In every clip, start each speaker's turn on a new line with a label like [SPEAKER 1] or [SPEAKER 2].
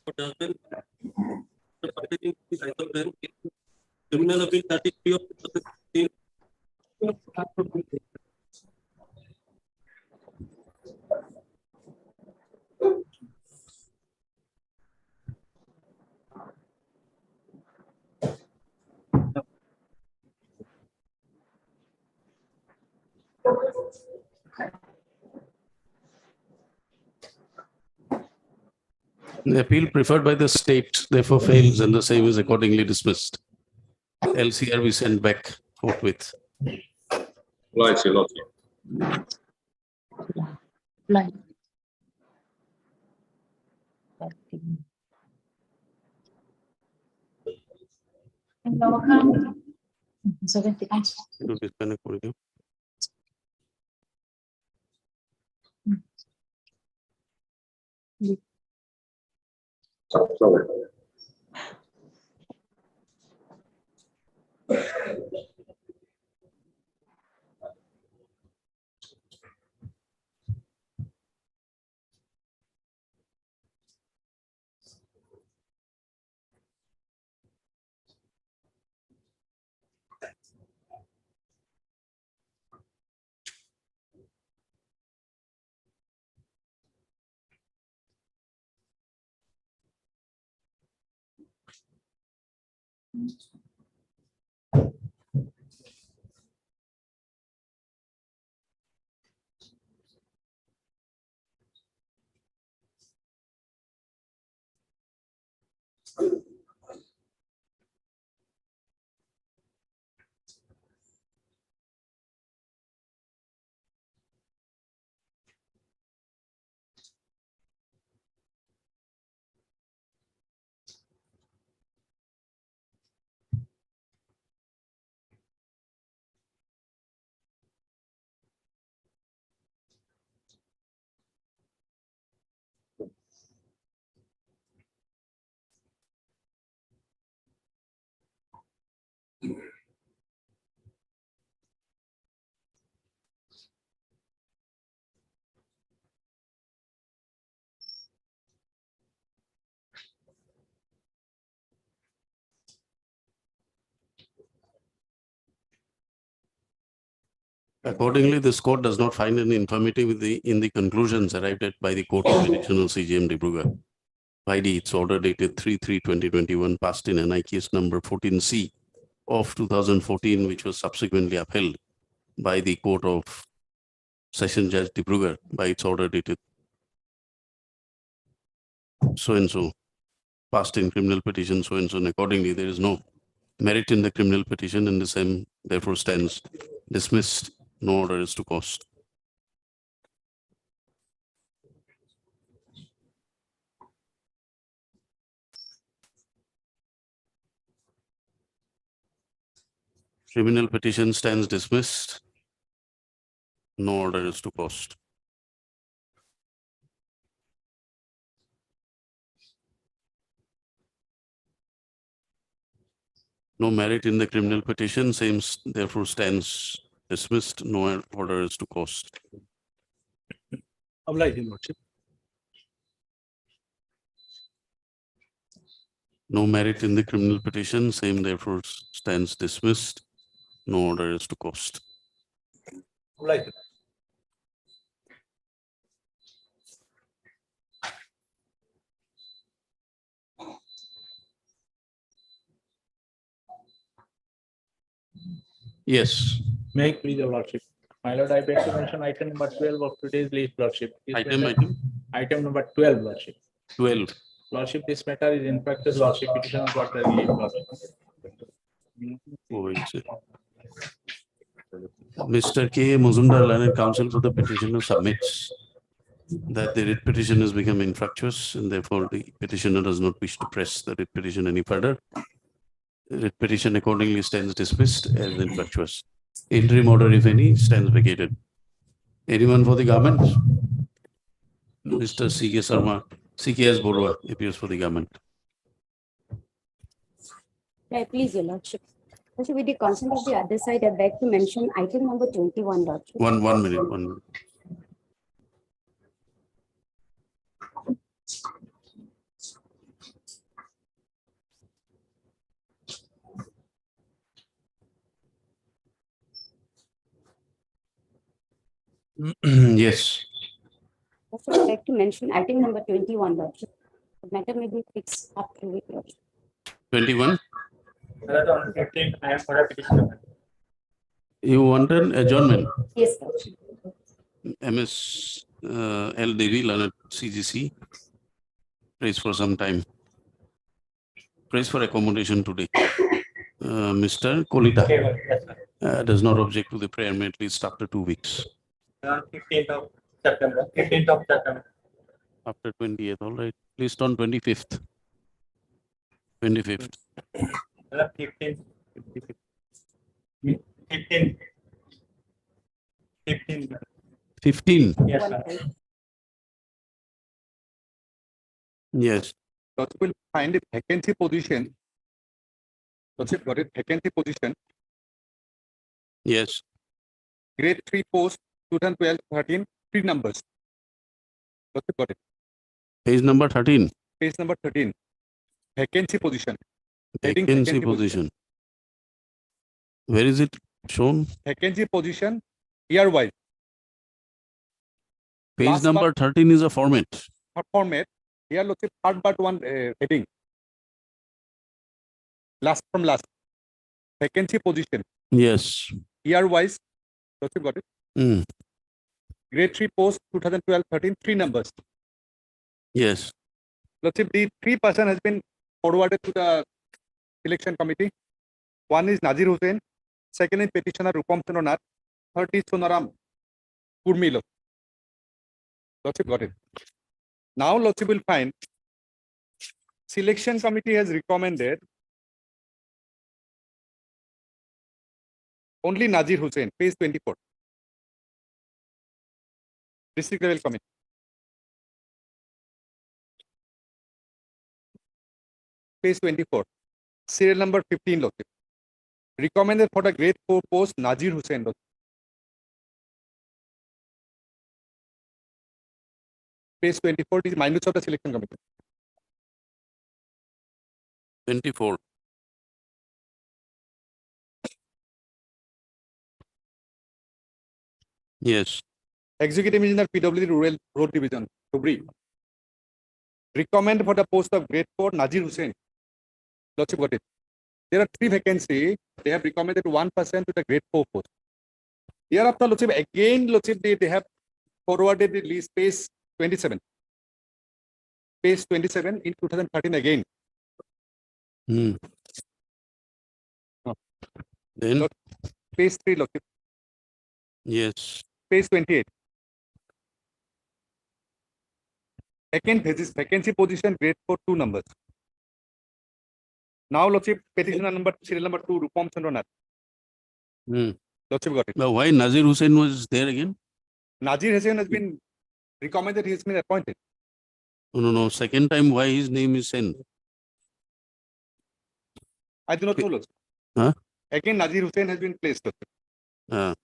[SPEAKER 1] what has been pertaining to the cycle then Criminal Appeal 33 of 2016. The appeal preferred by the state therefore fails and the same is accordingly dismissed. LCR we send back forthwith.
[SPEAKER 2] Right, Your Lordship.
[SPEAKER 3] Right.
[SPEAKER 1] It will be spent accordingly.
[SPEAKER 2] Sorry.
[SPEAKER 1] Accordingly, this court does not find any infirmity in the conclusions arrived at by the Court of Additional CJM Dibrugarh. ID, its order dated 3/3/2021, passed in NI case number 14C of 2014, which was subsequently upheld by the Court of Session Judge Dibrugarh by its order dated so and so, passed in criminal petition so and so, and accordingly there is no merit in the criminal petition and the same therefore stands dismissed. No order is to cost. Criminal petition stands dismissed. No order is to cost. No merit in the criminal petition, same therefore stands dismissed. No order is to cost.
[SPEAKER 4] Oblige, Your Lordship.
[SPEAKER 1] No merit in the criminal petition, same therefore stands dismissed. No order is to cost.
[SPEAKER 4] Oblige.
[SPEAKER 1] Yes.
[SPEAKER 4] May I please, Your Lordship? My Lord, I beg to mention item number 12 of today's list, Lordship. Item number 12, Lordship.
[SPEAKER 1] 12.
[SPEAKER 4] Lordship, this matter is in practice, Lordship, petitioner got the relief, Lordship.
[SPEAKER 1] Mr. K. Muzumdar, learned counsel for the petitioner, submits that the writ petition has become infructuous and therefore the petitioner does not wish to press the writ petition any further. The writ petition accordingly stands dismissed as infructuous. Interim order, if any, stands vacated. Anyone for the government? Mr. C.K. Sarma, C.K.S. Borua appears for the government.
[SPEAKER 3] Right, please, Your Lordship. Also, with the consent of the other side, I beg to mention item number 21, Lordship.
[SPEAKER 1] One minute. Yes,
[SPEAKER 3] Also, I'd like to mention item number 21, Lordship. The matter may be fixed up to week, Lordship.
[SPEAKER 1] 21.
[SPEAKER 4] On 15, I am for a petition.
[SPEAKER 1] You want an adjournment?
[SPEAKER 3] Yes, Lordship.
[SPEAKER 1] MS L. Devi, Leonard CGC. Prays for some time. Prays for accommodation today. Mr. Kolita
[SPEAKER 4] Yes, sir.
[SPEAKER 1] does not object to the prayer made at least after 2 weeks.
[SPEAKER 4] On 15th of September, 15th of September.
[SPEAKER 1] After 20th, all right. Please on 25th. 25th.
[SPEAKER 4] 15th. 15th. 15th.
[SPEAKER 1] 15.
[SPEAKER 4] Yes,
[SPEAKER 3] One
[SPEAKER 4] sir.
[SPEAKER 3] point.
[SPEAKER 1] Yes.
[SPEAKER 5] Lordship will find a vacancy position. Lordship got it, vacancy position,
[SPEAKER 1] Yes.
[SPEAKER 5] grade 3 post, 2012-13, 3 numbers. Lordship got it.
[SPEAKER 1] Page number 13.
[SPEAKER 5] Page number 13. Vacancy position. Heading
[SPEAKER 1] Vacancy
[SPEAKER 5] vacancy
[SPEAKER 1] position. Where is it shown?
[SPEAKER 5] Vacancy position, year wise.
[SPEAKER 1] Page
[SPEAKER 5] Last
[SPEAKER 1] number 13 is a format.
[SPEAKER 5] Format. Here, Lordship, third but one heading. Last from last. Vacancy position,
[SPEAKER 1] Yes.
[SPEAKER 5] year wise. Lordship got it.
[SPEAKER 1] Mm.
[SPEAKER 5] Grade 3 post, 2012-13, 3 numbers.
[SPEAKER 1] Yes.
[SPEAKER 5] Lordship, the 3 person has been forwarded to the selection committee. One is Nazir Hussain, second is petitioner Rupam Sononath, third is Sonaram Kurmilo. Lordship got it. Now Lordship will find selection committee has recommended only Nazir Hussain, page 24. District level committee. Page 24. Serial number 15, Lordship. Recommended for the grade 4 post Nazir Hussain. Lordship. Page 24 is minutes of the selection committee.
[SPEAKER 1] 24. Yes.
[SPEAKER 5] Executive Engineer PWD Rural Road Division, Dhubri. Recommend for the post of grade 4 Nazir Hussain. Lordship got it. There are 3 vacancies. They have recommended 1 person to the grade 4 post. Hereafter, Lordship, again, Lordship, they have forwarded the list, page 27. Page 27 in 2013 again.
[SPEAKER 1] Mm.
[SPEAKER 5] Oh.
[SPEAKER 1] Then,
[SPEAKER 5] Look. Page 3, Lordship.
[SPEAKER 1] yes.
[SPEAKER 5] Page 28. Again, vacancy position, grade 4, 2 numbers. Now, Lordship, petitioner number, serial number 2, Rupam Sononath.
[SPEAKER 1] Mm.
[SPEAKER 5] Lordship got it.
[SPEAKER 1] Now, why Nazir Hussain was there again?
[SPEAKER 5] Nazir Hussain has been recommended, he has been appointed.
[SPEAKER 1] No. Second time, why his name is sent?
[SPEAKER 5] I do not know, Lordship.
[SPEAKER 1] Huh?
[SPEAKER 5] Again, Nazir Hussain has been placed, Lordship.
[SPEAKER 1] Ah.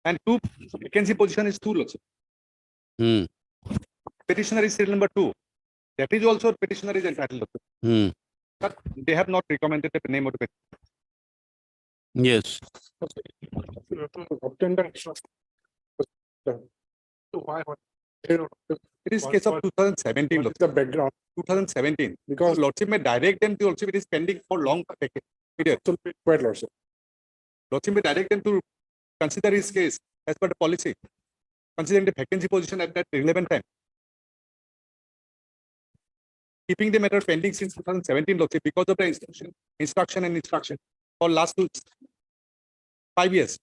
[SPEAKER 5] And 2 vacancy position is 2, Lordship.
[SPEAKER 1] Hmm.
[SPEAKER 5] Petitioner is serial number 2. That is also petitioner is entitled, Lordship.
[SPEAKER 1] Hmm.
[SPEAKER 5] But they have not recommended the name of the petitioner.
[SPEAKER 1] Yes.
[SPEAKER 6] Obtain the why?
[SPEAKER 5] It is case of 2017,
[SPEAKER 6] What is
[SPEAKER 5] Lordship.
[SPEAKER 6] the background?
[SPEAKER 5] 2017.
[SPEAKER 6] Because
[SPEAKER 5] Because Lordship may direct them to Lordship, it is pending for long period.
[SPEAKER 6] quite lordship.
[SPEAKER 5] Lordship may direct them to consider his case as per the policy, considering the vacancy position at that relevant time. Keeping the matter pending since 2017, Lordship, because of the instruction for last 5 years.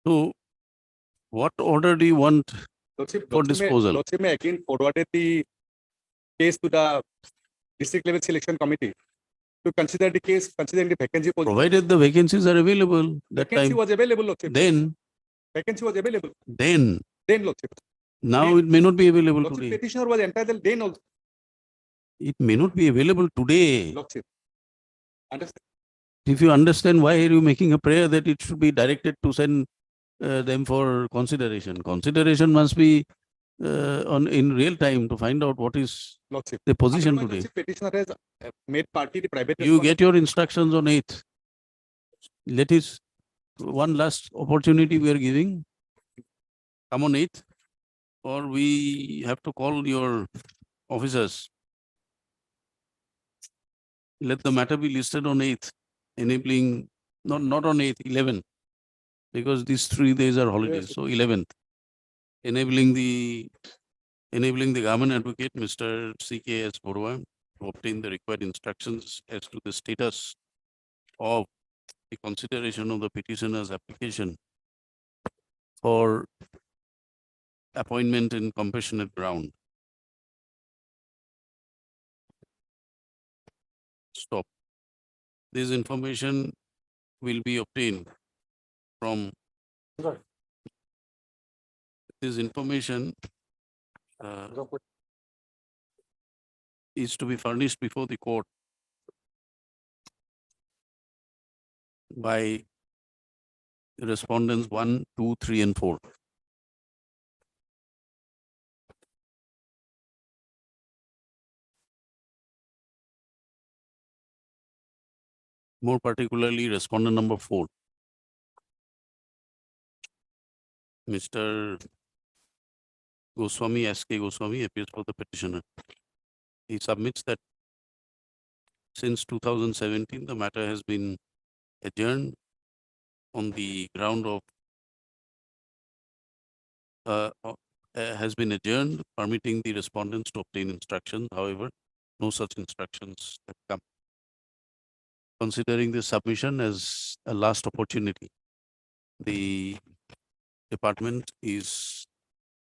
[SPEAKER 1] So, what order do you want?
[SPEAKER 5] Lordship,
[SPEAKER 1] For disposal.
[SPEAKER 5] Lordship may again forwarded the case to the district level selection committee to consider the case, considering the vacancy position.
[SPEAKER 1] Provided the vacancies are available that
[SPEAKER 5] Vacancy
[SPEAKER 1] time,
[SPEAKER 5] was available, Lordship.
[SPEAKER 1] then,
[SPEAKER 5] Vacancy was available.
[SPEAKER 1] then,
[SPEAKER 5] Then, Lordship.
[SPEAKER 1] now it may not be available
[SPEAKER 5] Lordship,
[SPEAKER 1] today.
[SPEAKER 5] petitioner was entitled then also,
[SPEAKER 1] It may not be available today.
[SPEAKER 5] Lordship. Understand?
[SPEAKER 1] If you understand, why are you making a prayer that it should be directed to send them for consideration. Consideration must be in real time to find out what is
[SPEAKER 5] Lordship.
[SPEAKER 1] the position
[SPEAKER 5] Otherwise,
[SPEAKER 1] today.
[SPEAKER 5] Lordship, petitioner has made party the private.
[SPEAKER 1] You get your instructions on 8th. Let us, one last opportunity we are giving. Come on 8th, or we have to call your officers. Let the matter be listed on 8th, enabling, not on 8th, 11th, because these 3 days are holidays, so 11th. Enabling the government advocate, Mr. C.K.S. Borua, to obtain the required instructions as to the status of the consideration of the petitioner's application for appointment in compassionate ground. Stop. This information will be obtained from this information is to be furnished before the court by respondents 1, 2, 3, and 4. More particularly, respondent number 4. Mr. Goswami, S.K. Goswami, appears for the petitioner. He submits that since 2017, the matter has been adjourned on the ground of has been adjourned, permitting the respondents to obtain instructions. However, no such instructions have come. Considering this submission as a last opportunity, the department is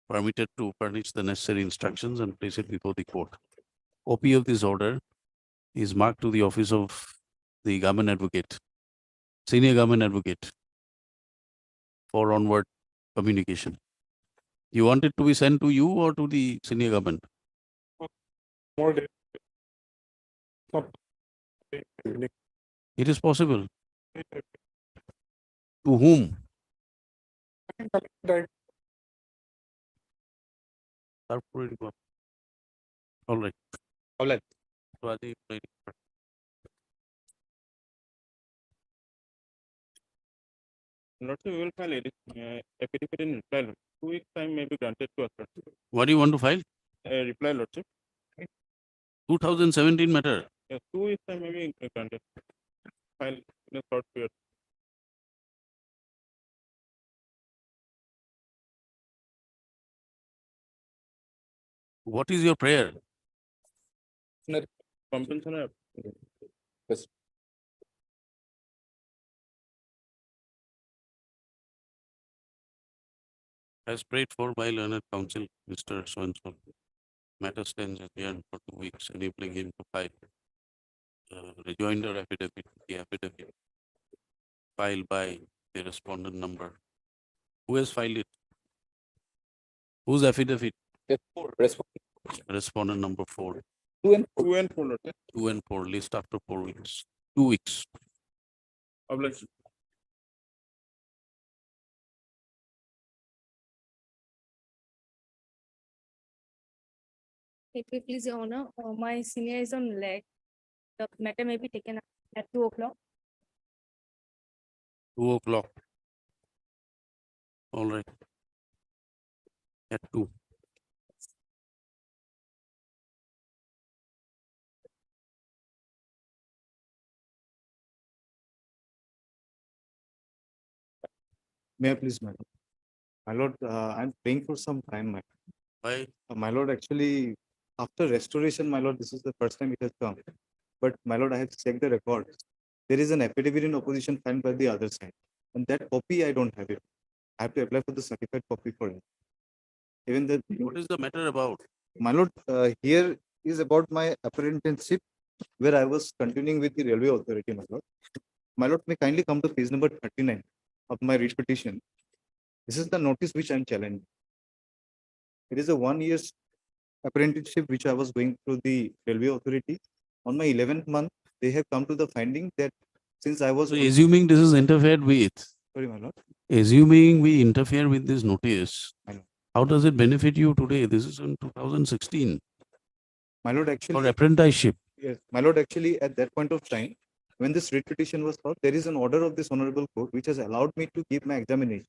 [SPEAKER 1] permitted to furnish the necessary instructions and place it before the court. Copy of this order is marked to the office of the government advocate, senior government advocate, for onward communication. You want it to be sent to you or to the senior government?
[SPEAKER 5] More day.
[SPEAKER 1] It is possible. To whom? All right.
[SPEAKER 5] All right.
[SPEAKER 1] Rajiv, right.
[SPEAKER 6] Lordship, we will file affidavit in reply. 2 weeks time may be granted to us. Lordship.
[SPEAKER 1] What do you want to file?
[SPEAKER 6] Reply, Lordship.
[SPEAKER 1] 2017 matter.
[SPEAKER 6] Yes, 2 weeks time may be granted. File in a short period.
[SPEAKER 1] What is your prayer?
[SPEAKER 6] Compulsion.
[SPEAKER 1] As prayed for by learned counsel, Mr. So-and-so. Matter stands adjourned for 2 weeks, enabling him to file rejoinder affidavit, the affidavit filed by the respondent number. Who has filed it? Whose affidavit? Respondent number 4.
[SPEAKER 6] 2 and 4, Lordship.
[SPEAKER 1] 2 and 4, list after 4 weeks. 2 weeks.
[SPEAKER 6] Obligation.
[SPEAKER 7] If you please, Your Honor, my senior is on leg. The matter may be taken up at 2 o'clock.
[SPEAKER 1] 2 o'clock. All right. At 2.
[SPEAKER 8] May I please, madam? My lord, I'm praying for some time, my,
[SPEAKER 1] Why?
[SPEAKER 8] my lord, actually, after restoration, my lord, this is the first time it has come. But my lord, I have checked the records. There is an affidavit in opposition filed by the other side. And that copy, I don't have it. I have to apply for the certified copy for it. Even the,
[SPEAKER 1] What is the matter about?
[SPEAKER 8] my lord, here is about my apprenticeship where I was continuing with the railway authority, my lord. My lord, may kindly come to page number 39 of my writ petition. This is the notice which I'm challenging. It is a 1 year apprenticeship which I was going through the railway authority. On my 11th month, they have come to the finding that since I was
[SPEAKER 1] So assuming this is interfered with,
[SPEAKER 8] sorry, my lord.
[SPEAKER 1] assuming we interfere with this notice,
[SPEAKER 8] I know.
[SPEAKER 1] how does it benefit you today? This is in 2016
[SPEAKER 8] My lord,
[SPEAKER 1] for
[SPEAKER 8] actually,
[SPEAKER 1] apprenticeship.
[SPEAKER 8] yes, my lord, actually, at that point of time, when this writ petition was filed, there is an order of this honorable court which has allowed me to give my examination.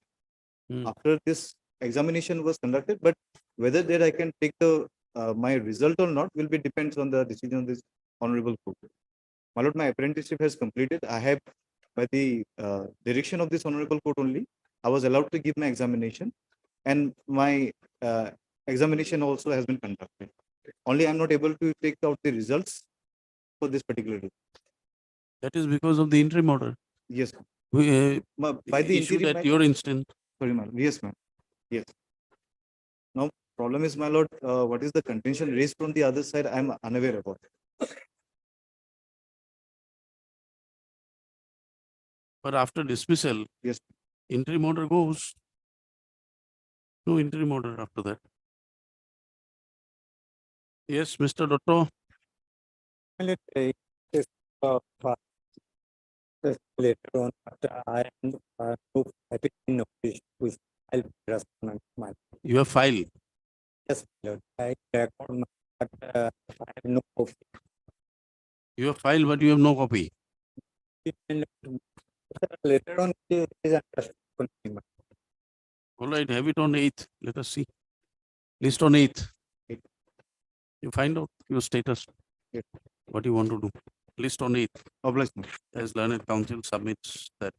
[SPEAKER 1] Hmm.
[SPEAKER 8] After this examination was conducted, but whether there I can take the my result or not will be depends on the decision of this honorable court. My lord, my apprenticeship has completed. I have, by the direction of this honorable court only, I was allowed to give my examination, and my examination also has been conducted. Only I'm not able to take out the results for this particular day.
[SPEAKER 1] That is because of the interim order.
[SPEAKER 8] Yes,
[SPEAKER 1] We,
[SPEAKER 8] by the
[SPEAKER 1] issued
[SPEAKER 8] interim,
[SPEAKER 1] at your instant.
[SPEAKER 8] sorry, ma'am. Yes, ma'am. Yes. Now, problem is, my lord, what is the contention raised from the other side? I'm unaware about it.
[SPEAKER 1] But after dismissal,
[SPEAKER 8] Yes.
[SPEAKER 1] interim order goes. No interim order after that. Yes, Mr. Dotto.
[SPEAKER 9] Later on, I am no petition notice which I'll respond my
[SPEAKER 1] You have filed.
[SPEAKER 9] yes, my lord. I record my, but I have no copy.
[SPEAKER 1] You have filed, but you have no copy.
[SPEAKER 9] Later on, it is understood.
[SPEAKER 1] All right, have it on 8th. Let us see. List on 8th. You find out your status.
[SPEAKER 8] Yes.
[SPEAKER 1] What you want to do. List on 8th.
[SPEAKER 8] Obliged, ma'am.
[SPEAKER 1] As learned counsel submits that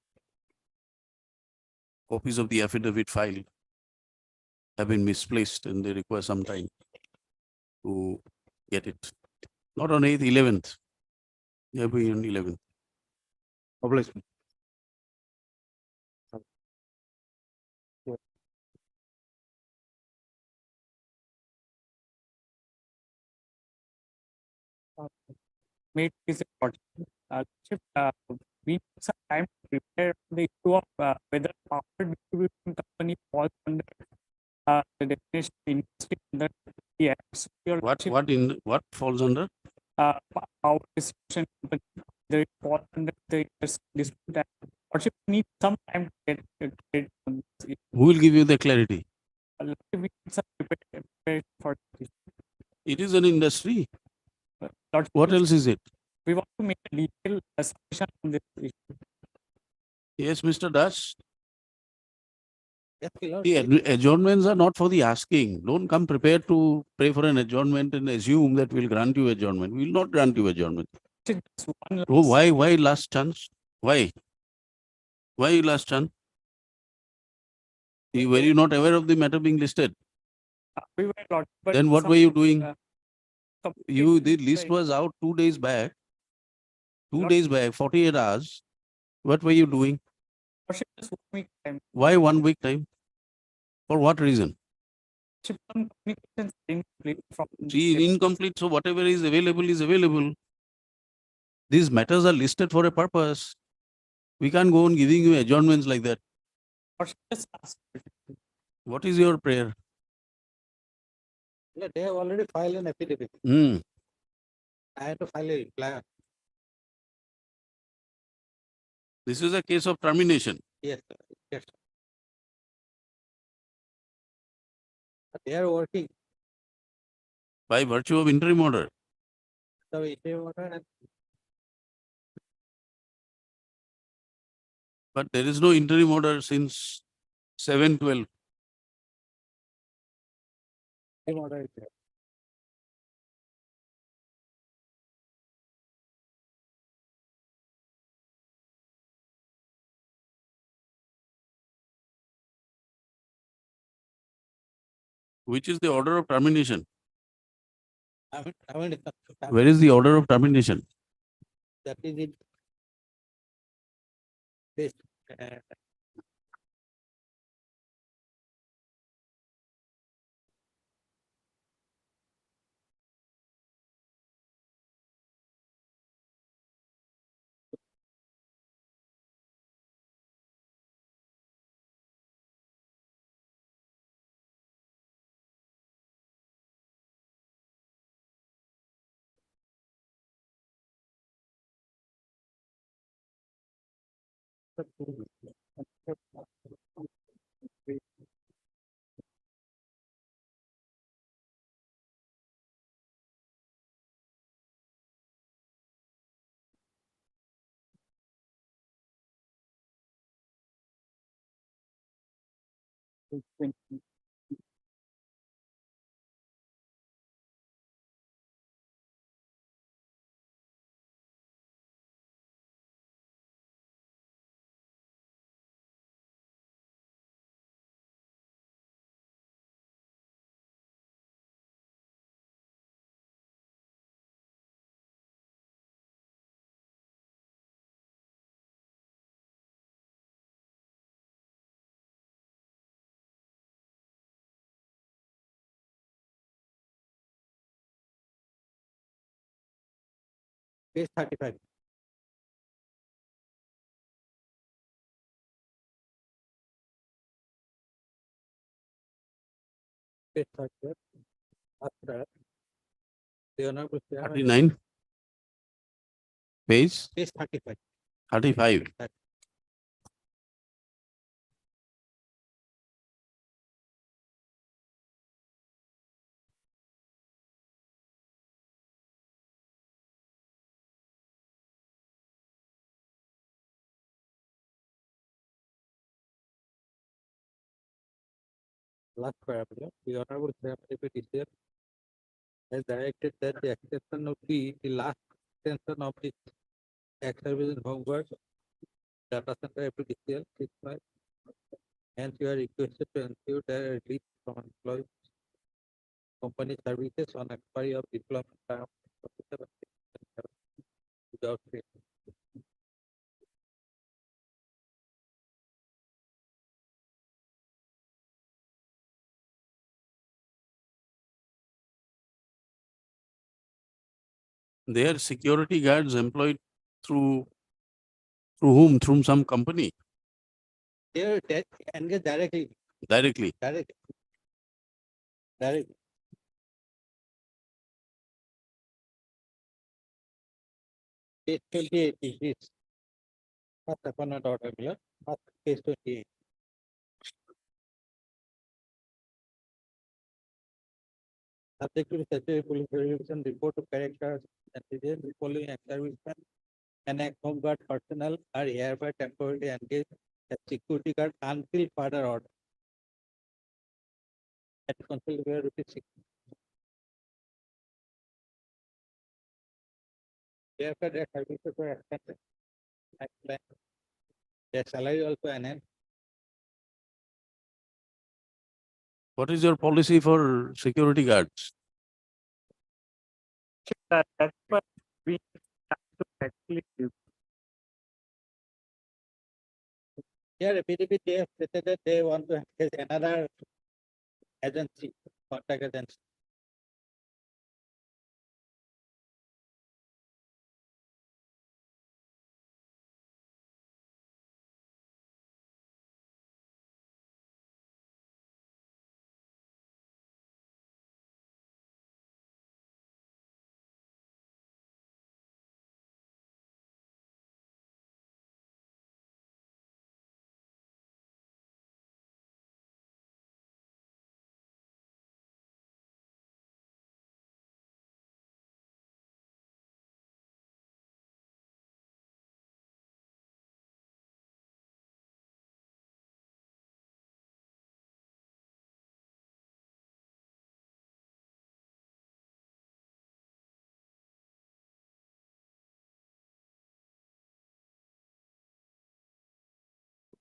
[SPEAKER 1] copies of the affidavit filed have been misplaced and they require some time to get it. Not on 8th, 11th. They have been on 11th.
[SPEAKER 8] Obliged, ma'am.
[SPEAKER 4] Made this important. We need some time to prepare the issue of whether corporate distribution company falls under the definition of industry under the acts. Your
[SPEAKER 1] What falls under?
[SPEAKER 4] Power distribution company, whether it falls under the dispute act. Lordship need some time to get it on this issue.
[SPEAKER 1] Who will give you the clarity?
[SPEAKER 4] We need some preparation for this.
[SPEAKER 1] It is an industry.
[SPEAKER 4] Lordship,
[SPEAKER 1] What else is it?
[SPEAKER 4] we want to make a detailed submission on this issue.
[SPEAKER 1] Yes, Mr. Das.
[SPEAKER 9] Yes, my lord.
[SPEAKER 1] The adjournments are not for the asking. Don't come prepared to pray for an adjournment and assume that we'll grant you adjournment. We will not grant you adjournment.
[SPEAKER 4] Just one
[SPEAKER 1] Oh,
[SPEAKER 4] last-
[SPEAKER 1] why last chance? Why? Why last chance? Were you not aware of the matter being listed?
[SPEAKER 4] we were not, but
[SPEAKER 1] Then what
[SPEAKER 4] some,
[SPEAKER 1] were you doing?
[SPEAKER 4] some-
[SPEAKER 1] The list was out 2 days back. 2
[SPEAKER 4] Not-
[SPEAKER 1] days back, 48 hours. What were you doing?
[SPEAKER 4] Lordship, just 1 week time.
[SPEAKER 1] Why 1 week time? For what reason?
[SPEAKER 4] Lordship, some communications incomplete from.
[SPEAKER 1] See, incomplete, so whatever is available is available. These matters are listed for a purpose. We can't go on giving you adjournments like that.
[SPEAKER 4] Lordship, just ask.
[SPEAKER 1] What is your prayer?
[SPEAKER 9] They have already filed an affidavit.
[SPEAKER 1] Hmm.
[SPEAKER 9] I had to file a reply.
[SPEAKER 1] This is a case of termination.
[SPEAKER 9] Yes, sir. Yes. Sir. But they are working.
[SPEAKER 1] By virtue of interim order.
[SPEAKER 9] So if they order and
[SPEAKER 1] But there is no interim order since 7/12.
[SPEAKER 9] they order it there.
[SPEAKER 1] Which is the order of termination?
[SPEAKER 9] I haven't
[SPEAKER 1] Where is the order of termination?
[SPEAKER 9] that is it. This, uh, Page 35. Page 35. After the Honorable Chairman,
[SPEAKER 1] 39. Page
[SPEAKER 9] page 35.
[SPEAKER 1] 35.
[SPEAKER 9] Last paragraph, the Honorable Chairman, if it is there, has directed that the exception of the last extension of the tax service in homework data center FPDCL 65. Hence, you are requested to ensure their release from employee company services on expiry of employment term without pay.
[SPEAKER 1] They are security guards employed through whom? Through some company
[SPEAKER 9] They are engaged directly,
[SPEAKER 1] directly.
[SPEAKER 9] direct. Page 28 is this. First appointment order below, first page 28. Subject to statutory police verification report of character and the following ex-servicemen and ex-home guard personnel are hereby temporarily engaged as security guard until further order. At considerable rupees 6. Therefore, their services were extended. Their salary also enhanced.
[SPEAKER 1] What is your policy for security guards?
[SPEAKER 4] That's what we have to actually do.
[SPEAKER 9] Here, PDP, they have stated that they want to engage another agency, contact agency.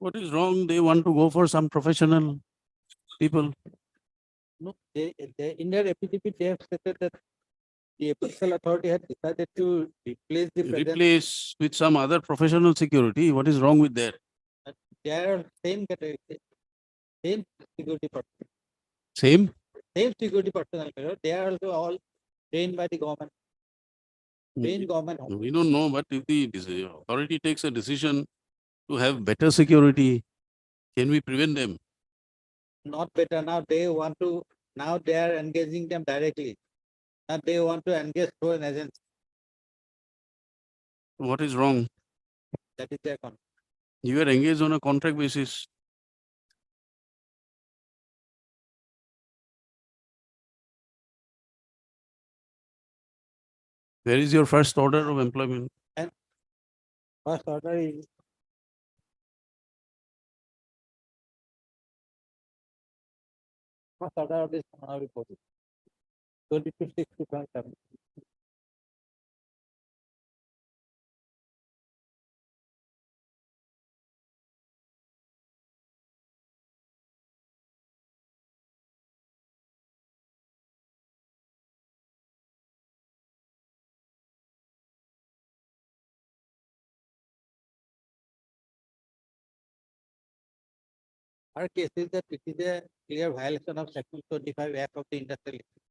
[SPEAKER 1] What is wrong? They want to go for some professional people.
[SPEAKER 9] No, they in their APTP, they have stated that the appraisal authority had decided to replace the present.
[SPEAKER 1] Replace with some other professional security. What is wrong with that?
[SPEAKER 9] They are same category, same security personnel,
[SPEAKER 1] Same?
[SPEAKER 9] same security personnel. They are also all trained by the government. Trained government.
[SPEAKER 1] We don't know, but if the authority takes a decision to have better security, can we prevent them?
[SPEAKER 9] Not better now. They want to, now they are engaging them directly. Now they want to engage through an agency.
[SPEAKER 1] What is wrong?
[SPEAKER 9] That is their con.
[SPEAKER 1] You are engaged on a contract basis. Where is your first order of employment?
[SPEAKER 9] First order is First order of this report. 2265. Our case is that it is a clear violation of section 25 Act of the Industrial License.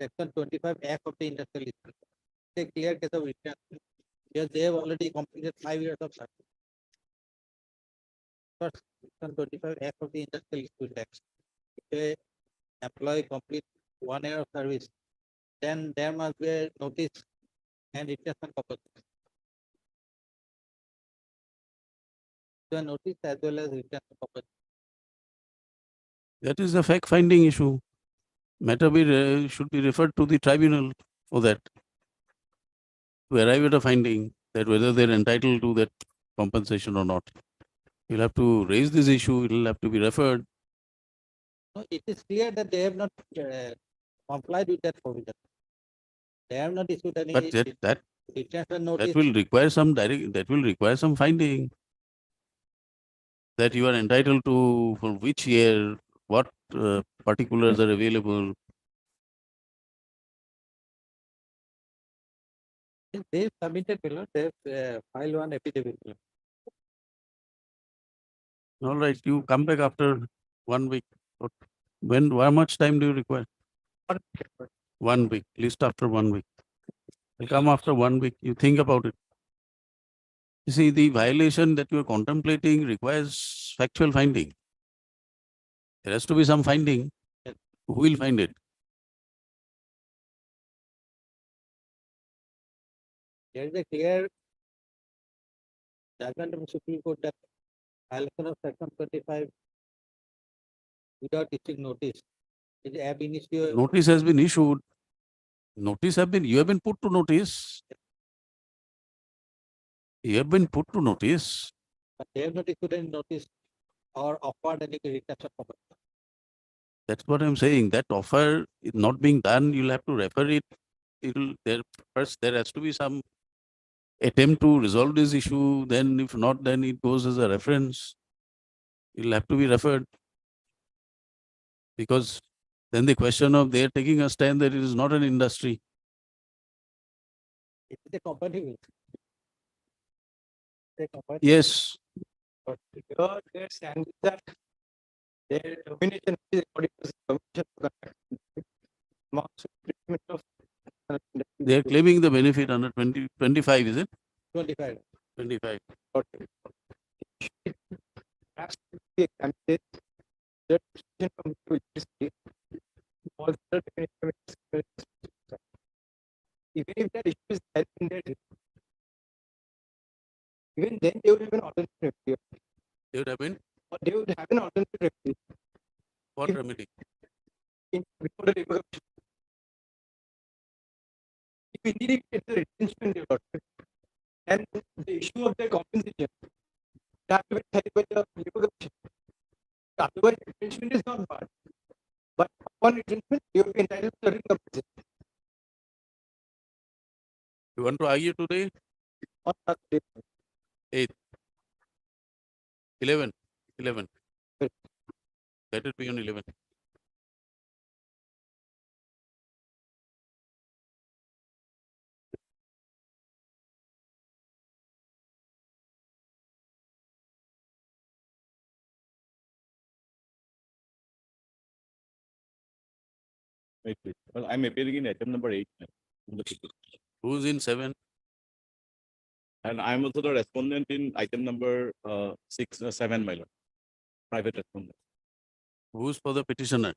[SPEAKER 9] Section 25 Act of the Industrial License. It's a clear case of rejection. Yes, they have already completed 5 years of service. First, section 25 Act of the Industrial License Act. If a employee complete 1 year of service, then there must be a notice and retention compulsory. So a notice as well as retention compulsory.
[SPEAKER 1] That is a fact finding issue. Matter should be referred to the tribunal for that. To arrive at a finding that whether they're entitled to that compensation or not. You'll have to raise this issue, it'll have to be referred.
[SPEAKER 9] No, it is clear that they have not complied with that provision. They have not issued any
[SPEAKER 1] But that
[SPEAKER 9] retention notice.
[SPEAKER 1] will require some finding. That you are entitled to, for which year, what particulars are available.
[SPEAKER 9] They submitted below, they filed one affidavit. Below.
[SPEAKER 1] All right, you come back after 1 week. How much time do you require? 1 week, list after 1 week. I'll come after 1 week, you think about it. You see, the violation that you are contemplating requires factual finding. There has to be some finding. Who will find it?
[SPEAKER 9] There is a clear judgment of the Supreme Court that violation of section 25 without issuing notice is ab initio.
[SPEAKER 1] Notice has been issued. You have been put to notice. You have been put to notice.
[SPEAKER 9] But they have not issued any notice or offered any retention compulsory.
[SPEAKER 1] That's what I'm saying. That offer is not being done. You'll have to refer it. First, there has to be some attempt to resolve this issue. Then, if not, then it goes as a reference. It'll have to be referred. Because then the question of they're taking a stand that it is not an industry.
[SPEAKER 9] It is a company.
[SPEAKER 1] Yes,
[SPEAKER 9] But your their stand is that their termination is according to the permission of the contract. Treatment of
[SPEAKER 1] they're claiming the benefit under 25, is it?
[SPEAKER 9] 25.
[SPEAKER 1] 25.
[SPEAKER 9] But has to be a candidate that decision from the judiciary or the definition of discrepancies. Even if that issue is held in their even then they would have an alternative remedy.
[SPEAKER 1] They would have been
[SPEAKER 9] Or they would have an alternative remedy
[SPEAKER 1] what remedy?
[SPEAKER 9] before the labor commission. If we need it, the retention they got. And the issue of their compensation that will be held by the labor commission. Otherwise, retention is not bad. But upon retention, you will be entitled to certain compensation.
[SPEAKER 1] You want to argue today?
[SPEAKER 9] On that day.
[SPEAKER 1] 8. 11. 11.
[SPEAKER 9] Right.
[SPEAKER 1] Let it be on 11.
[SPEAKER 6] Wait, wait. Well, I'm appearing in item number 8.
[SPEAKER 1] Who's in 7?
[SPEAKER 6] And I'm also the respondent in item number 7, my lord. Private respondent.
[SPEAKER 1] Who's for the petitioner?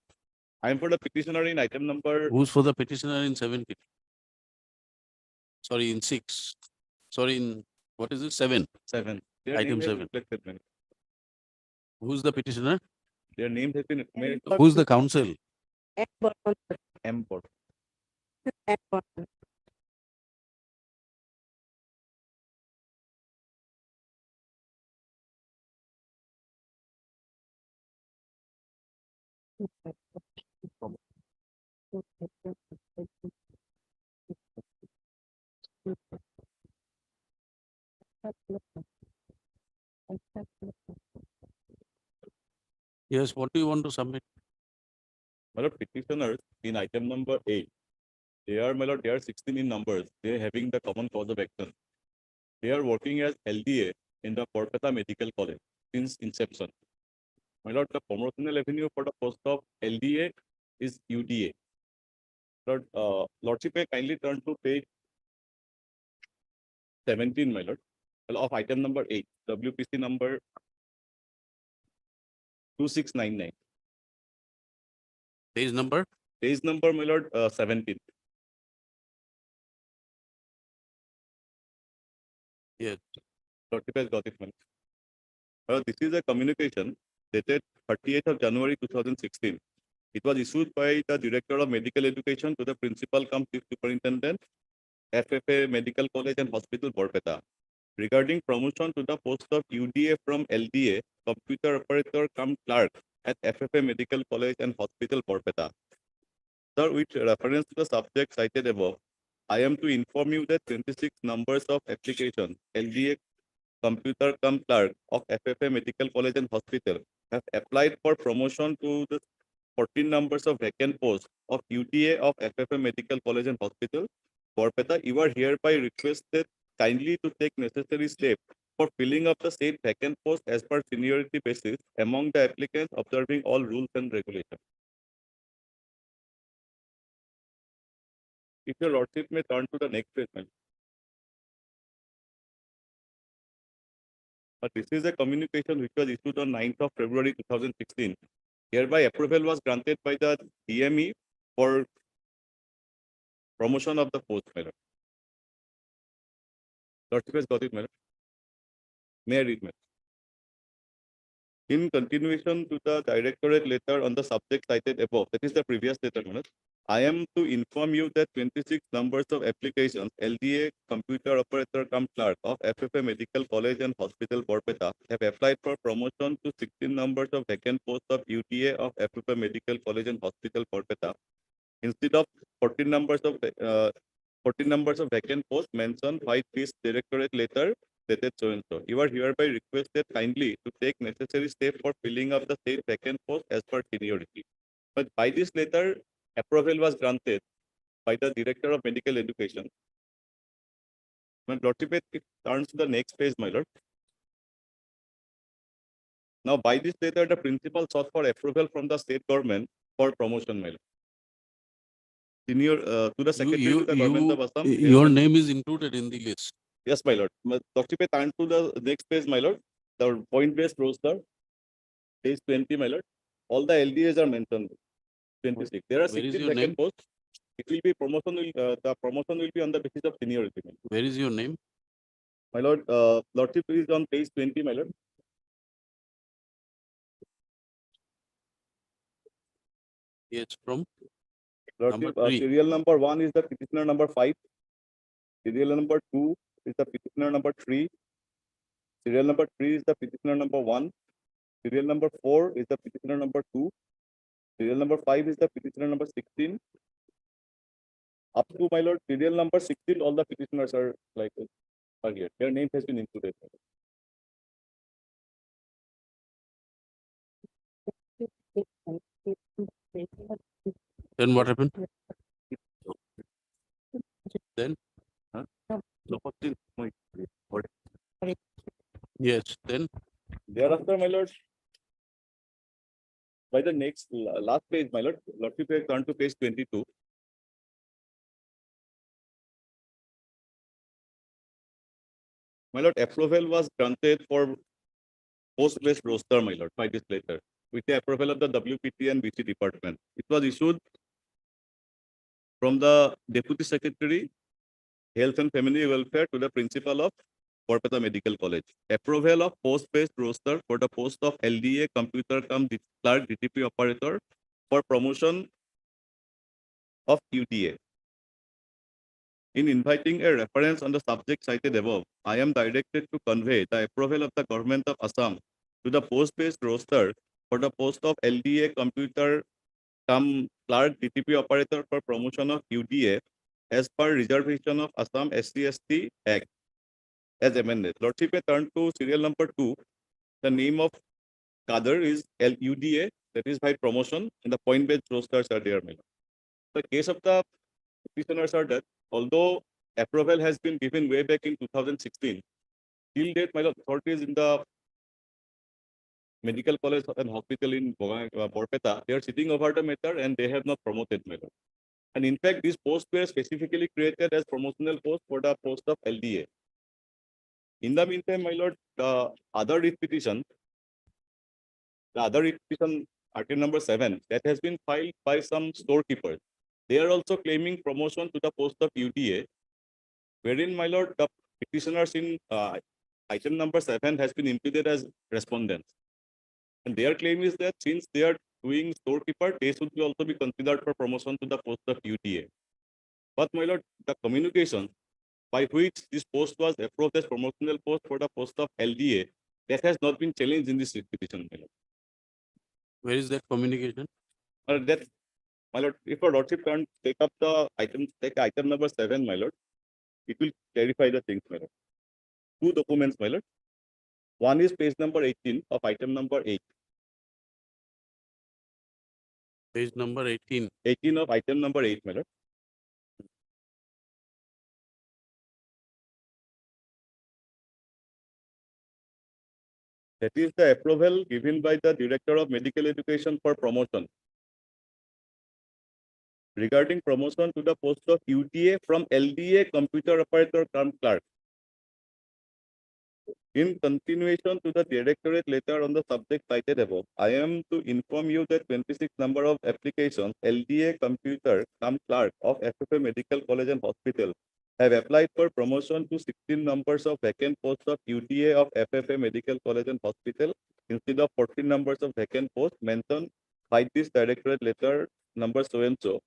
[SPEAKER 6] I'm for the petitioner in item number
[SPEAKER 1] Who's for the petitioner in 7? Sorry, in 6. Sorry, in what is it? 7.
[SPEAKER 6] 7. Their
[SPEAKER 1] Item
[SPEAKER 6] name has
[SPEAKER 1] 7.
[SPEAKER 6] reflected, man.
[SPEAKER 1] Who's the petitioner?
[SPEAKER 6] Their name has been made
[SPEAKER 1] Who's the counsel?
[SPEAKER 6] M board.
[SPEAKER 1] Yes, what do you want to submit?
[SPEAKER 6] My lord, petitioners in item number 8, they are, my lord, they are 16 in numbers. They are having the common cause of action. They are working as LDA in the Kolkata Medical College since inception. My lord, the promotional avenue for the post of LDA is UDA. Lord, Lordship may kindly turn to page 17, my lord, of item number 8, WPC number 2699.
[SPEAKER 1] Page number?
[SPEAKER 6] Page number, my lord, 17.
[SPEAKER 1] Yes.
[SPEAKER 6] Lordship has got it, my lord. This is a communication dated 30th of January 2016. It was issued by the Director of Medical Education to the Principal cum Chief Superintendent, FFA Medical College and Hospital, Borpeta, regarding promotion to the post of UDA from LDA, Computer Operator cum Clerk at FFA Medical College and Hospital, Borpeta. Sir, with reference to the subject cited above, I am to inform you that 26 numbers of application LDA Computer cum Clerk of FFA Medical College and Hospital have applied for promotion to the 14 numbers of vacant posts of UTA of FFA Medical College and Hospital, Borpeta. You are hereby requested kindly to take necessary steps for filling up the said vacant post as per seniority basis among the applicants, observing all rules and regulations. If your lordship may turn to the next statement. But this is a communication which was issued on 9th of February 2016. Hereby approval was granted by the DME for promotion of the post, my lord. Lordship has got it, my lord. May I read, my lord? In continuation to the directorate letter on the subject cited above, that is the previous letter, my lord, I am to inform you that 26 numbers of applications, LDA Computer Operator cum Clerk of FFA Medical College and Hospital, Borpeta, have applied for promotion to 16 numbers of vacant posts of UTA of FFA Medical College and Hospital, Borpeta. Instead of 14 numbers of vacant posts mentioned by this directorate letter dated so and so. You are hereby requested kindly to take necessary steps for filling up the said vacant post as per seniority. But by this letter, approval was granted by the Director of Medical Education. My lordship, it turns to the next page, my lord. Now, by this letter, the principal sought for approval from the state government for promotion, my lord. Senior to the Secretary to the Government of Assam.
[SPEAKER 1] Your name is included in the list.
[SPEAKER 6] Yes, my lord. Dr. P, turn to the next page, my lord. The point-based roster, page 20, my lord. All the LDAs are mentioned. 26. There are
[SPEAKER 1] Where is
[SPEAKER 6] 16
[SPEAKER 1] your
[SPEAKER 6] vacant
[SPEAKER 1] name?
[SPEAKER 6] posts. It will be promotion. The promotion will be on the basis of seniority.
[SPEAKER 1] Where is your name?
[SPEAKER 6] My lord, lordship is on page 20, my lord.
[SPEAKER 1] Yes, from
[SPEAKER 6] Lordship,
[SPEAKER 1] number 3.
[SPEAKER 6] serial number 1 is the petitioner number 5. Serial number 2 is the petitioner number 3. Serial number 3 is the petitioner number 1. Serial number 4 is the petitioner number 2. Serial number 5 is the petitioner number 16. Up to, my lord, serial number 16, all the petitioners are like are here. Their name has been included.
[SPEAKER 1] Then what happened? Then?
[SPEAKER 6] Huh?
[SPEAKER 1] Yes, then?
[SPEAKER 6] Thereafter, my lord, by the next last page, my lord, lordship has turned to page 22. My lord, approval was granted for post-based roster, my lord, by this letter, with the approval of the WPT and BC department. It was issued from the Deputy Secretary, Health and Family Welfare to the Principal of Borpeta Medical College. Approval of post-based roster for the post of LDA Computer cum Clerk DTP Operator for promotion of UTA. In inviting a reference on the subject cited above, I am directed to convey the approval of the Government of Assam to the post-based roster for the post of LDA computer cum clerk DTP operator for promotion of UDA as per reservation of Assam SC/ST Act as amended. Lordship may turn to serial number 2. The name of cadre is LUDA, that is by promotion, and the point-based rosters are there. My lord. The case of the petitioners are that although approval has been given way back in 2016, till date, my lord, authorities in the medical college and hospital in Borpeta, they are sitting over the matter and they have not promoted, my lord. And in fact, these posts were specifically created as promotional posts for the post of LDA. In the meantime, my lord, the other writ petition, article number 7, that has been filed by some storekeepers. They are also claiming promotion to the post of UDA, wherein, my lord, the petitioners in item number 7 has been imputed as respondents. And their claim is that since they are doing storekeeper, they should be also be considered for promotion to the post of UDA. But, my lord, the communication by which this post was approved as promotional post for the post of LDA, that has not been challenged in this writ petition, my lord.
[SPEAKER 1] Where is that communication?
[SPEAKER 6] That, my lord, if your lordship can take up the item, take item number 7, my lord, it will clarify the things, my lord. Two documents, my lord. One is page number 18 of item number 8.
[SPEAKER 1] Page number 18.
[SPEAKER 6] 18 of item number 8, my lord. That is the approval given by the Director of Medical Education for promotion. Regarding promotion to the post of UTA from LDA computer operator cum clerk. In continuation to the directorate letter on the subject cited above, I am to inform you that 26 number of applications LDA computer cum clerk of FFA Medical College and Hospital have applied for promotion to 16 numbers of vacant posts of UTA of FFA Medical College and Hospital instead of 14 numbers of vacant posts mentioned by this directorate letter number so and so.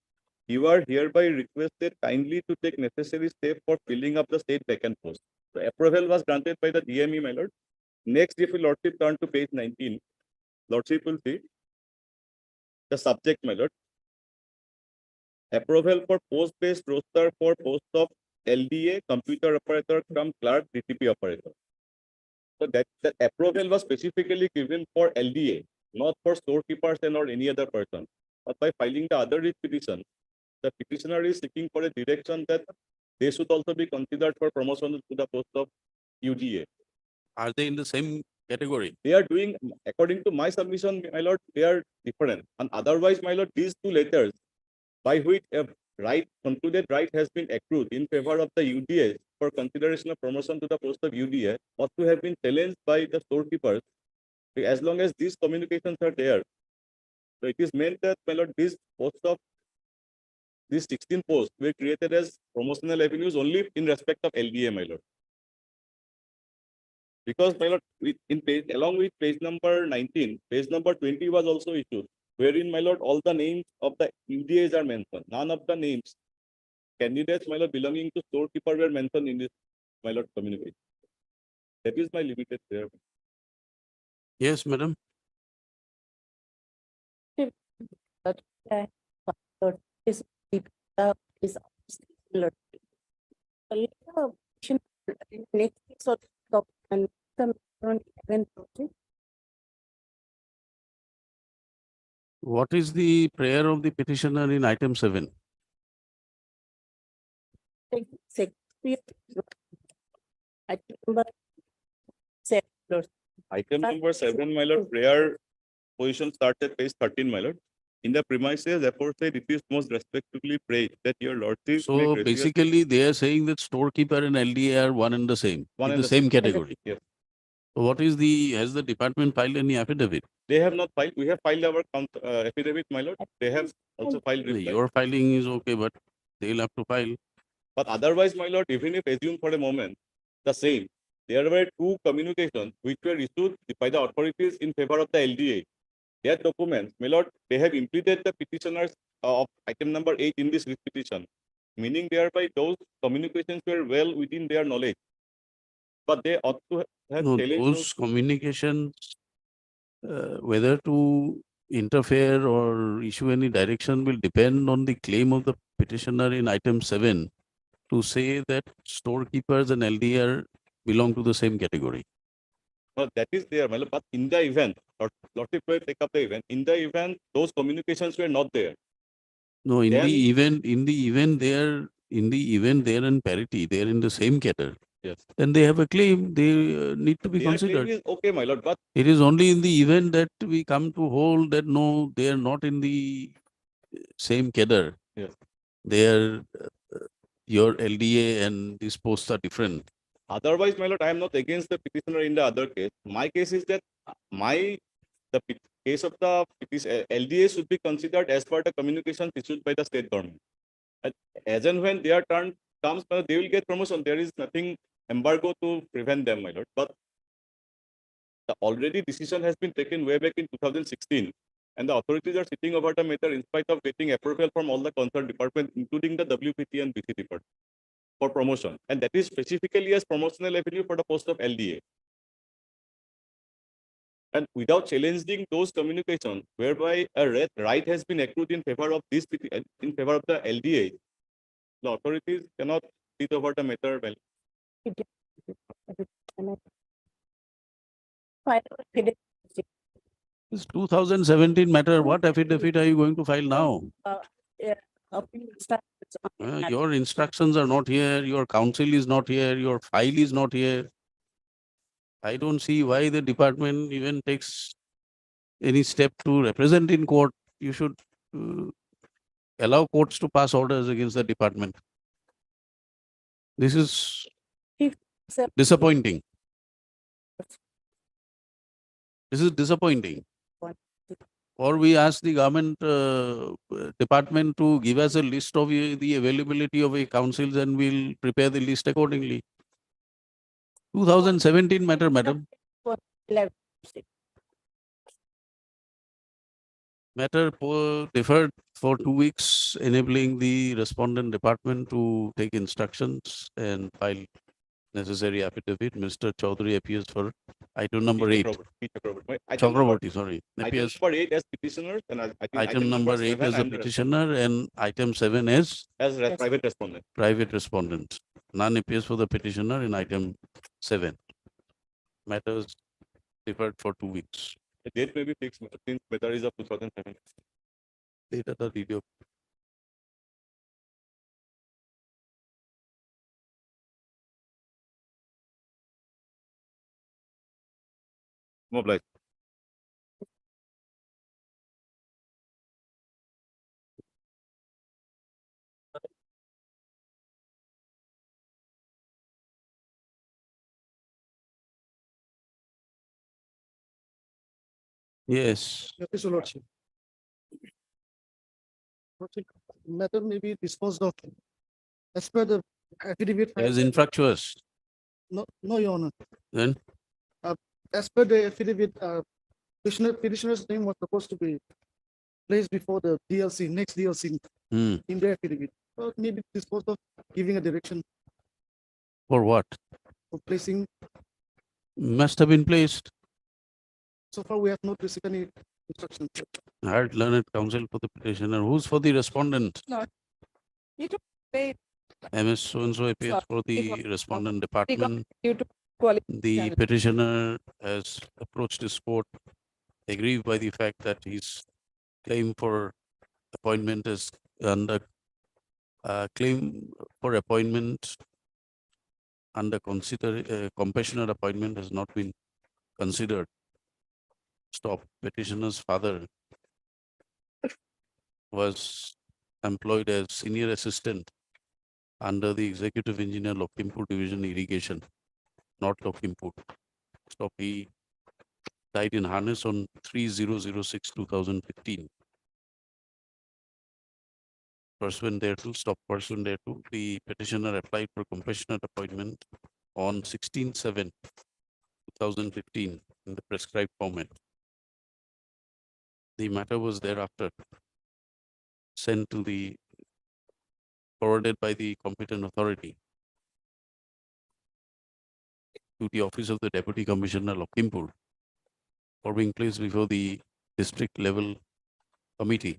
[SPEAKER 6] You are hereby requested kindly to take necessary steps for filling up the state vacant post. The approval was granted by the DME, my lord. Next, if your lordship turn to page 19, lordship will see the subject, my lord. Approval for post-based roster for post of LDA computer operator cum clerk DTP operator. So that approval was specifically given for LDA, not for storekeepers and or any other person. But by filing the other writ petition, the petitioner is seeking for a direction that they should also be considered for promotion to the post of UDA.
[SPEAKER 1] Are they in the same category?
[SPEAKER 6] They are doing, according to my submission, my lord, they are different. And otherwise, my lord, these two letters by which a concluded right has been accrued in favor of the UDA for consideration of promotion to the post of UDA ought to have been challenged by the storekeepers. As long as these communications are there, so it is meant that, my lord, this post of these 16 posts were created as promotional avenues only in respect of LDA, my lord. Because, my lord, along with page number 19, page number 20 was also issued, wherein, my lord, all the names of the UDAs are mentioned. None of the names, candidates, my lord, belonging to storekeeper were mentioned in this, my lord, communication. That is my limited there.
[SPEAKER 1] Yes, madam. What is the prayer of the petitioner in item 7?
[SPEAKER 6] Item number 7, my lord, prayer position starts at page 13, my lord. In the premises aforesaid, it is most respectfully prayed that your lordship.
[SPEAKER 1] So basically, they are saying that storekeeper and LDA are one and the same,
[SPEAKER 6] One
[SPEAKER 1] in
[SPEAKER 6] and
[SPEAKER 1] the
[SPEAKER 6] the
[SPEAKER 1] same category.
[SPEAKER 6] Yes.
[SPEAKER 1] So what is has the department filed any affidavit?
[SPEAKER 6] They have not filed. We have filed our affidavit, my lord. They have also filed. reply.
[SPEAKER 1] Your filing is okay, but they'll have to file.
[SPEAKER 6] But otherwise, my lord, even if assume for a moment the same, there were two communications which were issued by the authorities in favor of the LDA. Their documents, my lord, they have implemented the petitioners of item number 8 in this petition, meaning thereby those communications were well within their knowledge. But they ought to have
[SPEAKER 1] No,
[SPEAKER 6] challenged
[SPEAKER 1] those communications whether to interfere or issue any direction will depend on the claim of the petitioner in item 7 to say that storekeepers and LDR belong to the same category.
[SPEAKER 6] Well, that is there, my lord, but in the event, or Lordship will take up the event, in the event, those communications were not there.
[SPEAKER 1] No, in
[SPEAKER 6] Then-
[SPEAKER 1] the event they are in parity, they are in the same category.
[SPEAKER 6] Yes.
[SPEAKER 1] Then they have a claim, they need to be
[SPEAKER 6] Their claim
[SPEAKER 1] considered.
[SPEAKER 6] is okay, my lord, but
[SPEAKER 1] It is only in the event that we come to hold that no, they are not in the same category.
[SPEAKER 6] Yes.
[SPEAKER 1] They are, your LDA and these posts are different.
[SPEAKER 6] otherwise, my lord, I am not against the petitioner in the other case. My case is that case of the LDA should be considered as per the communications issued by the state government. And as and when their turn comes, they will get promotion. There is nothing embargo to prevent them, my lord. But the already decision has been taken way back in 2016, and the authorities are sitting over the matter in spite of getting approval from all the concerned departments, including the WPT and BC department, for promotion. And that is specifically as promotional avenue for the post of LDA. And without challenging those communications, whereby a right has been accrued in favor of this in favor of the LDA, the authorities cannot sit over the matter well.
[SPEAKER 1] This 2017 matter, what affidavit are you going to file now? Your instructions are not here, your counsel is not here, your file is not here. I don't see why the department even takes any step to represent in court. You should allow courts to pass orders against the department. This is disappointing. This is disappointing. Or we ask the government department to give us a list of the availability of a councils and we'll prepare the list accordingly. 2017 matter, madam. Matter deferred for 2 weeks, enabling the respondent department to take instructions and file necessary affidavit. Mr. Chaudhary appears for item number 8. Chakraborty, sorry.
[SPEAKER 6] Item
[SPEAKER 1] Appears
[SPEAKER 6] number 8 as petitioners, and I think
[SPEAKER 1] item number 8
[SPEAKER 6] 7
[SPEAKER 1] as a
[SPEAKER 6] I'm the
[SPEAKER 1] petitioner and item 7 as
[SPEAKER 6] private respondent.
[SPEAKER 1] private respondent. None appears for the petitioner in item 7. Matters deferred for 2 weeks.
[SPEAKER 6] The date may be fixed since matter is of 2007.
[SPEAKER 1] Data the video.
[SPEAKER 6] Mobilize.
[SPEAKER 1] Yes.
[SPEAKER 10] Yes, Your Lordship. Lordship, matter may be disposed of as per the affidavit.
[SPEAKER 1] As infructuous.
[SPEAKER 10] No, Your Honor.
[SPEAKER 1] Then
[SPEAKER 10] As per the affidavit, petitioner's name was supposed to be placed before the DLC, next DLC
[SPEAKER 1] hmm,
[SPEAKER 10] in the affidavit. So it may be disposed of giving a direction
[SPEAKER 1] for what?
[SPEAKER 10] for placing.
[SPEAKER 1] Must have been placed.
[SPEAKER 10] So far, we have not received any instructions.
[SPEAKER 1] Hired learned counsel for the petitioner. Who's for the respondent?
[SPEAKER 7] You don't pay
[SPEAKER 1] MS so-and-so appears for the respondent department.
[SPEAKER 7] due to
[SPEAKER 1] The petitioner has approached his court, aggrieved by the fact that his claim for appointment is under claim for appointment under compassionate appointment has not been considered. Stop. Petitioner's father was employed as senior assistant under the executive engineer Lokhimpur Division Irrigation, not Lokhimpur. Stop. He died in harness on 3006-2015. Pursuant thereto, the petitioner applied for compassionate appointment on 16/7/2015 in the prescribed format. The matter was thereafter sent to the forwarded by the competent authority to the office of the Deputy Commissioner Lokhimpur or being placed before the district level committee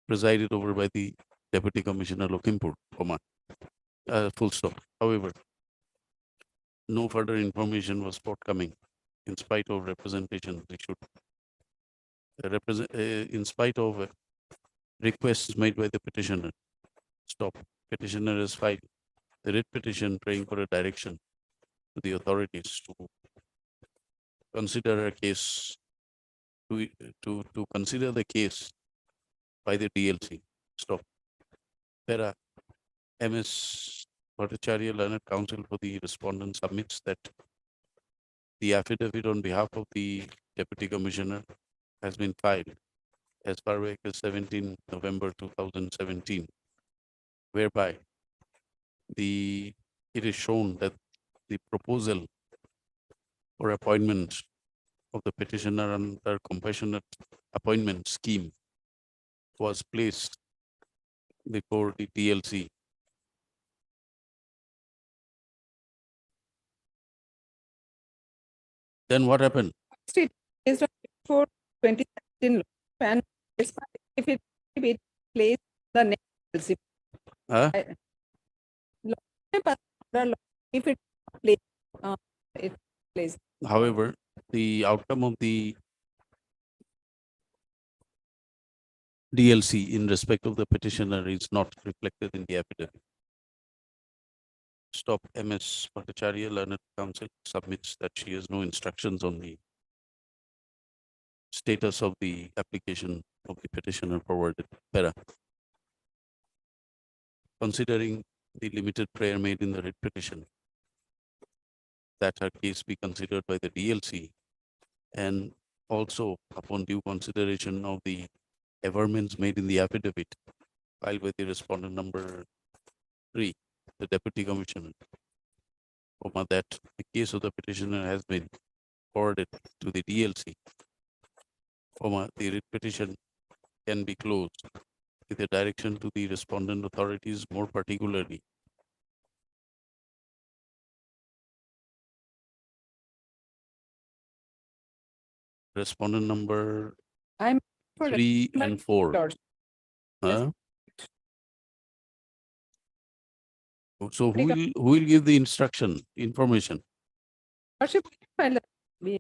[SPEAKER 1] presided over by the Deputy Commissioner Lokhimpur, full stop. However, no further information was forthcoming in spite of representation issued. In spite of requests made by the petitioner. Stop. Petitioner has filed the writ petition praying for a direction to the authorities to consider a case, to consider the case by the DLC. Stop. Para MS Bhattacharya Learned Counsel for the respondent submits that the affidavit on behalf of the Deputy Commissioner has been filed as per Vehicle 17 November 2017, whereby it is shown that the proposal for appointment of the petitioner under compassionate appointment scheme was placed before the TLC. Then what happened?
[SPEAKER 11] State based on for 2017 law, and if it plays the next policy.
[SPEAKER 1] Huh?
[SPEAKER 11] If it plays, it plays.
[SPEAKER 1] However, the outcome of the DLC in respect of the petitioner is not reflected in the affidavit. Stop. MS Bhattacharya Learned Counsel submits that she has no instructions on the status of the application of the petitioner forwarded. Para. Considering the limited prayer made in the writ petition, that her case be considered by the DLC, and also upon due consideration of the averments made in the affidavit filed with the respondent number 3, the Deputy Commissioner, that the case of the petitioner has been forwarded to the DLC, the writ petition can be closed with a direction to the respondent authorities, more particularly respondent number
[SPEAKER 11] I'm for
[SPEAKER 1] 3 and 4.
[SPEAKER 11] Lordship.
[SPEAKER 1] Huh? So who will give the instruction, information?
[SPEAKER 11] Lordship, we,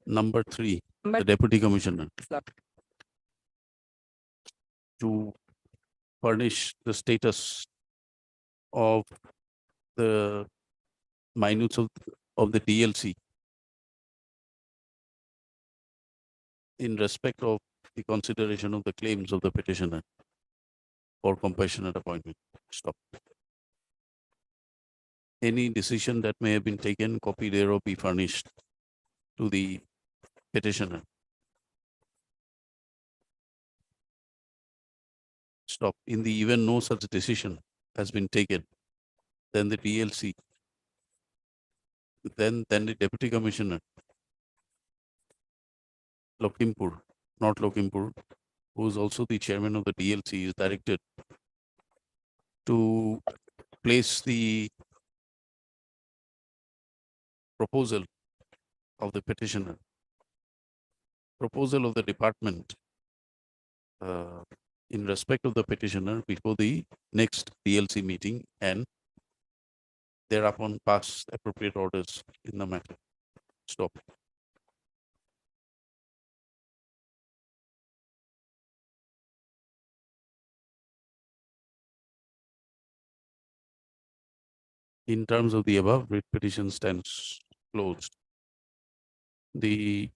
[SPEAKER 1] Number 3,
[SPEAKER 11] Number-
[SPEAKER 1] the Deputy Commissioner,
[SPEAKER 11] Lord.
[SPEAKER 1] to furnish the status of the minutes of the DLC in respect of the consideration of the claims of the petitioner for compassionate appointment. Stop. Any decision that may have been taken, copy thereof be furnished to the petitioner. Stop. In the event no such decision has been taken, then the DLC, then the Deputy Commissioner, Lokhimpur, not Lokhimpur, who is also the chairman of the DLC, is directed to place the proposal of the petitioner, proposal of the department in respect of the petitioner before the next DLC meeting, and thereupon pass appropriate orders in the matter. Stop. In terms of the above, writ petition stands closed. The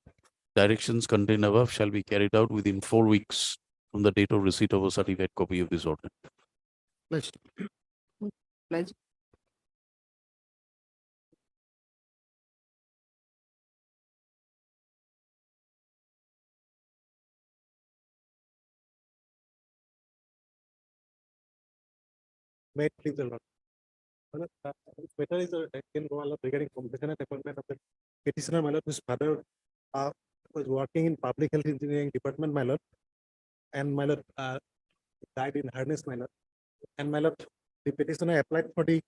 [SPEAKER 1] directions contained above shall be carried out within 4 weeks from the date of receipt of a certified copy of this order.
[SPEAKER 10] Pledge.
[SPEAKER 11] Pledge.
[SPEAKER 9] May it please the Lord. Matter is again regarding compassionate appointment of the petitioner, my lord, whose father was working in public health engineering department, my lord, and my lord died in harness, my lord, and my lord, the petitioner applied for the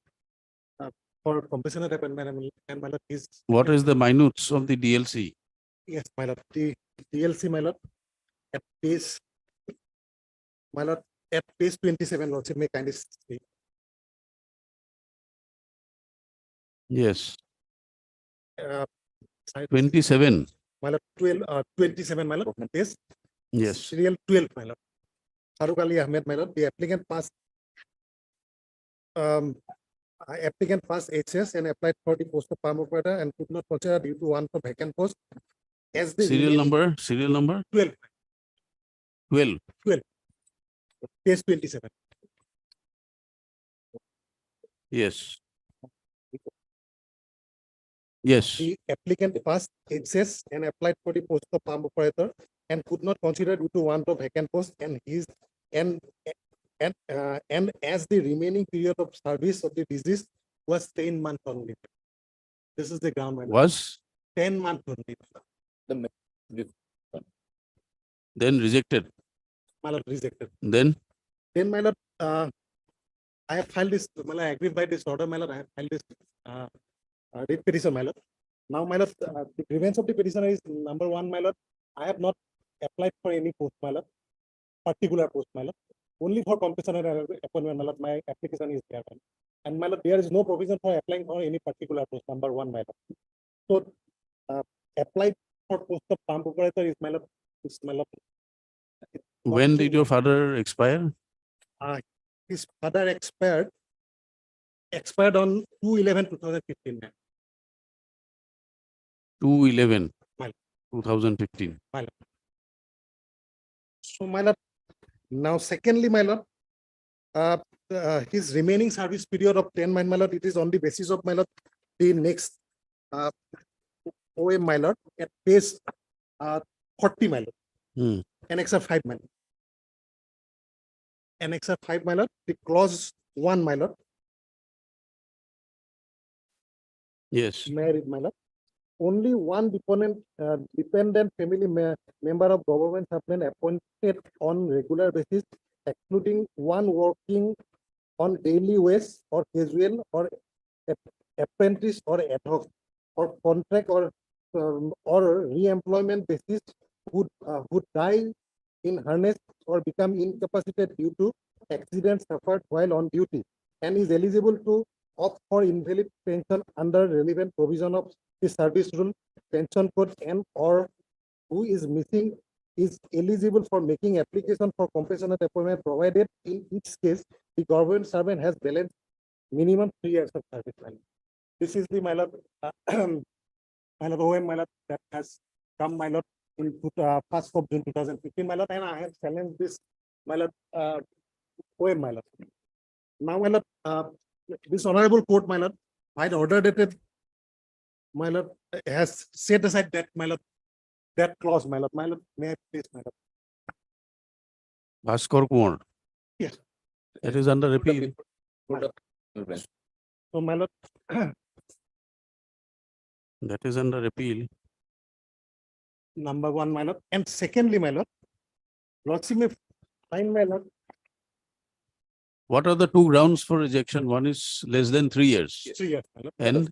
[SPEAKER 10] for compassionate appointment and my lord, his.
[SPEAKER 1] What is the minutes of the DLC?
[SPEAKER 10] Yes, my lord, the DLC, my lord, at page, my lord, at page 27, lordship may kindly see.
[SPEAKER 1] Yes,
[SPEAKER 10] Uh, side-
[SPEAKER 1] 27.
[SPEAKER 10] My lord, 27, my lord, page
[SPEAKER 1] Yes.
[SPEAKER 10] serial 12, my lord. Farooq Ali Ahmed, my lord, the applicant passed HS and applied for the post of farm operator and could not consider due to one for vacant post as the
[SPEAKER 1] Serial
[SPEAKER 10] remaining
[SPEAKER 1] number
[SPEAKER 10] 12,
[SPEAKER 1] 12.
[SPEAKER 10] page 27.
[SPEAKER 1] Yes. Yes.
[SPEAKER 10] The applicant passed HS and applied for the post of farm operator and could not consider due to want of vacant post and as the remaining period of service of the disease was 10 months only. This is the ground. my lord.
[SPEAKER 1] Was
[SPEAKER 10] 10 months only.
[SPEAKER 1] then rejected.
[SPEAKER 10] My lord, rejected.
[SPEAKER 1] Then
[SPEAKER 10] Then, my lord, I have filed this, my lord, I agree by this order, my lord, I have filed this writ petition, my lord. Now, my lord, the grievance of the petitioner is number one, my lord. I have not applied for any post, my lord, particular post, my lord. Only for compassionate appointment, my lord, my application is there. my lord. And my lord, there is no provision for applying for any particular post, number one, my lord. So, applied for post of pump operator is my lord,
[SPEAKER 1] when did your father expire?
[SPEAKER 10] his father expired on 2/11/2015.
[SPEAKER 1] 2/11,
[SPEAKER 10] Well.
[SPEAKER 1] 2015.
[SPEAKER 10] So, my lord, now secondly, my lord, his remaining service period of 10 months, my lord, it is on the basis of, my lord, the next OM, my lord, at page 40, my lord,
[SPEAKER 1] Hmm.
[SPEAKER 10] Annex 5, my lord. Annex 5, my lord, the clause 1, my lord,
[SPEAKER 1] Yes.
[SPEAKER 10] married, my lord. Only one dependent family member of government have been appointed on regular basis, excluding one working on daily wage or casual or apprentice or ad hoc or contract or re-employment basis would die in harness or become incapacitated due to accident suffered while on duty and is eligible to opt for invalid pension under relevant provision of the service rule, pension code, and or who is missing is eligible for making application for compassionate appointment, provided in each case the government servant has balanced minimum 3 years of service. This is the, my lord, my lord, OM, my lord, that has come, my lord, in 1st of June 2015, my lord, and I have challenged this, my lord, OM, my lord. Now, my lord, this honorable court, my lord, by the order dated, my lord, has set aside that, my lord, that clause, my lord, may I please, my lord.
[SPEAKER 1] Bhaskar Kumar.
[SPEAKER 10] Yes.
[SPEAKER 1] It is under appeal.
[SPEAKER 10] So, my lord,
[SPEAKER 1] That is under appeal.
[SPEAKER 10] number one, my lord, and secondly, my lord, lordship may find, my lord,
[SPEAKER 1] What are the two grounds for rejection? One is less than 3 years.
[SPEAKER 10] 3 years, my lord.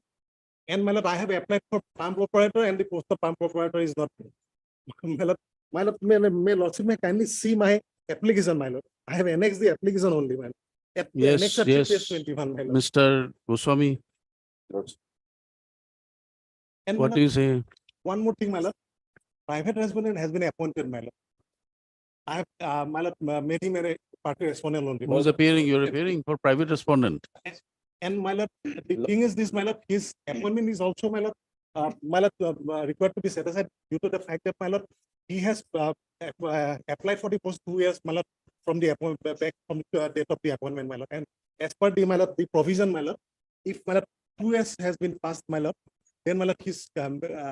[SPEAKER 1] And
[SPEAKER 10] my lord, I have applied for pump operator and the post of pump operator is not. My lord, may lordship may kindly see my application, my lord. I have annexed the application only, my lord. At the
[SPEAKER 1] yes,
[SPEAKER 10] annex of
[SPEAKER 1] yes,
[SPEAKER 10] page 21, my lord.
[SPEAKER 1] Mr. Goswami,
[SPEAKER 10] And my
[SPEAKER 1] what
[SPEAKER 10] lord,
[SPEAKER 1] do you say?
[SPEAKER 10] one more thing, my lord. Private respondent has been appointed, my lord. I have, my lord, made him a party respondent only.
[SPEAKER 1] Who's appearing? You're appearing for private respondent.
[SPEAKER 10] And my lord, the thing is this, my lord, his appointment is also, my lord, required to be set aside due to the fact that, my lord, he has applied for the post 2 years, my lord, from the appointment back from the date of the appointment, my lord. And as per the, my lord, the provision, my lord, if, my lord, 2 years has been passed, my lord, then, my lord, his application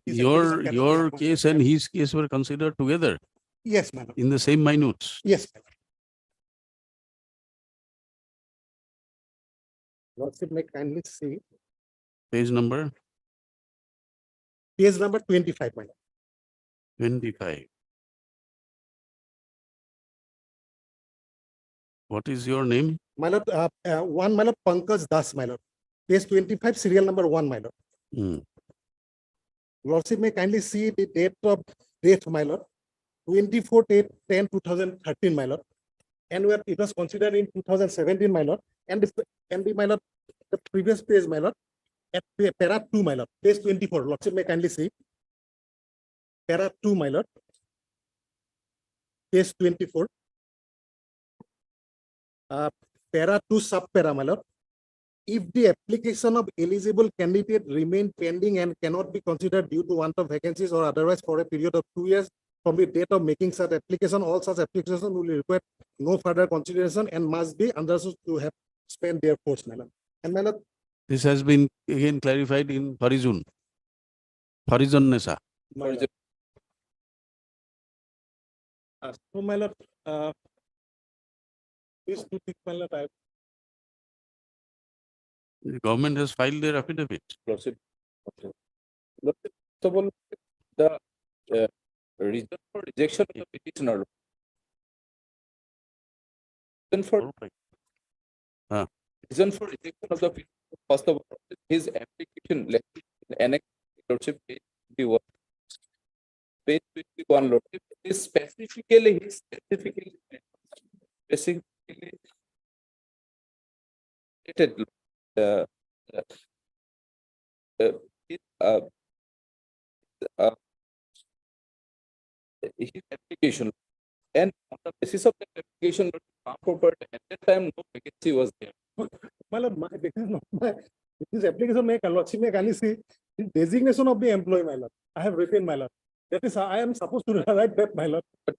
[SPEAKER 1] Your
[SPEAKER 10] cannot be appointed.
[SPEAKER 1] case and his case were considered together
[SPEAKER 10] Yes, my lord.
[SPEAKER 1] in the same minutes.
[SPEAKER 10] Yes, my lord. Lordship may kindly see
[SPEAKER 1] Page number
[SPEAKER 10] page number 25, my lord.
[SPEAKER 1] 25. What is your name?
[SPEAKER 10] My lord, one, my lord, Pankaj Das, my lord. page 25, serial number 1, my lord.
[SPEAKER 1] Hmm.
[SPEAKER 10] Lordship may kindly see the date of death, my lord, 24/10/2013, my lord. And where it was considered in 2017, my lord, and my lord, the previous page, my lord, at para 2, my lord, page 24, Lordship may kindly see. Para 2, my lord, page 24. Para 2, sub-para, my lord. If the application of eligible candidate remain pending and cannot be considered due to want of vacancies or otherwise for a period of 2 years from the date of making such application, all such applications will require no further consideration and must be understood to have spent their course, my lord. And my lord,
[SPEAKER 1] This has been again clarified in Farizun. Farizun Nesa.
[SPEAKER 10] my lord. So my lord, these two things, my lord, I
[SPEAKER 1] The government has filed their affidavit.
[SPEAKER 9] Lordship. Lordship, first of all, the reason for rejection of the petitioner. Reason for reason for rejection of the petitioner, first of all, his application annex lordship page 21. Page 21, lordship is specifically stated uh, his, his application, and on the basis of that application, at that time no vacancy was there.
[SPEAKER 10] my lord, this is not my, this application may lordship may kindly see the designation of the employee, my lord. I have written, my lord. That is, I am supposed to write that, my lord.
[SPEAKER 9] But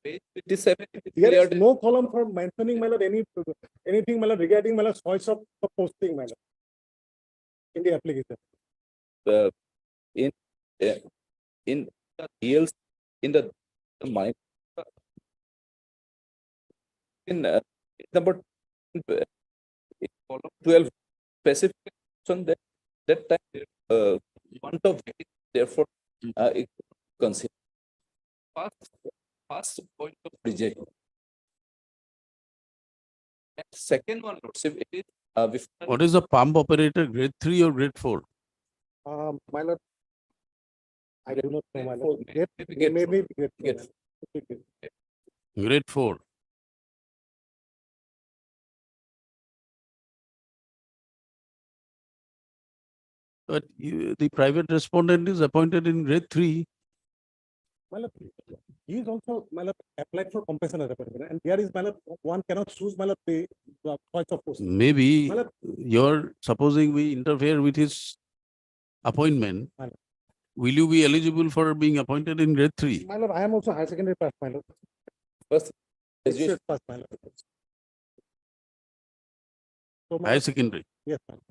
[SPEAKER 9] page 57, it is
[SPEAKER 10] There
[SPEAKER 9] clear
[SPEAKER 10] is no column for mentioning, my lord, anything, my lord, regarding, my lord, choice of posting, my lord, in the application.
[SPEAKER 9] that, in the deals in the money in number in column 12 specification that time want of vacancy, therefore it consider first point of rejection. And second one, lordship, it is before
[SPEAKER 1] What is the pump operator, grade 3 or grade 4?
[SPEAKER 10] My lord, I do not know, my
[SPEAKER 9] Four,
[SPEAKER 10] lord. Get,
[SPEAKER 9] maybe
[SPEAKER 10] maybe
[SPEAKER 9] get
[SPEAKER 1] Grade 4. But the private respondent is appointed in grade 3.
[SPEAKER 10] my lord, he is also, my lord, applied for compensation as a particular, and there is, my lord, one cannot choose, my lord, the choice of post.
[SPEAKER 1] Maybe
[SPEAKER 10] My lord,
[SPEAKER 1] you're supposing we interfere with his appointment.
[SPEAKER 10] My lord.
[SPEAKER 1] Will you be eligible for being appointed in grade 3?
[SPEAKER 10] my lord, I am also higher secondary pass, my lord.
[SPEAKER 9] first
[SPEAKER 10] Graduate pass, my lord. So, my
[SPEAKER 1] Higher
[SPEAKER 10] lord,
[SPEAKER 1] secondary.
[SPEAKER 10] yes, my lord.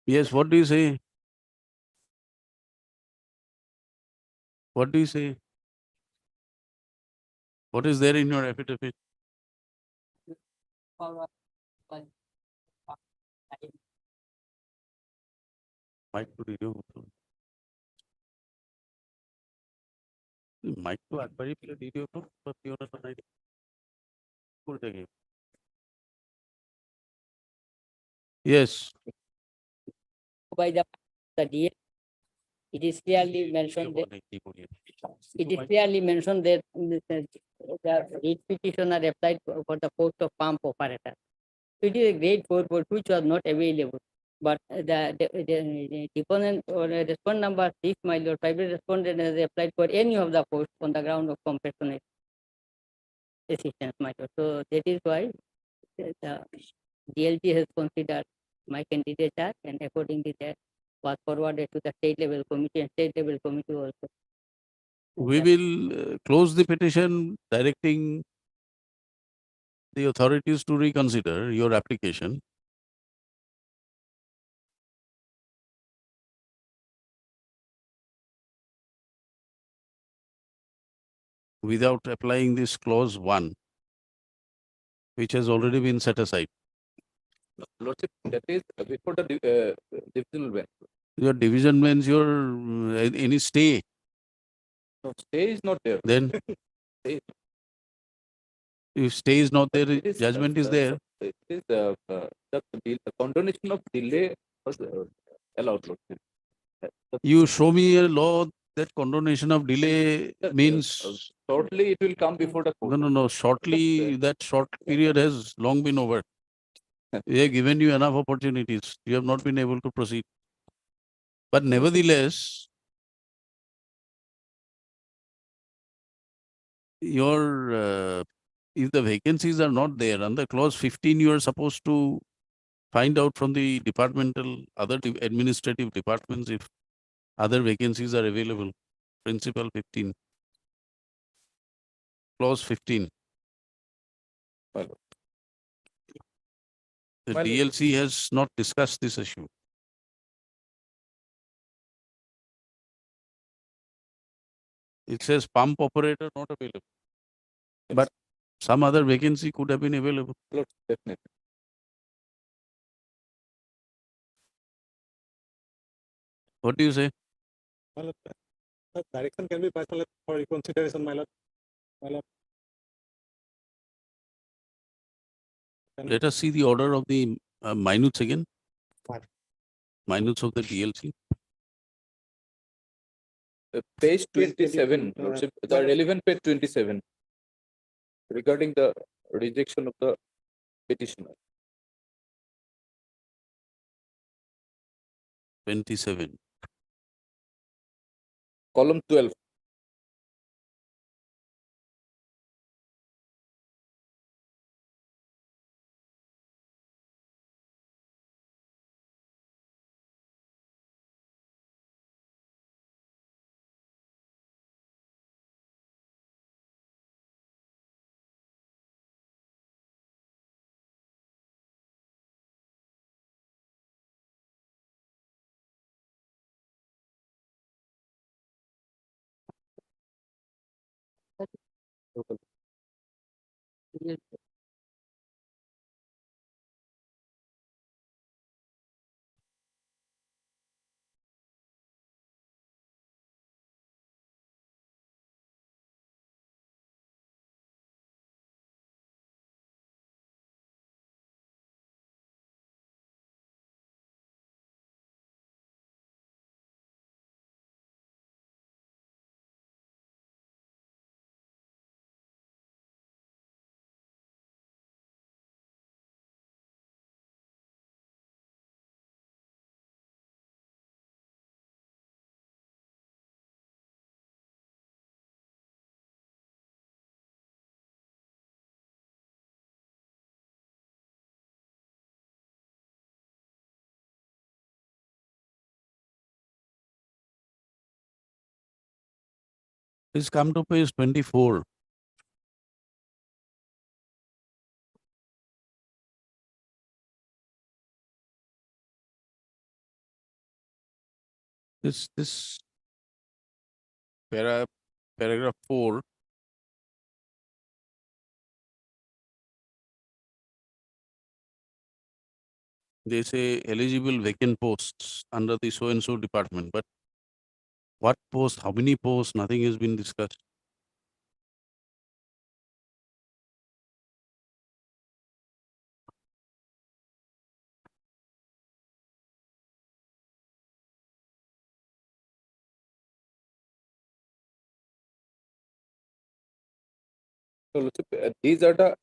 [SPEAKER 1] Yes, what do you say? What do you say? What is there in your affidavit? Mic to radio. Mic to একবারই পেলে video তো pure তো নাই করতে গিয়ে Yes,
[SPEAKER 12] by the DA, it is clearly mentioned that it is clearly mentioned that the each petitioner applied for the post of pump operator. It is a grade 4 post which was not available. But the deponent or respondent number 6, my lord, private respondent has applied for any of the posts on the ground of compassionate assistance, my lord. So that is why the DLG has considered my candidature, and accordingly that was forwarded to the state level committee and state level committee also.
[SPEAKER 1] we will close the petition directing the authorities to reconsider your application. Without applying this clause 1, which has already been set aside.
[SPEAKER 9] lordship, that is before the divisional bench.
[SPEAKER 1] Your division means your any stay.
[SPEAKER 9] No, stay is not there.
[SPEAKER 1] Then If stay is not there,
[SPEAKER 9] It is,
[SPEAKER 1] judgment is there.
[SPEAKER 9] It is, the condonation of delay was allowed. Lordship.
[SPEAKER 1] You show me a law that condonation of delay means,
[SPEAKER 9] Shortly, it will come before the court.
[SPEAKER 1] no, shortly, that short period has long been over. We have given you enough opportunities. You have not been able to proceed. But nevertheless, if the vacancies are not there, under clause 15, you are supposed to find out from the administrative departments if other vacancies are available. Principle 15. Clause 15.
[SPEAKER 9] My lord.
[SPEAKER 1] The
[SPEAKER 9] My lord.
[SPEAKER 1] DLC has not discussed this issue. It says pump operator not available. But some other vacancy could have been available.
[SPEAKER 9] Lord, definitely.
[SPEAKER 1] What do you say?
[SPEAKER 10] My lord, direction can be passed for reconsideration, my lord. My lord.
[SPEAKER 1] Let us see the order of the minutes again.
[SPEAKER 10] Fine.
[SPEAKER 1] Minutes of the DLC.
[SPEAKER 9] Page
[SPEAKER 10] Page
[SPEAKER 9] 27,
[SPEAKER 10] 22,
[SPEAKER 9] Lordship, the relevant page 27, regarding the rejection of the petitioner.
[SPEAKER 1] 27.
[SPEAKER 9] Column 12.
[SPEAKER 1] Please come to page 24. This paragraph 4. They say eligible vacant posts under the so and so department, but what post, how many posts, nothing has been discussed.
[SPEAKER 9] So, Lordship, these are the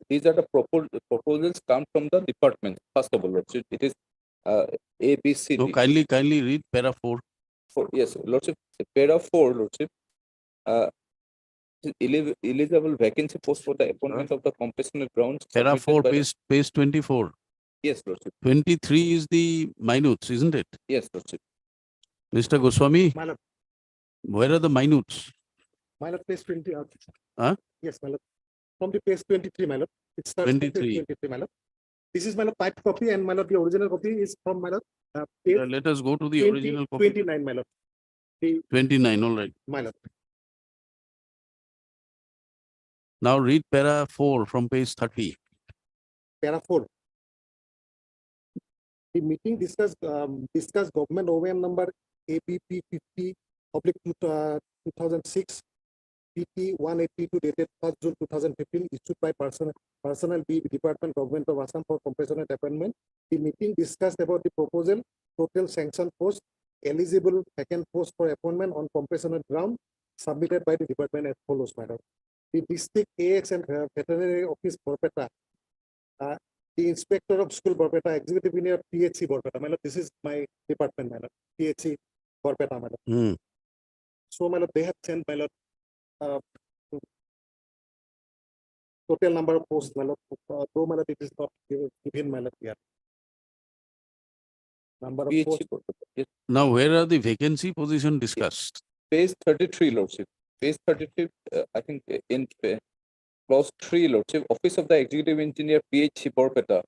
[SPEAKER 9] proposals come from the department. First of all, Lordship, it is A, B, C,
[SPEAKER 1] No,
[SPEAKER 9] D.
[SPEAKER 1] kindly read para 4.
[SPEAKER 9] Yes, Lordship, para 4, Lordship, eligible vacancy post for the appointment of the compassionate grounds.
[SPEAKER 1] Para
[SPEAKER 9] submitted
[SPEAKER 1] 4,
[SPEAKER 9] by the-
[SPEAKER 1] page 24.
[SPEAKER 9] Yes, Lordship.
[SPEAKER 1] 23 is the minutes, isn't it?
[SPEAKER 9] Yes, Lordship.
[SPEAKER 1] Mr. Goswami,
[SPEAKER 10] My lord,
[SPEAKER 1] where are the minutes?
[SPEAKER 10] my lord, page 20.
[SPEAKER 1] Huh?
[SPEAKER 10] Yes, my lord. From the page 23, my lord. It starts from page
[SPEAKER 1] 23.
[SPEAKER 10] 23, my lord. This is my lord typed copy, and my lord, the original copy is from my lord. Page
[SPEAKER 1] Let us go to the
[SPEAKER 10] 20,
[SPEAKER 1] original copy.
[SPEAKER 10] 29, my lord. The
[SPEAKER 1] 29, all right.
[SPEAKER 10] my lord.
[SPEAKER 1] Now read para 4 from page 30.
[SPEAKER 10] Para 4. The meeting discuss government OVM number ABP 50/2006 PT 182 dated 1st June 2015 issued by Personnel B Department Government of Assam for compassionate appointment. The meeting discussed about the proposal, total sanction post, eligible vacant post for appointment on compassionate ground submitted by the department as follows, madam. The district AX and veterinary office Borpeta, the inspector of school Borpeta, executive engineer PHC Borpeta, madam. This is my department, madam. PHC Borpeta, madam.
[SPEAKER 1] Hmm.
[SPEAKER 10] So, madam, they have sent, madam, total number of posts, madam. Though, madam, it is not given, madam, here. Number of posts.
[SPEAKER 1] Now, where are the vacancy position discussed?
[SPEAKER 9] Page 33, Lordship. Page 33, I think in clause 3, Lordship, Office of the Executive Engineer, PHC Borpeta.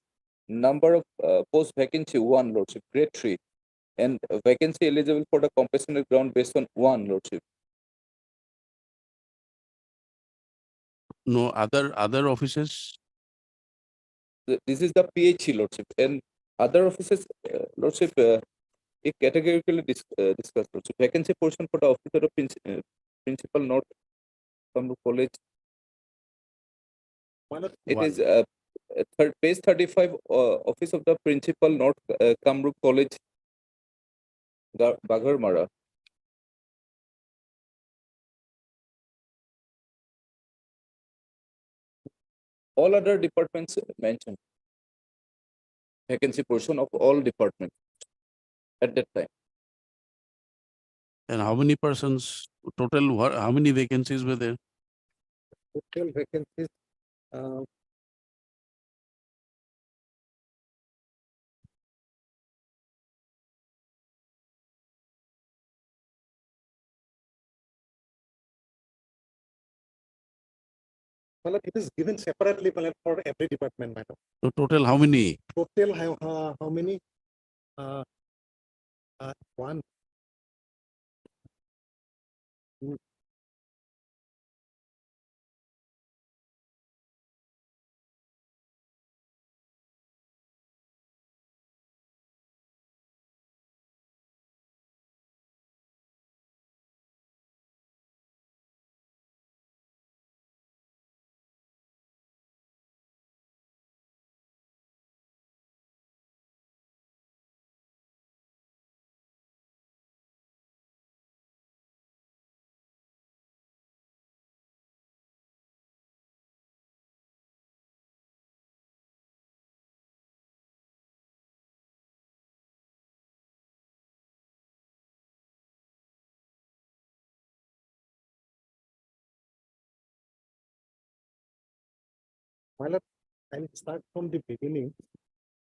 [SPEAKER 9] Number of post vacancy 1, Lordship, grade 3. And vacancy eligible for the compassionate ground based on 1, Lordship.
[SPEAKER 1] No other offices?
[SPEAKER 9] This is the PHC, Lordship. And other offices, Lordship, it categorically discussed, Lordship. Vacancy portion for the officer of principal North Kamrup College. It is page 35, Office of the Principal North Kamrup College, Bagharmara. All other departments mentioned. Vacancy portion of all departments at that time.
[SPEAKER 1] And how many persons total? How many vacancies were there?
[SPEAKER 10] Total vacancies. Well, it is given separately, well, for every department, madam.
[SPEAKER 1] So total how many?
[SPEAKER 10] Total how many? One. Well, I'll start from the beginning.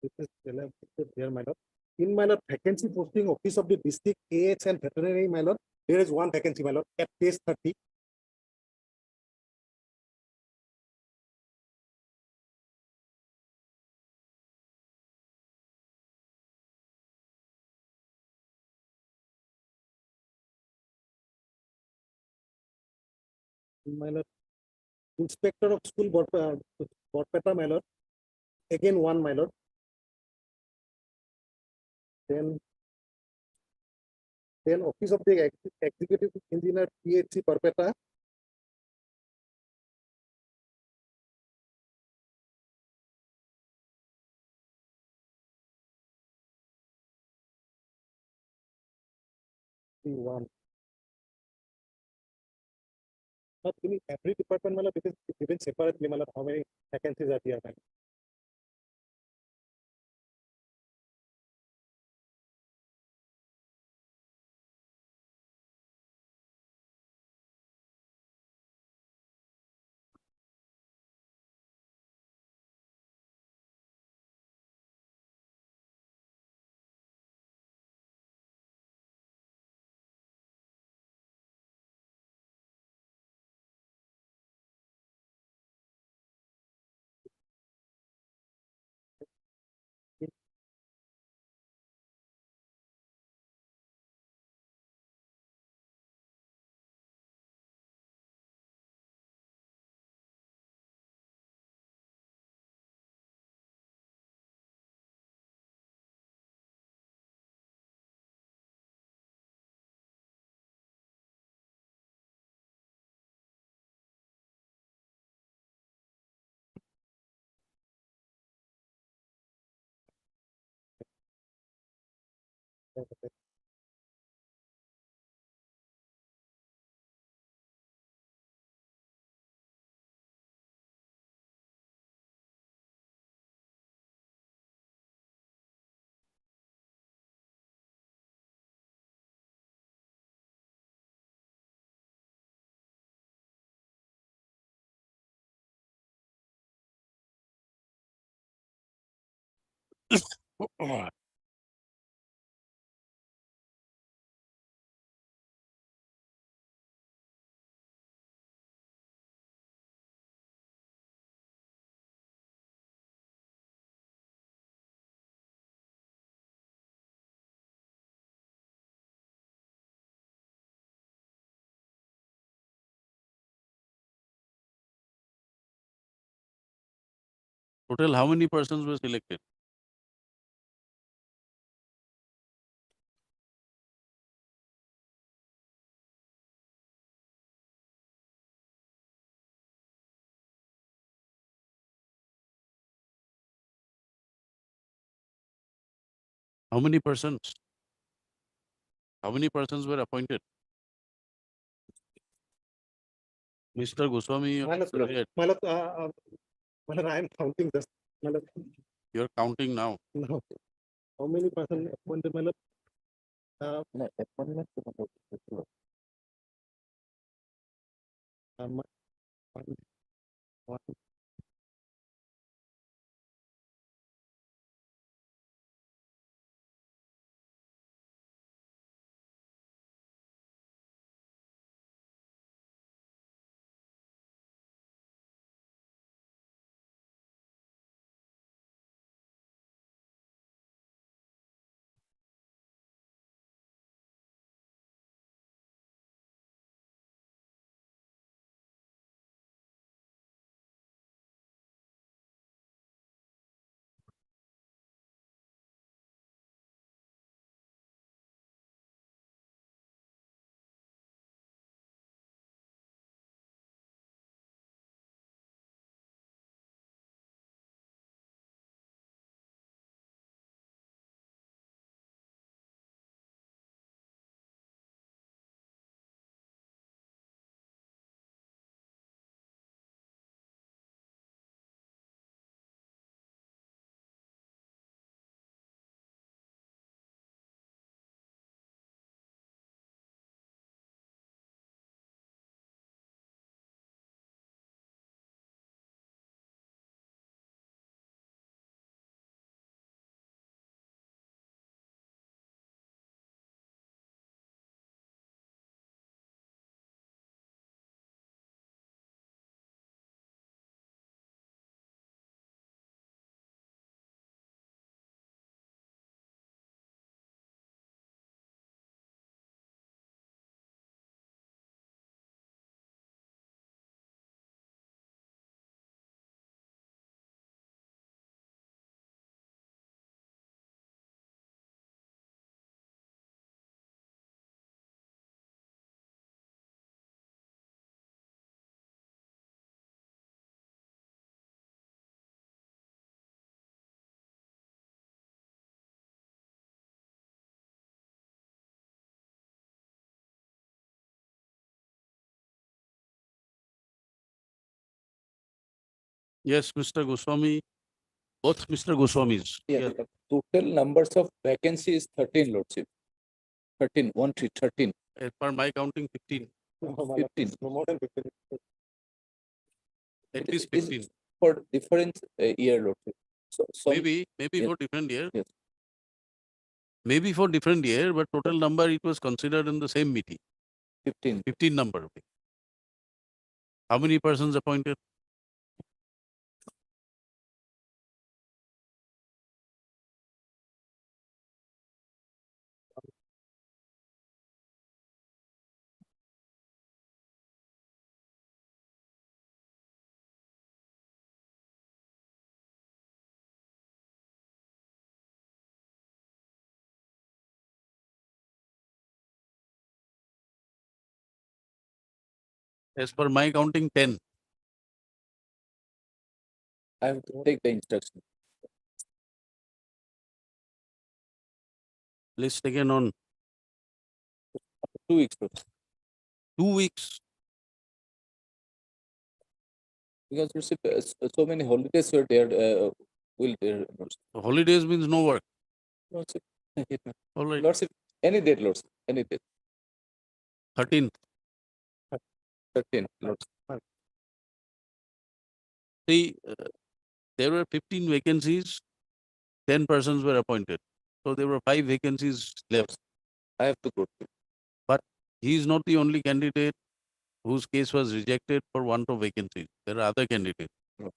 [SPEAKER 10] This is there, my lord. In my lord, vacancy posting office of the district AX and veterinary, my lord, there is one vacancy, my lord, at page 30. My lord, inspector of school Borpeta, my lord, again one, my lord. Then office of the executive engineer PHC Borpeta. One. Not in every department, my lord, because it's given separately, my lord, how many vacancies are there, my lord.
[SPEAKER 1] Total, how many persons were selected? How many persons? How many persons were appointed? Mr. Goswami,
[SPEAKER 10] My lord, I am counting this. My lord,
[SPEAKER 1] you're counting now.
[SPEAKER 10] no. How many person appointed, my lord? Appointment. One, one,
[SPEAKER 1] Yes, Mr. Goswami, both Mr. Goswamis.
[SPEAKER 9] Yeah,
[SPEAKER 1] Yes.
[SPEAKER 9] the total numbers of vacancies 13, Lordship. 13, 13.
[SPEAKER 1] As per my counting, 15.
[SPEAKER 10] no, my lord,
[SPEAKER 9] 15.
[SPEAKER 10] no more than 15.
[SPEAKER 1] At
[SPEAKER 9] It
[SPEAKER 1] least
[SPEAKER 9] is
[SPEAKER 1] 15.
[SPEAKER 9] for different year, Lordship. So,
[SPEAKER 1] Maybe
[SPEAKER 9] yes.
[SPEAKER 1] for different year.
[SPEAKER 9] Yes.
[SPEAKER 1] Maybe for different year, but total number it was considered in the same meeting.
[SPEAKER 9] 15.
[SPEAKER 1] 15 number. How many persons appointed? As per my counting, 10.
[SPEAKER 9] I have to take the instruction.
[SPEAKER 1] list taken on
[SPEAKER 5] 2 weeks.
[SPEAKER 1] 2 weeks.
[SPEAKER 5] Because so many holidays were there, will there.
[SPEAKER 1] Holidays means no work.
[SPEAKER 5] Lordship.
[SPEAKER 1] All right,
[SPEAKER 5] Lordship, any date, Lordship, any date.
[SPEAKER 1] 13th.
[SPEAKER 5] 13, Lordship.
[SPEAKER 1] See, there were 15 vacancies, 10 persons were appointed. So there were 5 vacancies left.
[SPEAKER 5] I have to go to.
[SPEAKER 1] He is not the only candidate whose case was rejected for want of vacancies. There are other candidates.
[SPEAKER 5] No.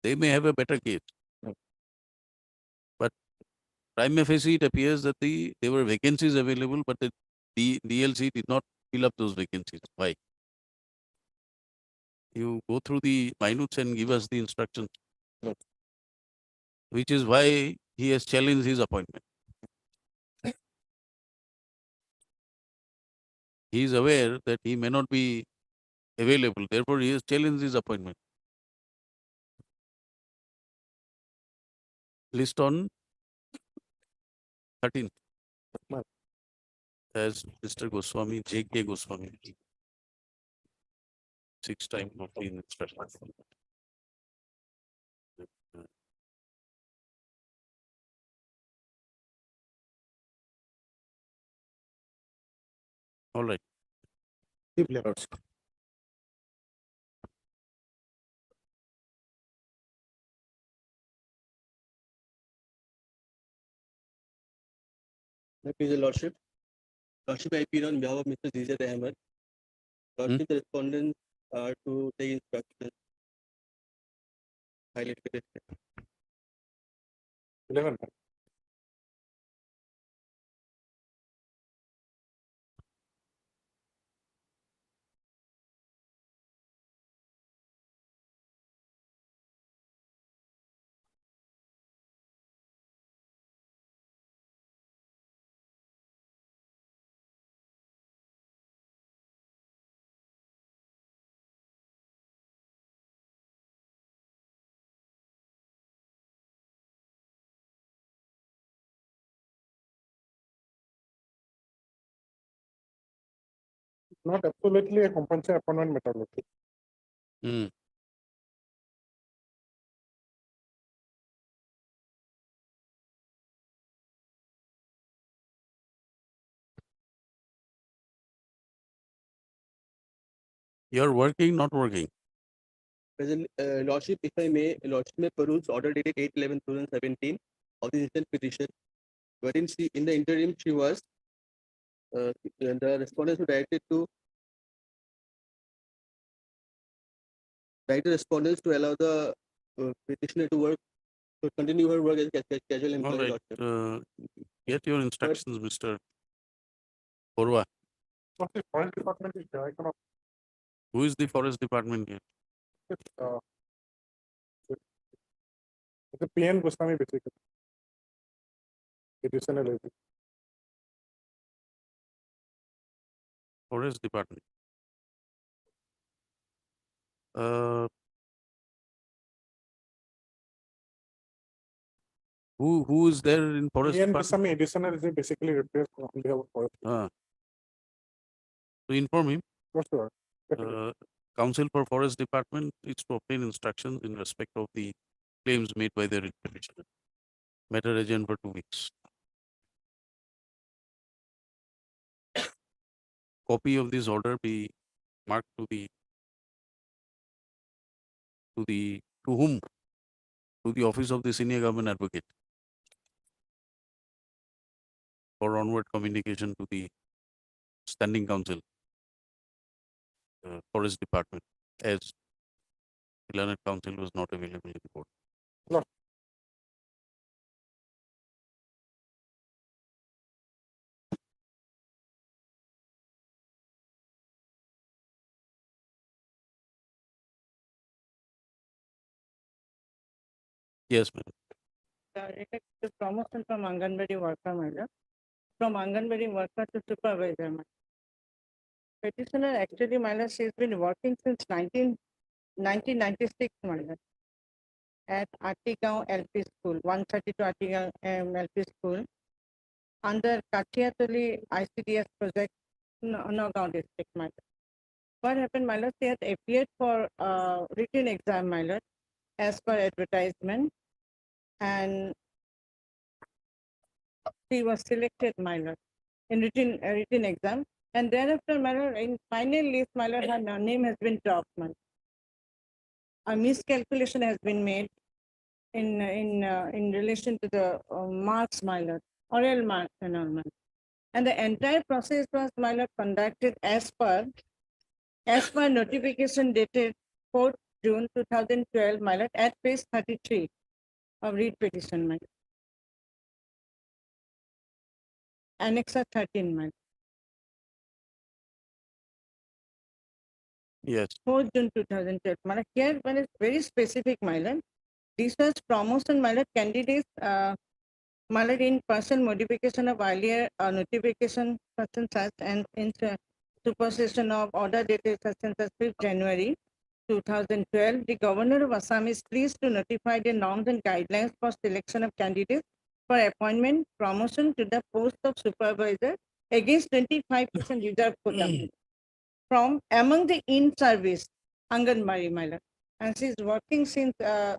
[SPEAKER 1] They may have a better case.
[SPEAKER 5] No.
[SPEAKER 1] But prima facie, it appears that there were vacancies available, but the DLC did not fill up those vacancies. Why? You go through the minutes and give us the instructions.
[SPEAKER 5] No.
[SPEAKER 1] Which is why he has challenged his appointment. He is aware that he may not be available, therefore he has challenged his appointment. List on 13th. As Mr. Goswami, J.K. Goswami. 6 times of the instruction. All right.
[SPEAKER 13] My pleasure, Lordship. Lordship, I appear on behalf of Mr. Z.Z. Ahmed. Lordship, the respondents are to take instructions. Highlighted.
[SPEAKER 10] 11. Not absolutely a compulsory appointment methodology.
[SPEAKER 1] Hmm. You're working, not working.
[SPEAKER 13] Present, Lordship, if I may, Lordship may peruse order dated 8/11/2017 of the instant petition, wherein she, in the interim, she was, the respondents were directed to direct the respondents to allow the petitioner to work, to continue her work as casual
[SPEAKER 1] All
[SPEAKER 13] employee.
[SPEAKER 1] right.
[SPEAKER 13] Lordship.
[SPEAKER 1] Get your instructions, Mr. Porwa.
[SPEAKER 10] What the forest department is there? I cannot.
[SPEAKER 1] Who is the forest department here?
[SPEAKER 10] Uh, it's a PN Goswami basically. Additional agent.
[SPEAKER 1] Forest department. Who is there in forest
[SPEAKER 10] PN
[SPEAKER 1] department?
[SPEAKER 10] Goswami additional is basically repairs on behalf of forest.
[SPEAKER 1] To inform him,
[SPEAKER 10] For sure. Definitely.
[SPEAKER 1] Council for Forest Department is to obtain instructions in respect of the claims made by their petitioner. Matter agent for 2 weeks. Copy of this order be marked to whom? To the office of the senior government advocate for onward communication to the standing council, forest department, as the learned council was not available in the court.
[SPEAKER 10] No.
[SPEAKER 1] Yes, ma'am.
[SPEAKER 12] It is promotion from Anganwadi worker, madam. From Anganwadi worker to supervisor, madam. Petitioner actually, madam, she's been working since 1996, madam. At Atigaon LP School, 132 Atigaon LP School.
[SPEAKER 11] under Kathiatuli ICDS project, Nagaon district, my lord. What happened, my lord? She had appeared for written exam, my lord, as per advertisement, and she was selected, my lord, in written exam. And thereafter, my lord, in final list, my lord, her name has been dropped, my lord. A miscalculation has been made in relation to the marks, my lord, oral marks and all, my lord. And the entire process was, my lord, conducted as per notification dated 4th June 2012, my lord, at page 33 of read petition, my lord. Annexer 13, my lord.
[SPEAKER 1] Yes.
[SPEAKER 11] 4th June 2012, my lord. Here one is very specific, my lord. This was promotion, my lord, candidates, my lord, in person modification of earlier notification such and such, and in supersession of order dated such and such 5th January 2012, the Governor of Assam is pleased to notify the norms and guidelines for selection of candidates for appointment, promotion to the post of supervisor against 25% reserve quota from among the in-service Anganwadi, my lord. And she is working since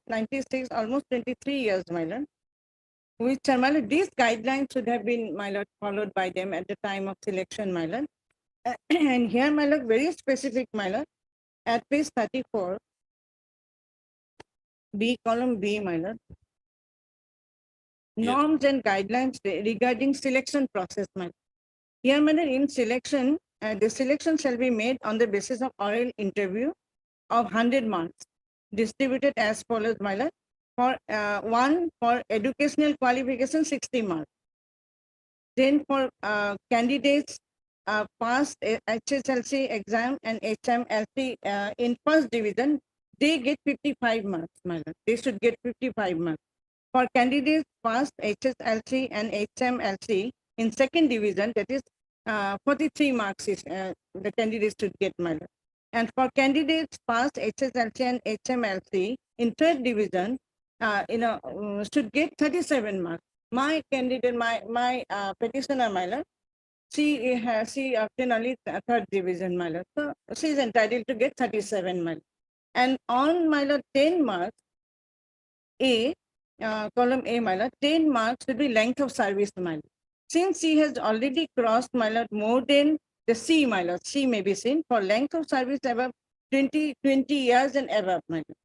[SPEAKER 11] 96, almost 23 years, my lord. Which are, my lord, these guidelines should have been, my lord, followed by them at the time of selection, my lord. And here, my lord, very specific, my lord, at page 34, B, column B, my lord.
[SPEAKER 1] Yes.
[SPEAKER 11] Norms and guidelines regarding selection process, my lord. Here, my lord, in selection, the selection shall be made on the basis of oral interview of 100 marks, distributed as follows, my lord. For one, for educational qualification, 60 marks. Then for candidates passed HSLC exam and HMLC in first division, they get 55 marks, my lord. They should get 55 marks. For candidates passed HSLC and HMLC in second division, that is 43 marks is the candidates should get, my lord. And for candidates passed HSLC and HMLC in third division, should get 37 marks. My candidate, my petitioner, my lord, she obtained only third division, my lord. So she is entitled to get 37, my lord. And on, my lord, 10 marks, A, column A, my lord, 10 marks will be length of service, my lord. Since she has already crossed, my lord, more than the C, my lord, C may be seen for length of service above 20 years and above, my lord.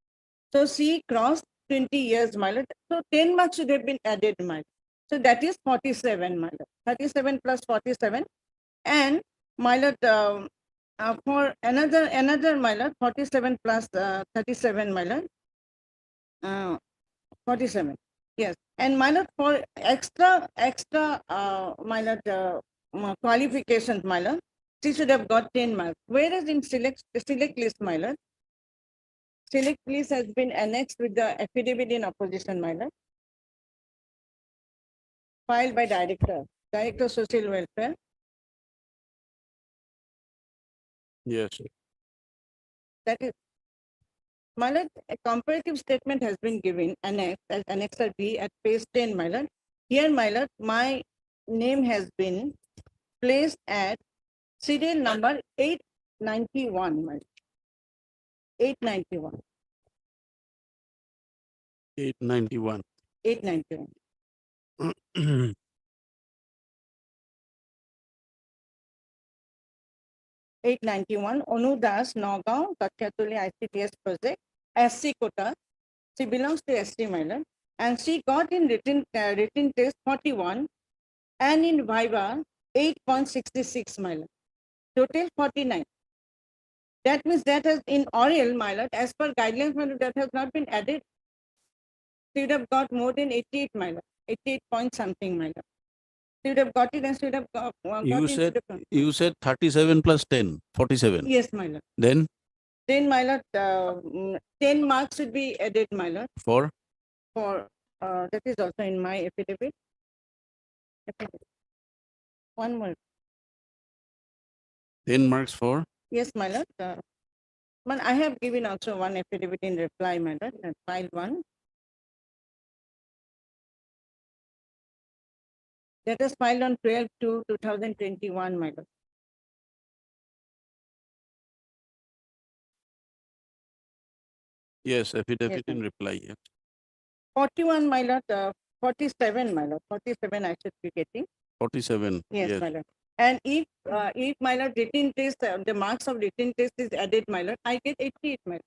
[SPEAKER 11] So C crossed 20 years, my lord. So 10 marks should have been added, my lord. So that is 47, my lord. 37 plus 47. And, my lord, for another, my lord, 47 plus 37, my lord. 47. Yes. And, my lord, for extra, my lord, qualifications, my lord, she should have got 10 marks. Whereas in select list, my lord, select list has been annexed with the affidavit in opposition, my lord, filed by Director Social Welfare.
[SPEAKER 1] Yes.
[SPEAKER 11] That is, my lord, a comparative statement has been given annexed as Annexer B at page 10, my lord. Here, my lord, my name has been placed at serial number 891, my lord. 891.
[SPEAKER 1] 891.
[SPEAKER 11] 891. 891, Onu Das, Nagaon, Kathiatuli ICTS project, SC quota. She belongs to SC, my lord. And she got in written test 41 and in Viva 8.66, my lord. Total 49. That means that has in oral, my lord, as per guidelines, my lord, that has not been added. She would have got more than 88, my lord. 88 point something, my lord. She would have got it and she would have got
[SPEAKER 1] You said 37 plus 10, 47.
[SPEAKER 11] Yes, my lord.
[SPEAKER 1] Then
[SPEAKER 11] My lord, 10 marks should be added, my lord,
[SPEAKER 1] for
[SPEAKER 11] that is also in my affidavit. One more.
[SPEAKER 1] 10 marks for
[SPEAKER 11] Yes, my lord. But I have given also one affidavit in reply, my lord, file 1. That was filed on 12/2/2021, my lord.
[SPEAKER 1] Yes, affidavit
[SPEAKER 11] ma'am.
[SPEAKER 1] in reply. Yes.
[SPEAKER 11] 41, my lord, 47, my lord, 47 I should be getting.
[SPEAKER 1] 47.
[SPEAKER 11] Yes, my lord. And if my lord written test, the marks of written test is added, my lord, I get 88, my lord.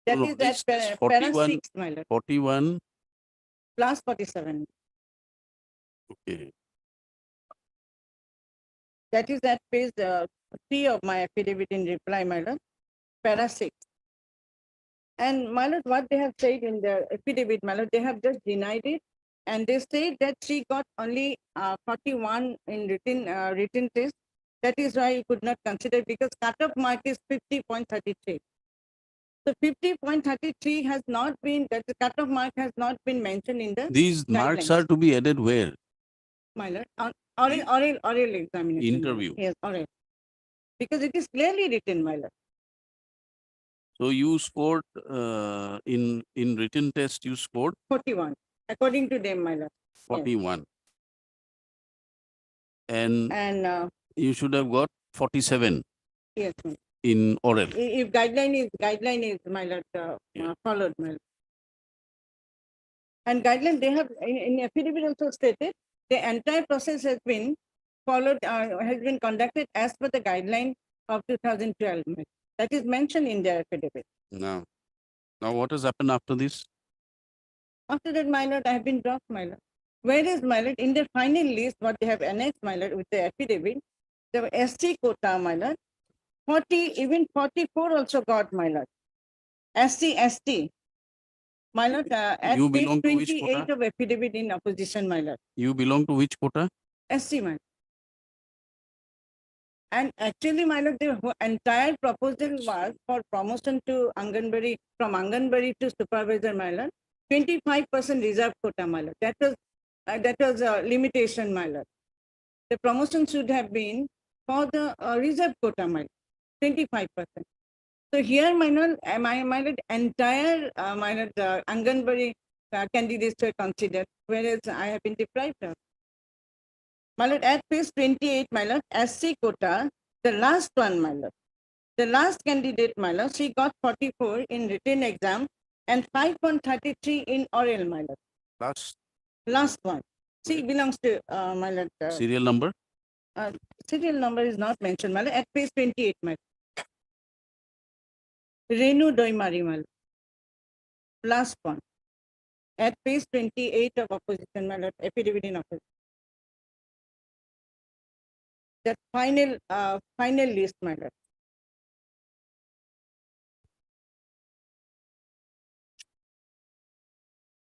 [SPEAKER 11] That
[SPEAKER 1] No,
[SPEAKER 11] is
[SPEAKER 1] this
[SPEAKER 11] that para
[SPEAKER 1] 41,
[SPEAKER 11] 6, my lord,
[SPEAKER 1] 41.
[SPEAKER 11] plus 47.
[SPEAKER 1] Okay.
[SPEAKER 11] That is at page 3 of my affidavit in reply, my lord, para 6. And my lord, what they have said in the affidavit, my lord, they have just denied it. And they say that she got only 41 in written test. That is why you could not consider, because cutoff mark is 50.33. So 50.33 has not been, that the cutoff mark has not been mentioned in the
[SPEAKER 1] These marks
[SPEAKER 11] guidelines,
[SPEAKER 1] are to be added where?
[SPEAKER 11] my lord, on oral examination. my lord.
[SPEAKER 1] Interview.
[SPEAKER 11] Yes, oral. Because it is clearly written, my lord.
[SPEAKER 1] So you scored in written test, you scored
[SPEAKER 11] 41, according to them, my lord.
[SPEAKER 1] 41. And
[SPEAKER 11] And
[SPEAKER 1] you should have got 47
[SPEAKER 11] yes, my lord.
[SPEAKER 1] in oral.
[SPEAKER 11] If guideline is, my lord, followed, my lord. And guideline, they have, in affidavit also stated, the entire process has been followed, has been conducted as per the guideline of 2012. my lord. That is mentioned in their affidavit.
[SPEAKER 1] Now what has happened after this?
[SPEAKER 11] After that, my lord, I have been dropped, my lord. Whereas, my lord, in the final list, what they have annexed, my lord, with the affidavit, the SC quota, my lord, 40, even 44 also got, my lord. SC, ST. My lord, at
[SPEAKER 1] You
[SPEAKER 11] page
[SPEAKER 1] belong to which
[SPEAKER 11] 28
[SPEAKER 1] quota?
[SPEAKER 11] of affidavit in opposition, my lord.
[SPEAKER 1] You belong to which quota?
[SPEAKER 11] SC, my lord. And actually, my lord, the entire proposal was for promotion to Anganbari, from Anganbari to supervisor, my lord, 25% reserve quota, my lord. That was a limitation, my lord. The promotion should have been for the reserve quota, my lord, 25%. So here, my lord, my lord, entire my lord, Anganbari candidates were considered, whereas I have been deprived of. My lord, at page 28, my lord, SC quota, the last one, my lord, the last candidate, my lord, she got 44 in written exam and 5.33 in oral, my lord. Last one. She belongs to, my lord.
[SPEAKER 1] Serial number?
[SPEAKER 11] Serial number is not mentioned, my lord, at page 28, my lord. Renu Doimari, my lord. Last one. At page 28 of opposition, my lord, affidavit in opposition. That final list, my lord.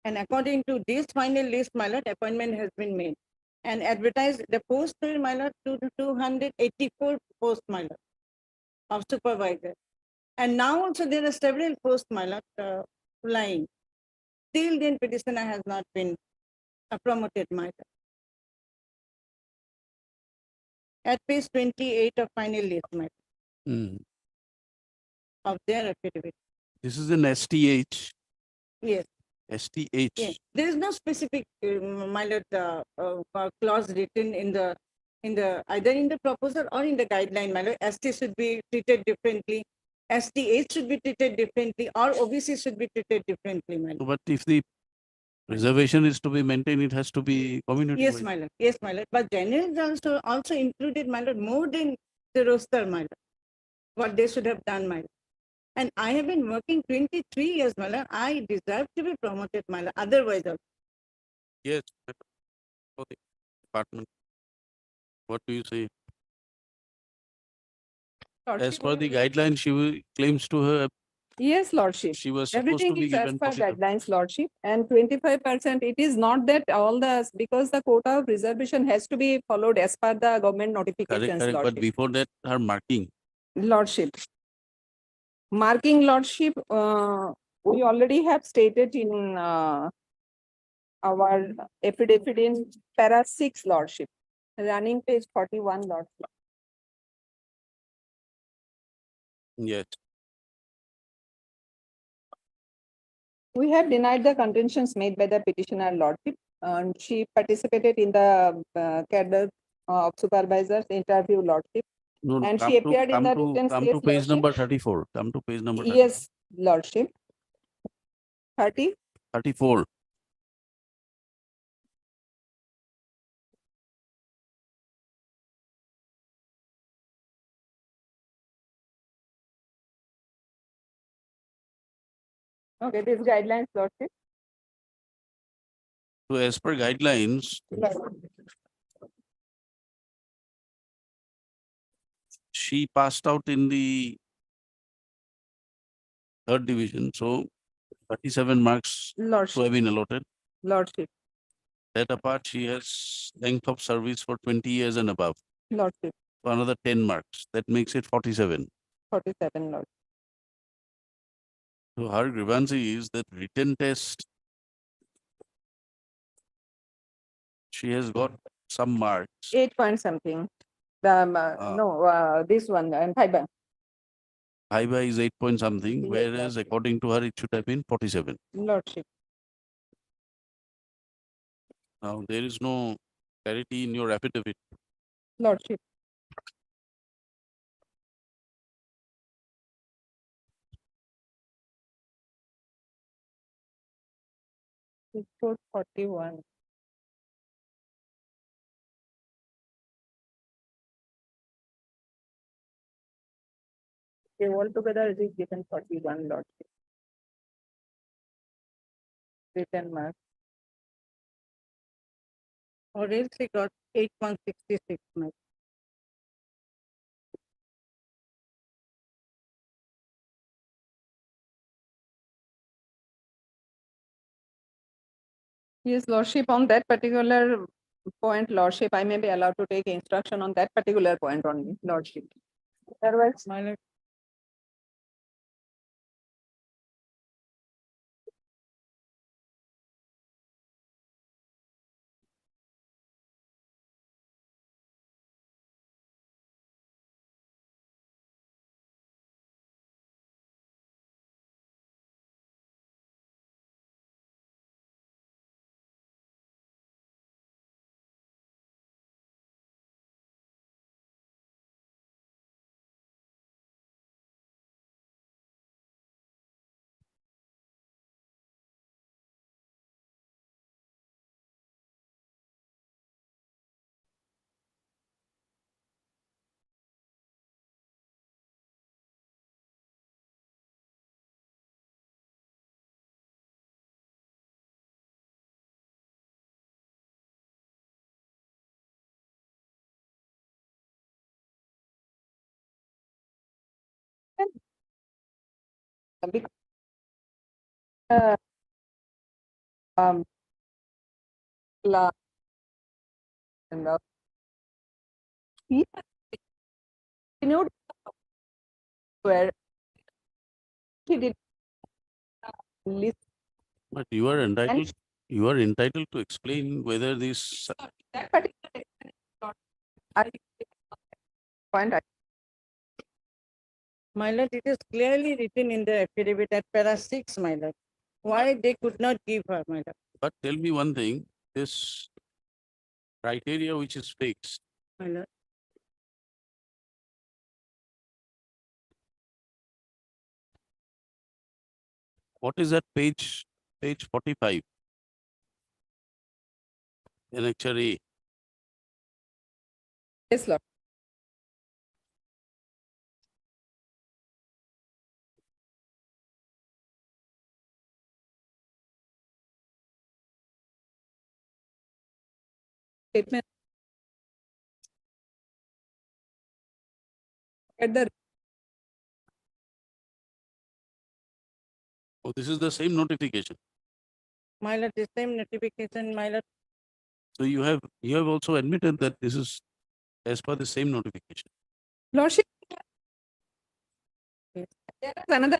[SPEAKER 11] And according to this final list, my lord, appointment has been made and advertised. The post, my lord, to 284 posts, my lord, of supervisor. And now also there are several posts, my lord, lying. Till then, petitioner has not been promoted, my lord. At page 28 of final list, my lord, of their affidavit.
[SPEAKER 1] This is an STH.
[SPEAKER 11] Yes.
[SPEAKER 1] STH.
[SPEAKER 11] Yes. There is no specific, my lord, clause written in the either in the proposal or in the guideline, my lord. ST should be treated differently, STH should be treated differently, or OBC should be treated differently, my lord.
[SPEAKER 1] But if the reservation is to be maintained, it has to be community.
[SPEAKER 11] Yes, my lord. Yes, my lord. But general is also included, my lord, more than the roster, my lord. What they should have done, my lord. And I have been working 23 years, my lord. I deserve to be promoted, my lord. Otherwise,
[SPEAKER 1] Yes. For the department. What do you say? As per the guideline, claims to her.
[SPEAKER 14] Yes, Lordship.
[SPEAKER 1] She was supposed
[SPEAKER 14] Everything
[SPEAKER 1] to be
[SPEAKER 14] is as
[SPEAKER 1] given
[SPEAKER 14] per
[SPEAKER 1] 40%.
[SPEAKER 14] guidelines, Lordship, and 25%. It is not that all the, because the quota of reservation has to be followed as per the government notifications,
[SPEAKER 1] Correct. But
[SPEAKER 14] Lordship.
[SPEAKER 1] before that, her marking.
[SPEAKER 14] Lordship. Marking, Lordship, we already have stated in our affidavit in para 6, Lordship, running page 41, Lordship.
[SPEAKER 1] Yes.
[SPEAKER 14] We have denied the contentions made by the petitioner, Lordship. And she participated in the cadre of supervisors interview, Lordship.
[SPEAKER 1] No, no,
[SPEAKER 14] And
[SPEAKER 1] come
[SPEAKER 14] she
[SPEAKER 1] to-
[SPEAKER 14] appeared in
[SPEAKER 1] come
[SPEAKER 14] the
[SPEAKER 1] to-
[SPEAKER 14] written
[SPEAKER 1] Come
[SPEAKER 14] space,
[SPEAKER 1] to page
[SPEAKER 14] Lordship.
[SPEAKER 1] number 34. Come to page number.
[SPEAKER 14] Yes, Lordship. 30.
[SPEAKER 1] 34.
[SPEAKER 14] Okay, these guidelines, Lordship.
[SPEAKER 1] So as per guidelines, she passed out in the third division, so 37 marks to
[SPEAKER 14] Lordship.
[SPEAKER 1] have been allotted.
[SPEAKER 14] Lordship.
[SPEAKER 1] That apart, she has length of service for 20 years and above.
[SPEAKER 14] Lordship.
[SPEAKER 1] So another 10 marks. That makes it 47.
[SPEAKER 14] 47, Lord.
[SPEAKER 1] So her grievance is that written test, she has got some marks.
[SPEAKER 14] 8 point something. No, this one and fiber.
[SPEAKER 1] Viva is 8 point something,
[SPEAKER 14] Yes,
[SPEAKER 1] whereas according to her, it should have been 47.
[SPEAKER 14] Lordship.
[SPEAKER 1] Now, there is no clarity in your affidavit.
[SPEAKER 14] Lordship. Report 41. Okay, altogether it is given 41, Lordship. Written mark.
[SPEAKER 11] Or else he got 8.66 marks.
[SPEAKER 14] Yes, Lordship, on that particular point, Lordship, I may be allowed to take instruction on that particular point only, Lordship. Otherwise,
[SPEAKER 11] My lord,
[SPEAKER 14] because, uh, um, la- and, he continued where he did list
[SPEAKER 1] But you are entitled to explain whether this,
[SPEAKER 14] that particular I point.
[SPEAKER 11] my lord, it is clearly written in the affidavit at para 6, my lord. Why they could not give her, my lord?
[SPEAKER 1] but tell me one thing, this criteria which is fixed,
[SPEAKER 11] My lord.
[SPEAKER 1] what is that page 45? Annexure A.
[SPEAKER 14] Yes, Lord. Statement. At the
[SPEAKER 1] Oh, this is the same notification.
[SPEAKER 11] My lord, this same notification, my lord,
[SPEAKER 1] So you have also admitted that this is as per the same notification.
[SPEAKER 14] Lordship.
[SPEAKER 11] Yes.
[SPEAKER 14] There is another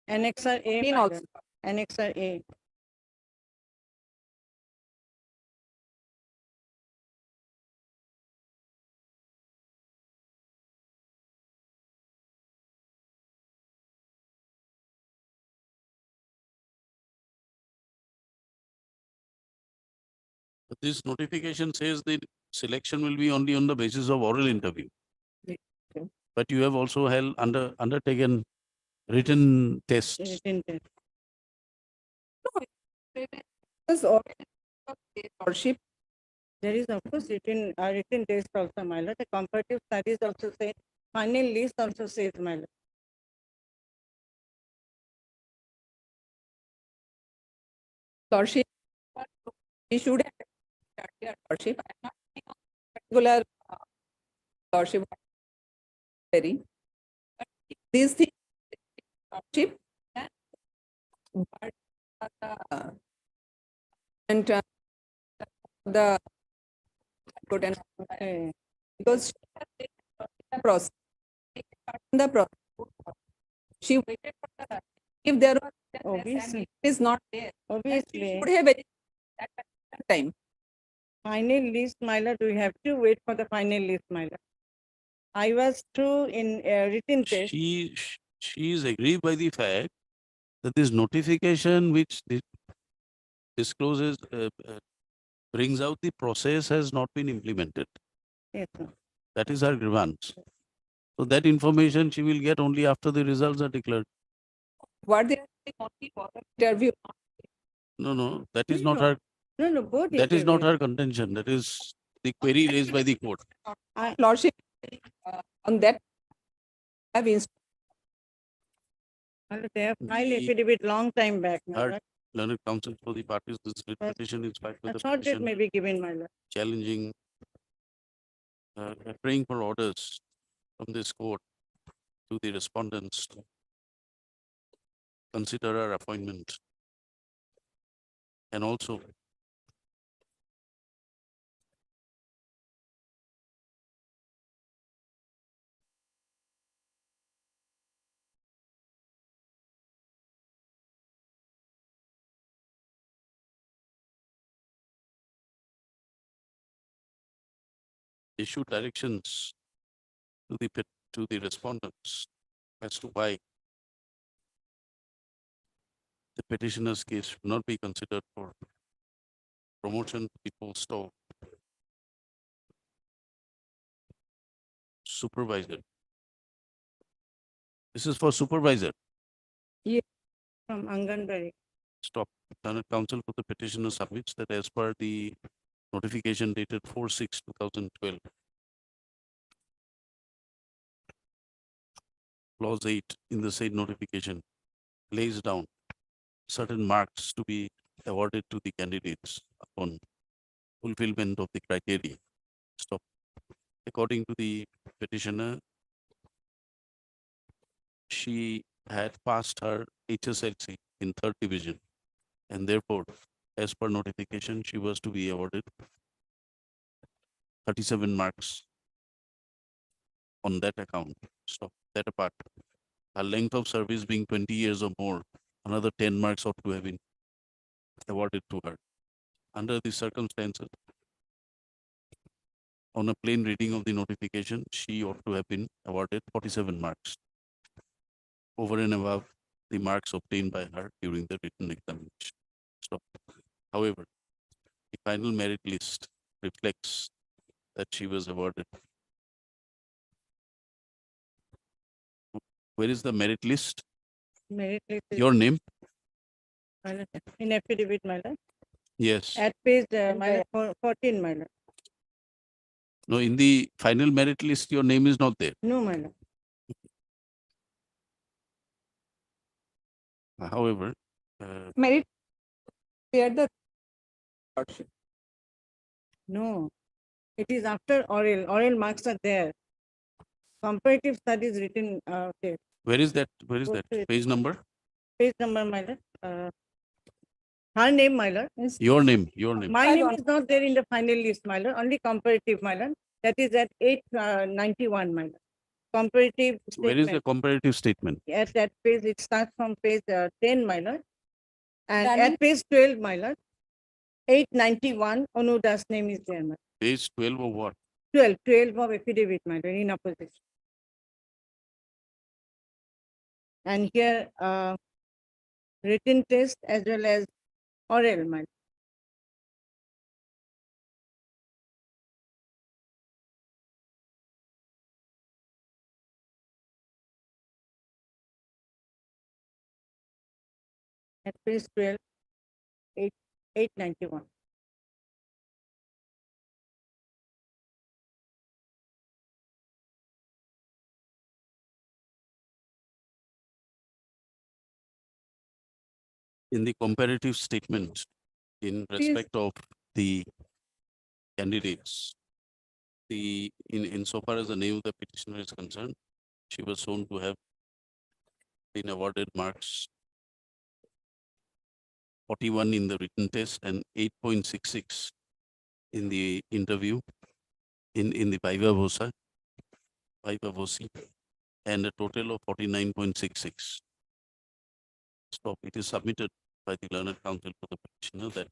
[SPEAKER 11] Annexure A,
[SPEAKER 14] Been
[SPEAKER 11] my
[SPEAKER 14] also.
[SPEAKER 11] lord. Annexure A.
[SPEAKER 1] But this notification says the selection will be only on the basis of oral interview.
[SPEAKER 11] Okay.
[SPEAKER 1] But you have also undertaken written tests.
[SPEAKER 11] Written test.
[SPEAKER 14] Because all lordship,
[SPEAKER 11] There is of course written test also, my lord. The comparative studies also say, final list also says, my lord.
[SPEAKER 14] lordship, we should have your lordship. I'm not saying on particular lordship. Very. But if these things, lordship, then but and the good and because the process, the process, she waited for the if there was
[SPEAKER 11] Obviously.
[SPEAKER 14] is not there,
[SPEAKER 11] Obviously,
[SPEAKER 14] would have very that time.
[SPEAKER 11] final list, my lord, we have to wait for the final list, my lord. I was through in written test.
[SPEAKER 1] She is aggrieved by the fact that this notification which discloses, brings out the process has not been implemented.
[SPEAKER 11] Yes, sir.
[SPEAKER 1] That is her grievance. So that information she will get only after the results are declared.
[SPEAKER 14] What they are saying only for the interview.
[SPEAKER 1] No, that is
[SPEAKER 11] No,
[SPEAKER 1] not her,
[SPEAKER 11] No, both.
[SPEAKER 1] that is not
[SPEAKER 11] interviews.
[SPEAKER 1] her contention. That is the query raised by the court.
[SPEAKER 14] Lordship, on that, have
[SPEAKER 11] My lord, they have filed
[SPEAKER 1] The-
[SPEAKER 11] affidavit long time back, my
[SPEAKER 1] Her
[SPEAKER 11] lord.
[SPEAKER 1] learned counsel for the parties, this writ
[SPEAKER 11] Yes.
[SPEAKER 1] petition is filed
[SPEAKER 11] A
[SPEAKER 1] with the
[SPEAKER 11] short date may
[SPEAKER 1] petition
[SPEAKER 11] be given, my lord.
[SPEAKER 1] challenging, praying for orders from this court to the respondents to consider our appointment. And also issue directions to the respondents as to why the petitioner's case should not be considered for promotion to the post of supervisor. This is for supervisor.
[SPEAKER 11] From Anganwadi.
[SPEAKER 1] Stop. Learned counsel for the petitioner submits that as per the notification dated 4/6/2012, clause 8 in the said notification lays down certain marks to be awarded to the candidates upon fulfillment of the criteria. Stop. According to the petitioner, she had passed her HSLC in 3rd division, and therefore, as per notification, she was to be awarded 37 marks on that account. Stop. That apart, her length of service being 20 years or more, another 10 marks ought to have been awarded to her. Under these circumstances, on a plain reading of the notification, she ought to have been awarded 47 marks over and above the marks obtained by her during the written examination. Stop. However, the final merit list reflects that she was awarded. Where is the merit list?
[SPEAKER 11] Merit list is,
[SPEAKER 1] Your name?
[SPEAKER 11] my lord, in affidavit, my lord.
[SPEAKER 1] Yes.
[SPEAKER 11] At page, my lord, 14, my lord.
[SPEAKER 1] No, in the final merit list, your name is not there.
[SPEAKER 11] No, my lord.
[SPEAKER 1] However,
[SPEAKER 14] merit clear the lordship.
[SPEAKER 11] No, it is after oral. Oral marks are there. Comparative studies written, okay.
[SPEAKER 1] where is that? Where is
[SPEAKER 11] Go
[SPEAKER 1] that?
[SPEAKER 11] to it.
[SPEAKER 1] Page number?
[SPEAKER 11] Page number, my lord. Her name, my lord.
[SPEAKER 1] Your name, your name.
[SPEAKER 11] My name is not there in the final list, my lord. Only comparative, my lord. That is at 891, my lord. Comparative
[SPEAKER 1] Where is the
[SPEAKER 11] statement.
[SPEAKER 1] comparative statement?
[SPEAKER 11] At that page, it starts from page 10, my lord. And
[SPEAKER 14] Running.
[SPEAKER 11] at page 12, my lord, 891, Anuda's name is there, my lord.
[SPEAKER 1] Page 12 of what?
[SPEAKER 11] 12 of affidavit, my lord, in opposition. And here, written test as well as oral, my lord. at page 12, 891.
[SPEAKER 1] In the comparative statement, in
[SPEAKER 11] Please.
[SPEAKER 1] respect of the candidates, insofar as the name of the petitioner is concerned, she was shown to have been awarded marks 41 in the written test and 8.66 in the interview, in the Viva Voce, and a total of 49.66. So it is submitted by the learned counsel to the petitioner that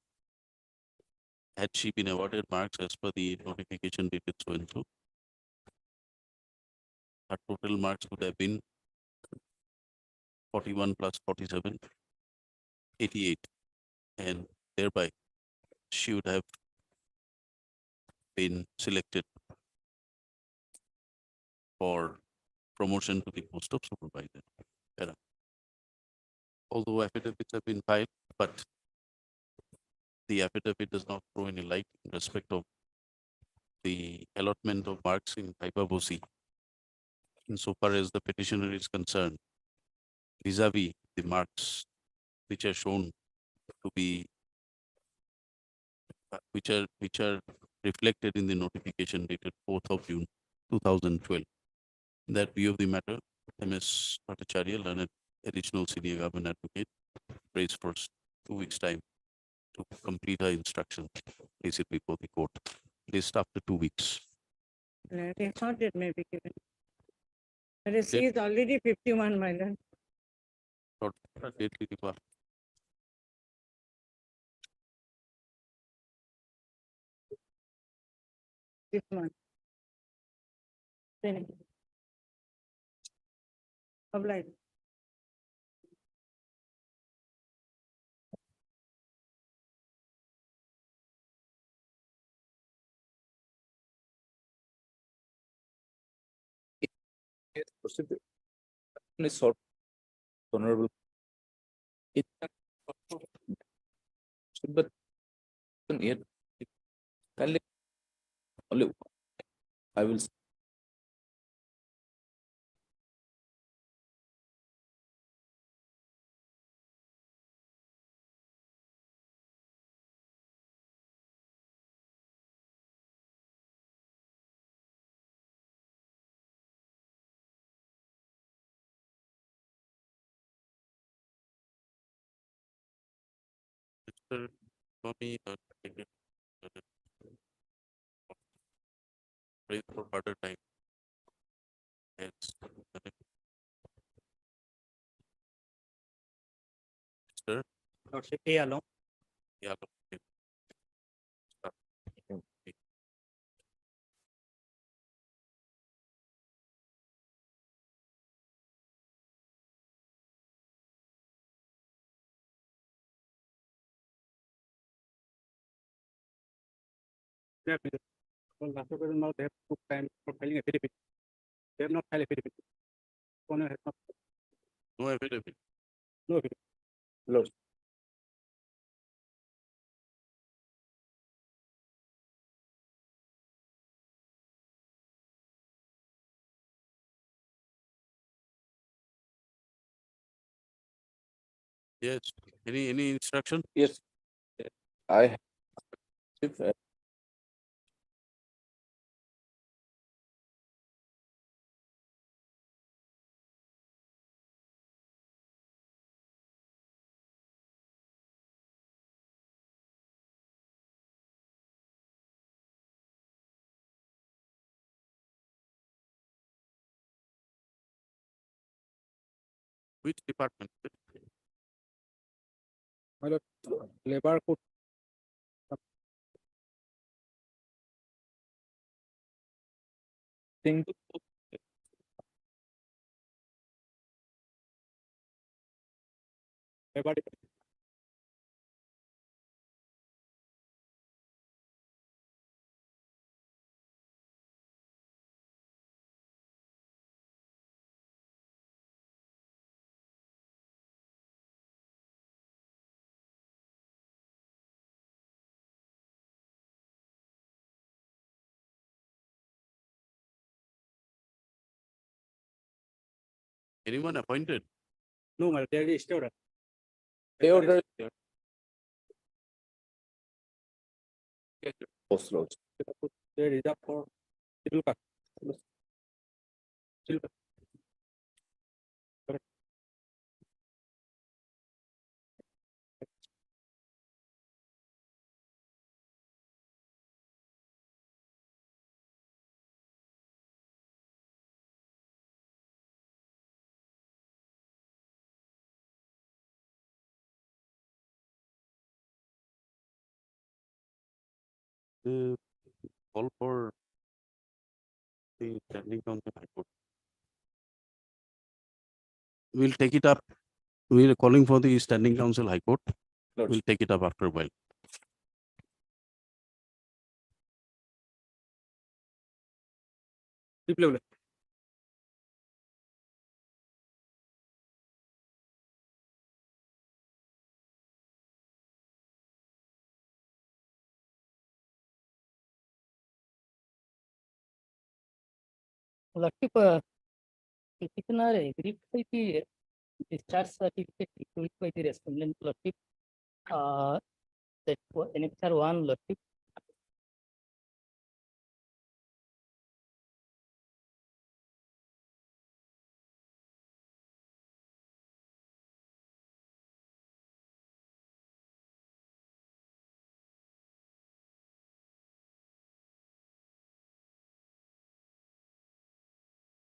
[SPEAKER 1] had she been awarded marks as per the notification dated so and so, her total marks would have been 41 plus 47, 88, and thereby she would have been selected for promotion to the post of supervisor. Although affidavits have been filed, but the affidavit does not throw any light in respect of the allotment of marks in Hyperbosi insofar as the petitioner is concerned, vis-a-vis the marks which are shown to be which are reflected in the notification dated 4th of June 2012. In that view of the matter, MS Bhattacharya, learned additional senior government advocate, prays for 2 weeks' time to complete her instruction, place it before the court. List after 2 weeks.
[SPEAKER 11] Record date may be given. But she is already 51, my lord.
[SPEAKER 1] Short date be required.
[SPEAKER 11] This month. Then. Obliged.
[SPEAKER 9] Yes, proceed. Please, sort. Honorable. But yet, kindly, only I will.
[SPEAKER 1] Mr. Swami, pray for further time. Yes. Sir,
[SPEAKER 4] Lordship, A along.
[SPEAKER 1] yeah. Okay.
[SPEAKER 4] Yeah, Mr. Well, now they have took time for filing affidavit. They have not filed affidavit. Owner has not.
[SPEAKER 1] No affidavit.
[SPEAKER 4] No affidavit.
[SPEAKER 9] Lord.
[SPEAKER 1] Yes. Any instruction?
[SPEAKER 9] Yes. I if
[SPEAKER 1] Which department?
[SPEAKER 4] My lord, labor court.
[SPEAKER 9] think
[SPEAKER 4] Labor department.
[SPEAKER 1] Anyone appointed?
[SPEAKER 9] No, my dad is still. They order.
[SPEAKER 2] Post launch.
[SPEAKER 9] There is up for. Civil custody. Civil custody.
[SPEAKER 1] Call for the standing council high court. We'll take it up. We're calling for the standing council high court. We'll take it up after a while.
[SPEAKER 9] Deep level.
[SPEAKER 12] Lordship, petitioner agreed by the discharge certificate issued by the respondent, Lordship. That was annexure 1, Lordship.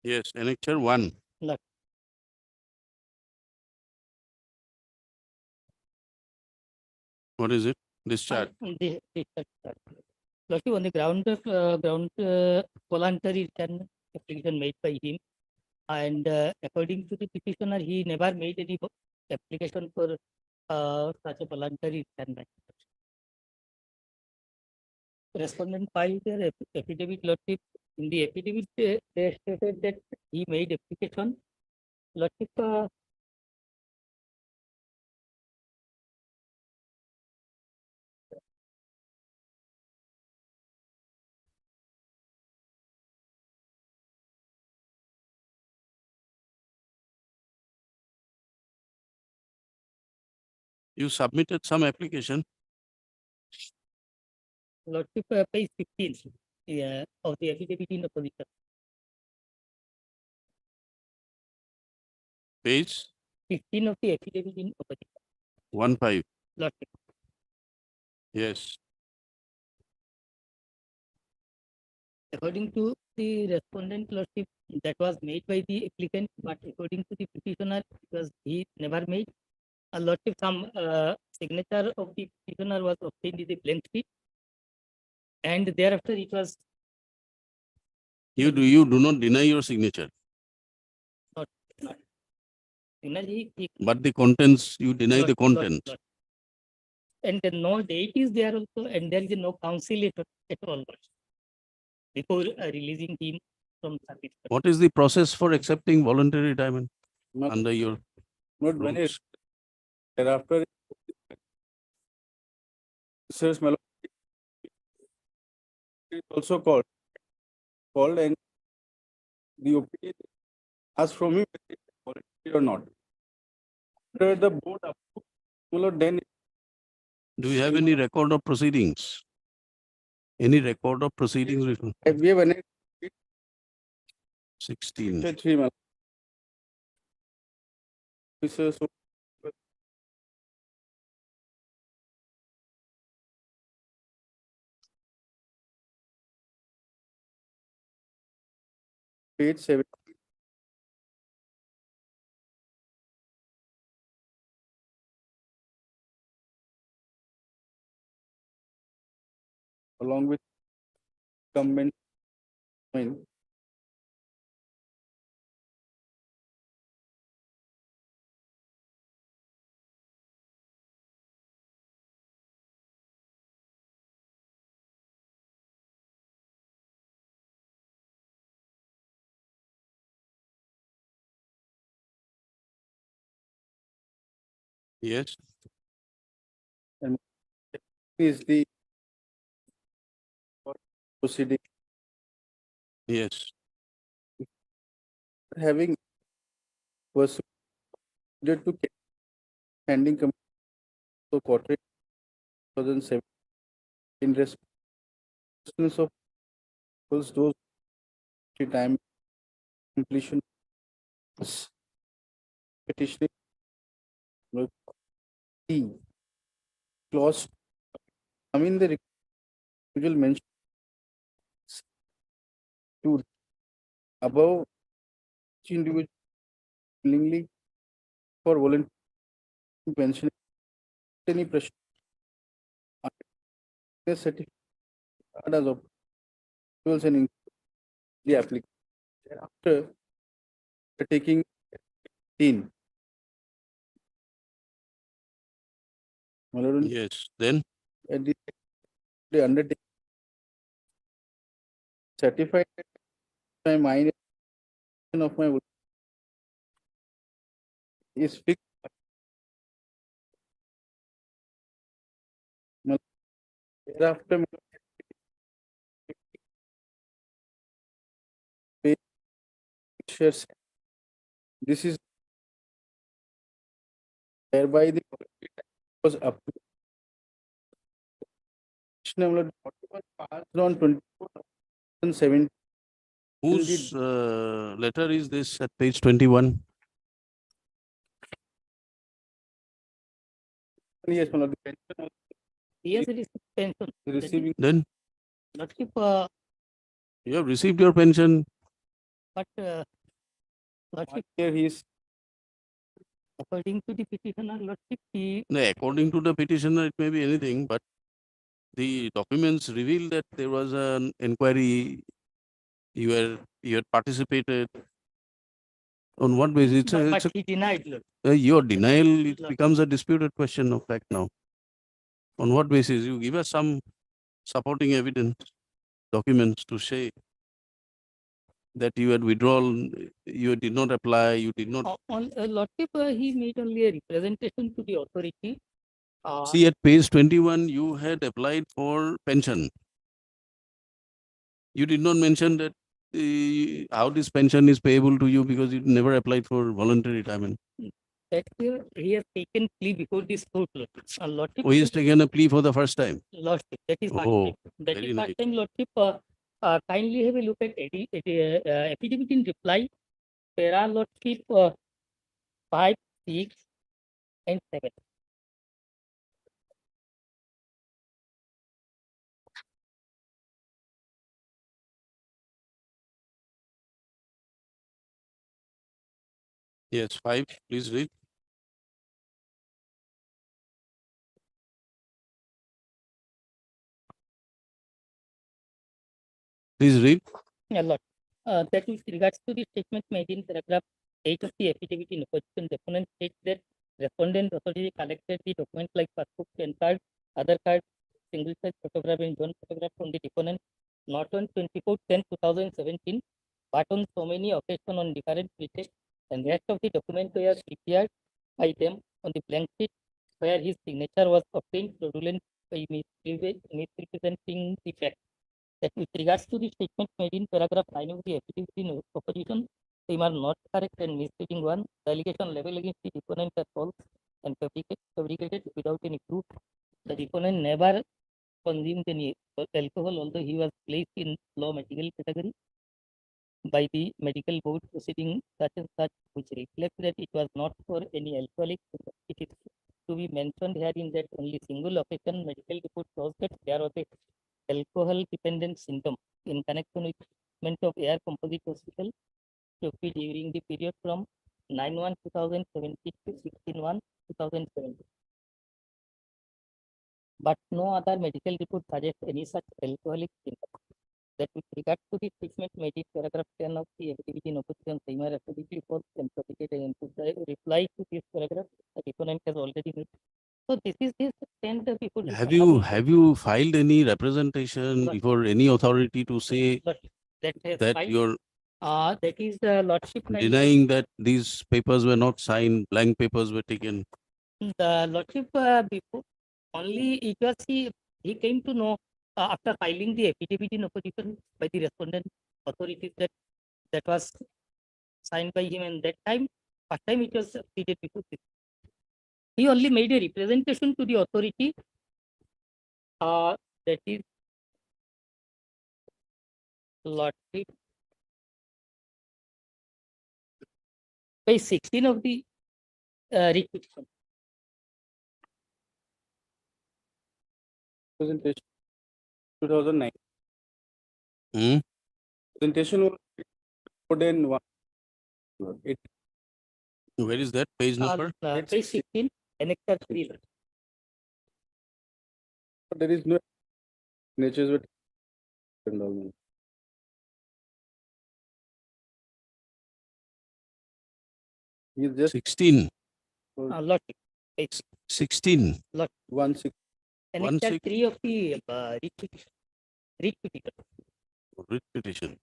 [SPEAKER 1] Yes, annexure 1.
[SPEAKER 12] Lord-
[SPEAKER 1] What is it? Discharge.
[SPEAKER 12] Lordship, on the ground of voluntary return application made by him, and according to the petitioner, he never made any application for such a voluntary return. Respondent filed their affidavit, Lordship. In the affidavit, they stated that he made application. Lordship,
[SPEAKER 1] You submitted some application.
[SPEAKER 12] Lordship, page 15 of the affidavit in opposition.
[SPEAKER 1] Page
[SPEAKER 12] 15 of the affidavit in opposition.
[SPEAKER 1] 15.
[SPEAKER 12] Lordship.
[SPEAKER 1] Yes.
[SPEAKER 12] According to the respondent, Lordship, that was made by the applicant, but according to the petitioner, because he never made. Lordship, some signature of the petitioner was obtained in the blank sheet, and thereafter it was
[SPEAKER 1] You do not deny your signature,
[SPEAKER 12] not. He,
[SPEAKER 1] but the contents, you deny the content.
[SPEAKER 12] And then no date is there also, and there is no counsel at all before releasing him from service.
[SPEAKER 1] What is the process for accepting voluntary retirement under your
[SPEAKER 9] Not when it.
[SPEAKER 1] rules?
[SPEAKER 9] Thereafter. Says Melody. Is also called and the opinion asked from him whether it is voluntary or not. After the board approved, then
[SPEAKER 1] Do you have any record of proceedings? Any record of proceedings? written?
[SPEAKER 9] we have annexed
[SPEAKER 1] 16.
[SPEAKER 9] 3 months. Officers who- Page 7. Along with comment.
[SPEAKER 1] Yes.
[SPEAKER 9] And is the proceeding
[SPEAKER 1] Yes.
[SPEAKER 9] having was submitted to standing committee of Cooperative 2007 in response of those time completion petition E clause. I mean the usual mention to above each individual willingly for voluntary pension any pressure certificate as of tools and the application after taking in.
[SPEAKER 1] Yes, then
[SPEAKER 9] At the undertaking certified by mine of my work is fixed. Thereafter, pay shares. This is thereby the was approved. Passed on 2017.
[SPEAKER 1] whose letter is this at page 21?
[SPEAKER 9] Yes, my lord, the pension
[SPEAKER 12] Yes, it is pension.
[SPEAKER 9] receiving
[SPEAKER 1] Then
[SPEAKER 12] Lordship,
[SPEAKER 1] you have received your pension.
[SPEAKER 12] but Lordship,
[SPEAKER 9] here he is
[SPEAKER 12] according to the petitioner, Lordship, he
[SPEAKER 1] No, according to the petitioner, it may be anything, but the documents reveal that there was an inquiry. You had participated. On what basis?
[SPEAKER 12] but he denied. Lord.
[SPEAKER 1] Your denial, it becomes a disputed question of fact now. On what basis? You give us some supporting evidence, documents to say that you had withdrawn, you did not apply, you did not.
[SPEAKER 12] On Lordship, he made only a representation to the authority.
[SPEAKER 1] See, at page 21, you had applied for pension. You did not mention that how this pension is payable to you because you never applied for voluntary retirement.
[SPEAKER 12] That he has taken plea before this court. Lordship,
[SPEAKER 1] Oh, he has taken a plea for the first time.
[SPEAKER 12] Lordship, that is first
[SPEAKER 1] Oh,
[SPEAKER 12] time. That
[SPEAKER 1] very
[SPEAKER 12] is
[SPEAKER 1] nice.
[SPEAKER 12] first time, Lordship. Kindly have a look at affidavit in reply. Para Lordship 5, 6, and 7.
[SPEAKER 1] Yes, 5, please read. Please read.
[SPEAKER 12] Yeah, Lord. That with regards to the statement made in paragraph 8 of the affidavit in opposition, the opponent states that respondent authority collected the documents like passport, PAN card, other card, single size photograph and joint photograph from the deponent, not on 24/10/2017, but on so many occasions on different places, and rest of the documents were prepared by them on the blank sheet where his signature was obtained fraudulent by misrepresenting the fact. That with regards to the statement made in paragraph 9 of the affidavit in opposition, they are not correct and misleading one. The allegation level against the deponent are false and fabricated without any proof. The deponent never consumed any alcohol, although he was placed in low medical category by the medical board proceeding such and such, which reflects that it was not for any alcoholic. It is to be mentioned here in that only single occasion medical report shows that there was a alcohol dependent symptom in connection with treatment of air composite hospital to be during the period from 9/1/2017 to 16/1/2017. But no other medical report suggests any such alcoholic symptom. That with regard to the statement made in paragraph 10 of the affidavit in opposition, same are absolutely false and fabricated, and to reply to this paragraph, the deponent has already made. So this is his stand before.
[SPEAKER 1] Have you filed any representation
[SPEAKER 12] But-
[SPEAKER 1] before any authority to say
[SPEAKER 12] But that has
[SPEAKER 1] that
[SPEAKER 12] filed.
[SPEAKER 1] you're
[SPEAKER 12] That is the Lordship.
[SPEAKER 1] denying that these papers were not signed, blank papers were taken?
[SPEAKER 12] The Lordship before only it was he came to know after filing the affidavit in opposition by the respondent authorities that was signed by him, and that time First time it was treated before this. He only made a representation to the authority. That is lottery. Page 16 of the writ petition.
[SPEAKER 4] Presentation 2009.
[SPEAKER 1] Hmm?
[SPEAKER 4] Presentation was more than one. It
[SPEAKER 1] Where is that page number?
[SPEAKER 12] Page 16, annexure 3.
[SPEAKER 4] there is no signatures with. He's just
[SPEAKER 1] 16,
[SPEAKER 12] Lottery. Page
[SPEAKER 1] 16.
[SPEAKER 4] 1/6.
[SPEAKER 12] annexure
[SPEAKER 1] 1/6.
[SPEAKER 12] 3 of the writ petition. Writ petition.
[SPEAKER 1] Writ petition.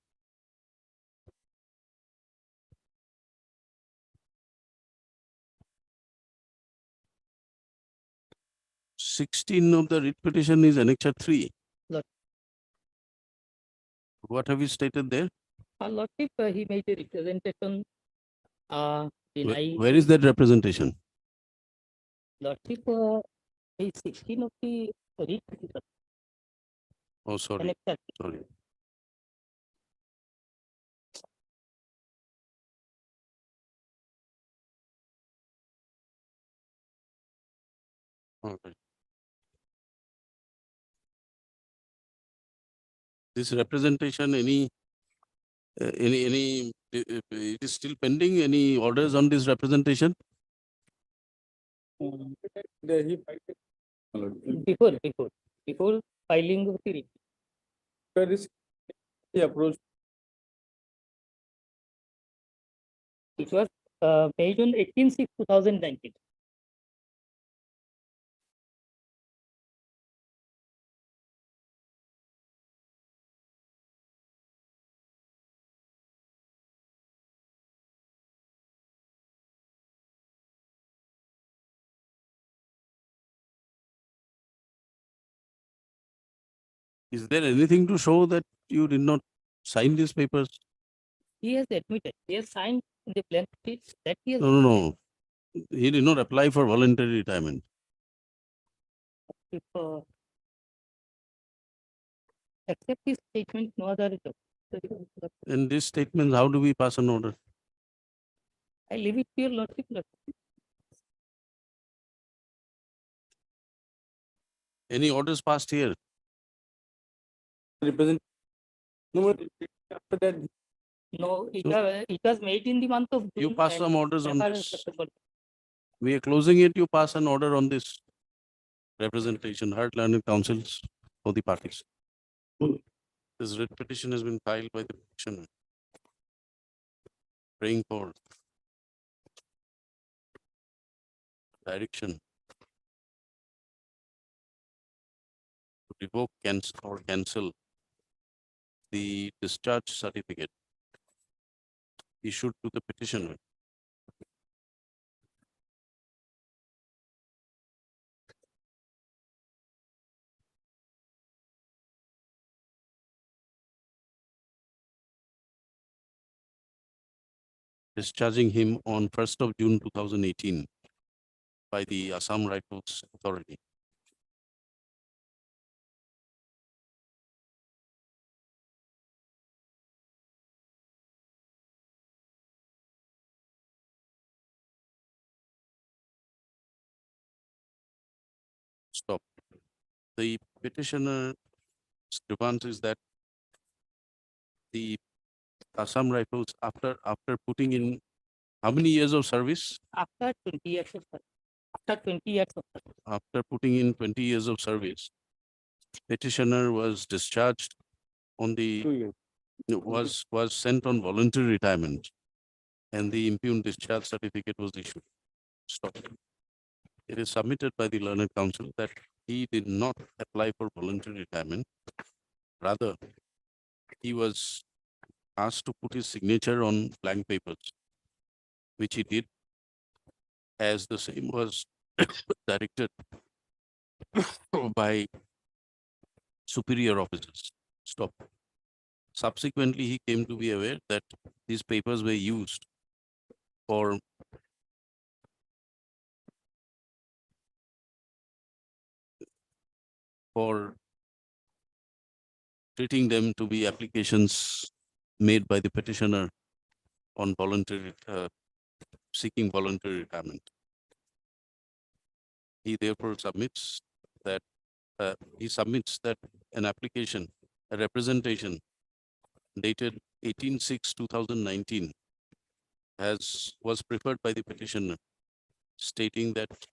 [SPEAKER 1] Sixteen of the writ petition is annexure 3.
[SPEAKER 12] Lot.
[SPEAKER 1] What have you stated there?
[SPEAKER 12] Lordship, he made a representation.
[SPEAKER 1] Where is that representation?
[SPEAKER 12] Lordship, page 16 of the writ petition.
[SPEAKER 1] Oh, sorry,
[SPEAKER 12] Annexure.
[SPEAKER 1] sorry. Okay. This representation, any, it is still pending, any orders on this representation?
[SPEAKER 4] He
[SPEAKER 12] Before filing of the writ.
[SPEAKER 4] he approached.
[SPEAKER 12] It was made on 18/6/2019.
[SPEAKER 1] Is there anything to show that you did not sign these papers?
[SPEAKER 12] He has admitted, he has signed the blank sheet that he has.
[SPEAKER 1] No. He did not apply for voluntary retirement.
[SPEAKER 12] If, accept his statement, no other job.
[SPEAKER 1] In these statements, how do we pass an order?
[SPEAKER 12] I leave it to your lordship.
[SPEAKER 1] Any orders passed here?
[SPEAKER 4] Represent. No, after that,
[SPEAKER 12] No, it,
[SPEAKER 1] So-
[SPEAKER 12] it was made in the month of June.
[SPEAKER 1] You pass
[SPEAKER 12] and
[SPEAKER 1] some orders on
[SPEAKER 12] September and
[SPEAKER 1] this.
[SPEAKER 12] September.
[SPEAKER 1] We are closing it, you pass an order on this representation, heard learned councils for the parties. This writ petition has been filed by the petitioner. Praying for direction to revoke, cancel the discharge certificate issued to the petitioner. Discharging him on 1st of June 2018 by the Assam Rifles Authority. Stop. The petitioner grievance is that the Assam Rifles, after putting in how many years of service?
[SPEAKER 12] After 20 years of service. After 20 years of service.
[SPEAKER 1] After putting in 20 years of service, petitioner was discharged on the,
[SPEAKER 4] 2 years.
[SPEAKER 1] was sent on voluntary retirement, and the impugned discharge certificate was issued. Stop. It is submitted by the learned counsel that he did not apply for voluntary retirement. Rather, he was asked to put his signature on blank papers, which he did, as the same was directed by superior officers. Stop. Subsequently, he came to be aware that these papers were used for treating them to be applications made by the petitioner on voluntary, seeking voluntary retirement. He therefore submits that, an application, a representation dated 18/6/2019 was preferred by the petitioner, stating that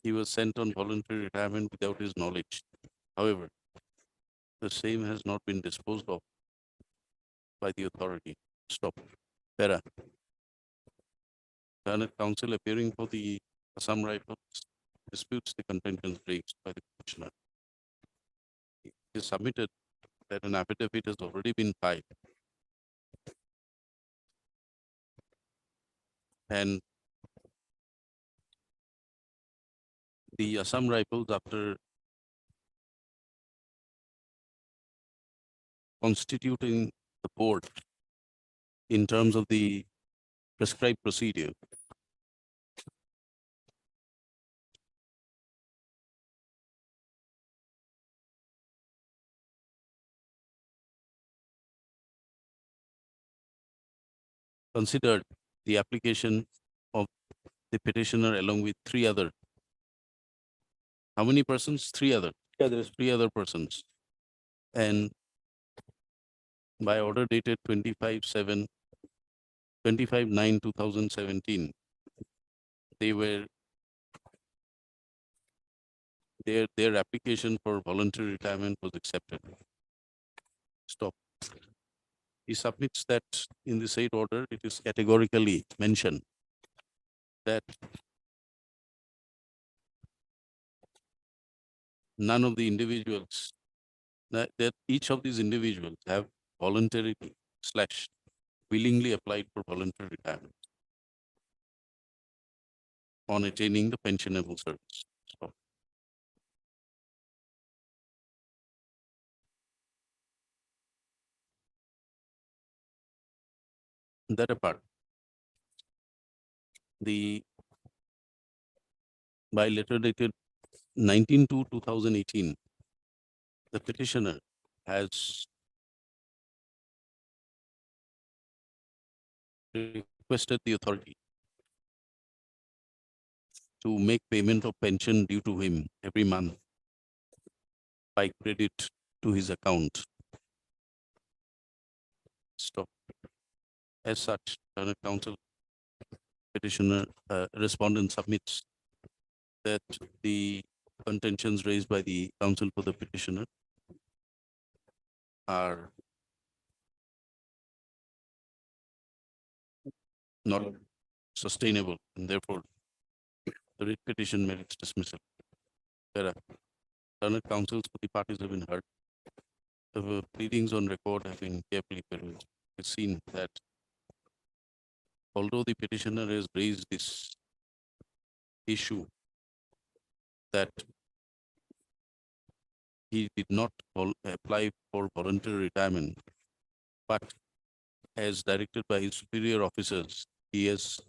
[SPEAKER 1] he was sent on voluntary retirement without his knowledge. However, the same has not been disposed of by the authority. Stop. Para. Learned counsel appearing for the Assam Rifles disputes the contentions raised by the petitioner. It is submitted that an affidavit has already been filed, and the Assam Rifles, after constituting the board in terms of the prescribed procedure, considered the application of the petitioner along with three other. How many persons? Three other. Yeah, there's three other persons. And by order dated 25/9/2017, their application for voluntary retirement was accepted. Stop. He submits that in the said order, it is categorically mentioned that none of the individuals, that each of these individuals have voluntarily / willingly applied for voluntary retirement on attaining the pensionable service. So, that apart, by letter dated 19/2/2018, the petitioner has requested the authority to make payment of pension due to him every month by credit to his account. Stop. As such, Learned counsel petitioner respondent submits that the contentions raised by the counsel for the petitioner are not sustainable, and therefore the writ petition merits dismissal. Learned counsels for the parties have been heard. The pleadings on record have been carefully perused. It's seen that although the petitioner has raised this issue that he did not apply for voluntary retirement, but as directed by his superior officers, he has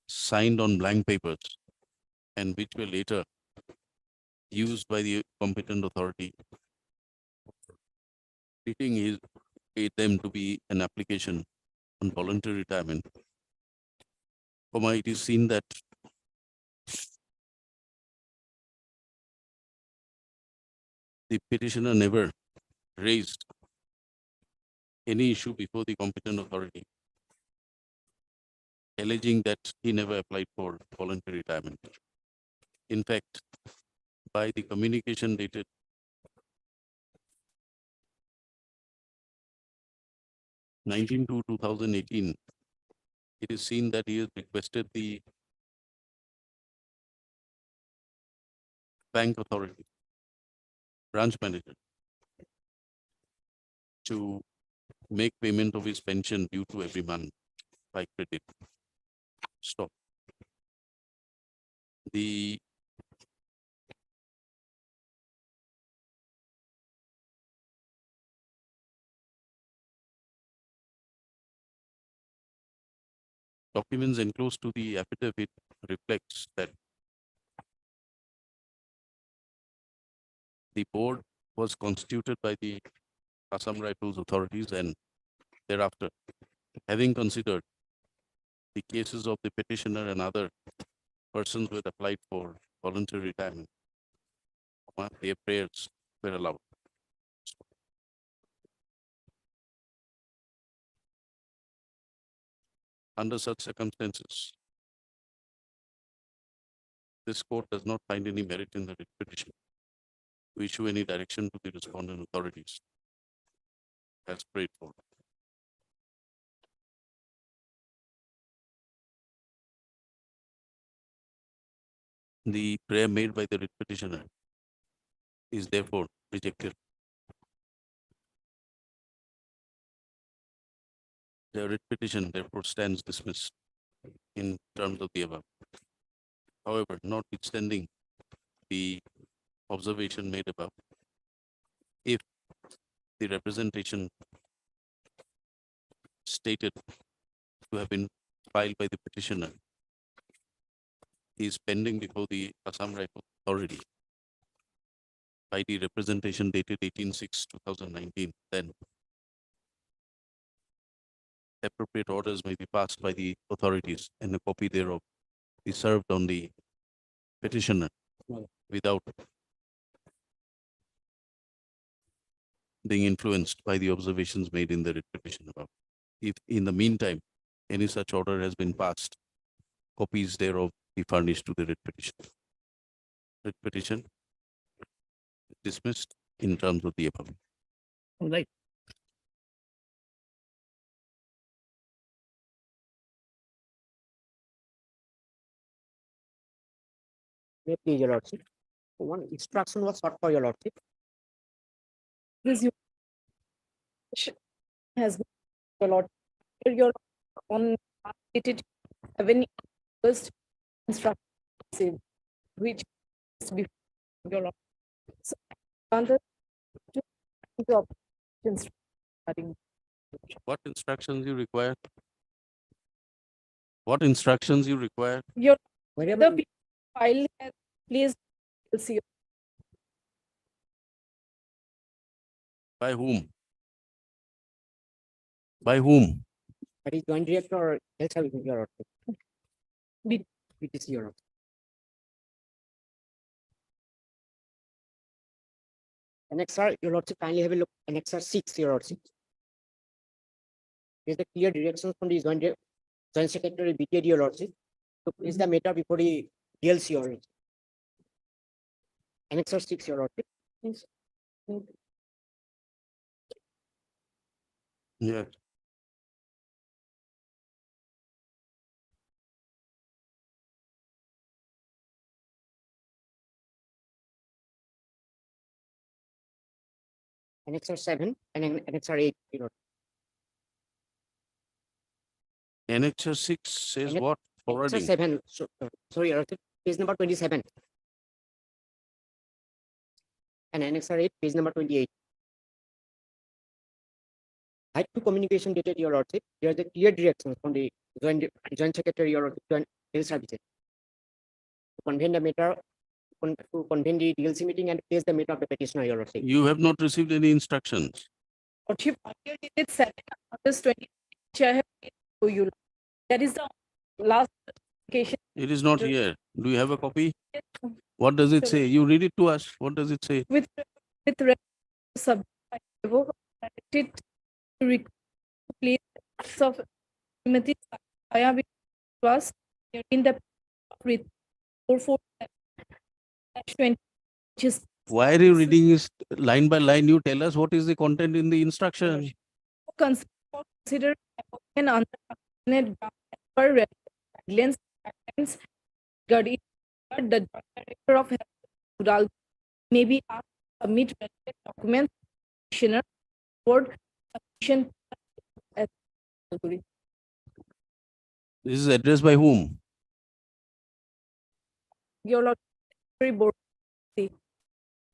[SPEAKER 1] signed on blank papers and which were later used by the competent authority, treating them to be an application on voluntary retirement. It is seen that the petitioner never raised any issue before the competent authority, alleging that he never applied for voluntary retirement. In fact, by the communication dated 19/2/2018, it is seen that he has requested the bank authority, branch manager, to make payment of his pension due to every month by credit. Stop. The documents enclosed to the affidavit reflects that the board was constituted by the Assam Rifles authorities, and thereafter, having considered the cases of the petitioner and other persons who had applied for voluntary retirement, their prayers were allowed. Under such circumstances, this court does not find any merit in the writ petition to issue any direction to the respondent authorities as prayed for. The prayer made by the writ petitioner is therefore rejected. The writ petition therefore stands dismissed in terms of the above. However, notwithstanding the observation made above, if the representation stated to have been filed by the petitioner is pending before the Assam Rifle Authority by the representation dated 18/6/2019, then appropriate orders may be passed by the authorities and a copy thereof be served on the petitioner without being influenced by the observations made in the writ petition above. If in the meantime, any such order has been passed, copies thereof be furnished to the writ petition. Writ petition dismissed in terms of the above.
[SPEAKER 12] All right. May please, your lordship. One instruction was sought for your lordship.
[SPEAKER 7] This you has been your lord, your on dated 7 first instruction which is before your lord. So under the options regarding
[SPEAKER 1] What instructions you require? What instructions you require?
[SPEAKER 7] your
[SPEAKER 12] Wherever
[SPEAKER 7] the file has placed see
[SPEAKER 1] By whom? By whom?
[SPEAKER 12] that is joint director or health service, your lordship.
[SPEAKER 7] Did-
[SPEAKER 12] It is your lordship. Annexer, your lordship, kindly have a look. Annexer 6, your lordship. Is the clear directions from the joint secretary BTD, your lordship. So is the matter before the DLC, your lordship. Annexer 6, your lordship. Yes.
[SPEAKER 1] Yeah.
[SPEAKER 12] Annexer 7 and Annexer 8, your lordship.
[SPEAKER 1] Annexure 6 says
[SPEAKER 12] Annex-
[SPEAKER 1] what?
[SPEAKER 12] Annexer
[SPEAKER 1] Forwarding.
[SPEAKER 12] 7, sorry, your lordship, page number 27. And Annexer 8, page number 28. Right to communication dated, your lordship. There are the clear directions from the joint secretary, your lordship, joint health services. To convene the matter, to convene the DLC meeting and place the matter of the petitioner, your lordship.
[SPEAKER 1] You have not received any instructions.
[SPEAKER 7] lordship earlier dated 7 August 20, which I have given to you. That is the last notification.
[SPEAKER 1] It is not here. Do you have a copy? What does it say? You read it to us. What does it say?
[SPEAKER 7] With respect to subject, I revoke directed to place acts of Srimati Saya was in the with 447/20, which is
[SPEAKER 1] Why are you reading this line by line? You tell us what is the content in the instruction.
[SPEAKER 7] consider an under per guidelines regarding the director of health Rural may be asked to submit relevant documents petitioner board submission as
[SPEAKER 1] This is addressed by whom?
[SPEAKER 7] your lordship board the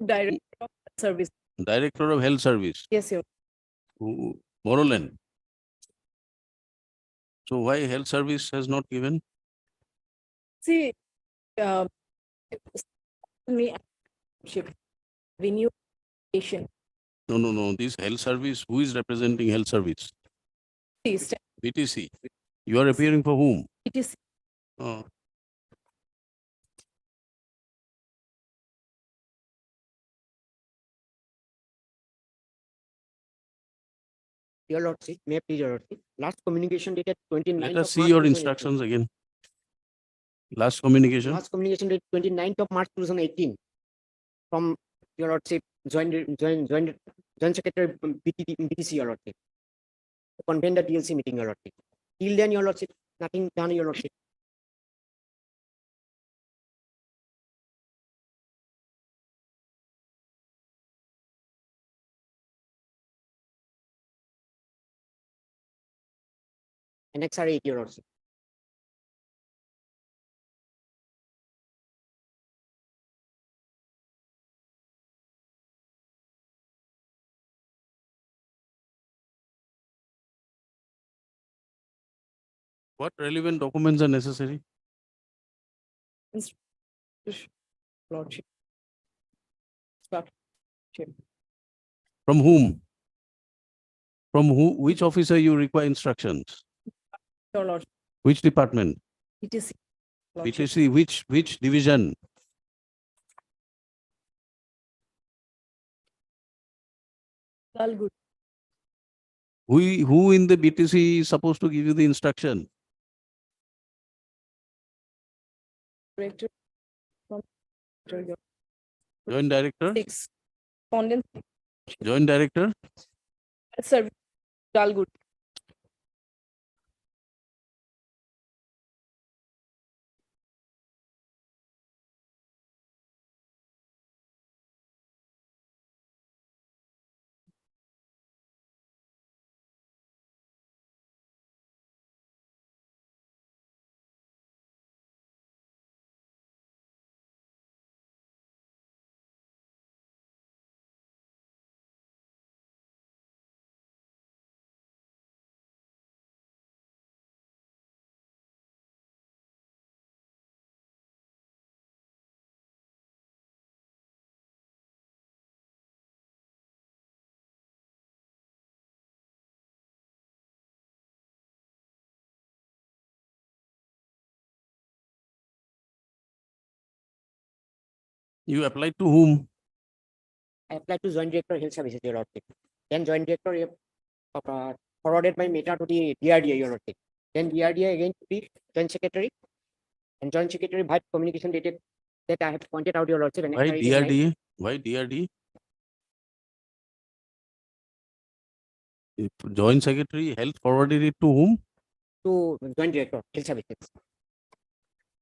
[SPEAKER 7] director of service.
[SPEAKER 1] Director of Health Service.
[SPEAKER 7] Yes, your
[SPEAKER 1] Moreland. So why health service has not given?
[SPEAKER 7] See, me, renew patient.
[SPEAKER 1] No. This health service, who is representing health service? BTC. You are appearing for whom?
[SPEAKER 7] It is
[SPEAKER 1] Oh,
[SPEAKER 12] Your Lordship, may I please, Your Lordship, last communication dated 29th
[SPEAKER 1] let
[SPEAKER 12] of
[SPEAKER 1] us see
[SPEAKER 12] March
[SPEAKER 1] your
[SPEAKER 12] 2018.
[SPEAKER 1] instructions again. Last communication.
[SPEAKER 12] Last communication dated 29th of March 2018 from Your Lordship, Joint Secretary BTC, Your Lordship, to convene the DLC meeting, Your Lordship. Till then, Your Lordship, nothing done, Your Lordship. Annexure 8, Your Lordship.
[SPEAKER 1] What relevant documents are necessary?
[SPEAKER 7] Lordship.
[SPEAKER 1] From whom? From who? Which officer you require instructions?
[SPEAKER 7] Your Lordship.
[SPEAKER 1] Which department?
[SPEAKER 7] BTC. Lordship.
[SPEAKER 1] BTC, which division?
[SPEAKER 7] All good.
[SPEAKER 1] Who in the BTC is supposed to give you the instruction?
[SPEAKER 7] Director. From Your
[SPEAKER 1] Joint Director?
[SPEAKER 7] 6. Respondent.
[SPEAKER 1] Joint Director?
[SPEAKER 7] Service. All good.
[SPEAKER 1] You applied to whom?
[SPEAKER 12] I applied to Joint Director Health Services, Your Lordship. Then Joint Director forwarded my matter to the DRDA, Your Lordship. Then DRDA again to the Joint Secretary. And Joint Secretary by communication dated that I have pointed out, Your Lordship.
[SPEAKER 1] Why DRDA? Why DRDA? If Joint Secretary Health forwarded it to whom?
[SPEAKER 12] To Joint Director Health Services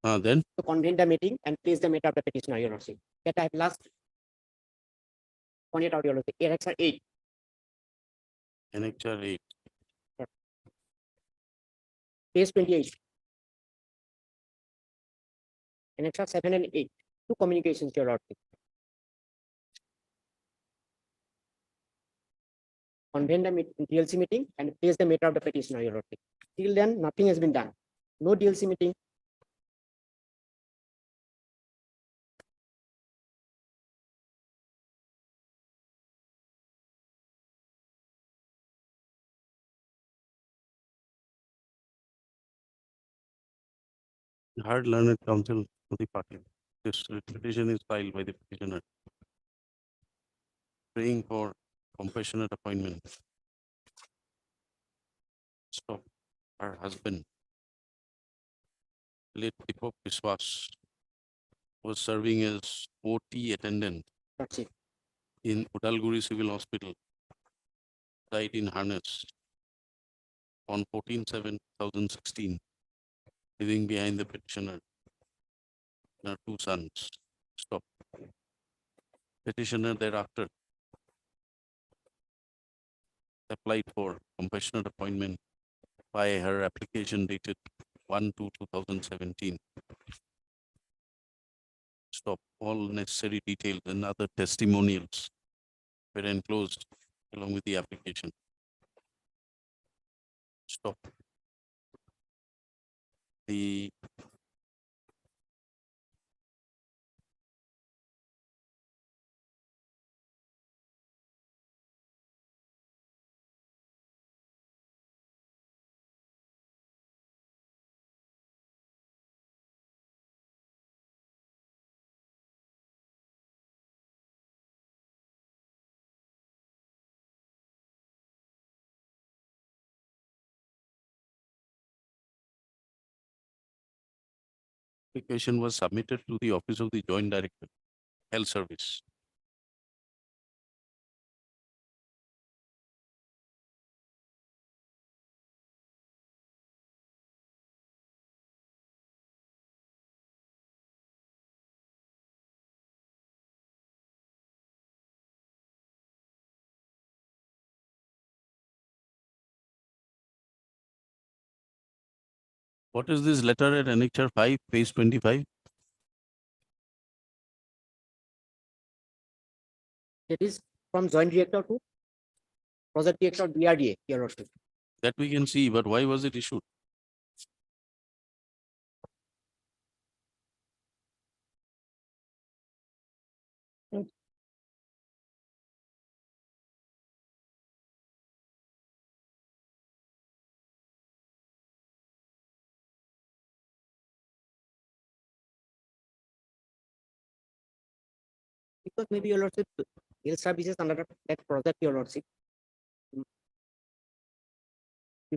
[SPEAKER 1] Then
[SPEAKER 12] to convene the meeting and place the matter of the petitioner, Your Lordship. That I have last pointed out, Your Lordship. Annexure 8.
[SPEAKER 1] Annexure 8.
[SPEAKER 12] Page 28. Annexure 7 and 8. Two communications, Your Lordship. Convene the DLC meeting and place the matter of the petitioner, Your Lordship. Till then, nothing has been done. No DLC meeting.
[SPEAKER 1] Hard learned counsel to the party. This petition is filed by the petitioner. Praying for compassionate appointment. Stop. Her husband, late Deepak Biswas, was serving as OT attendant
[SPEAKER 12] Lordship.
[SPEAKER 1] in Udalguri Civil Hospital, died in harness on 14/7/2016, leaving behind the petitioner and her 2 sons. Stop. Petitioner thereafter applied for compassionate appointment by her application dated 1/2/2017. Stop. All necessary details and other testimonials were enclosed along with the application. Stop. the application was submitted to the office of the Joint Director, Health Service. What is this letter at Annexure 5, page 25?
[SPEAKER 12] It is from Joint Director to Project Director DRDA, Your Lordship.
[SPEAKER 1] That we can see, but why was it issued?
[SPEAKER 12] Because maybe Your Lordship, health services under that project, Your Lordship. Due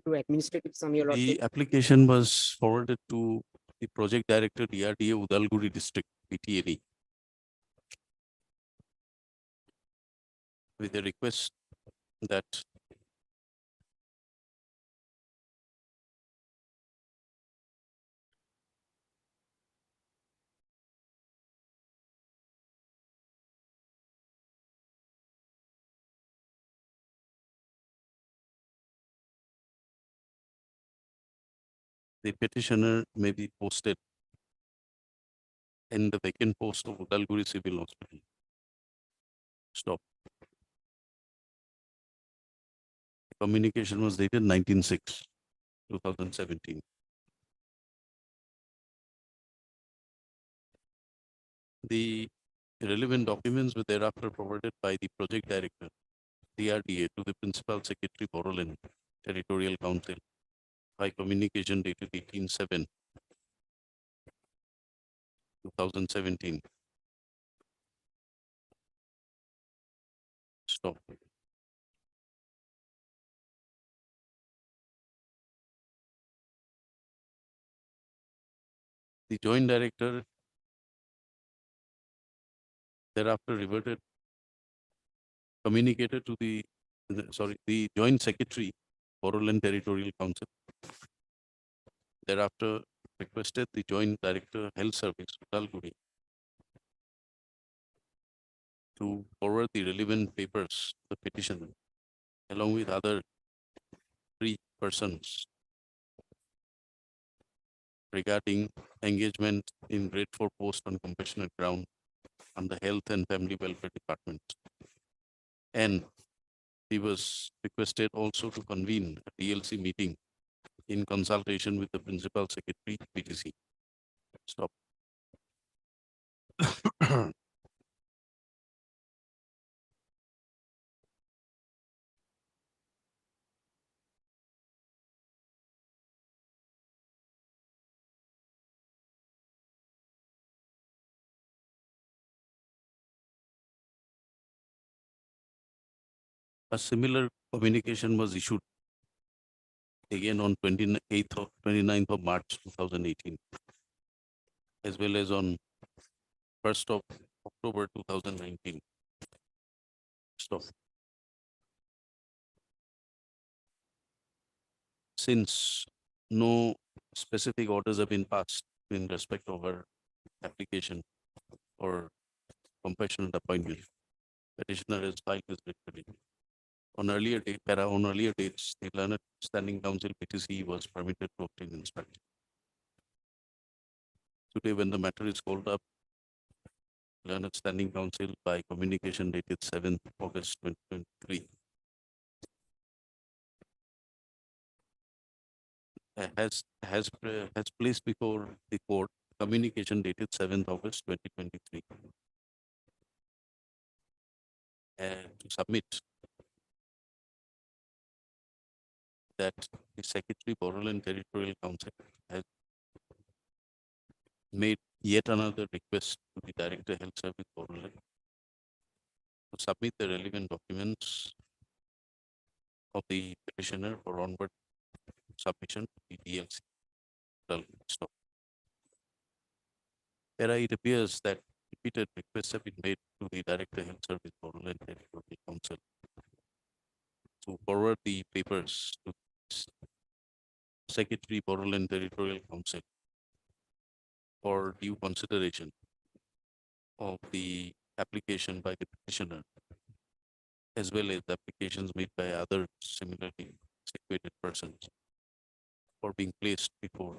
[SPEAKER 12] to administrative some, Your Lordship.
[SPEAKER 1] The application was forwarded to the Project Director, DRDA, Udalguri District, PTAD, with a request that the petitioner may be posted in the vacant post of Udalguri Civil Hospital. Stop. The communication was dated 19/6/2017. The relevant documents were thereafter forwarded by the Project Director, DRDA, to the Principal Secretary, Boroland Territorial Council by communication dated 18/7/2017. Stop. The Joint Director thereafter communicated to the Joint Secretary, Boroland Territorial Council. Thereafter requested the Joint Director, Health Service, Udalguri, to forward the relevant papers, the petition, along with other 3 persons regarding engagement in grade 4 post on compassionate ground on the Health and Family Welfare Department. And he was requested also to convene a DLC meeting in consultation with the Principal Secretary, PTC. Stop. A similar communication was issued again on 29th of March 2018, as well as on 1st of October 2019. Stop. Since no specific orders have been passed in respect of our application for compassionate appointment, petitioner has filed his writ petition. On earlier dates, the Learned Standing Council PTC was permitted to obtain inspection. Today, when the matter is called up, Learned Standing Council by communication dated 7th August 2023 has placed before the court communication dated 7th August 2023 to submit that the Secretary Borough and Territorial Council has made yet another request to the Director Health Service Borough to submit the relevant documents of the petitioner for onward submission to the DLC. Stop. It appears that repeated requests have been made to the Director Health Service Borough and Territorial Council to forward the papers to Secretary Borough and Territorial Council for due consideration of the application by the petitioner, as well as applications made by other similarly situated persons for being placed before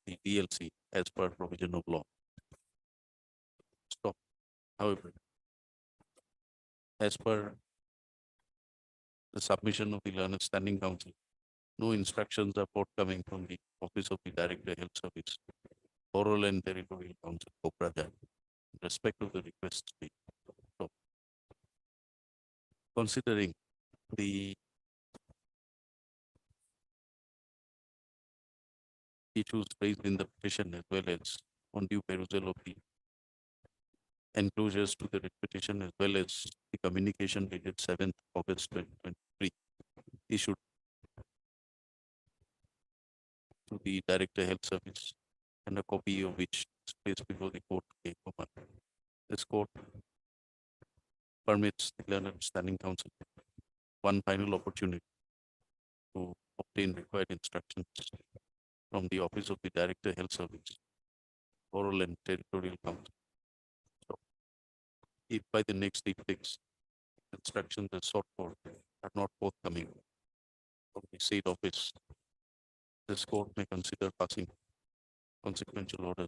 [SPEAKER 1] the DLC as per provision of law. Stop. However, as per the submission of the Learned Standing Council, no instructions are forthcoming from the Office of the Director Health Service, Borough and Territorial Council, Cooperative, in respect of the requests made. So, considering the issues raised in the petition as well as on due perusal of the enclosures to the petition as well as the communication dated 7th August 2023 issued to the Director Health Service and a copy of which is placed before the court. This court permits the Learned Standing Council one final opportunity to obtain required instructions from the Office of the Director Health Service, Oral and Territorial Council. So, if by the next 8 weeks, instructions as sought for are not forthcoming from the said office, this court may consider passing consequential orders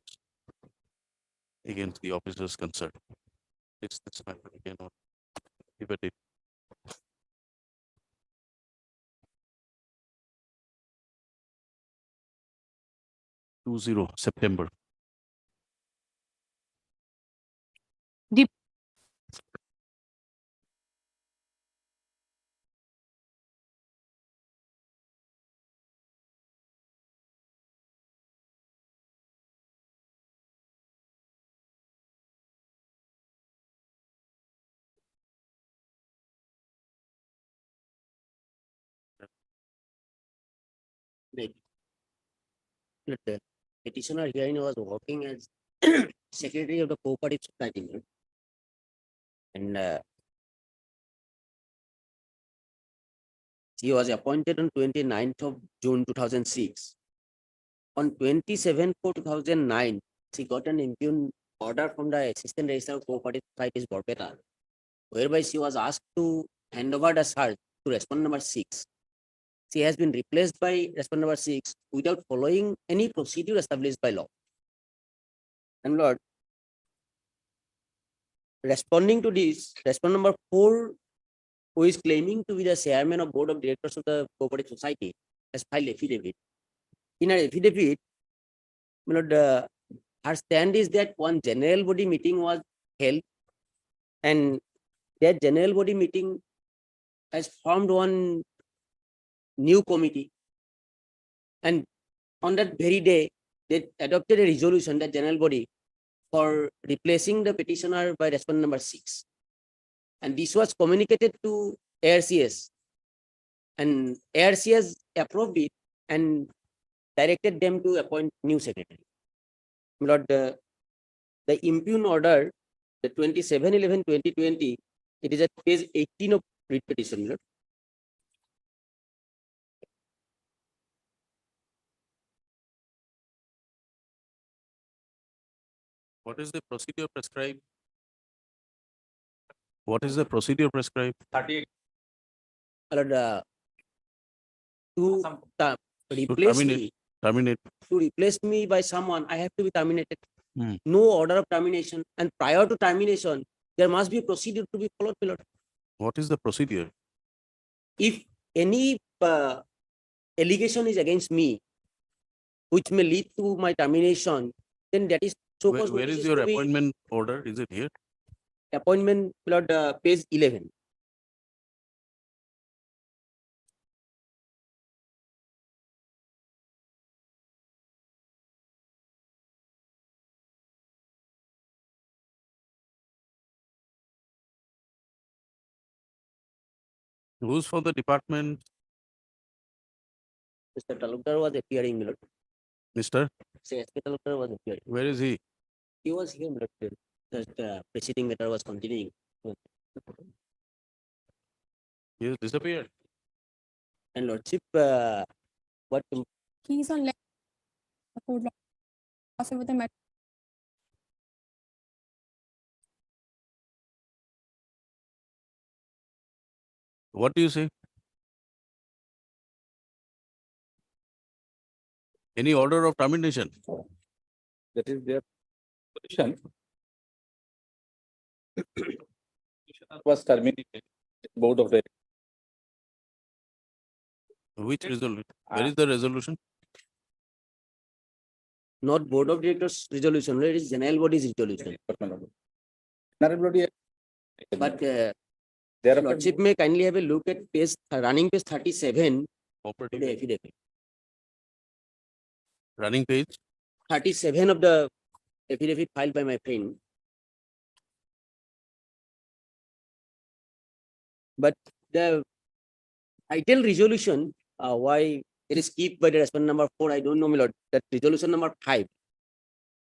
[SPEAKER 1] against the officers concerned. It's this matter again on debate. 20 September.
[SPEAKER 15] The petitioner herein was working as secretary of the Cooperative Society, and he was appointed on 29th of June 2006. On 27/4/2009, she got an impugn order from the Assistant Registrar of Cooperative Societies, Borpeta, whereby she was asked to hand over the search to respondent number 6. She has been replaced by respondent number 6 without following any procedure established by law. And Lord, responding to this, respondent number 4, who is claiming to be the chairman of Board of Directors of the Cooperative Society, has filed affidavit. In her affidavit, my Lord, her stand is that one general body meeting was held, and that general body meeting has formed one new committee, and on that very day they adopted a resolution, that general body, for replacing the petitioner by respondent number 6, and this was communicated to ARCS, and ARCS approved it and directed them to appoint new secretary. My Lord, the impugn order, the 27/11/2020, it is at page 18 of writ petition, my Lord.
[SPEAKER 1] What is the procedure prescribed? What is the procedure prescribed?
[SPEAKER 15] 38. My Lord, to replace me, to replace me by someone, I have to be terminated. No order of termination, and prior to termination, there must be a procedure to be followed, my Lord.
[SPEAKER 1] What is the procedure?
[SPEAKER 15] If any allegation is against me, which may lead to my termination, then that is so
[SPEAKER 1] Where, where is your appointment order? Is it here?
[SPEAKER 15] appointment, my lord, page 11.
[SPEAKER 1] Who's for the department?
[SPEAKER 15] Mr. Talukdar was appearing, my lord.
[SPEAKER 1] Mr.
[SPEAKER 15] Say, SP Talukdar was appearing.
[SPEAKER 1] Where is he?
[SPEAKER 15] He was here, my lord. Just preceding matter was continuing.
[SPEAKER 1] He has disappeared.
[SPEAKER 15] And lordship, what
[SPEAKER 7] He's on left. With the matter.
[SPEAKER 1] What do you say? Any order of termination?
[SPEAKER 5] That is their position. Was terminated. Board of Directors.
[SPEAKER 1] Which resolution? Where is the resolution?
[SPEAKER 15] not board of directors resolution, it is general body's resolution. But lordship may kindly have a look at page running page 37 of the affidavit.
[SPEAKER 1] Running page
[SPEAKER 15] 37 of the affidavit filed by my friend. But the title resolution, why it is kept by the respondent number 4, I don't know, my lord. That resolution number 5,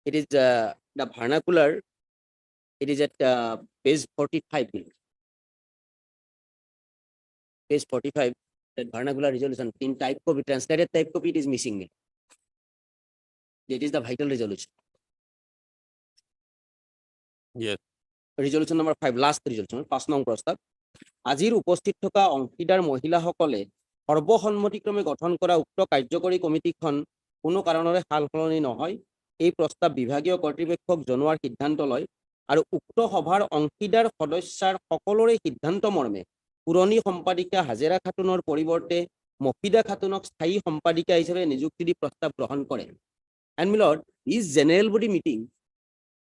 [SPEAKER 15] it is the vernacular, it is at page 45. Page 45, that vernacular resolution in type copy, translated type copy, it is missing. That is the vital resolution.
[SPEAKER 1] Yes.
[SPEAKER 15] Resolution number 5, last resolution, 5 নং প্রস্তাব। আজিৰ উপস্থিত থকা অংশীদাৰ মহিলাসকলে সৰ্বসন্মতিক্ৰমে গঠন কৰা উক্ত কাৰ্যকৰী কমিটিখন কোনো কাৰণৰে সাল সলনি নহয়, এই প্ৰস্তাৱ বিভাগীয় কৰ্তৃপক্ষক জনোৱাৰ সিদ্ধান্ত লয় আৰু উক্ত সভাৰ অংশীদাৰ সদস্যৰ সকলোৰে সিদ্ধান্ত মৰ্মে পুৰণি সম্পাদিকা হাজেৰা খাতুনৰ পৰিৱৰ্তে মফিদা খাতুনক স্থায়ী সম্পাদিকা হিচাপে নিযুক্তি দি প্ৰস্তাৱ গ্ৰহণ কৰে। And my lord, this general body meeting,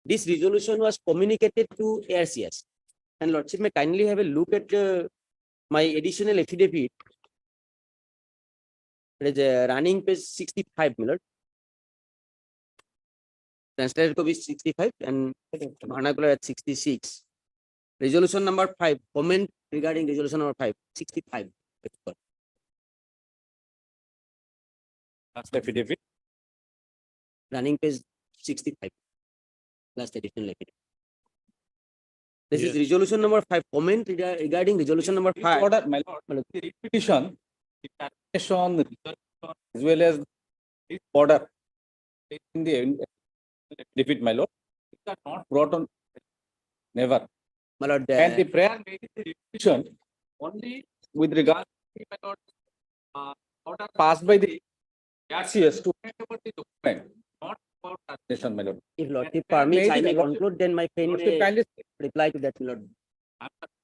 [SPEAKER 15] this resolution was communicated to ARCS. And lordship may kindly have a look at my additional affidavit. It is running page 65, my lord. Translated copy 65 and vernacular at 66. Resolution number 5, comment regarding resolution number 5, 65.
[SPEAKER 5] Last affidavit.
[SPEAKER 15] Running page 65. Last additional affidavit. This is
[SPEAKER 1] Yes.
[SPEAKER 15] resolution number 5. Comment regarding resolution number 5.
[SPEAKER 5] Order, my lord, the petition, the termination, as well as this order in the affidavit, my lord, these are not brought on, never.
[SPEAKER 15] My lord,
[SPEAKER 5] And the prayer made in the petition only with regard to, my lord, order passed by the RCS to hand over the document, not about termination, my lord.
[SPEAKER 15] if lordship permits, I may
[SPEAKER 5] Lordship-
[SPEAKER 15] conclude, then my friend
[SPEAKER 5] Lordship
[SPEAKER 15] may
[SPEAKER 5] kindly,
[SPEAKER 15] reply to that, my lord.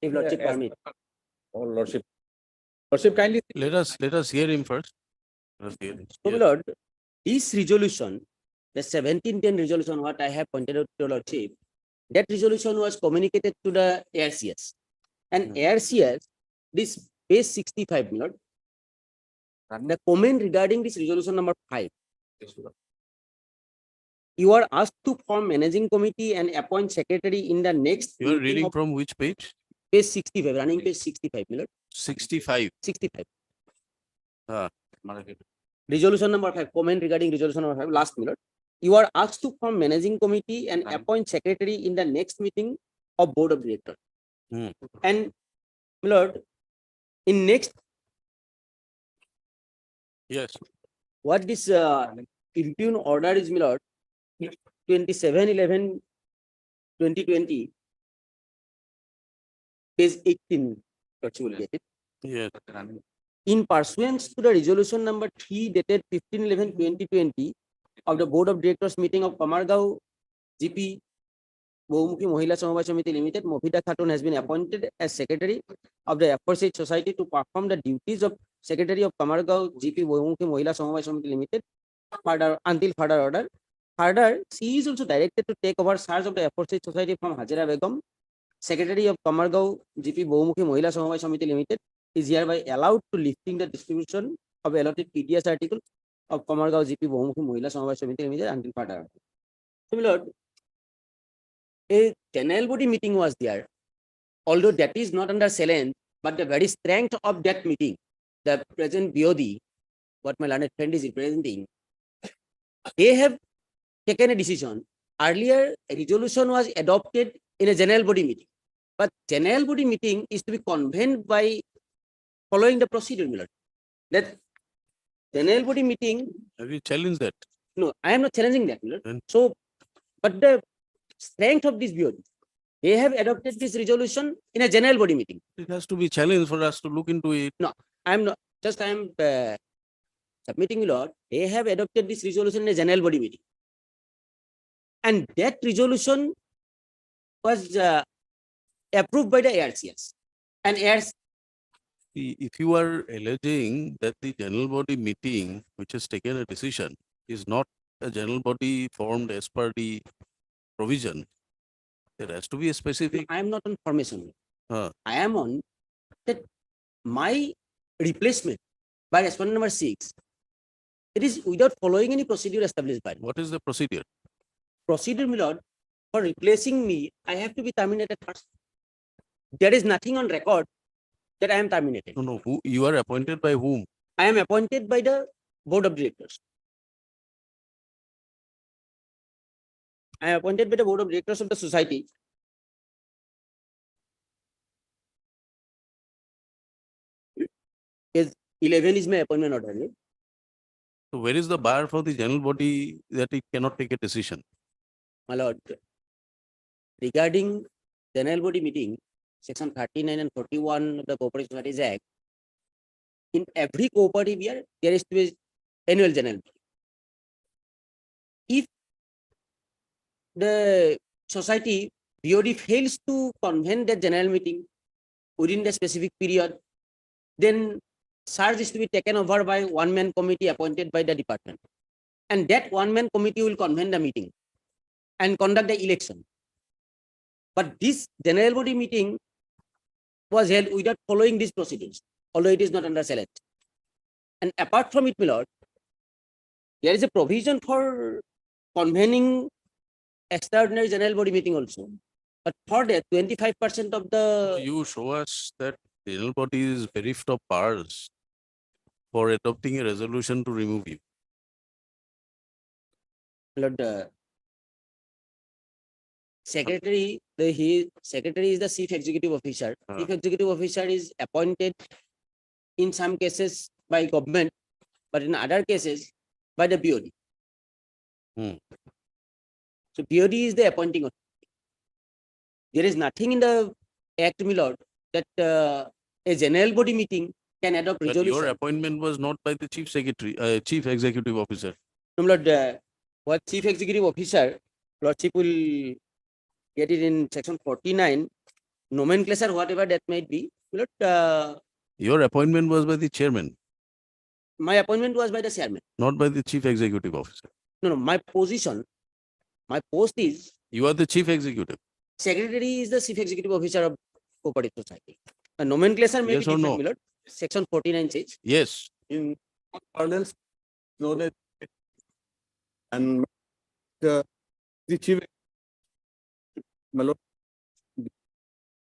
[SPEAKER 15] If lordship
[SPEAKER 5] Yes.
[SPEAKER 15] permits.
[SPEAKER 5] oh, lordship. Lordship kindly.
[SPEAKER 1] Let us hear him first. Let us hear him.
[SPEAKER 15] So, my
[SPEAKER 1] Yes.
[SPEAKER 15] lord, this resolution, the 1710 resolution, what I have pointed out to lordship, that resolution was communicated to the ARCS. And ARCS, this page 65, my lord, the comment regarding this resolution number 5. You are asked to form managing committee and appoint secretary in the next
[SPEAKER 1] You are
[SPEAKER 15] meeting
[SPEAKER 1] reading
[SPEAKER 15] of
[SPEAKER 1] from which page?
[SPEAKER 15] page 65, running page 65, my lord,
[SPEAKER 1] 65.
[SPEAKER 15] 65.
[SPEAKER 1] Ah,
[SPEAKER 15] Resolution number 5, comment regarding resolution number 5, last, my lord. You are asked to form managing committee and appoint secretary in the next meeting of board of directors.
[SPEAKER 1] Hmm.
[SPEAKER 15] And my lord, in next,
[SPEAKER 1] Yes.
[SPEAKER 15] what this impugn order is, my lord, 27/11/2020, page 18, what you will get it.
[SPEAKER 1] Yes.
[SPEAKER 15] In pursuance to the resolution number 3 dated 15/11/2020 of the board of directors meeting of Kamargao GP Bahumukhi Mahila Samabay Samiti Limited, Mofita Khatun has been appointed as secretary of the aforesaid society to perform the duties of secretary of Kamargaon GP Bahumukhi Mahila Samabay Samiti Limited until further order. Further, she is also directed to take over charge of the aforesaid society from Hajira Begum, secretary of Kamargaon GP Bahumukhi Mahila Samabay Samiti Limited, is hereby allowed to lifting the distribution of allotted PDS article of Kamargaon GP Bahumukhi Mahila Samabay Samiti Limited until further order. So, my lord, a general body meeting was there, although that is not under challenge, but the very strength of that meeting, the present BOD, what my learned friend is representing, they have taken a decision. Earlier, a resolution was adopted in a general body meeting, but general body meeting is to be convened by following the procedure, my lord. That general body meeting,
[SPEAKER 1] Have you challenged that?
[SPEAKER 15] no, I am not challenging that, my lord.
[SPEAKER 1] Then-
[SPEAKER 15] So, but the strength of this BOD, they have adopted this resolution in a general body meeting.
[SPEAKER 1] It has to be challenged for us to look into it.
[SPEAKER 15] I am not, just I am submitting, my lord, they have adopted this resolution in a general body meeting. And that resolution was approved by the ARCS. And ARCS,
[SPEAKER 1] If you are alleging that the general body meeting, which has taken a decision, is not a general body formed as per the provision, there has to be a specific.
[SPEAKER 15] I am not on formation.
[SPEAKER 1] Huh.
[SPEAKER 15] I am on that my replacement by respondent number 6, it is without following any procedure established by
[SPEAKER 1] What is the procedure?
[SPEAKER 15] procedure, my lord. For replacing me, I have to be terminated first. There is nothing on record that I am terminated.
[SPEAKER 1] No, who, you are appointed by whom?
[SPEAKER 15] I am appointed by the board of directors. I am appointed by the board of directors of the society. Is 11 is my appointment order. eh?
[SPEAKER 1] So where is the bar for the general body that it cannot take a decision?
[SPEAKER 15] My lord, regarding general body meeting, section 39 and 41 of the Cooperative Societies Act, in every cooperative year, there is to be annual general body. If the society BOD fails to convene the general meeting within the specific period, then charge is to be taken over by one-man committee appointed by the department. And that one-man committee will convene the meeting and conduct the election. But this general body meeting was held without following these procedures, although it is not under challenge. And apart from it, my lord, there is a provision for convening extraordinary general body meeting also. But for that, 25% of the
[SPEAKER 1] You show us that general body is bereft of powers for adopting a resolution to remove you.
[SPEAKER 15] Lord, secretary, secretary is the chief executive officer. Chief executive officer is appointed in some cases by government, but in other cases by the BOD.
[SPEAKER 1] Hmm.
[SPEAKER 15] So BOD is the appointing authority. There is nothing in the act, my lord, that a general body meeting can adopt
[SPEAKER 1] But
[SPEAKER 15] resolution.
[SPEAKER 1] your appointment was not by the chief secretary, chief executive officer.
[SPEAKER 15] No, my lord, what chief executive officer, lordship will get it in section 49, nomenclature, whatever that might be. My lord,
[SPEAKER 1] Your appointment was by the chairman,
[SPEAKER 15] my appointment was by the chairman.
[SPEAKER 1] not by the chief executive officer.
[SPEAKER 15] No, my position, my post is
[SPEAKER 1] You are the chief executive.
[SPEAKER 15] secretary is the chief executive officer of Cooperative Society. The nomenclature may
[SPEAKER 1] Yes
[SPEAKER 15] be
[SPEAKER 1] or
[SPEAKER 15] different,
[SPEAKER 1] no?
[SPEAKER 15] my lord. Section 49 says.
[SPEAKER 1] Yes.
[SPEAKER 6] In parlance, known as and the chief, my lord,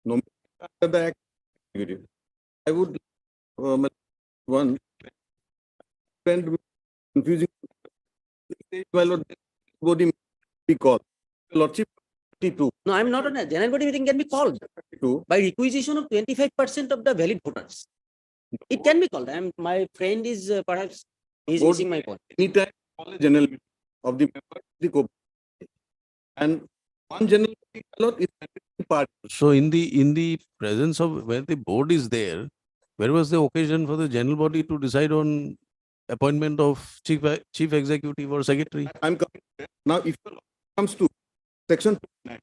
[SPEAKER 6] no, the act executive. I would one friend confusing my lord body be called lordship 52
[SPEAKER 15] No, I'm not on a general body meeting can be called by requisition of 25% of the valid voters. It can be called. My friend is perhaps he's
[SPEAKER 6] Board-
[SPEAKER 15] missing my point.
[SPEAKER 6] anytime call a general meeting of the member of the cooperative. And one general meeting allowed is part.
[SPEAKER 1] So in the presence of where the board is there, where was the occasion for the general body to decide on appointment of chief executive or secretary?
[SPEAKER 6] I'm coming there. Now if it comes to section 59,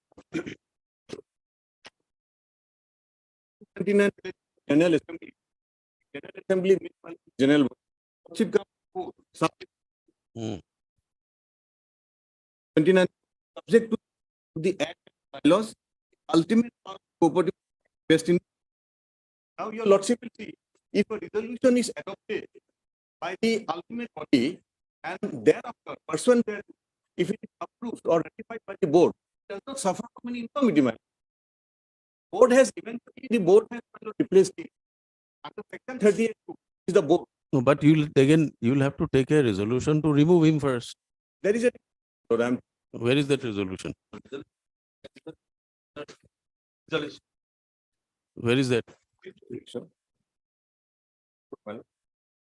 [SPEAKER 6] 29 General Assembly. General Assembly means general. Lordship comes to subject
[SPEAKER 1] Hmm.
[SPEAKER 6] 29 subject to the act and bylaws. Ultimate power of cooperative based in. Now your Lordship will see if a resolution is adopted by the ultimate body and thereafter pursuant thereto, if it is approved or ratified by the board, it does not suffer from any infirmity. Board has eventually the board has replaced it. Under section 38 is the board.
[SPEAKER 1] No, but you'll have to take a resolution to remove him first.
[SPEAKER 6] There is a program.
[SPEAKER 1] Where is that resolution? Where is that?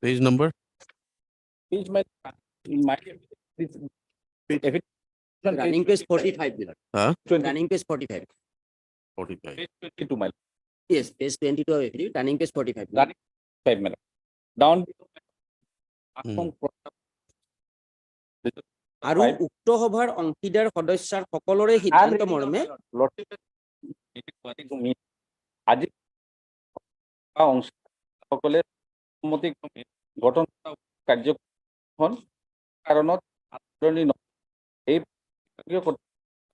[SPEAKER 1] Page number?
[SPEAKER 4] Page my
[SPEAKER 15] Running page 45, my lord.
[SPEAKER 1] Huh?
[SPEAKER 15] Running page 45.
[SPEAKER 1] 45.
[SPEAKER 4] page 22, my lord.
[SPEAKER 15] Yes, page 22 of affidavit, running page 45.
[SPEAKER 4] Running 5 my lord. Down below.
[SPEAKER 15] আৰু উক্ত সভাৰ অংশীদাৰ সদস্যৰ সকলোৰে সিদ্ধান্ত মৰ্মে
[SPEAKER 4] আজি অংশীদাৰসকলে সন্মতিক্ৰমে গঠন কৰা কাৰ্যক্ৰম কাৰণত আদৰণি এই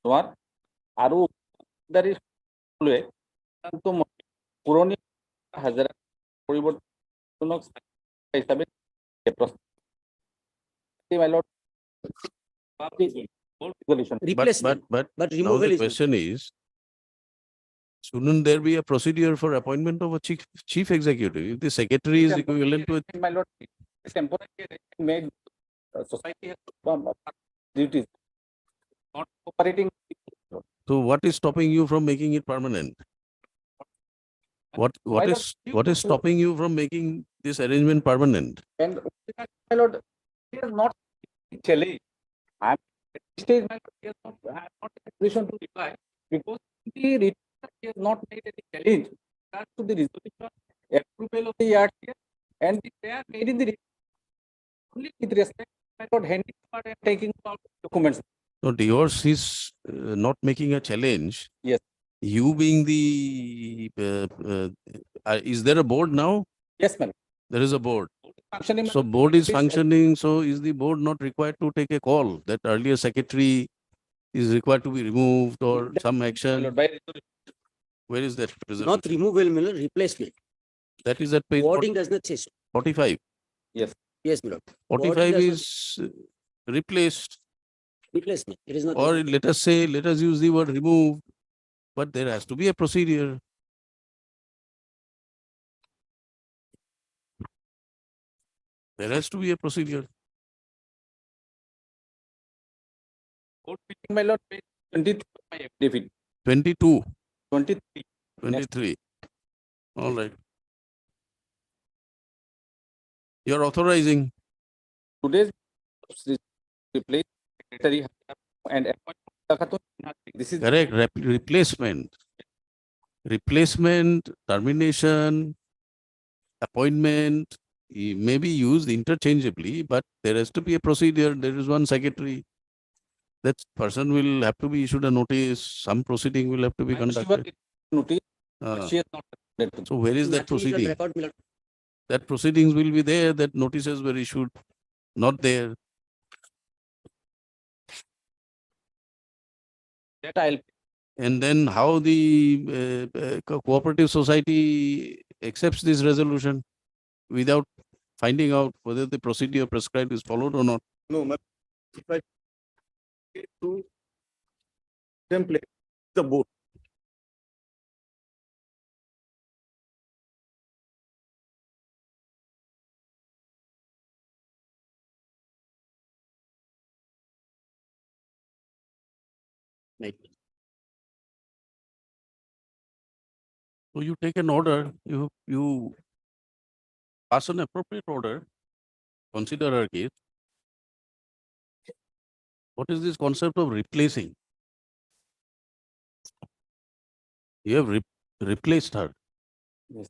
[SPEAKER 4] নোৱাৰ আৰু অংশীদাৰী সকলোৱে সিদ্ধান্ত মতে পুৰণি হাজাৰা পৰিৱৰ্তনক হিচাপে
[SPEAKER 15] replacement.
[SPEAKER 1] But
[SPEAKER 15] But
[SPEAKER 1] now
[SPEAKER 15] removal
[SPEAKER 1] the
[SPEAKER 15] is
[SPEAKER 1] question is, shouldn't there be a procedure for appointment of a chief executive? If the secretary is equivalent to a
[SPEAKER 4] my lord, temporarily made society has duties, not cooperating.
[SPEAKER 1] So what is stopping you from making it permanent? What is stopping you from making this arrangement permanent?
[SPEAKER 4] And my lord, he has not challenged. I am at this stage, my lord, he has not, I am not in a position to reply because he has not made any challenge as to the resolution approval of the RTF and they are made in the only with respect to my lord handing over and taking out documents.
[SPEAKER 1] No, yours is not making a challenge.
[SPEAKER 4] Yes.
[SPEAKER 1] You being the, is there a board now?
[SPEAKER 4] Yes, ma'am.
[SPEAKER 1] There is a board.
[SPEAKER 4] Functioning.
[SPEAKER 1] So board is functioning, so is the board not required to take a call that earlier secretary is required to be removed or some action? Where is that?
[SPEAKER 15] not removal, my lord, replacement.
[SPEAKER 1] That is at page
[SPEAKER 15] Wording does not say so.
[SPEAKER 1] 45.
[SPEAKER 4] Yes.
[SPEAKER 15] Yes, my lord.
[SPEAKER 1] 45
[SPEAKER 15] does
[SPEAKER 1] is replaced,
[SPEAKER 15] Replacement. It is not.
[SPEAKER 1] or let us say, let us use the word removed, but there has to be a procedure. There has to be a procedure.
[SPEAKER 4] My lord, page 23 of my affidavit.
[SPEAKER 1] 22,
[SPEAKER 4] 23.
[SPEAKER 1] 23. All right. You're authorizing.
[SPEAKER 4] Today's replace secretary and appoint. This is
[SPEAKER 1] Correct. Replacement. Replacement, termination, appointment may be used interchangeably, but there has to be a procedure. There is one secretary. That person will have to be issued a notice. Some proceeding will have to be conducted.
[SPEAKER 4] notice.
[SPEAKER 1] Ah.
[SPEAKER 4] She has not.
[SPEAKER 1] So where is that
[SPEAKER 15] Nothing is on
[SPEAKER 1] proceeding?
[SPEAKER 15] record, my lord.
[SPEAKER 1] That proceedings will be there, that notices were issued, not there.
[SPEAKER 4] That I'll.
[SPEAKER 1] And then how the cooperative society accepts this resolution without finding out whether the procedure prescribed is followed or not.
[SPEAKER 6] No, my if I get to template the board.
[SPEAKER 15] Right.
[SPEAKER 1] So you take an order, you pass an appropriate order, consider our case. What is this concept of replacing? You have replaced her.
[SPEAKER 4] Yes.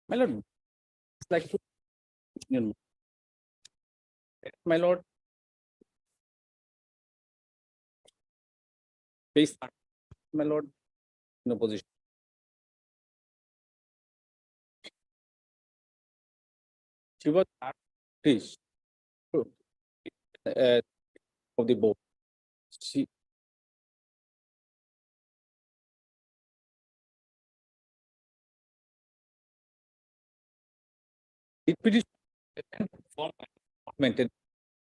[SPEAKER 4] My lord, it's like my lord. Based
[SPEAKER 5] my lord, in opposition. She was artist of the board. She it petition maintained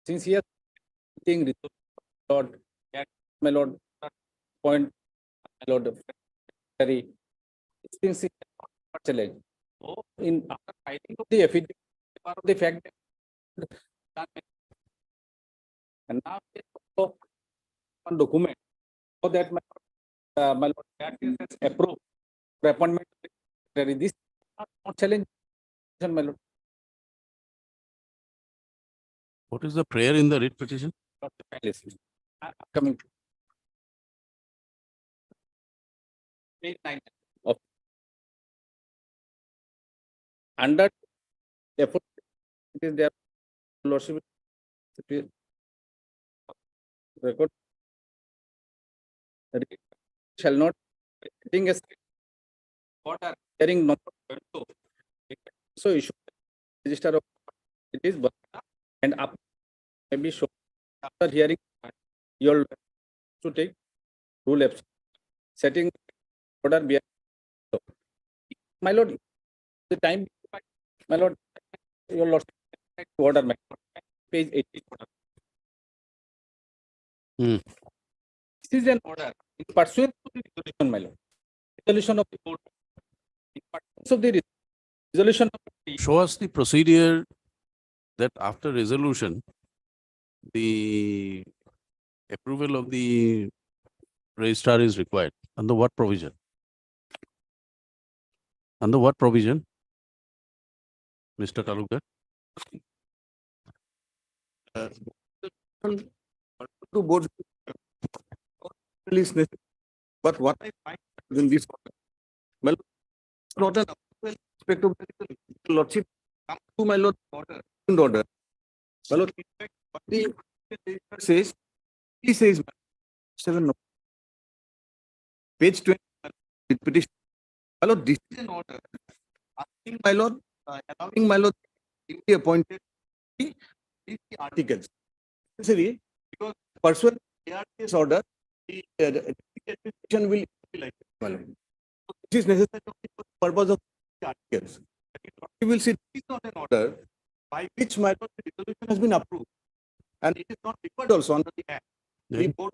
[SPEAKER 5] since he has thing lord, my lord, point, my lord, very since he challenge. So in after fighting of the affidavit, part of the fact that and now also one document so that my lord that is approved for appointment of the secretary. This is not challenge, my lord.
[SPEAKER 1] What is the prayer in the writ petition?
[SPEAKER 5] Not the palace. Coming to page 9 of under effort it is their lordship record shall not think as what are hearing number 22. So issue register of it is and up may be shown after hearing your to take rule absent setting order be my lord the time my lord your lordship order my lord, page 18 order. This is an order in pursuance of the resolution, my lord. Resolution of the court. In pursuance of the resolution of the
[SPEAKER 1] Show us the procedure that after resolution, the approval of the registrar is required. Under what provision? Under what provision? Mr. Talukdar?
[SPEAKER 8] To board release necessary. But what I find in this well, it's not an aspect of the lordship come to my lord order. My lord, in fact, what the says, he says 7 no. Page 20 with petition. My lord, this is an order. Asking my lord, allowing my lord to be appointed the articles. Necessary because pursuant to this order, the petition will be like my lord. So this is necessary for the purpose of the articles. You will see this is not an order by which my lord the resolution has been approved, and it is not required also under the act. The board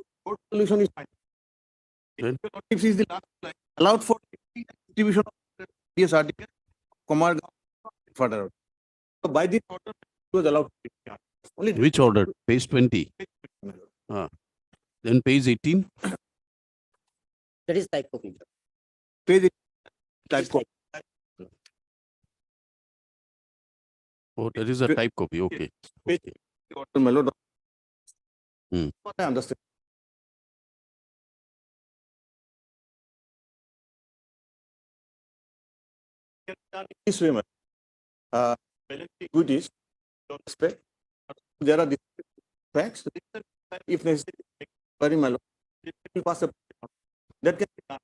[SPEAKER 8] resolution is fine. If is the last line allowed for distribution of this article, command further. So by this order, it was allowed. Only
[SPEAKER 1] Which order? Page 20. Then page 18.
[SPEAKER 15] That is type copy.
[SPEAKER 8] page type copy.
[SPEAKER 1] Oh, that is a type copy. Okay.
[SPEAKER 8] Page
[SPEAKER 1] Okay.
[SPEAKER 8] order, my lord.
[SPEAKER 1] Hmm.
[SPEAKER 8] What I understand. This way, goodies, don't expect. There are facts, if necessary, very my lord, it will pass up. That can be done.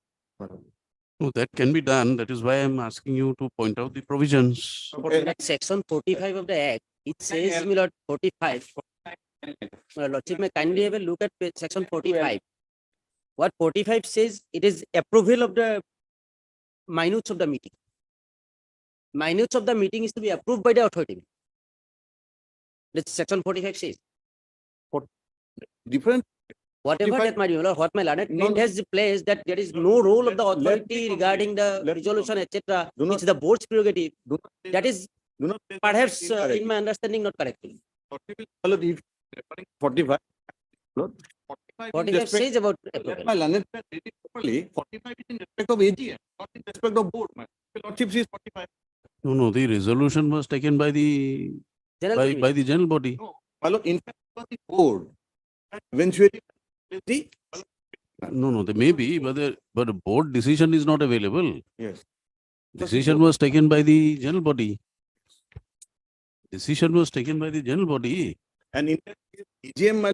[SPEAKER 1] No, that can be done. That is why I'm asking you to point out the provisions.
[SPEAKER 15] Like section 45 of the act, it says, my lord, 45. My lordship may kindly have a look at section 45. What 45 says, it is approval of the minutes of the meeting. Minutes of the meeting is to be approved by the authority. That's section 45 says.
[SPEAKER 8] Different.
[SPEAKER 15] Whatever
[SPEAKER 8] 45
[SPEAKER 15] that, my lord, what my learned
[SPEAKER 8] No,
[SPEAKER 15] print has placed that there is no role of the
[SPEAKER 8] Let- let
[SPEAKER 15] authority
[SPEAKER 8] me
[SPEAKER 15] regarding the
[SPEAKER 8] let me
[SPEAKER 15] resolution, etc.
[SPEAKER 8] Do not-
[SPEAKER 15] It's the board's prerogative.
[SPEAKER 8] Do not say
[SPEAKER 15] That is
[SPEAKER 8] do not say
[SPEAKER 15] perhaps
[SPEAKER 8] that incorrect.
[SPEAKER 15] in my understanding not correctly.
[SPEAKER 8] My lord, if referring 45. Lord, 45 in
[SPEAKER 15] 45
[SPEAKER 8] respect-
[SPEAKER 15] says about
[SPEAKER 8] Let
[SPEAKER 15] approval.
[SPEAKER 8] my learned friend read it properly. 45 is in respect of AGM, not in respect of board. My lordship says 45.
[SPEAKER 1] No, no, the resolution was taken by the
[SPEAKER 15] General
[SPEAKER 1] by
[SPEAKER 15] committee.
[SPEAKER 1] the general body.
[SPEAKER 8] No, my lord, in fact, it was the board. Eventually, the
[SPEAKER 1] No, no, they may be, but the board decision is not available.
[SPEAKER 8] yes.
[SPEAKER 1] Decision was taken by the general body. Decision was taken by the general body.
[SPEAKER 8] And in fact, AGM, my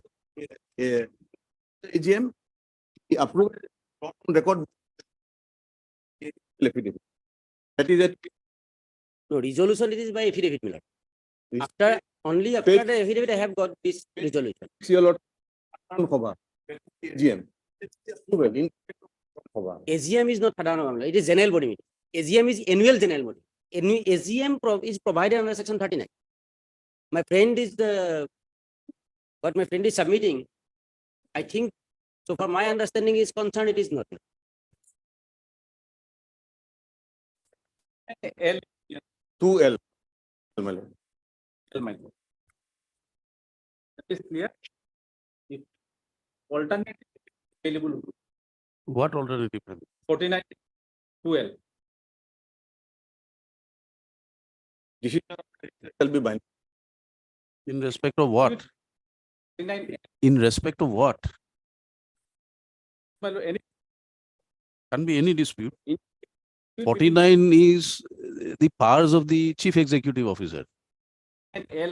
[SPEAKER 8] AGM, he approved
[SPEAKER 5] record affidavit. That is a
[SPEAKER 15] No, resolution it is by affidavit, my lord. After, only after the affidavit, I have got this resolution.
[SPEAKER 5] your lord. AGM.
[SPEAKER 15] AGM is not Sadharana Mamla, it is general body meeting. AGM is annual general body. AGM is provided under section 39. My friend is what my friend is submitting, I think, so far my understanding is concerned, it is not.
[SPEAKER 5] L 2L.
[SPEAKER 4] That is clear. If alternate available,
[SPEAKER 1] What alternative?
[SPEAKER 4] 49 12.
[SPEAKER 5] Decision shall be binding.
[SPEAKER 1] In respect of what?
[SPEAKER 4] 49,
[SPEAKER 1] In respect of what?
[SPEAKER 4] well, any
[SPEAKER 1] Can be any dispute. 49 is the powers of the chief executive officer.
[SPEAKER 4] L.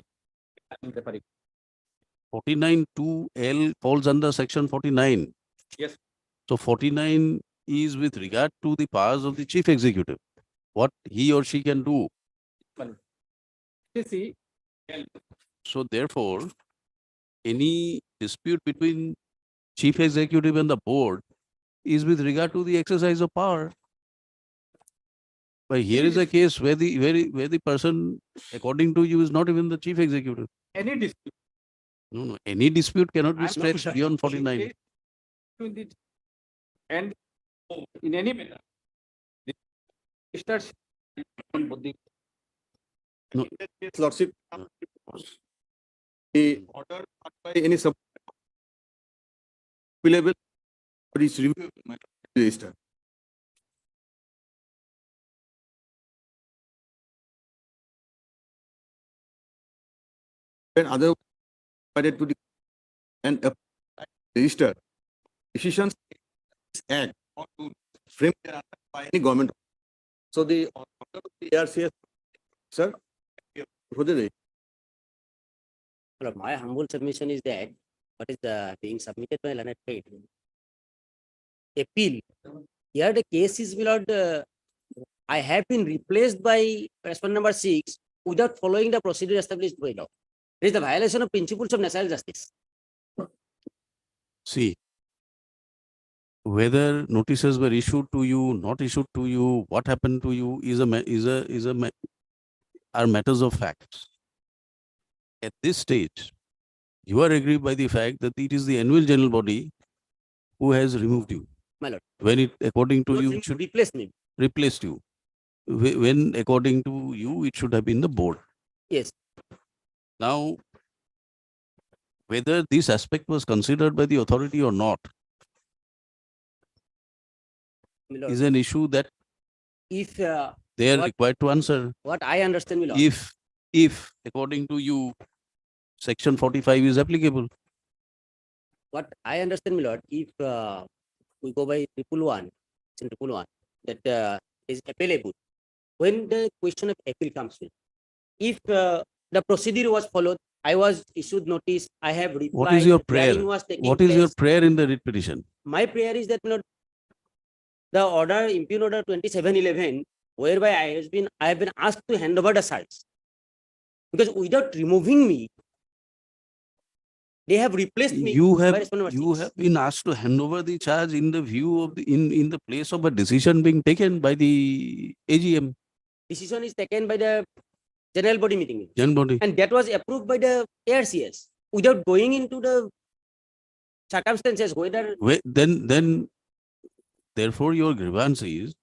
[SPEAKER 1] 49 2L falls under section 49.
[SPEAKER 4] Yes.
[SPEAKER 1] So 49 is with regard to the powers of the chief executive, what he or she can do.
[SPEAKER 4] See, L.
[SPEAKER 1] So therefore, any dispute between chief executive and the board is with regard to the exercise of power. But here is a case where the person, according to you, is not even the chief executive.
[SPEAKER 4] Any dispute.
[SPEAKER 1] No, any dispute cannot be
[SPEAKER 4] I'm not
[SPEAKER 1] stretched
[SPEAKER 4] sure.
[SPEAKER 1] beyond 49.
[SPEAKER 4] And in any manner, the starts on both the
[SPEAKER 1] No.
[SPEAKER 5] Lordship, the order not by any sub available or is reviewed by the register. When other provided to the and register decisions act or to frame thereafter by any government. So the order of the ARCS, sir, for the
[SPEAKER 15] Well, my humble submission is that what is being submitted by Leonard Fate. Appeal. Here the case is without I have been replaced by respondent number 6 without following the procedure established by law. It is the violation of principles of natural justice.
[SPEAKER 1] See, whether notices were issued to you, not issued to you, what happened to you are matters of facts. At this stage, you are aggrieved by the fact that it is the annual general body who has removed you.
[SPEAKER 15] My lord.
[SPEAKER 1] When it, according to
[SPEAKER 15] Not
[SPEAKER 1] you,
[SPEAKER 15] to
[SPEAKER 1] it should
[SPEAKER 15] replace me.
[SPEAKER 1] replaced you. When, according to you, it should have been the board.
[SPEAKER 15] Yes.
[SPEAKER 1] Now, whether this aspect was considered by the authority or not
[SPEAKER 15] My lord.
[SPEAKER 1] is an issue that
[SPEAKER 15] If
[SPEAKER 1] they are
[SPEAKER 15] what-
[SPEAKER 1] required to answer.
[SPEAKER 15] what I understand, my lord.
[SPEAKER 1] If, according to you, section 45 is applicable.
[SPEAKER 15] What I understand, my lord, if we go by 111, section 111, that is applicable. When the question of appeal comes in, if the procedure was followed, I was issued notice, I have replied.
[SPEAKER 1] What is your
[SPEAKER 15] the
[SPEAKER 1] prayer?
[SPEAKER 15] hearing was taking
[SPEAKER 1] What is your
[SPEAKER 15] place.
[SPEAKER 1] prayer in the writ petition?
[SPEAKER 15] My prayer is that, my lord, the order, impugn order 2711, whereby I have been asked to hand over the search. Because without removing me, they have replaced me.
[SPEAKER 1] You
[SPEAKER 15] by
[SPEAKER 1] have
[SPEAKER 15] respondent number 6.
[SPEAKER 1] been asked to hand over the charge in the view of in the place of a decision being taken by the AGM,
[SPEAKER 15] Decision is taken by the general body meeting.
[SPEAKER 1] general body.
[SPEAKER 15] And that was approved by the ARCS without going into the circumstances whether
[SPEAKER 1] Then, therefore, your grievance is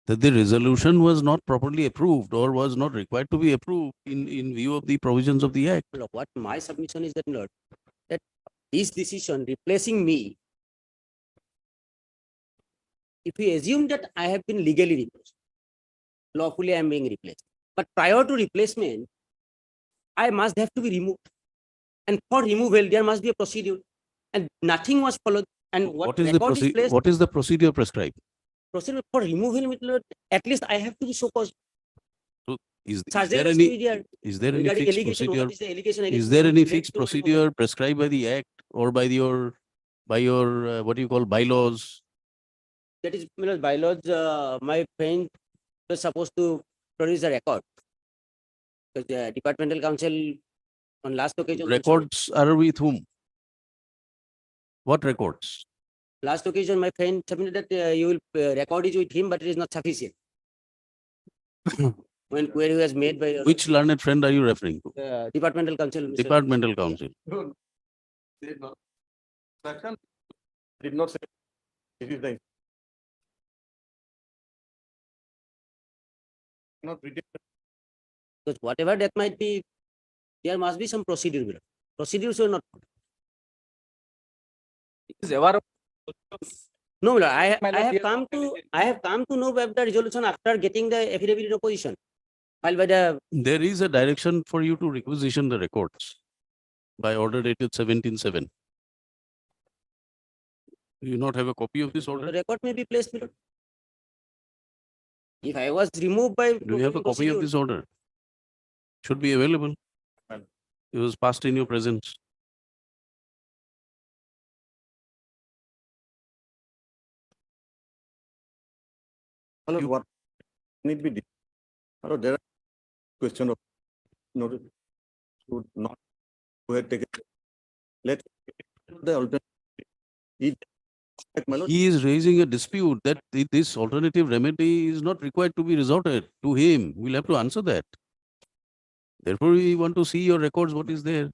[SPEAKER 1] that the resolution was not properly approved or was not required to be approved in view of the provisions of the Act.
[SPEAKER 15] Look, what my submission is that, Lord, that this decision replacing me, if we assume that I have been legally replaced, lawfully I am being replaced, but prior to replacement, I must have to be removed. And for removal, there must be a procedure. And nothing was followed. And
[SPEAKER 1] What is the
[SPEAKER 15] record is placed,
[SPEAKER 1] what is the procedure prescribed?
[SPEAKER 15] procedure for removal, Lord, at least I have to be so caused.
[SPEAKER 1] So is
[SPEAKER 15] Charges
[SPEAKER 1] there
[SPEAKER 15] has to
[SPEAKER 1] any
[SPEAKER 15] be there.
[SPEAKER 1] is there any
[SPEAKER 15] Regarding
[SPEAKER 1] fixed
[SPEAKER 15] allegation,
[SPEAKER 1] procedure?
[SPEAKER 15] what is the allegation
[SPEAKER 1] Is
[SPEAKER 15] against
[SPEAKER 1] there
[SPEAKER 15] me?
[SPEAKER 1] any
[SPEAKER 15] Relates
[SPEAKER 1] fixed
[SPEAKER 15] to my removal.
[SPEAKER 1] procedure prescribed by the Act or by your what do you call bylaws
[SPEAKER 15] that is, bylaws, my friend was supposed to produce a record. Because the departmental council on last occasion. also-
[SPEAKER 1] Records are with whom? What records?
[SPEAKER 15] Last occasion, my friend submitted that you will record it with him, but it is not sufficient. When query was made by
[SPEAKER 1] Which learned friend are you referring to?
[SPEAKER 15] departmental council. Mr.
[SPEAKER 1] Departmental council.
[SPEAKER 5] No, they did not. Instruction did not say it is the not written.
[SPEAKER 15] Because whatever that might be, there must be some procedure. Procedures were not.
[SPEAKER 5] Is ever
[SPEAKER 15] No, my lord, I
[SPEAKER 5] My lord,
[SPEAKER 15] have
[SPEAKER 5] here-
[SPEAKER 15] come to know about the resolution after getting the affidavit in opposition. Filed by the,
[SPEAKER 1] There is a direction for you to requisition the records by order dated 17/7. Do you not have a copy of this
[SPEAKER 15] the
[SPEAKER 1] order?
[SPEAKER 15] record may be placed below. If I was removed by.
[SPEAKER 1] Do you have a copy of
[SPEAKER 15] procedure-
[SPEAKER 1] this order? Should be available.
[SPEAKER 5] Well.
[SPEAKER 1] It was passed in your presence.
[SPEAKER 5] My lord, what need be done? My lord, there are question of notice should not go ahead take it. Let the alternative. My lord,
[SPEAKER 1] He is raising a dispute that this alternative remedy is not required to be resorted to him. We'll have to answer that. Therefore, we want to see your records, what is there.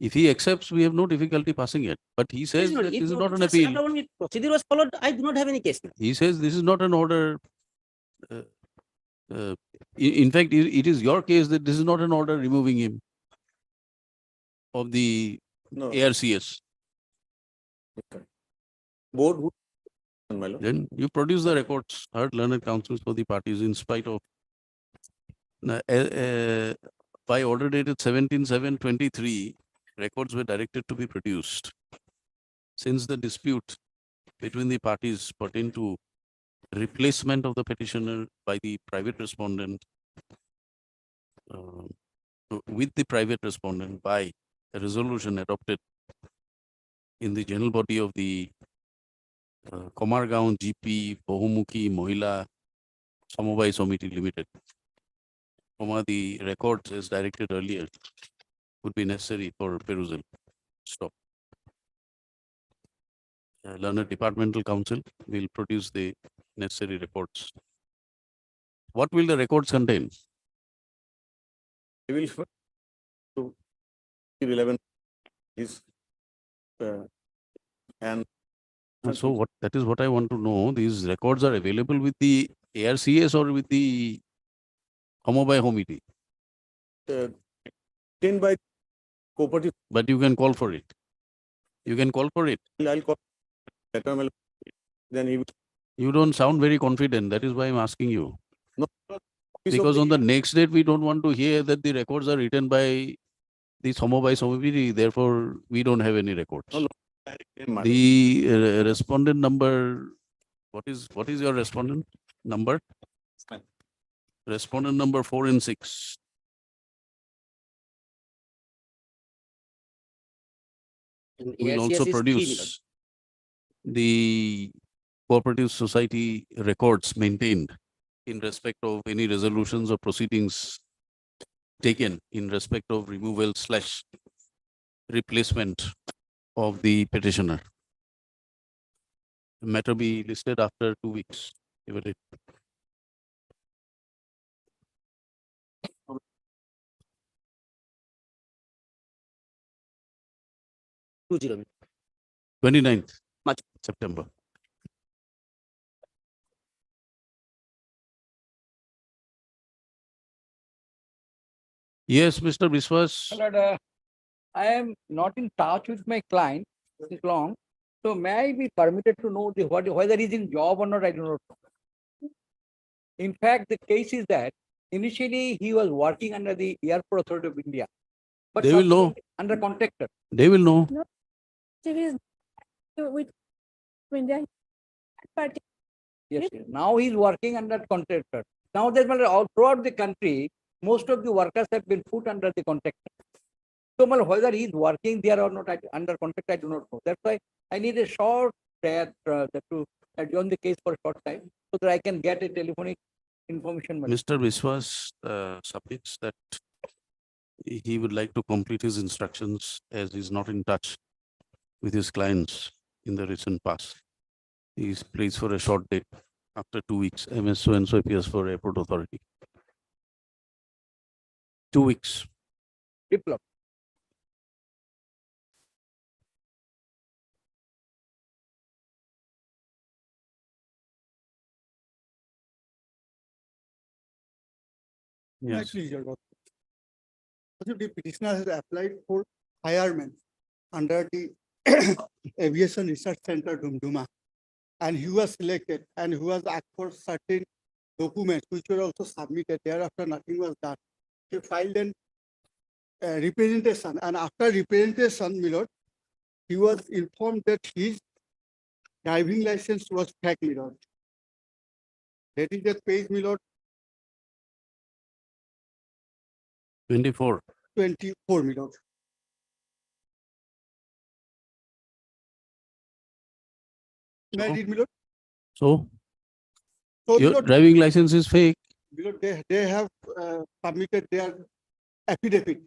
[SPEAKER 1] If he accepts, we have no difficulty passing it. But he says
[SPEAKER 15] Yes, my
[SPEAKER 1] that
[SPEAKER 15] lord, if
[SPEAKER 1] this is not an
[SPEAKER 15] notice was served
[SPEAKER 1] appeal.
[SPEAKER 15] on it, procedure was followed, I do not have any case. now.
[SPEAKER 1] He says this is not an order. In fact, it is your case that this is not an order removing him of the
[SPEAKER 5] no.
[SPEAKER 1] ARCS.
[SPEAKER 5] Board who, my lord.
[SPEAKER 1] Then you produce the records, heard learned counsels for the parties in spite of. By order dated 17/7/23, records were directed to be produced. Since the dispute between the parties pertain to replacement of the petitioner by the private respondent with the private respondent by a resolution adopted in the general body of the Komargaon GP Bahumukhi Mohila Samobai Samiti Limited. The records as directed earlier would be necessary for perusal. Stop. Learned departmental council will produce the necessary reports. What will the records contain?
[SPEAKER 5] He will to 11 is and
[SPEAKER 1] So what, that is what I want to know. These records are available with the ARCS or with the Homobai Homiti,
[SPEAKER 5] 10 by cooperative.
[SPEAKER 1] but you can call for it. You can call for it.
[SPEAKER 5] I'll call letter, my lord. Then he will.
[SPEAKER 1] You don't sound very confident. That is why I'm asking you.
[SPEAKER 5] No,
[SPEAKER 1] Because on the next date, we don't want to hear that the records are written by the Samobai Somipiri. Therefore, we don't have any records.
[SPEAKER 5] No,
[SPEAKER 1] The respondent number, what is your respondent number? Respondent number 4 and 6.
[SPEAKER 15] And
[SPEAKER 1] Will
[SPEAKER 15] ARCS
[SPEAKER 1] also
[SPEAKER 15] is 3
[SPEAKER 1] produce the cooperative society records maintained in respect of any resolutions or proceedings taken in respect of removal / replacement of the petitioner. The matter be listed after 2 weeks. Give it.
[SPEAKER 15] million.
[SPEAKER 1] 29th
[SPEAKER 15] March.
[SPEAKER 1] September. Yes, Mr. Biswas.
[SPEAKER 9] My lord, I am not in touch with my client since long. So may I be permitted to know whether he's in job or not? I do not know. In fact, the case is that initially he was working under the Airport Authority of India. But
[SPEAKER 1] They will know.
[SPEAKER 9] subsequently under contractor.
[SPEAKER 1] They will know.
[SPEAKER 7] With India party.
[SPEAKER 9] Yes, yes. Now he's working under contractor. Now there's all throughout the country, most of the workers have been put under the contractor. So whether he's working there or not under contract, I do not know. That's why I need a short to adjourn the case for a short time so that I can get a telephonic information. my lord.
[SPEAKER 1] Mr. Biswas submits that he would like to complete his instructions as he's not in touch with his clients in the recent past. He's pleased for a short date after 2 weeks. MS so and so appears for airport authority. 2 weeks.
[SPEAKER 9] Biplab.
[SPEAKER 1] Yes.
[SPEAKER 10] Please, Your Lord. The petitioner has applied for hirement under the Aviation Research Center, Dumduma, and he was selected and he was asked for certain documents which were also submitted. Thereafter, nothing was done. He filed an representation, and after representation, my lord, he was informed that his driving license was fake, my lord. That is the page, my lord,
[SPEAKER 1] 24.
[SPEAKER 10] 24, my lord. May I
[SPEAKER 1] So?
[SPEAKER 10] read, my lord?
[SPEAKER 1] So
[SPEAKER 10] So, my
[SPEAKER 1] your
[SPEAKER 10] lord,
[SPEAKER 1] driving license is fake,
[SPEAKER 10] because they have submitted their affidavit,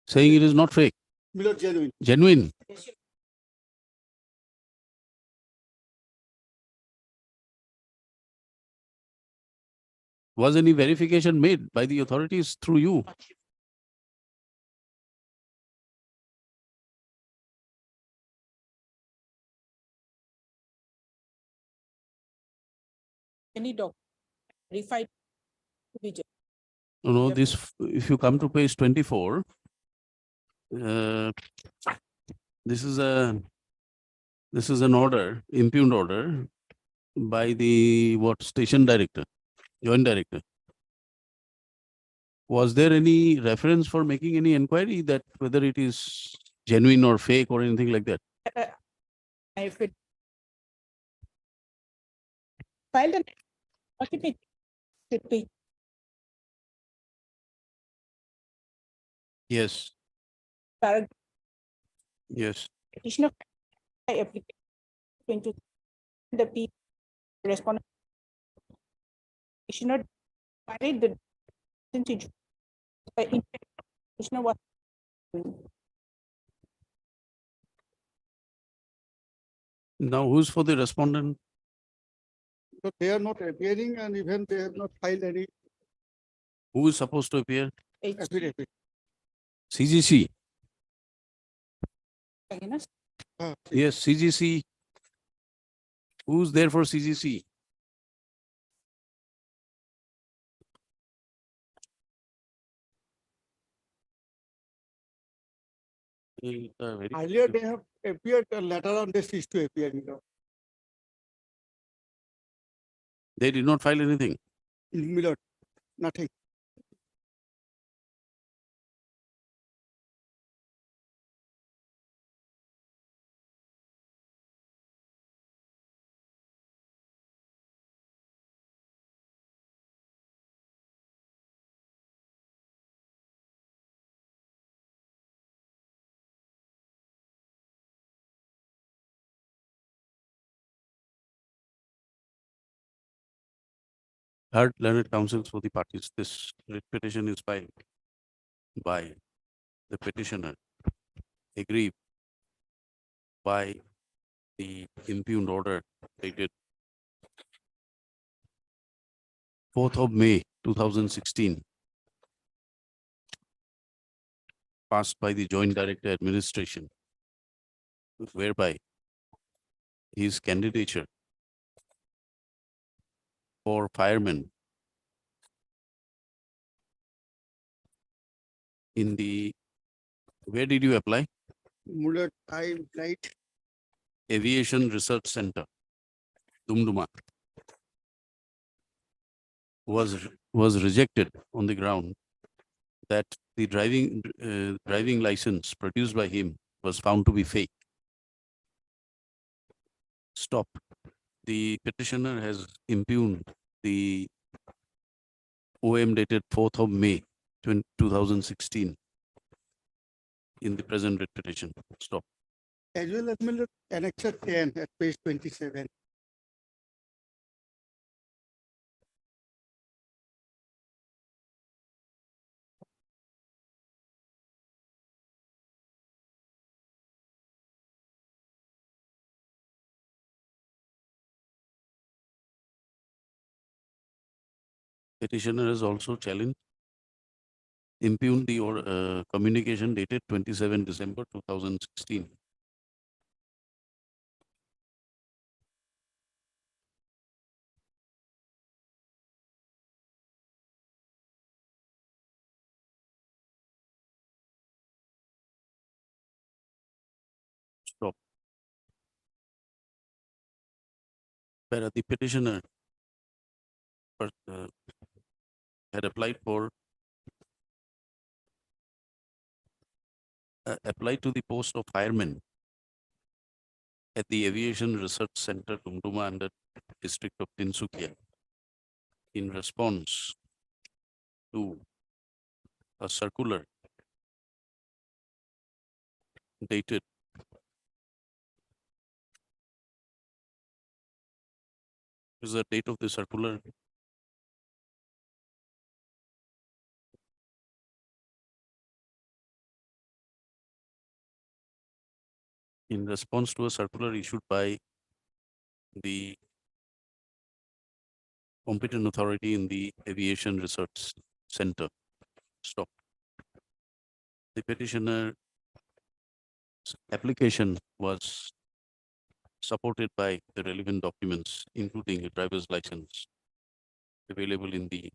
[SPEAKER 1] saying it is not fake,
[SPEAKER 10] Miller genuine.
[SPEAKER 1] genuine. Was any verification made by the authorities through you?
[SPEAKER 7] Any doc verified to be genuine.
[SPEAKER 1] No, no, this, if you come to page 24, this is an order, impugned order by the station director, joint director. Was there any reference for making any inquiry that whether it is genuine or fake or anything like that?
[SPEAKER 7] If it filed an document, it be
[SPEAKER 1] Yes,
[SPEAKER 7] paragraph
[SPEAKER 1] yes.
[SPEAKER 7] petitioner application into the P respondent petitioner violated the percentage by intent petitioner was
[SPEAKER 1] Now who's for the respondent?
[SPEAKER 10] So they are not appearing and even they have not filed any
[SPEAKER 1] Who is supposed to appear?
[SPEAKER 10] affidavit.
[SPEAKER 1] CGC.
[SPEAKER 7] against
[SPEAKER 1] Yes, CGC. Who's there for CGC?
[SPEAKER 10] Earlier they have appeared, later on they ceased to appear.
[SPEAKER 1] They did not file anything.
[SPEAKER 10] Miller, nothing.
[SPEAKER 1] Heard learned counsels for the parties. This writ petition is filed by the petitioner, aggrieved by the impugned order dated 4th of May 2016, passed by the Joint Director Administration, whereby his candidature for firemen in the, where did you apply?
[SPEAKER 10] Muller, I write
[SPEAKER 1] Aviation Research Center, Dumduma, was rejected on the ground that the driving license produced by him was found to be fake. Stop. The petitioner has impugned the OM dated 4th of May 2016 in the present writ petition. Stop.
[SPEAKER 10] as well as Miller, annexure 10 at page 27.
[SPEAKER 1] Petitioner has also challenged, impugned the communication dated 27 December 2016. Stop. Where the petitioner had applied to the post of fireman at the Aviation Research Center, Tumtuma, under district of Tinsukia, in response to a circular dated is the date of the circular. In response to a circular issued by the competent authority in the Aviation Research Center. Stop. The petitioner's application was supported by the relevant documents, including a driver's license available in the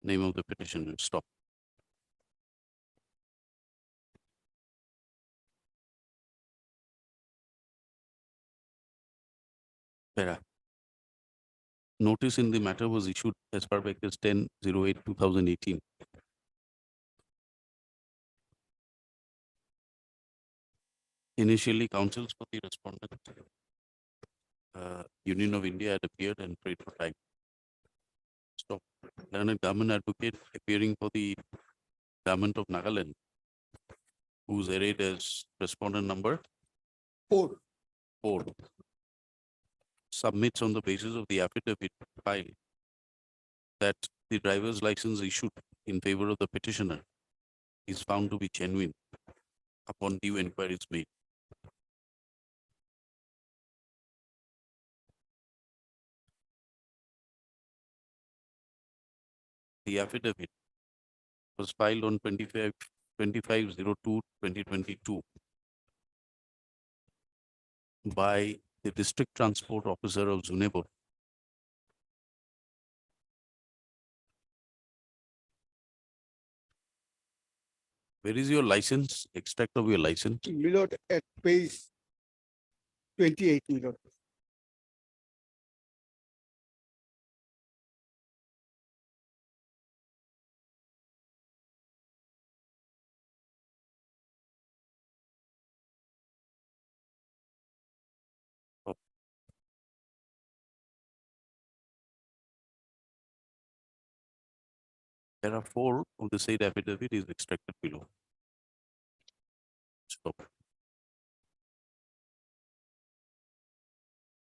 [SPEAKER 1] name of the petitioner. Stop. Para. Notice in the matter was issued as per Vacancy 10/08/2018. Initially, counsels for the respondent, Union of India, had appeared and prayed for time. Stop. Learned government advocate appearing for the government of Nagaland, who's arrayed as respondent number 4, submits on the basis of the affidavit filed that the driver's license issued in favor of the petitioner is found to be genuine upon due inquiries made. The affidavit was filed on 25/02/2022 by the District Transport Officer of Zunebor. Where is your license? Extract of your license?
[SPEAKER 16] Milord, at page 28, Milord. There are 4 of the said affidavit is extracted below. Stop.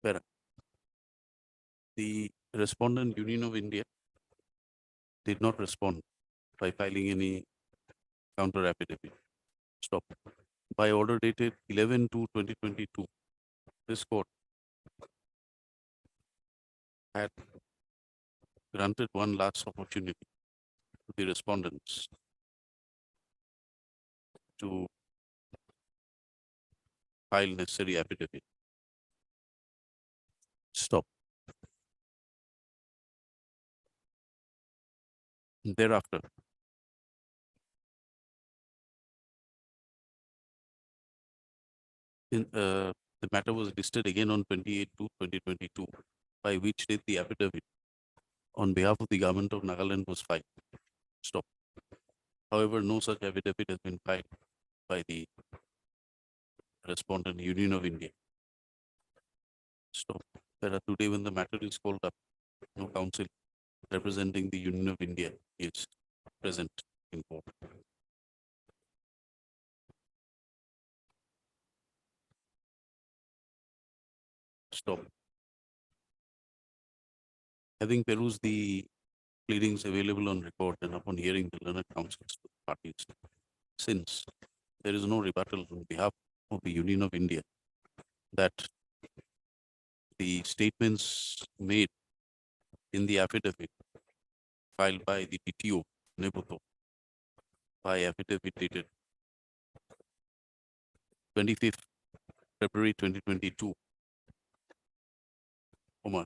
[SPEAKER 16] Where the respondent, Union of India, did not respond by filing any counter affidavit. Stop. By order dated 11/2/2022, this court had granted one last opportunity to the respondents to file necessary affidavit. Stop. Thereafter, the matter was listed again on 28/2/2022, by which date the affidavit on behalf of the government of Nagaland was filed. Stop. However, no such affidavit has been filed by the respondent, Union of India. Stop. Today, when the matter is called up, no counsel representing the Union of India is present in court. Stop. Having perused the pleadings available on record and upon hearing the learned counsels to the parties, since there is no rebuttal on behalf of the Union of India that the statements made in the affidavit filed by the PTO, Nebuto, by affidavit dated 25th February 2022. Omar,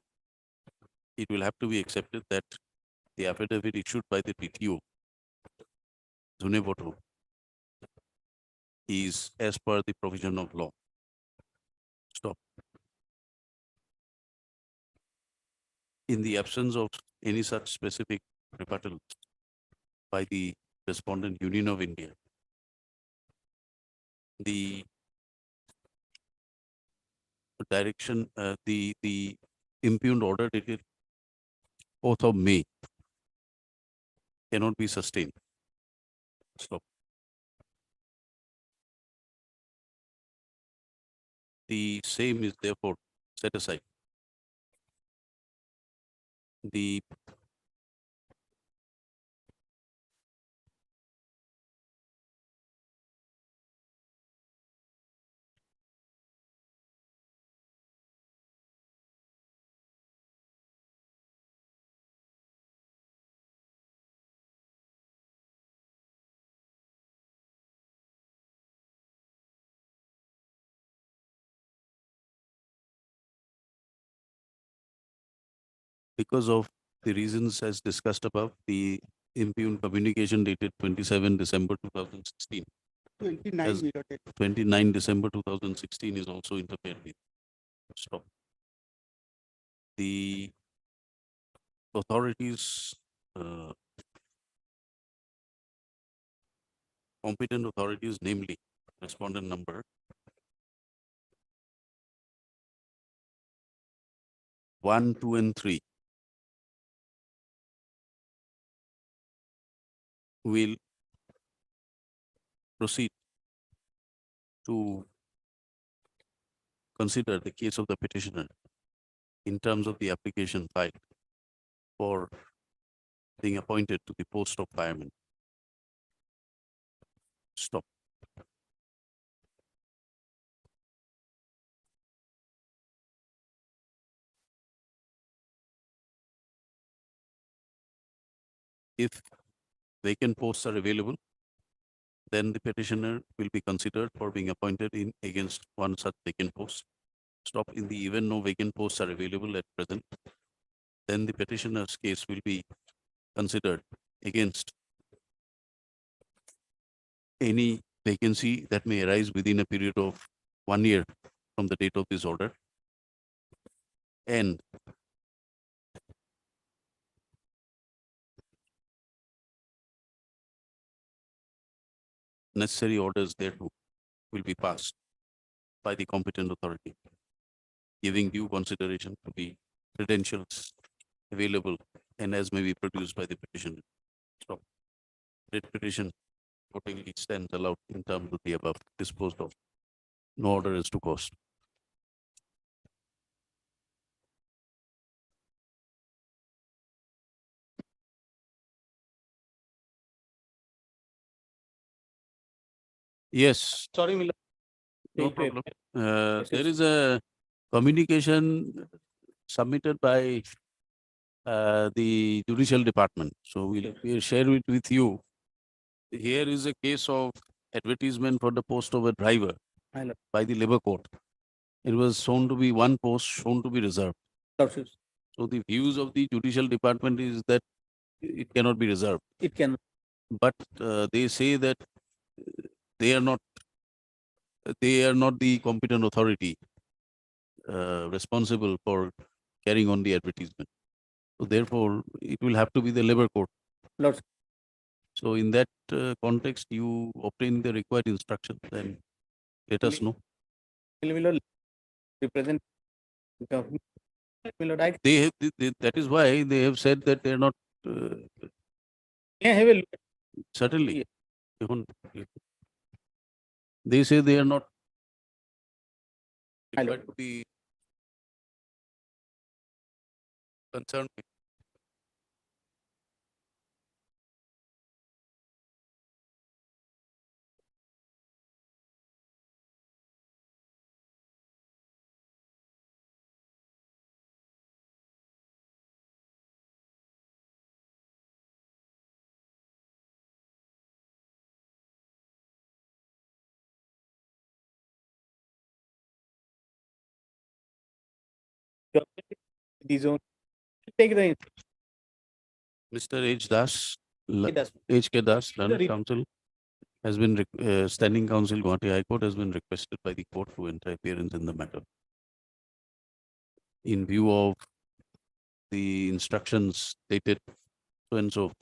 [SPEAKER 16] it will have to be accepted that the affidavit issued by the PTO, Zunevoto, is as per the provision of law. Stop. In the absence of any such specific rebuttal by the respondent Union of India, the direction, the impugned order dated 4th of May cannot be sustained. Stop. The same is therefore set aside. The because of the reasons as discussed above, the impugned communication dated 27 December 2016.
[SPEAKER 15] 29
[SPEAKER 16] As
[SPEAKER 15] we rotate.
[SPEAKER 16] 29 December 2016 is also interfered with. Stop. The authorities, competent authorities, namely respondent number 1, 2, and 3, will proceed to consider the case of the petitioner in terms of the application filed for being appointed to the post of fireman. Stop. If vacant posts are available, then the petitioner will be considered for being appointed in against one such vacant post. Stop. In the event no vacant posts are available at present, then the petitioner's case will be considered against any vacancy that may arise within a period of 1 year from the date of this order. And necessary orders thereto will be passed by the competent authority, giving due consideration to the credentials available and as may be produced by the petitioner. Stop. Writ petition accordingly stands allowed in terms of the above disposed of. No order is to cost. Yes,
[SPEAKER 15] Sorry, Miller.
[SPEAKER 16] no problem. There is a communication submitted by the Judicial Department. So we'll share it with you. Here is a case of advertisement for the post of a driver by the Labour Court. It was shown to be one post shown to be reserved. So the views of the Judicial Department is that it cannot be reserved.
[SPEAKER 15] It can.
[SPEAKER 16] But they say that they are not the competent authority responsible for carrying on the advertisement. So therefore, it will have to be the Labour Court.
[SPEAKER 15] Lord.
[SPEAKER 16] So in that context, you obtain the required instructions and let us know.
[SPEAKER 15] Represent government.
[SPEAKER 16] That is why they have said that they are not.
[SPEAKER 15] Have a look.
[SPEAKER 16] Certainly. They say they are not required to be concerned with.
[SPEAKER 4] the zone. Take the
[SPEAKER 1] Mr. H. Das,
[SPEAKER 4] Das.
[SPEAKER 1] H.K. Das, learned
[SPEAKER 4] re-
[SPEAKER 1] counsel, has been, standing counsel, Guwahati High Court has been requested by the court to enter appearance in the matter. In view of the instructions dated so and so,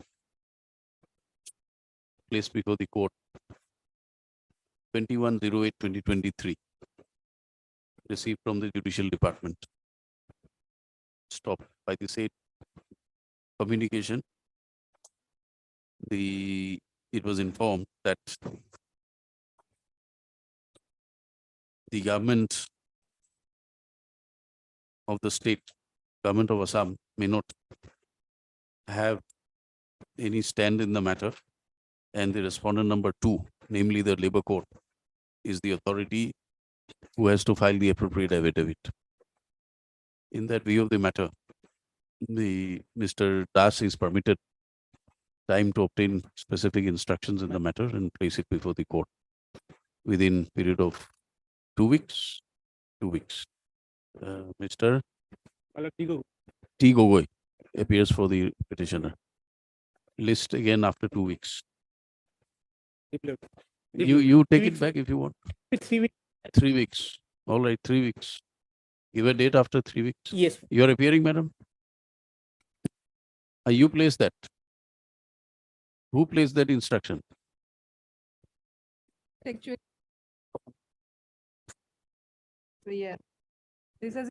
[SPEAKER 1] placed before the court, 21/08/2023, received from the Judicial Department. Stopped by the said communication. It was informed that the government of the state, government of Assam, may not have any stand in the matter, and the respondent number 2, namely the Labour Court, is the authority who has to file the appropriate affidavit. In that view of the matter, Mr. Das is permitted time to obtain specific instructions in the matter and place it before the court within period of 2 weeks. 2 weeks. Mr. T. Gogoi appears for the petitioner. List again after 2 weeks. You take it back if you want.
[SPEAKER 4] 3 weeks.
[SPEAKER 1] 3 weeks. All right, 3 weeks. Give a date after 3 weeks.
[SPEAKER 4] Yes.
[SPEAKER 1] You are appearing, madam? You place that. Who placed that instruction?
[SPEAKER 14] Actually. So yeah, this is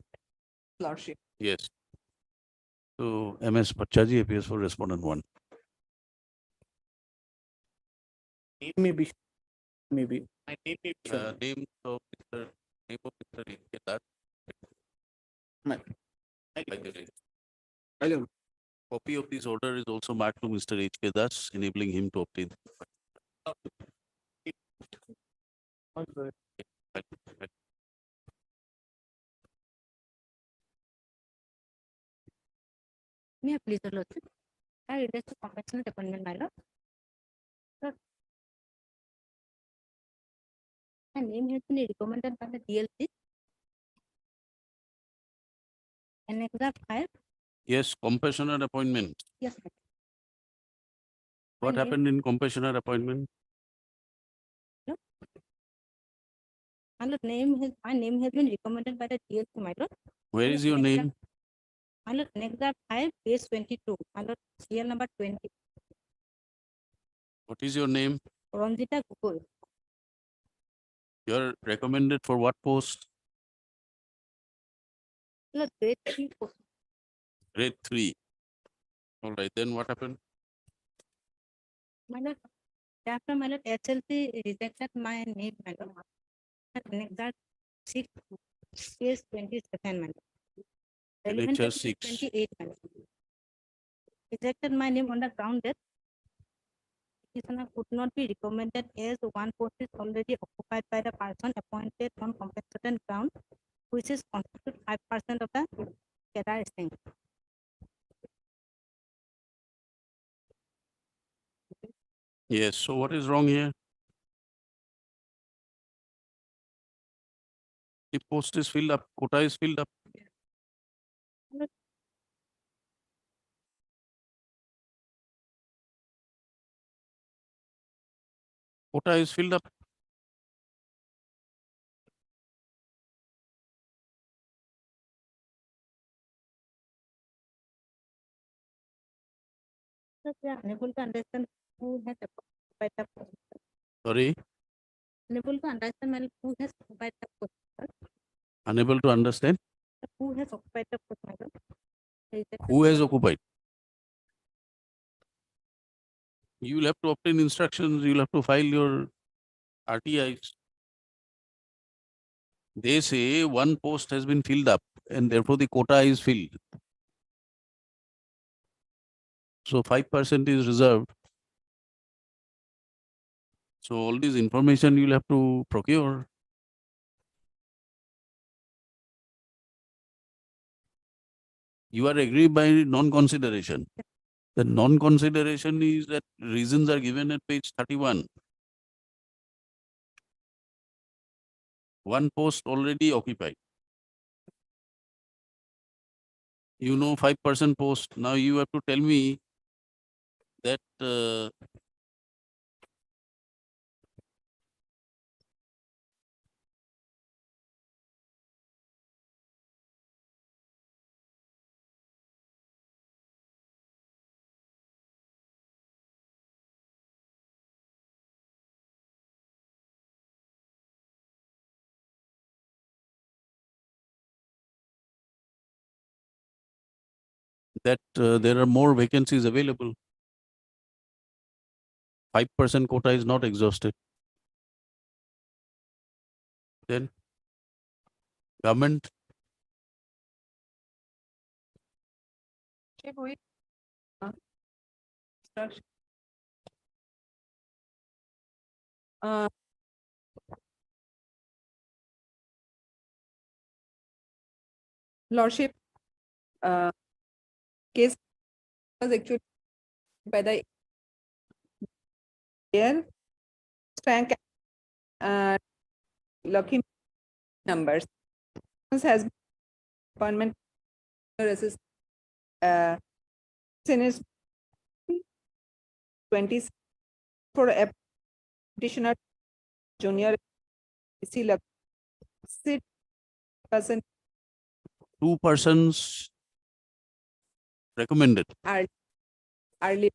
[SPEAKER 14] lordship.
[SPEAKER 1] Yes. So MS Pachaji appears for respondent 1.
[SPEAKER 4] Maybe. My name may be shown.
[SPEAKER 1] Name of Mr. H.K. Das.
[SPEAKER 4] Hello.
[SPEAKER 1] Copy of this order is also marked to Mr. H.K. Das, enabling him to obtain.
[SPEAKER 3] May I please, Lord? I request a compassionate appointment, my lord. Sir, my name has been recommended by the DLC. And exam 5.
[SPEAKER 1] Yes, compassionate appointment.
[SPEAKER 3] Yes, sir.
[SPEAKER 1] What
[SPEAKER 3] My name-
[SPEAKER 1] happened in compassionate appointment?
[SPEAKER 3] My lord, my name has been recommended by the DLC, my lord.
[SPEAKER 1] Where is your
[SPEAKER 3] Next
[SPEAKER 1] name?
[SPEAKER 3] My lord, exam 5, page 22. My lord, serial number 20.
[SPEAKER 1] What is your name?
[SPEAKER 3] Ranjita Gugul.
[SPEAKER 1] You are recommended for what post?
[SPEAKER 3] My lord, grade 3 post.
[SPEAKER 1] Grade 3. All right, then what happened?
[SPEAKER 3] My lord, after my lord, SLC rejected my name, my lord. Exact 6, page 27, my lord. Relevant
[SPEAKER 1] Lecture
[SPEAKER 3] section is
[SPEAKER 1] 6.
[SPEAKER 3] 28, my lord. Rejected my name on the ground that petitioner could not be recommended as one post is already occupied by the person appointed on compensated ground, which is constitute 5% of the cadre strength.
[SPEAKER 1] Yes, so what is wrong here? The post is filled up, quota is filled up. Quota is filled up.
[SPEAKER 3] So they are unable to understand who has occupied the post.
[SPEAKER 1] Sorry,
[SPEAKER 3] Unable to understand my lord, who has occupied the post.
[SPEAKER 1] unable to understand.
[SPEAKER 3] Who has occupied the post, my lord? Rejected
[SPEAKER 1] Who
[SPEAKER 3] my
[SPEAKER 1] has
[SPEAKER 3] lord.
[SPEAKER 1] occupied? You will have to obtain instructions, you will have to file your RTIs. They say one post has been filled up and therefore the quota is filled. So 5% is reserved. So all this information you will have to procure. You are agreed by non-consideration. The non-consideration is that reasons are given at page 31. One post already occupied. You know 5% post. Now you have to tell me that there are more vacancies available. 5% quota is not exhausted. Then government,
[SPEAKER 14] Chief, we- Instruction. Uh, Lordship, case was actually by the year rank lucky numbers. This has appointment assist since 20 for a petitioner junior C sit person
[SPEAKER 1] 2 persons recommended
[SPEAKER 14] early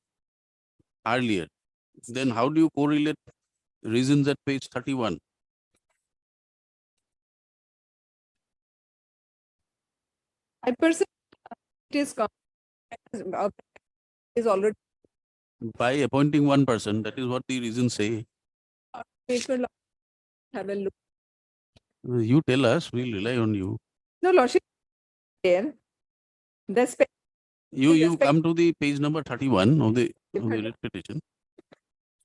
[SPEAKER 1] earlier. Then how do you correlate reasons at page 31?
[SPEAKER 14] I perceive it is already
[SPEAKER 1] By appointing 1 person, that is what the reasons say.
[SPEAKER 14] people have a look.
[SPEAKER 1] You tell us, we'll rely on you.
[SPEAKER 14] No, Lordship, there. The
[SPEAKER 1] You come to the page number 31 of the writ petition.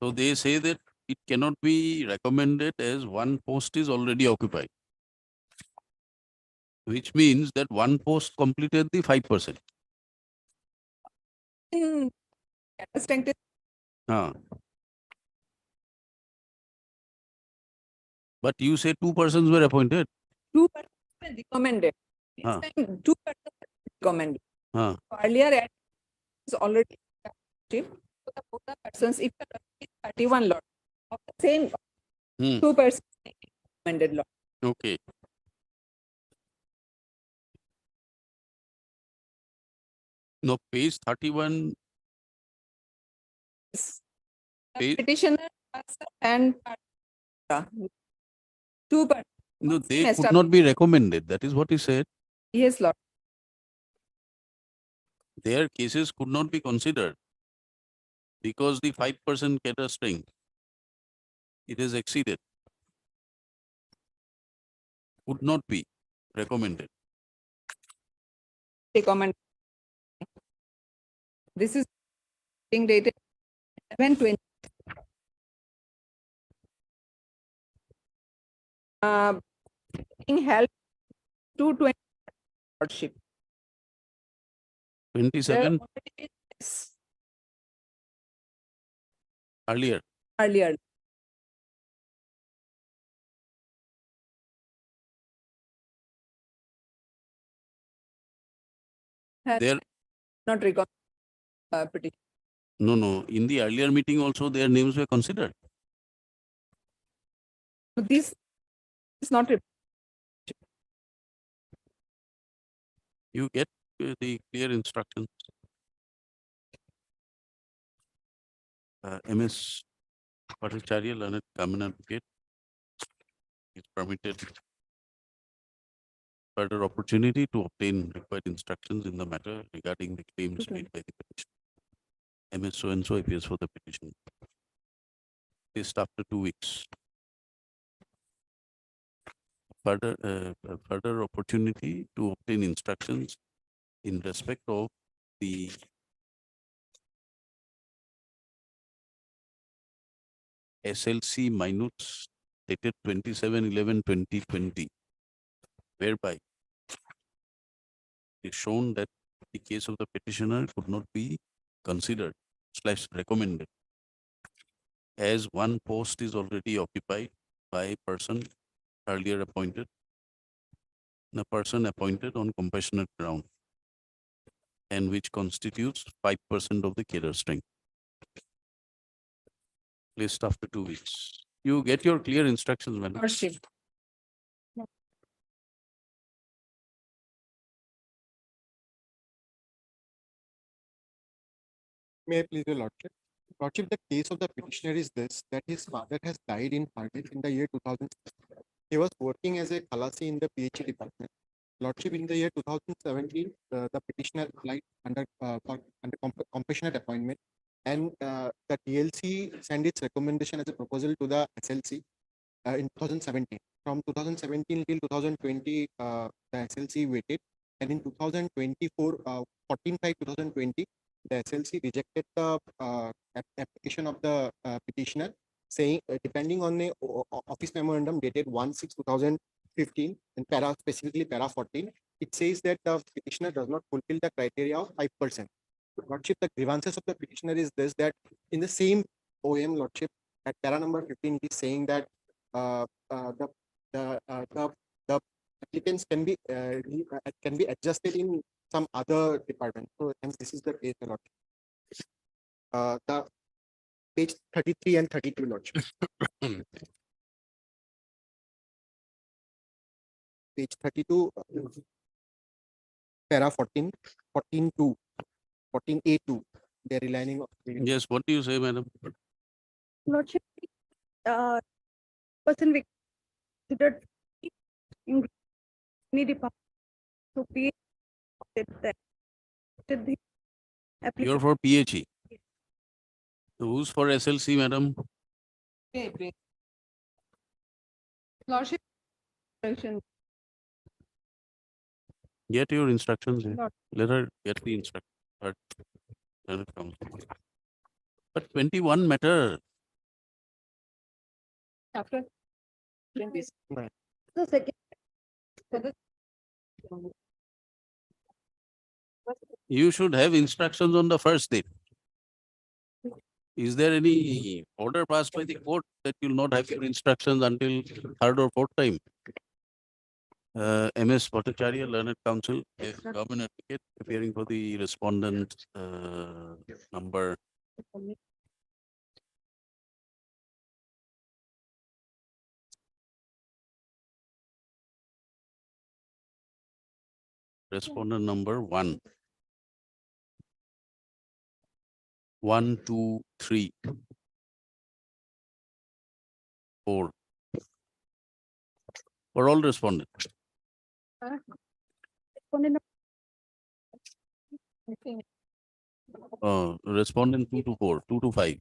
[SPEAKER 1] So they say that it cannot be recommended as 1 post is already occupied, which means that 1 post completed the 5%.
[SPEAKER 14] understand it.
[SPEAKER 1] But you say 2 persons were appointed.
[SPEAKER 14] 2 persons recommended. This
[SPEAKER 1] Huh.
[SPEAKER 14] time 2 persons recommended.
[SPEAKER 1] Huh.
[SPEAKER 14] Earlier it is already active. So the both the persons, if the person is 31 lot of the same 2 persons recommended lot.
[SPEAKER 1] Okay. No, page 31. Page,
[SPEAKER 14] Petitioner and 2 persons.
[SPEAKER 1] no, they could not be recommended. That is what he said.
[SPEAKER 14] Yes, Lord.
[SPEAKER 1] Their cases could not be considered because the 5% catastering, it is exceeded. Could not be recommended.
[SPEAKER 14] Recommend. This is being dated 7/20. Being held 2/20 lordship.
[SPEAKER 1] 27 earlier.
[SPEAKER 14] Earlier.
[SPEAKER 1] There,
[SPEAKER 14] not recall petition.
[SPEAKER 1] no. In the earlier meeting also, their names were considered.
[SPEAKER 14] But this is not
[SPEAKER 1] You get the clear instructions. MS Bhattacharya, learned common advocate, is permitted further opportunity to obtain required instructions in the matter regarding the claims made by the petition. MS so-and-so appears for the petition. Test after 2 weeks. Further opportunity to obtain instructions in respect of the SLC minutes dated 27/11/2020, whereby it is shown that the case of the petitioner could not be considered / recommended as 1 post is already occupied by a person earlier appointed, a person appointed on compassionate ground. and which constitutes 5% of the cadre strength. List after 2 weeks. You get your clear instructions, madam.
[SPEAKER 14] Lordship.
[SPEAKER 10] May I please, your lordship? Lordship, the case of the petitioner is this, that his father has died in Harvard in the year 2000. He was working as a Khalasi in the PhD department. Lordship, in the year 2017, the petitioner applied under compassionate appointment, and the DLC sent its recommendation as a proposal to the SLC in 2017. From 2017 till 2020, the SLC waited, and in 2024, 14/5/2020, the SLC rejected the application of the petitioner, saying depending on a office memorandum dated 1/6/2015, and specifically para 14, it says that the petitioner does not fulfill the criteria of 5%. Lordship, the grievances of the petitioner is this, that in the same OM, Lordship, at para number 15, it is saying that the applicants can be adjusted in some other department. So hence this is the case, Lordship. The page 33 and 32, Lordship. Page 32, para 14, 14(2), 14(a)(2). They're relying on.
[SPEAKER 1] Yes, what do you say, madam?
[SPEAKER 3] Lordship, person we considered in any department to be the
[SPEAKER 1] You're for PHE. Who's for SLC, madam?
[SPEAKER 14] Lordship. Instruction.
[SPEAKER 1] Get your instructions here.
[SPEAKER 14] Lord.
[SPEAKER 1] Let her get the instruction. But 21 matter.
[SPEAKER 14] After.
[SPEAKER 3] the second.
[SPEAKER 1] You should have instructions on the first day. Is there any order passed by the court that you'll not have your instructions until third or fourth time? MS Bhattacharya, Learned Counsel, a government advocate, appearing for the respondent number. Respondent number 1. 1, 2, 3, 4. For all respondents. Respondent 2 to 4, 2 to 5.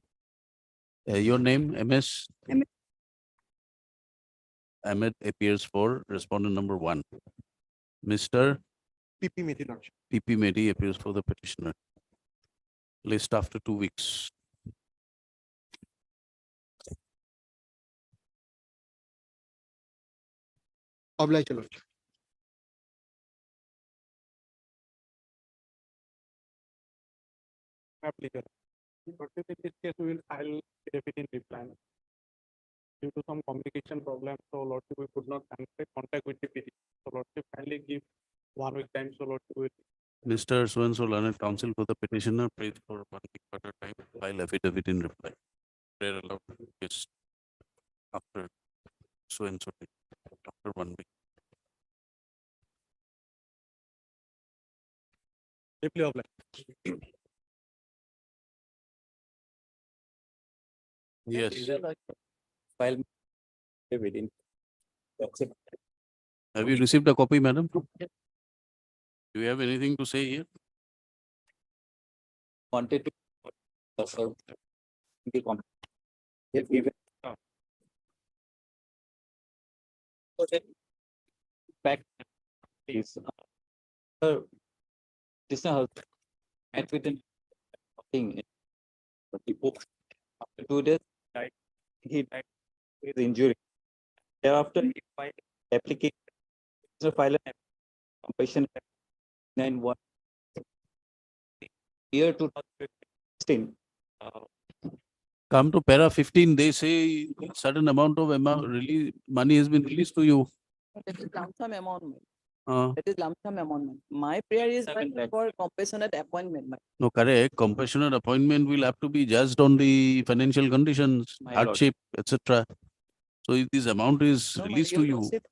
[SPEAKER 1] Your name, MS? Ahmed appears for respondent number 1. Mr.
[SPEAKER 10] PP Mehdi, Lordship.
[SPEAKER 1] PP Mehdi appears for the petitioner. List after 2 weeks.
[SPEAKER 10] Obliged, Lordship.
[SPEAKER 4] Applicant. But in this case, we will file affidavit in reply. Due to some communication problem, so Lordship, we could not contact with the petition. So Lordship, kindly give 1 week time, so Lordship will.
[SPEAKER 1] Mr. So-and-so Learned Counsel for the petitioner prays for 1 week further time, file affidavit in reply. Prayer allowed, yes. After so-and-so, after 1 week.
[SPEAKER 4] Deeply obliged.
[SPEAKER 1] Yes.
[SPEAKER 4] File within.
[SPEAKER 1] Have you received a copy, madam? Do you have anything to say here?
[SPEAKER 4] Wanted to serve the back is this is met with the thing. After 2 days, he died with injury. Thereafter, he filed application, file an compassion 91 year 2016.
[SPEAKER 1] Come to para 15, they say certain amount of release, money has been released to you.
[SPEAKER 14] That is lump sum amount.
[SPEAKER 11] That is lump sum amendment. My prayer is for compassionate appointment.
[SPEAKER 1] No, correct. Compassionate appointment will have to be judged on the financial conditions, hardship, etc. So if this amount is
[SPEAKER 11] No, my
[SPEAKER 1] released
[SPEAKER 11] dear
[SPEAKER 1] to you,
[SPEAKER 11] Lordship,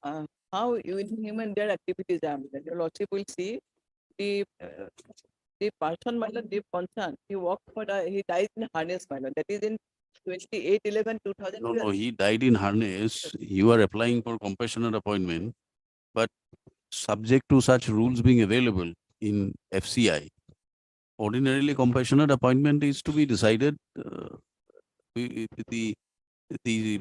[SPEAKER 11] how you in human their activities are. Your Lordship will see the person, my Lord, deep concern. He walked for he dies in harness, my Lord. That is in 28/11/2000.
[SPEAKER 1] no, he died in harness. You are applying for compassionate appointment, but subject to such rules being available in FCI, ordinarily compassionate appointment is to be decided, the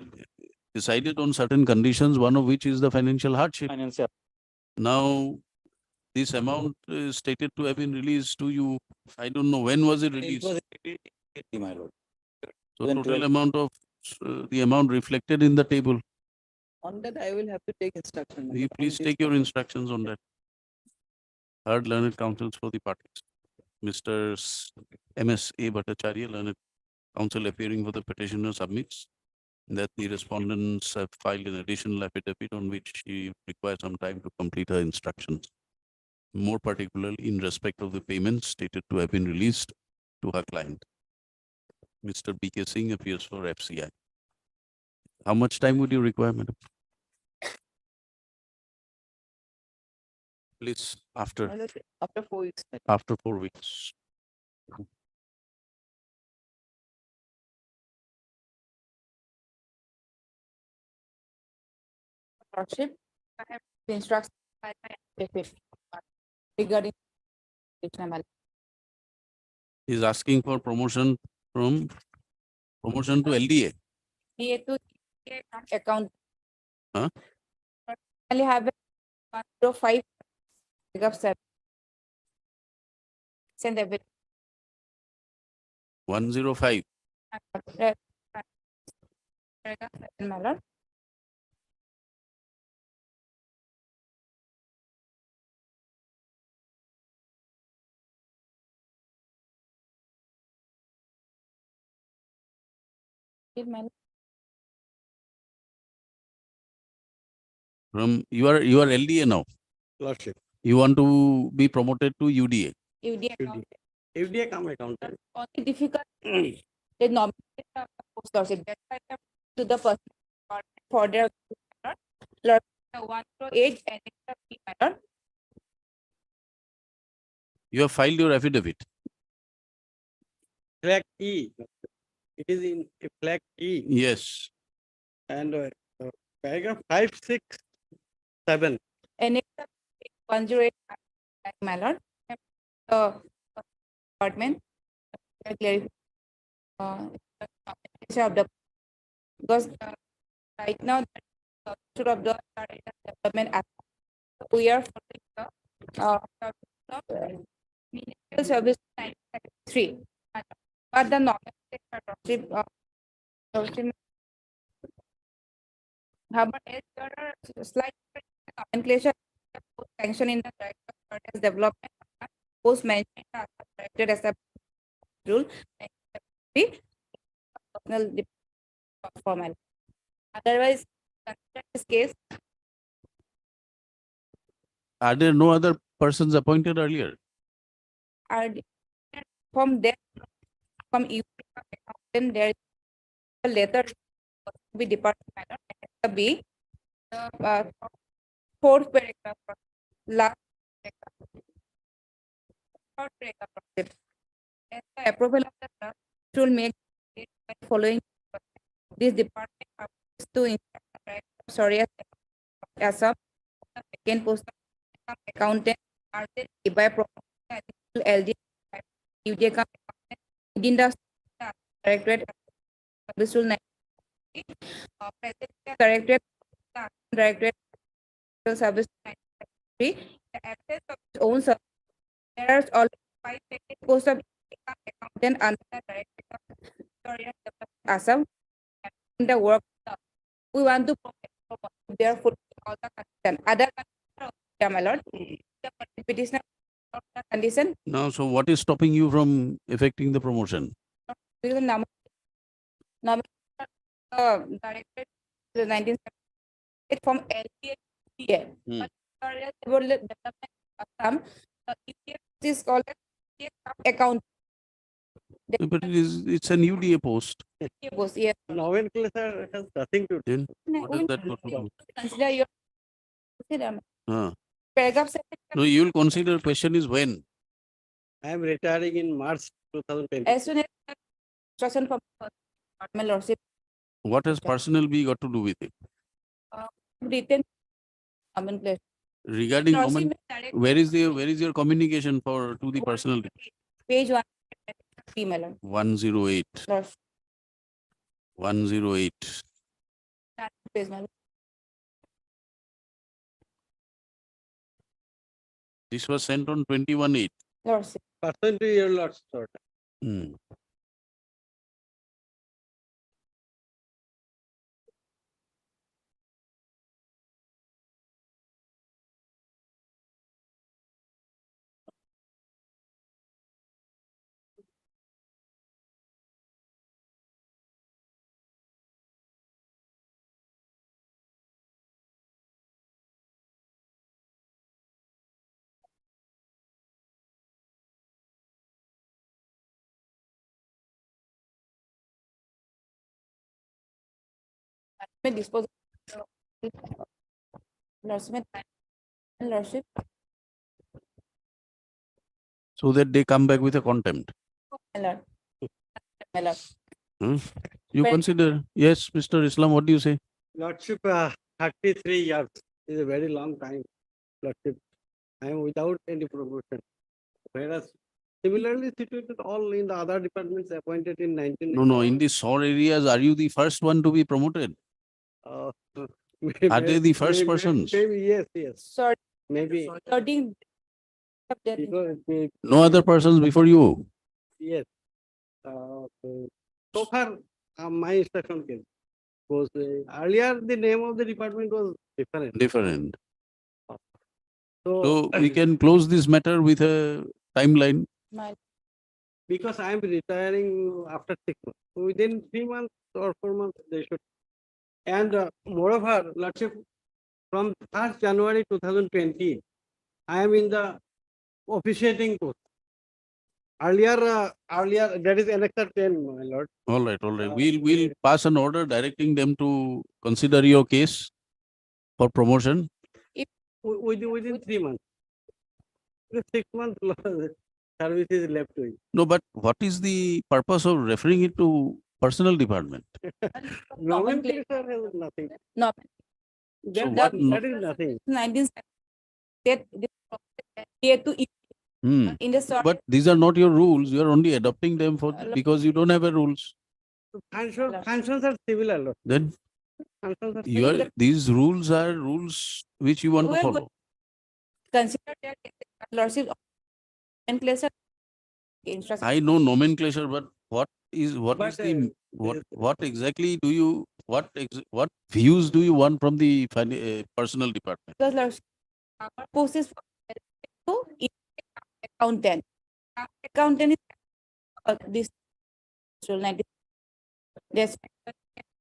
[SPEAKER 1] decided on certain conditions, one of which is the financial hardship.
[SPEAKER 4] Financial.
[SPEAKER 1] Now, this amount is stated to have been released to you. I don't know, when was it released?
[SPEAKER 4] My lord.
[SPEAKER 1] So total amount of, the amount reflected in the table.
[SPEAKER 11] On that, I will have to take instruction. my
[SPEAKER 1] You
[SPEAKER 11] Lord, on
[SPEAKER 1] please
[SPEAKER 11] this
[SPEAKER 1] take your
[SPEAKER 11] matter.
[SPEAKER 1] instructions on that. Heard learned counsels for the parties. Mr. M.S.A. Bhattacharya, learned counsel appearing for the petitioner submits that the respondents have filed an additional affidavit on which she requires some time to complete her instructions. More particularly in respect of the payments stated to have been released to her client. Mr. B.K. Singh appears for FCI. How much time would you require, madam? Please,
[SPEAKER 11] My
[SPEAKER 1] after
[SPEAKER 11] Lord, after 4 weeks. my Lord.
[SPEAKER 1] after 4 weeks.
[SPEAKER 14] Lordship, I have the instructions by my affidavit regarding petition.
[SPEAKER 1] He is asking for promotion from promotion to LDA.
[SPEAKER 14] DA to account.
[SPEAKER 1] Huh?
[SPEAKER 14] I have a 105 of 7. Send the
[SPEAKER 1] 105.
[SPEAKER 14] my lord. My lord.
[SPEAKER 1] From you are LDA now.
[SPEAKER 15] Lordship.
[SPEAKER 1] You want to be promoted to UDA.
[SPEAKER 14] UDA account.
[SPEAKER 15] FDA come accountant.
[SPEAKER 14] Only difficult. They nominate a post lordship. That's why I have to the person for their lord 108 and it's a fee, my lord.
[SPEAKER 1] You have filed your affidavit.
[SPEAKER 15] Flag E. It is in flag E
[SPEAKER 1] Yes.
[SPEAKER 15] and paragraph 567.
[SPEAKER 14] And it's a 108, my lord. Department. Of the because right now the structure of the development act, we are following the Ministerial Service 1993, but the nomenclature however, as there are slight nomenclature sanction in the Directive of Development post mentioned directed as a rule personal formal. Otherwise, consider this case.
[SPEAKER 1] Are there no other persons appointed earlier?
[SPEAKER 14] Are from there from you then there is a letter to be department be fourth paragraph last paragraph. Third paragraph. As the approval of the draft should make by following this department to instruct sorry as a second post accountant are they by promotional LD UDA within the directorate service rule 90 directorate directorate service 93 the access of its own service there are already 5 posts of accountant under the directorate of Assam in the work we want to therefore all the condition other condition, my lord the petitioner condition
[SPEAKER 1] No, so what is stopping you from effecting the promotion?
[SPEAKER 14] because the directed the 1978 from LPA. But Development Assam, is called as account.
[SPEAKER 1] But it's an UDA post.
[SPEAKER 14] Yes.
[SPEAKER 13] Nomenclature has nothing to do.
[SPEAKER 1] Then what is that got to do?
[SPEAKER 14] Consider your consider paragraph 7.
[SPEAKER 1] No, you will consider question is when.
[SPEAKER 13] I am retiring in March 2020.
[SPEAKER 14] As soon as instruction from department lordship
[SPEAKER 1] What has personnel B got to do with it?
[SPEAKER 14] written nomenclature.
[SPEAKER 1] Regarding
[SPEAKER 14] Lordship
[SPEAKER 1] nomen,
[SPEAKER 14] may direct
[SPEAKER 1] where is your communication for to the personnel?
[SPEAKER 14] page 1 email.
[SPEAKER 1] 108.
[SPEAKER 14] Lordship
[SPEAKER 1] 108.
[SPEAKER 14] page my lord.
[SPEAKER 1] This was sent on 21/8.
[SPEAKER 14] Lordship.
[SPEAKER 13] Person to your lordship. Sort.
[SPEAKER 1] Hmm.
[SPEAKER 14] May dispose lordship may lordship
[SPEAKER 1] So that they come back with a contempt.
[SPEAKER 14] my lord. My lord.
[SPEAKER 1] Hmm? You
[SPEAKER 14] When-
[SPEAKER 1] consider, yes, Mr. Islam, what do you say?
[SPEAKER 13] Lordship, 33 years is a very long time. Lordship, I am without any promotion. Whereas similarly situated all in the other departments appointed in 19.
[SPEAKER 1] No, in the SOR areas, are you the first one to be promoted? Are they the first persons?
[SPEAKER 13] Maybe, yes, yes.
[SPEAKER 14] Sorry,
[SPEAKER 13] Maybe.
[SPEAKER 14] sorting
[SPEAKER 13] Because
[SPEAKER 1] No other persons before you?
[SPEAKER 13] yes. So far, my instruction came. Was earlier the name of the department was different.
[SPEAKER 1] Different.
[SPEAKER 13] So,
[SPEAKER 1] So we can close this matter with a timeline.
[SPEAKER 14] my
[SPEAKER 13] because I am retiring after 6 months, within 3 months or 4 months they should. And moreover, Lordship, from 1st January 2020, I am in the officiating post. Earlier, that is annexure 10, my lord.
[SPEAKER 1] All right. We'll pass an order directing them to consider your case for promotion.
[SPEAKER 13] Within 3 months. 6 months service is left to you.
[SPEAKER 1] No, but what is the purpose of referring it to personal department?
[SPEAKER 13] Nomenclature has nothing.
[SPEAKER 14] no.
[SPEAKER 1] So
[SPEAKER 13] That
[SPEAKER 1] what
[SPEAKER 13] is nothing.
[SPEAKER 14] 19 that here to in the sort
[SPEAKER 1] But these are not your rules. You are only adopting them for because you don't have a rules.
[SPEAKER 13] Functions are similar. Lord.
[SPEAKER 1] Then
[SPEAKER 13] Functions are
[SPEAKER 1] you are, these rules are rules which you want to
[SPEAKER 14] Well,
[SPEAKER 1] follow.
[SPEAKER 14] consider their lordship nomenclature instruction.
[SPEAKER 1] I know nomenclature, but what is
[SPEAKER 13] But,
[SPEAKER 1] the what exactly do you what views do you want from the personal department?
[SPEAKER 14] Because lordship our post is to accountant. Accountant is this rule 90. There's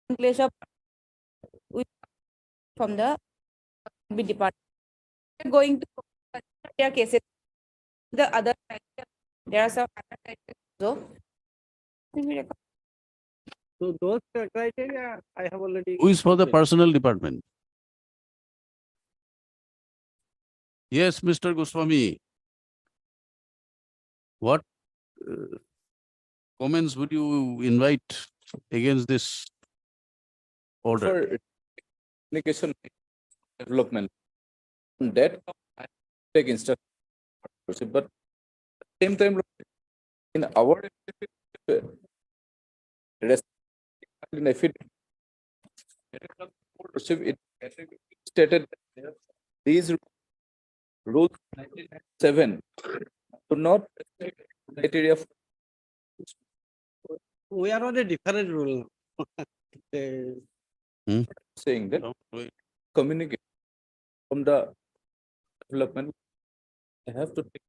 [SPEAKER 14] nomenclature from the department. We're going to consider their cases. The other side, there are some other sides.
[SPEAKER 13] So those criteria I have already.
[SPEAKER 1] Who is for the personal department? Yes, Mr. Goswami. What comments would you invite against this order?
[SPEAKER 5] For application development, that I take instruction, but same time in our it stated these rules 7 do not criteria of
[SPEAKER 13] We are on a different rule.
[SPEAKER 5] saying that communicate from the development. I have to take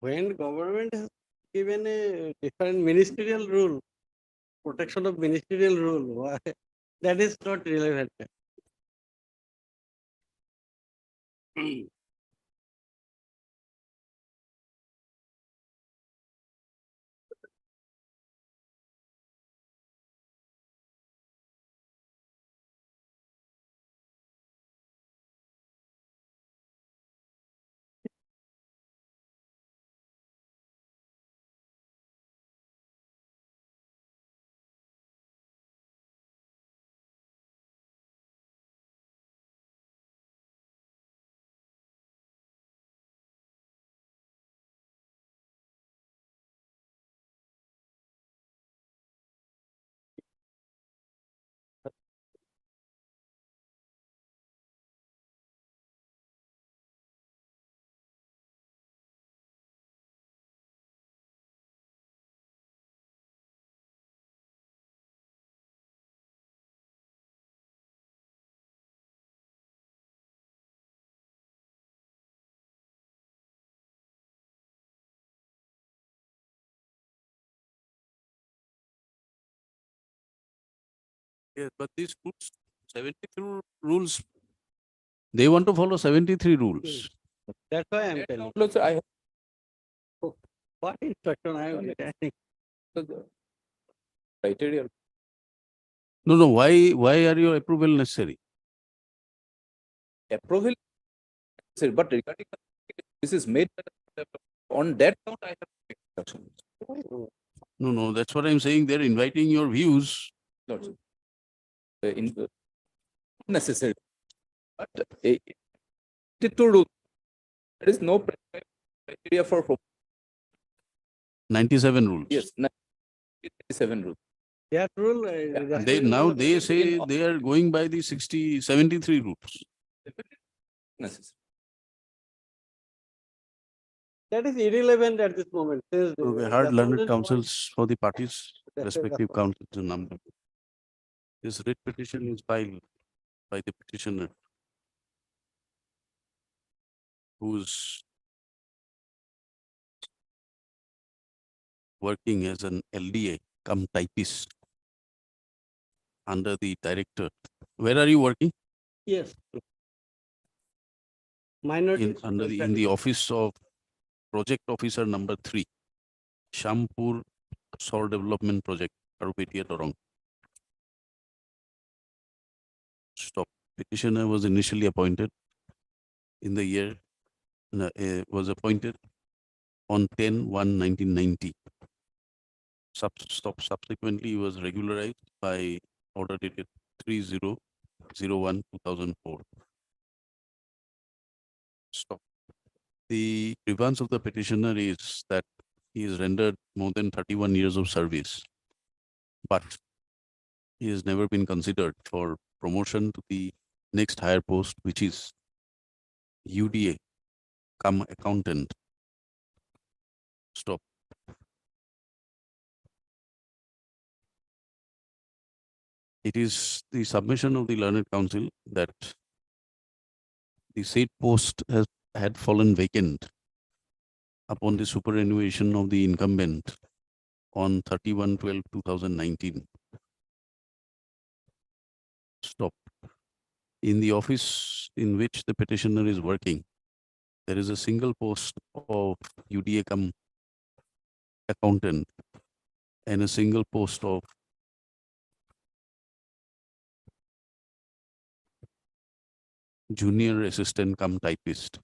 [SPEAKER 13] When government has given a different ministerial rule, protection of ministerial rule. Why? That is not relevant.
[SPEAKER 1] Yes, but these rules, 73 rules, they want to follow 73 rules.
[SPEAKER 13] That's why I'm telling.
[SPEAKER 4] Look, sir, I
[SPEAKER 13] What instruction I am getting?
[SPEAKER 4] have the criteria.
[SPEAKER 1] No, why are your approval necessary?
[SPEAKER 4] Approval, sir, but regarding this is made on that count, I have instructions.
[SPEAKER 1] No, that's what I'm saying. They're inviting your views.
[SPEAKER 4] Not necessary. But it to do, there is no prescribed criteria for
[SPEAKER 1] 97 rules.
[SPEAKER 4] yes, 97 rules.
[SPEAKER 13] That rule.
[SPEAKER 1] They say they are going by the 73 rules.
[SPEAKER 4] Necessary.
[SPEAKER 13] That is irrelevant at this moment. Since
[SPEAKER 1] So we
[SPEAKER 13] the
[SPEAKER 1] heard learned
[SPEAKER 13] opponent
[SPEAKER 1] counsels for the parties,
[SPEAKER 13] wants- that is
[SPEAKER 1] respective
[SPEAKER 13] the-
[SPEAKER 1] counsels and number. This writ petition is filed by the petitioner, who's working as an LDA come typist under the director. Where are you working?
[SPEAKER 13] Yes. Minority.
[SPEAKER 1] In the office of project officer number 3, Shampur Soil Development Project, Karupetia, Torong. Stop. Petitioner was initially appointed in the year, was appointed on 10/1/1990. Subsequently, he was regularized by order dated 30/01/2004. Stop. The grievance of the petitioner is that he has rendered more than 31 years of service, but he has never been considered for promotion to the next higher post, which is UDA, come accountant. Stop. It is the submission of the learned counsel that the said post had fallen vacant upon the superannuation of the incumbent on 31/12/2019. Stop. In the office in which the petitioner is working, there is a single post of UDA come accountant and a single post of junior assistant come typist.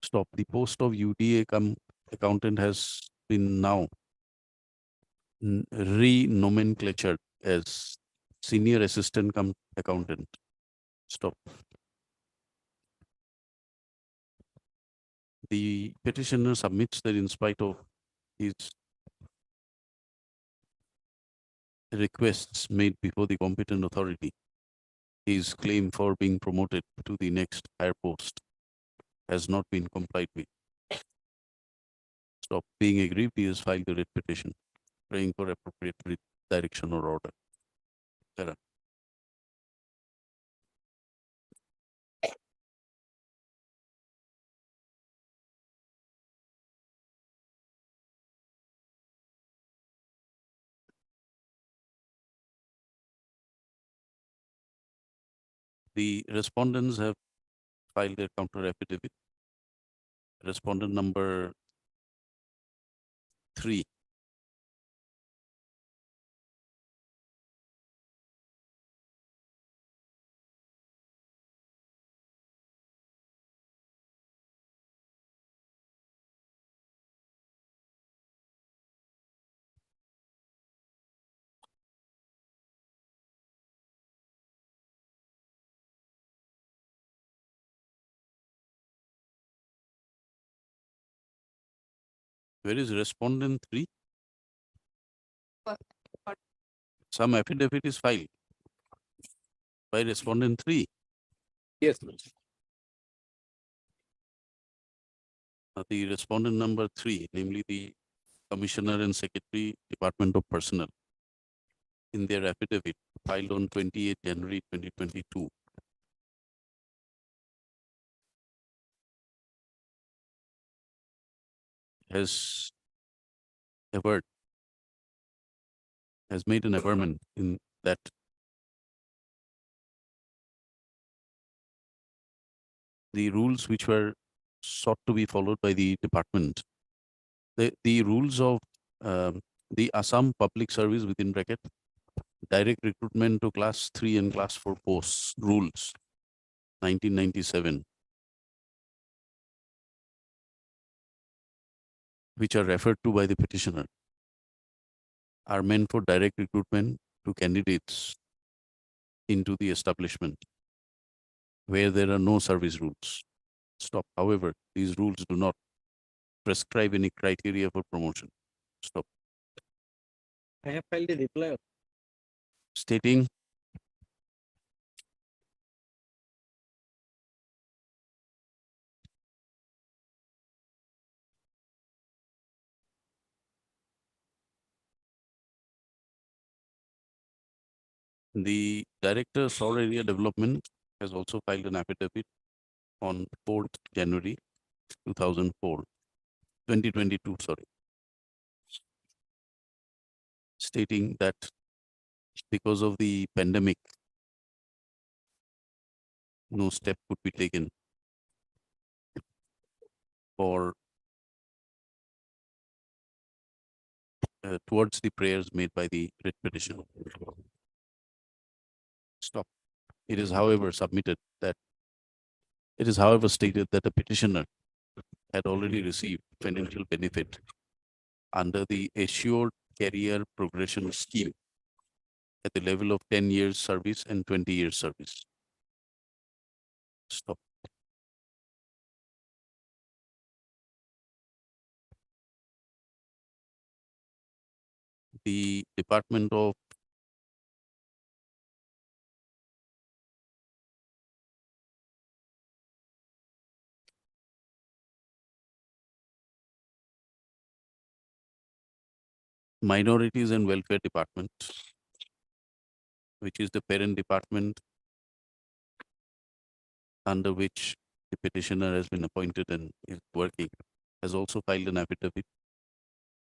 [SPEAKER 1] Stop. The post of UDA come accountant has been now re-nomenclatured as senior assistant come accountant. Stop. The petitioner submits that in spite of his requests made before the competent authority, his claim for being promoted to the next higher post has not been complied with. Stop. Being aggrieved, he has filed the writ petition, praying for appropriate direction or order. Tara. The respondents have filed their counter affidavit. Respondent number 3. Where is respondent 3? Some affidavit is filed by respondent 3.
[SPEAKER 5] Yes.
[SPEAKER 1] The respondent number 3, namely the Commissioner and Secretary, Department of Personnel, in their affidavit filed on 28 January 2022, has averred, has made an averment in that the rules which were sought to be followed by the department, the rules of the Assam Public Service within bracket, direct recruitment to class 3 and class 4 posts rules, 1997, which are referred to by the petitioner, are meant for direct recruitment to candidates into the establishment where there are no service rules. Stop. However, these rules do not prescribe any criteria for promotion. Stop.
[SPEAKER 13] I have filed a reply.
[SPEAKER 1] Stating the Director Solar Area Development has also filed an affidavit on 4th January 2022, sorry, stating that because of the pandemic, no step could be taken for towards the prayers made by the writ petition. Stop. It is, however, stated that the petitioner had already received financial benefit under the Assured Career Progression Scheme at the level of 10 years service and 20 years service. Stop. The Department of Minorities and Welfare Department, which is the parent department under which the petitioner has been appointed and is working, has also filed an affidavit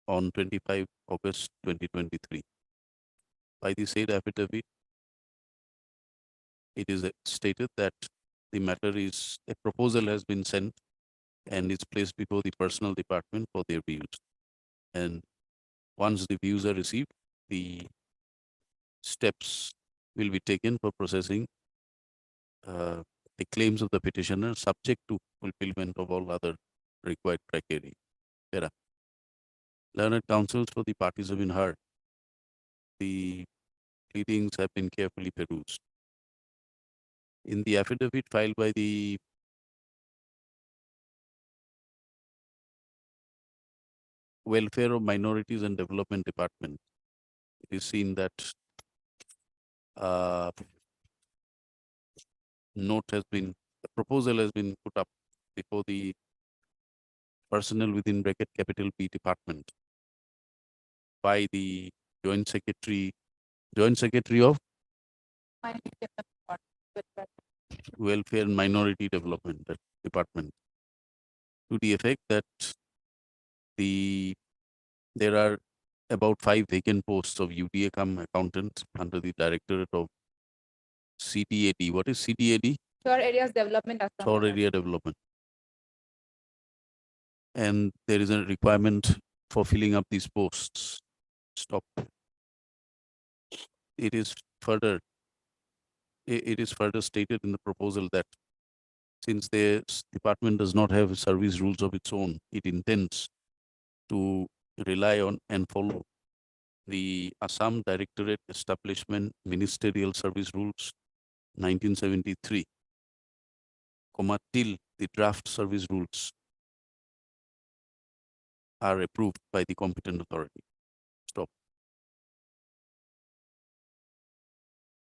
[SPEAKER 1] on 25 August 2023. By the said affidavit, it is stated that the matter is, a proposal has been sent and is placed before the personnel department for their views. And once the views are received, the steps will be taken for processing the claims of the petitioner subject to fulfillment of all other required criteria. Learned counsels for the parties have been heard. The pleadings have been carefully perused. In the affidavit filed by the Welfare of Minorities and Development Department, it is seen that the proposal has been put up before the personnel within bracket capital P department by the Joint Secretary of Welfare and Minority Development Department, to the effect that there are about 5 vacant posts of UDA cum accountant under the Directorate of CTAD. What is CTAD?
[SPEAKER 14] Shore Areas Development
[SPEAKER 1] Shore
[SPEAKER 14] Assembly.
[SPEAKER 1] Area Development. And there is a requirement for filling up these posts. Stop. It is further, it is further stated in the proposal that since the department does not have service rules of its own, it intends to rely on and follow the Assam Directorate Establishment Ministerial Service Rules 1973, till the draft service rules are approved by the competent authority. Stop.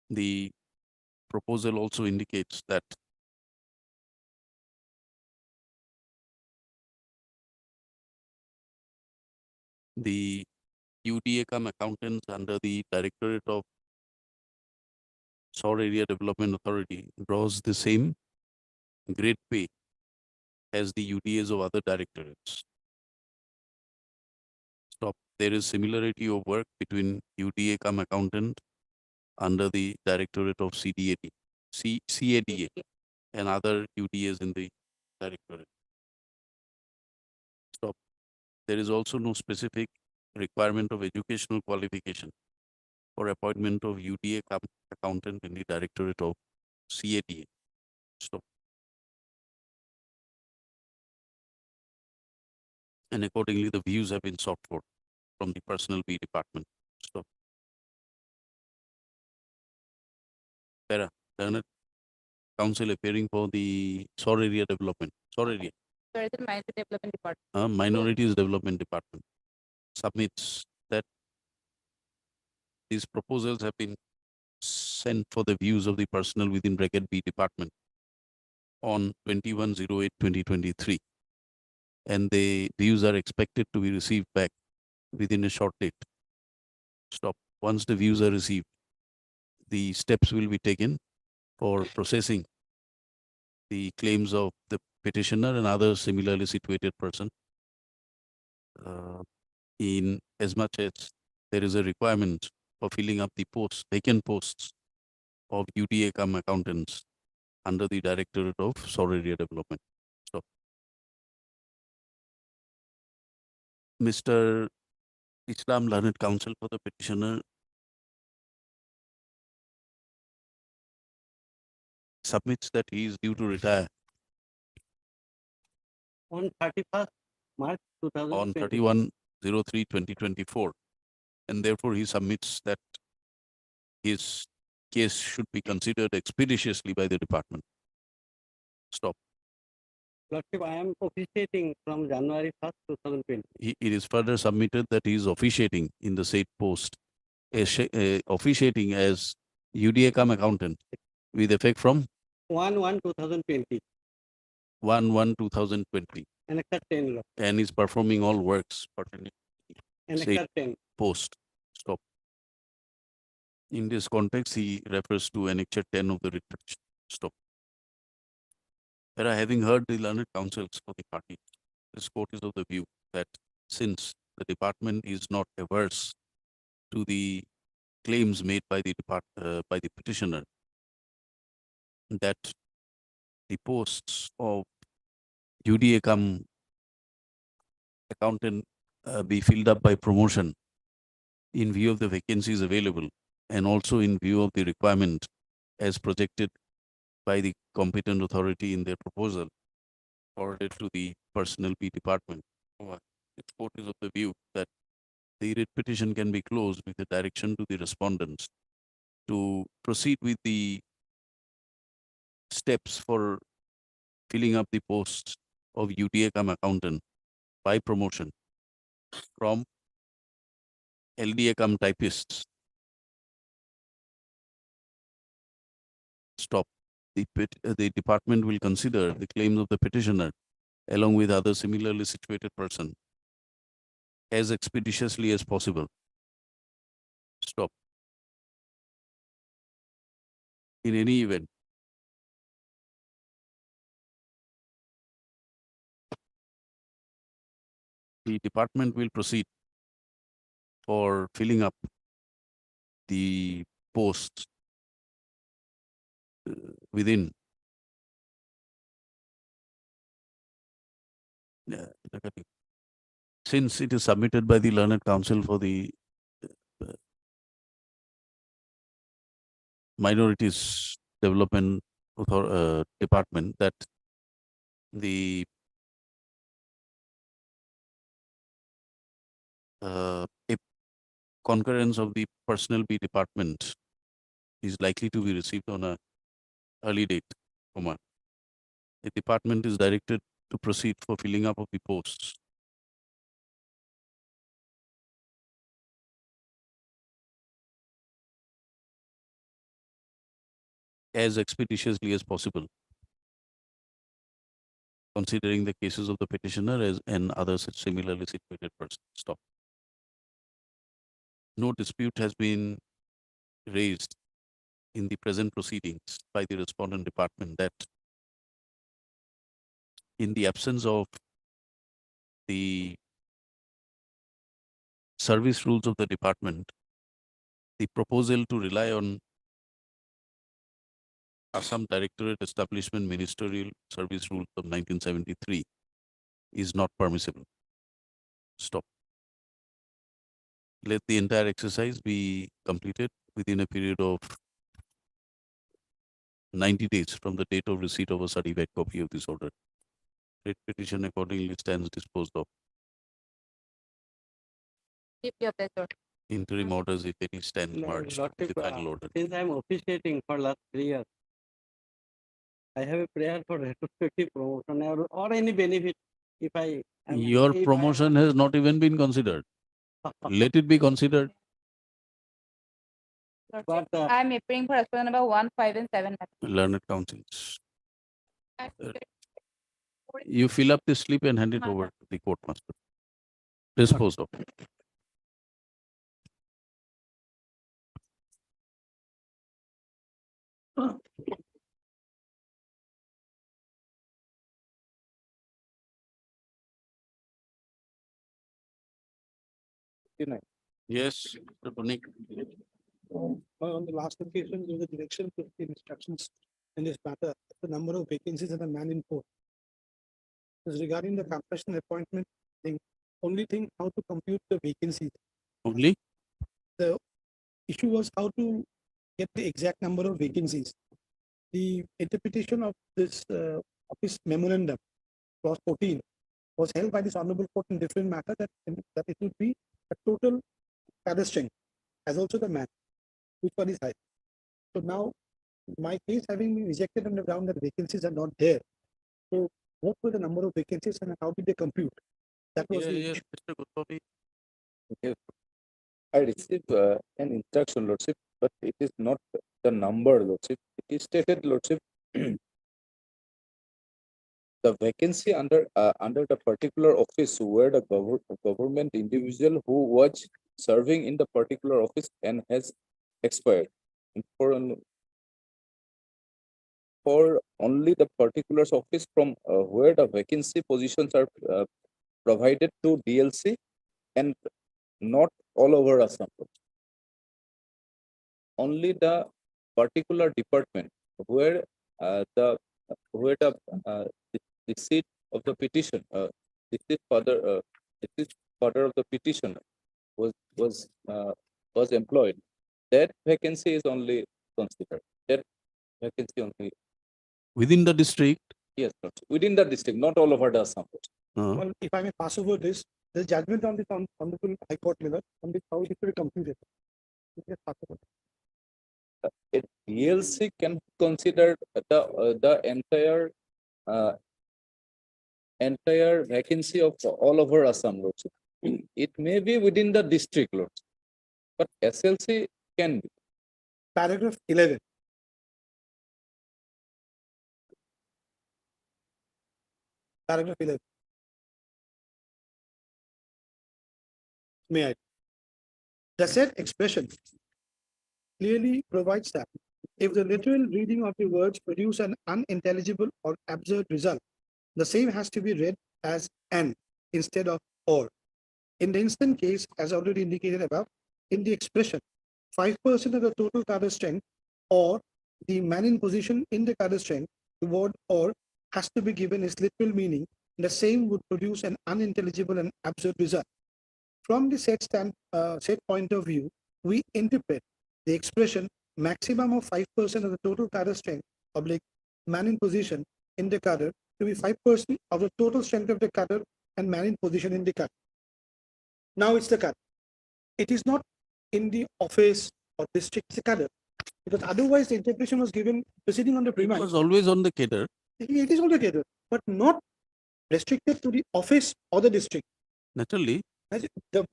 [SPEAKER 1] The proposal also indicates that the UDA-cum accountants under the Directorate of Shore Area Development Authority draws the same grade pay as the UDAs of other directorates. Stop. There is similarity of work between UDA-cum accountant under the Directorate of CADA and other UDAs in the Directorate. Stop. There is also no specific requirement of educational qualification for appointment of UDA-cum accountant in the Directorate of CADA. Stop. And accordingly, the views have been sought for from the Personnel B Department. Stop. Para, Learned Counsel appearing for the Shore Area Development. Shore Area.
[SPEAKER 14] There is a Minority Development Department.
[SPEAKER 1] Minorities Development Department submits that these proposals have been sent for the views of the personnel within bracket B department on 21/08/2023, and the views are expected to be received back within a short date. Stop. Once the views are received, the steps will be taken for processing the claims of the petitioner and other similarly situated person. In as much as there is a requirement for filling up the vacant posts of UDA-cum accountants under the Directorate of Shore Area Development. So, Mr. Islam, Learned Counsel for the petitioner, submits that he is due to retire
[SPEAKER 15] On 31st March
[SPEAKER 1] on
[SPEAKER 15] 2020.
[SPEAKER 1] 31/03/2024, and therefore he submits that his case should be considered expeditiously by the department. Stop.
[SPEAKER 15] Lordship, I am officiating from January 1st, 2020.
[SPEAKER 1] It is further submitted that he is officiating in the said post, officiating as UDA-cum accountant with effect from
[SPEAKER 15] 1/1/2020.
[SPEAKER 1] 1/1/2020,
[SPEAKER 15] Annexure 10 law.
[SPEAKER 1] and is performing all works pertaining to
[SPEAKER 15] Annexure
[SPEAKER 1] said
[SPEAKER 15] 10.
[SPEAKER 1] post. Stop. In this context, he refers to Annexure 10 of the writ petition. Stop. Having heard the learned counsels for the party, this court is of the view that since the department is not averse to the claims made by the petitioner, that the posts of UDA-cum accountant be filled up by promotion in view of the vacancies available and also in view of the requirement as projected by the competent authority in their proposal forwarded to the Personnel B Department. The court is of the view that the writ petition can be closed with a direction to the respondents to proceed with the steps for filling up the posts of UDA-cum accountant by promotion from LDA-cum typists. Stop. The department will consider the claims of the petitioner along with other similarly situated person as expeditiously as possible. Stop. In any event, the department will proceed for filling up the posts within since it is submitted by the learned counsel for the minorities development department, that the a concurrence of the personnel B department is likely to be received on a early date, comma. The department is directed to proceed for filling up of the posts as expeditiously as possible, considering the cases of the petitioner as and other such similarly situated persons. Stop. No dispute has been raised in the present proceedings by the respondent department that in the absence of the service rules of the department, the proposal to rely on Assam Directorate Establishment Ministerial Service Rules of 1973 is not permissible. Stop. Let the entire exercise be completed within a period of 90 days from the date of receipt of a certified copy of this order. Writ petition accordingly stands disposed of.
[SPEAKER 14] Keep your pleasure.
[SPEAKER 1] Interim orders, if any, stand merged with the final order.
[SPEAKER 15] Since I'm officiating for last 3 years, I have a prayer for retrospective promotion or any benefit if I.
[SPEAKER 1] Your promotion has not even been considered. Let it be considered.
[SPEAKER 14] Lordship, I am appearing for response number 1, 5, and 7.
[SPEAKER 1] Learned counsels. You fill up the slip and hand it over to the court master. Disposed of. Yes, Mr. Punik.
[SPEAKER 10] On the last occasion, there was a direction to the instructions in this matter, the number of vacancies and the man in court. Because regarding the compassion appointment thing, only thing how to compute the vacancies.
[SPEAKER 1] Only?
[SPEAKER 10] The issue was how to get the exact number of vacancies. The interpretation of this office memorandum, clause 14, was held by this honorable court in different matter that it would be a total cadre strength as also the man, which one is high. So now my case having been rejected on the ground that vacancies are not there. So what were the number of vacancies and how did they compute? That was the issue.
[SPEAKER 1] Mr. Goswami.
[SPEAKER 17] Yes. I received an instruction, Lordship, but it is not the number, Lordship. It is stated, Lordship, the vacancy under the particular office where the government individual who was serving in the particular office and has expired. And for only the particular office from where the vacancy positions are provided to DLC and not all over Assam. Only the particular department where the seat of the petition, this is father of the petitioner was employed. That vacancy is only considered. That vacancy only
[SPEAKER 1] Within the district?
[SPEAKER 17] Yes, within the district, not all over the Assam.
[SPEAKER 10] Well, if I may pass over this, the judgment on this honorable High Court level on this how it should be computed. Just pass over.
[SPEAKER 17] A DLC can consider the entire vacancy of all over Assam, Lordship. It may be within the district, Lordship, but SLC can be.
[SPEAKER 10] Paragraph 11. Paragraph 11. May I? The said expression clearly provides that if the literal reading of the words produce an unintelligible or absurd result, the same has to be read as "and" instead of "or." In the instant case, as already indicated above, in the expression, 5% of the total cadre strength or the man in position in the cadre strength, the word or has to be given its literal meaning. The same would produce an unintelligible and absurd result. From the set point of view, we interpret the expression maximum of 5% of the total cadre strength oblique man in position in the cadre to be 5% of the total strength of the cadre and man in position in the cadre. Now it's the cadre. It is not in the office or district, it's the cadre. Because otherwise the interpretation was given proceeding on the
[SPEAKER 1] It
[SPEAKER 10] premise.
[SPEAKER 1] was always on the cadre.
[SPEAKER 10] It is on the cadre, but not restricted to the office or the district.
[SPEAKER 1] Naturally,
[SPEAKER 10] As it- the-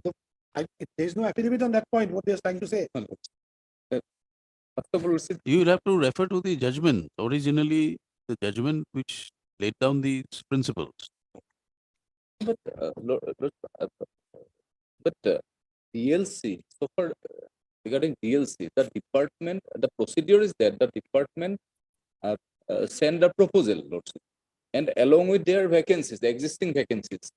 [SPEAKER 10] There is no affidavit on that point, what they are trying to say.
[SPEAKER 17] First of all, Lordship,
[SPEAKER 1] you will have to refer to the judgment, originally the judgment which laid down these principles.
[SPEAKER 17] but DLC, so for regarding DLC, the department, the procedure is that the department send a proposal, Lordship, and along with their vacancies, the existing vacancies,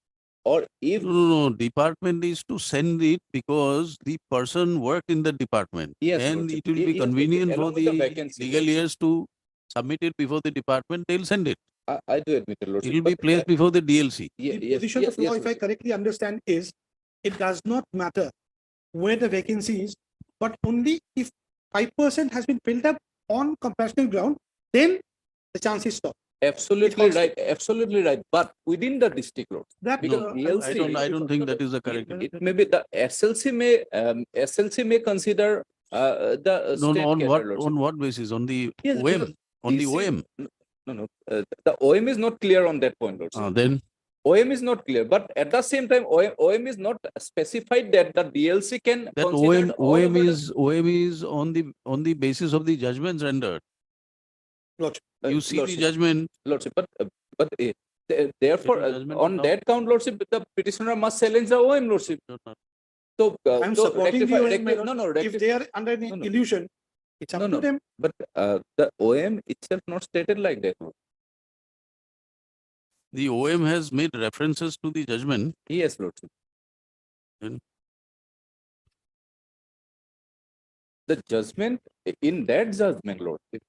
[SPEAKER 17] or if
[SPEAKER 1] No, department is to send it because the person worked in the department.
[SPEAKER 17] Yes,
[SPEAKER 1] And
[SPEAKER 17] Lordship.
[SPEAKER 1] it will be
[SPEAKER 17] Yes,
[SPEAKER 1] convenient for
[SPEAKER 17] along with the
[SPEAKER 1] the
[SPEAKER 17] vacancy,
[SPEAKER 1] legal
[SPEAKER 17] Lordship.
[SPEAKER 1] years to submit it before the department, they'll send it.
[SPEAKER 17] I do admit it, Lordship.
[SPEAKER 1] It will be
[SPEAKER 17] but,
[SPEAKER 1] placed before the DLC.
[SPEAKER 10] The position of law, if I correctly understand, is it does not matter where the vacancy is, but only if 5% has been filled up on compassionate ground, then the chance is stopped.
[SPEAKER 17] Absolutely right, absolutely right. But within the district, Lord,
[SPEAKER 10] That
[SPEAKER 17] because DLC,
[SPEAKER 1] I don't think that is the correct.
[SPEAKER 17] it may be the SLC may consider the
[SPEAKER 1] No,
[SPEAKER 17] state
[SPEAKER 1] no, on
[SPEAKER 17] cadre,
[SPEAKER 1] what,
[SPEAKER 17] Lordship.
[SPEAKER 1] on what basis? On the
[SPEAKER 17] Yes,
[SPEAKER 1] OM,
[SPEAKER 17] because
[SPEAKER 1] on the
[SPEAKER 17] DC
[SPEAKER 1] OM.
[SPEAKER 17] No, the OM is not clear on that point, Lordship.
[SPEAKER 1] Then
[SPEAKER 17] OM is not clear, but at the same time, OM is not specified that the DLC can
[SPEAKER 1] that
[SPEAKER 17] consider all
[SPEAKER 1] OM
[SPEAKER 17] over
[SPEAKER 1] is on the basis of the judgments rendered.
[SPEAKER 10] Lordship.
[SPEAKER 1] You see the
[SPEAKER 17] Lordship.
[SPEAKER 1] judgment.
[SPEAKER 17] Lordship, but therefore,
[SPEAKER 1] judgment
[SPEAKER 17] on
[SPEAKER 1] now.
[SPEAKER 17] that count, Lordship, the petitioner must challenge the OM, Lordship. So,
[SPEAKER 10] I'm supporting the OM, my lord.
[SPEAKER 17] no, no,
[SPEAKER 10] If they are under the illusion, it's up to them.
[SPEAKER 17] But the OM itself not stated like that.
[SPEAKER 1] The OM has made references to the judgment.
[SPEAKER 17] Yes, Lordship.
[SPEAKER 1] Then
[SPEAKER 17] The judgment, in that judgment, Lordship,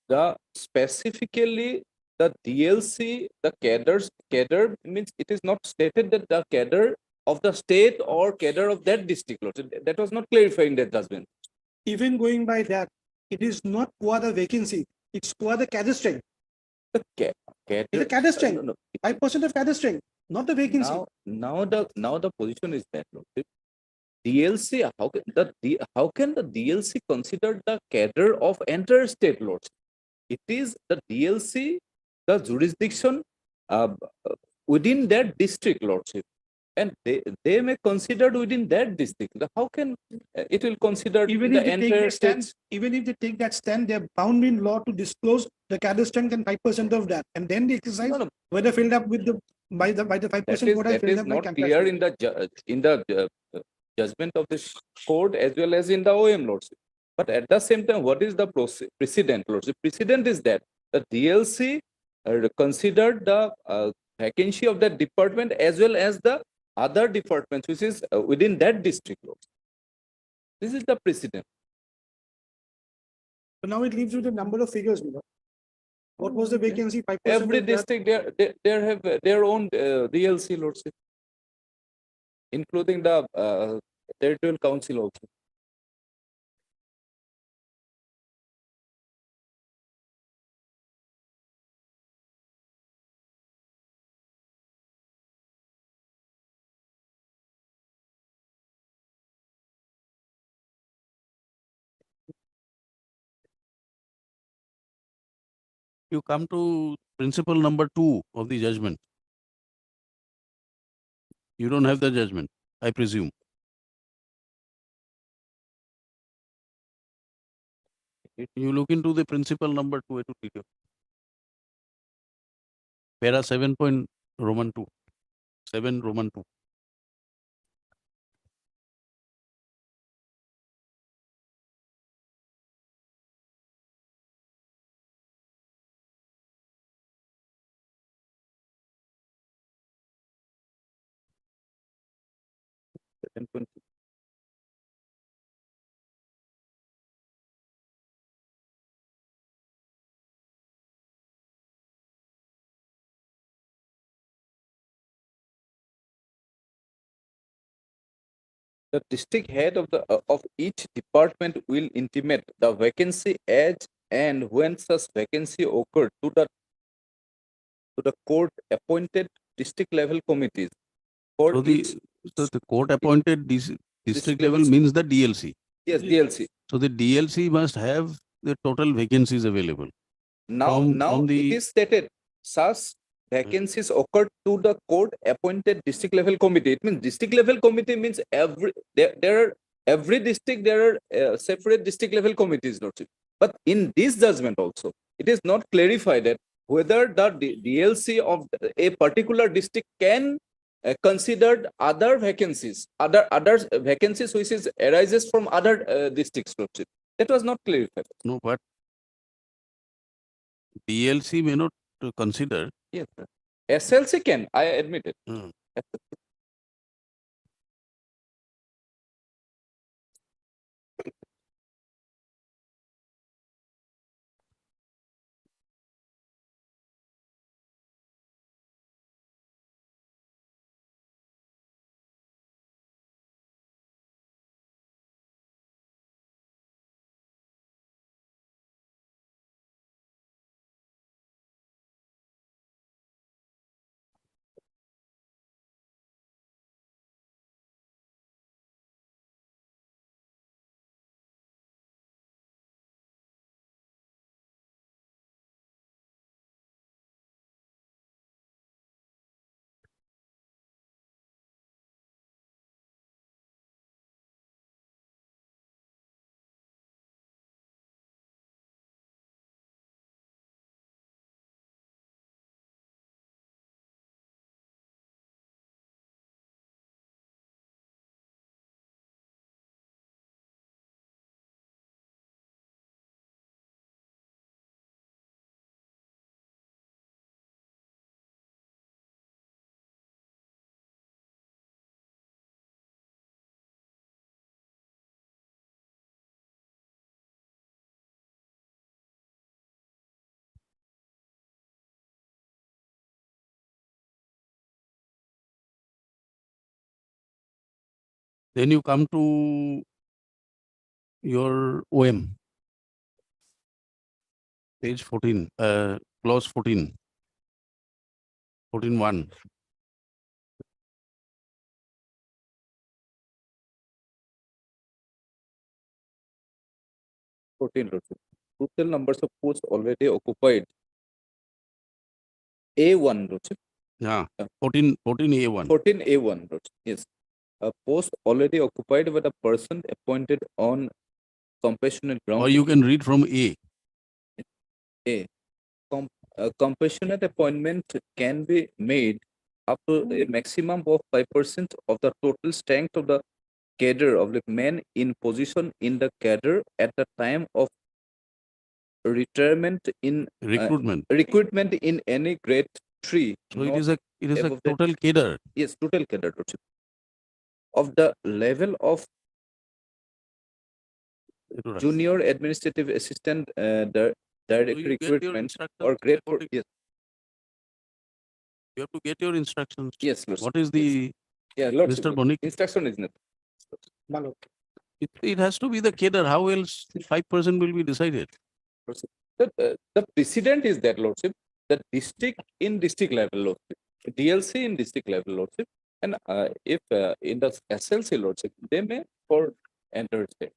[SPEAKER 17] the specifically the DLC, the cadre means it is not stated that the cadre of the state or cadre of that district, Lordship. That was not clarified in that judgment.
[SPEAKER 10] Even going by that, it is not quota vacancy, it's quota cadre strength.
[SPEAKER 17] Cadre,
[SPEAKER 10] It's a cadre strength, 5% of cadre strength, not the vacancy.
[SPEAKER 17] Now the position is that, Lordship. DLC, how can the DLC consider the cadre of entire state, Lordship? It is the DLC, the jurisdiction within that district, Lordship, and they may consider within that district. How can it will consider
[SPEAKER 10] Even
[SPEAKER 17] the
[SPEAKER 10] if they take
[SPEAKER 17] entire
[SPEAKER 10] that stand,
[SPEAKER 17] state?
[SPEAKER 10] even if they take that stand, they're bound in law to disclose the cadre strength and 5% of that, and then they exercise whether filled up with the by the 5% quota
[SPEAKER 17] That
[SPEAKER 10] filled
[SPEAKER 17] is
[SPEAKER 10] up by
[SPEAKER 17] not
[SPEAKER 10] campus.
[SPEAKER 17] clear in the judgment of this court as well as in the OM, Lordship. But at the same time, what is the precedent, Lordship? Precedent is that the DLC considered the vacancy of that department as well as the other departments, which is within that district, Lordship. This is the precedent.
[SPEAKER 10] So now it leaves you the number of figures. What was the vacancy? 5%.
[SPEAKER 17] Every
[SPEAKER 10] of that?
[SPEAKER 17] district they have their own DLC, Lordship, including the territorial council also.
[SPEAKER 1] you come to principle number 2 of the judgment. You don't have the judgment, I presume. You look into the principle number 2 to detail. Para 7 point Roman 2. 7 Roman 2.
[SPEAKER 17] the district head of of each department will intimate the vacancy as and when such vacancy occurred to the court appointed district level committees. For
[SPEAKER 1] So
[SPEAKER 17] each,
[SPEAKER 1] the court appointed district level
[SPEAKER 17] level-
[SPEAKER 1] means the DLC.
[SPEAKER 17] yes, DLC.
[SPEAKER 1] So the DLC must have the total vacancies available.
[SPEAKER 17] Now,
[SPEAKER 1] From
[SPEAKER 17] it
[SPEAKER 1] the-
[SPEAKER 17] is stated such vacancies occurred to the court appointed district level committee. It means district level committee means every district there are separate district level committees, Lordship. But in this judgment also, it is not clarified that whether the DLC of a particular district can considered other vacancies, other vacancies which is arises from other districts, Lordship. That was not clarified.
[SPEAKER 1] No, but DLC may not consider.
[SPEAKER 17] Yes, sir. SLC can, I admit it.
[SPEAKER 1] Hmm. Then you come to your OM. Page 14, clause 14. 14.1.
[SPEAKER 17] 14, Lordship. Total numbers of posts already occupied. A1, Lordship.
[SPEAKER 1] Yeah, 14A1.
[SPEAKER 17] 14A1, Lordship. Yes. A post already occupied by the person appointed on compassionate ground.
[SPEAKER 1] Or you can read from A.
[SPEAKER 17] A. A compassionate appointment can be made up to a maximum of 5% of the total strength of the cadre of the men in position in the cadre at the time of retirement in recruitment in any grade 3.
[SPEAKER 1] So it is a total cadre.
[SPEAKER 17] Yes, total cadre, Lordship. Of the level of junior administrative assistant, the direct
[SPEAKER 1] you get your
[SPEAKER 17] recruitment or grade 4. Yes.
[SPEAKER 1] You have to get your instructions.
[SPEAKER 17] Yes, Lordship.
[SPEAKER 1] What is the,
[SPEAKER 17] Yeah, Lordship.
[SPEAKER 1] Mr. Bonik?
[SPEAKER 17] Instruction is not.
[SPEAKER 1] It has to be the cadre. How else 5% will be decided?
[SPEAKER 17] The precedent is that, Lordship, the district in district level, Lordship, DLC in district level, Lordship, and if in the SLC, Lordship, they may for enter state.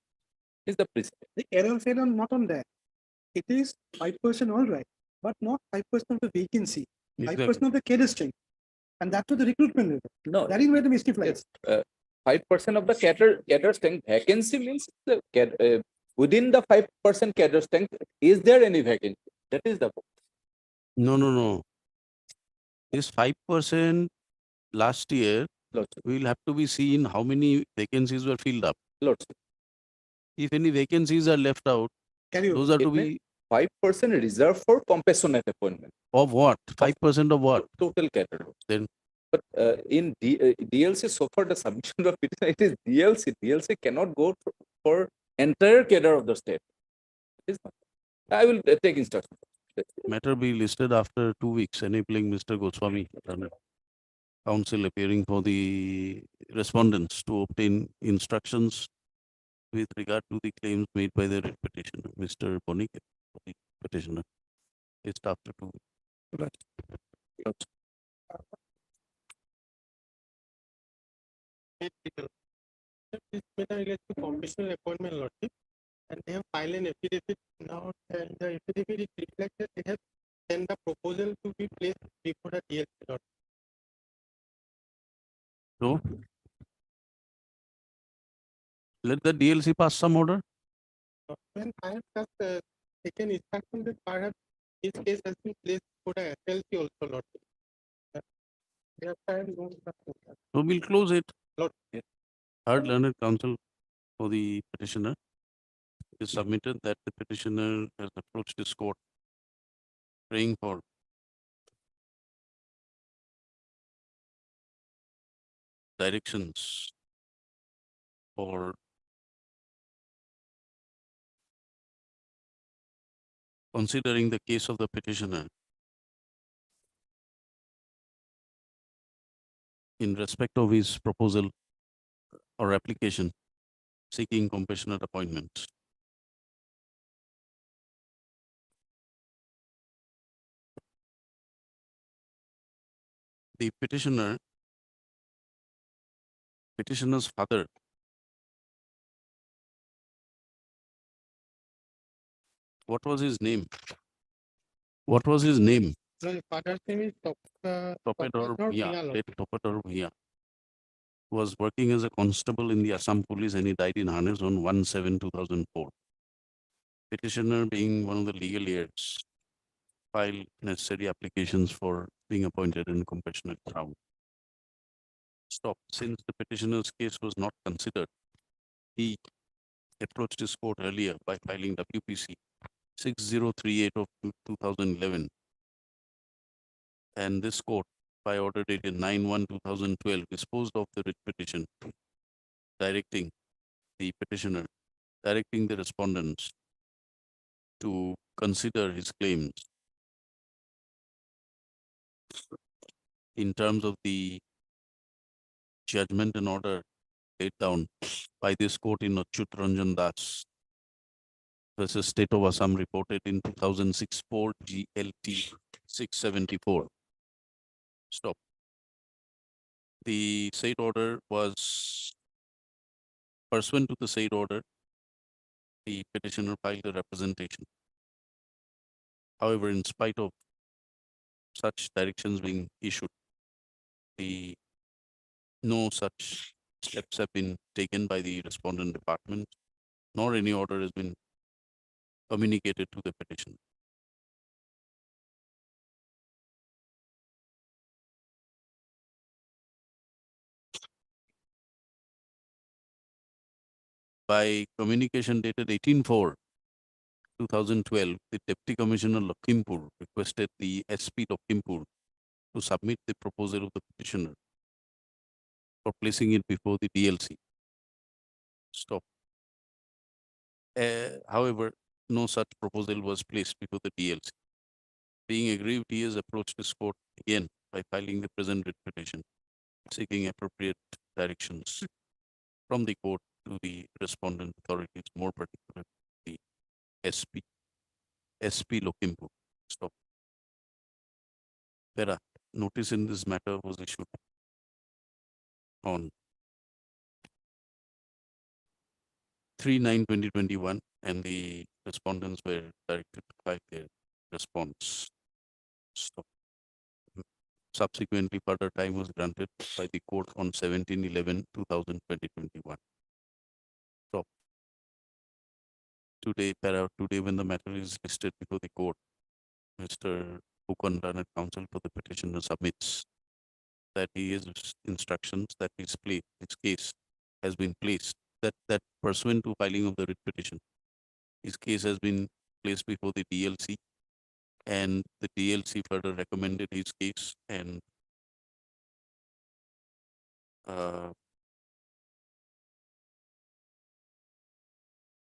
[SPEAKER 17] Is the precedent.
[SPEAKER 10] The error said on not on that. It is 5% all right, but not 5% of the vacancy, 5% of the cadre strength. And that to the recruitment level.
[SPEAKER 17] No.
[SPEAKER 10] That is where the mistake lies.
[SPEAKER 17] 5% of the cadre strength vacancy means the within the 5% cadre strength, is there any vacancy? That is the point.
[SPEAKER 1] No. This 5% last year will have to be seen how many vacancies were filled up.
[SPEAKER 17] Lordship.
[SPEAKER 1] If any vacancies are left out, those are to be
[SPEAKER 17] 5% reserved for compassionate appointment.
[SPEAKER 1] of what? 5% of what?
[SPEAKER 17] Total cadre.
[SPEAKER 1] Then
[SPEAKER 17] but in DLC, so far the submission of petition, it is DLC. DLC cannot go for entire cadre of the state. It is not. I will take instruction.
[SPEAKER 1] Matter be listed after 2 weeks, enabling Mr. Goswami. counsel appearing for the respondents to obtain instructions with regard to the claims made by the writ petitioner, Mr. Bonik, the petitioner, is after to.
[SPEAKER 10] This matter relates to conditional appointment lordship, and they have filed an affidavit now, and the affidavit is reflected, they have sent the proposal to be placed before the DLC lord.
[SPEAKER 1] So let the DLC pass some order.
[SPEAKER 10] When I have just taken instruction that perhaps this case has been placed for the SLC also lordship. Therefore, I have no instruction.
[SPEAKER 1] So we'll close it.
[SPEAKER 10] Lord.
[SPEAKER 1] Third learned counsel for the petitioner is submitted that the petitioner has approached this court praying for directions for considering the case of the petitioner in respect of his proposal or application seeking compassionate appointment. The petitioner's father what was his name? What was his name?
[SPEAKER 10] No, his father's name is
[SPEAKER 1] Topedor Bhia was working as a constable in the Assam police and he died in harness on 1/7/2004. Petitioner being one of the legal heirs filed necessary applications for being appointed in compassionate ground. Stop. Since the petitioner's case was not considered, he approached his court earlier by filing WPC 6038 of 2011. And this court, by order dated 9/1/2012, disposed of the writ petition, directing the respondents to consider his claims in terms of the judgment and order laid down by this court in Achyut Ranjan Das versus State of Assam reported in 2006 4 GLT 674. Stop. The said order was pursuant to the said order, the petitioner filed a representation. However, in spite of such directions being issued, no such steps have been taken by the respondent department, nor any order has been communicated to the petitioner. By communication dated 18/4/2012, the Deputy Commissioner Lakhimpur requested the SP Lakhimpur to submit the proposal of the petitioner for placing it before the DLC. Stop. However, no such proposal was placed before the DLC. Being aggrieved, he has approached this court again by filing the present writ petition, seeking appropriate directions from the court to the respondent authorities, more particularly the SP Lakhimpur. Stop. Para. Notice in this matter was issued on 3/9/2021 and the respondents were directed to file their response. Stop. Subsequently, further time was granted by the court on 17/11/2021. Stop. Today when the matter is listed before the court, Mr. Hukan Learned Counsel for the petitioner submits that he has instructions that his case has been placed, that pursuant to filing of the writ petition, his case has been placed before the DLC, and the DLC further recommended his case, and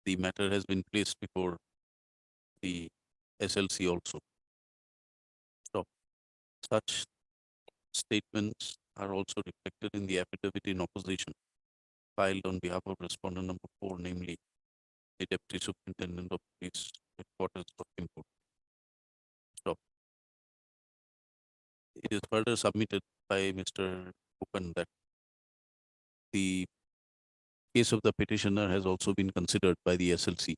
[SPEAKER 1] the matter has been placed before the SLC also. Stop. Such statements are also reflected in the affidavit in opposition filed on behalf of respondent number 4, namely the Deputy Superintendent of Police Headquarters of Import. Stop. It is further submitted by Mr. Kupan that the case of the petitioner has also been considered by the SLC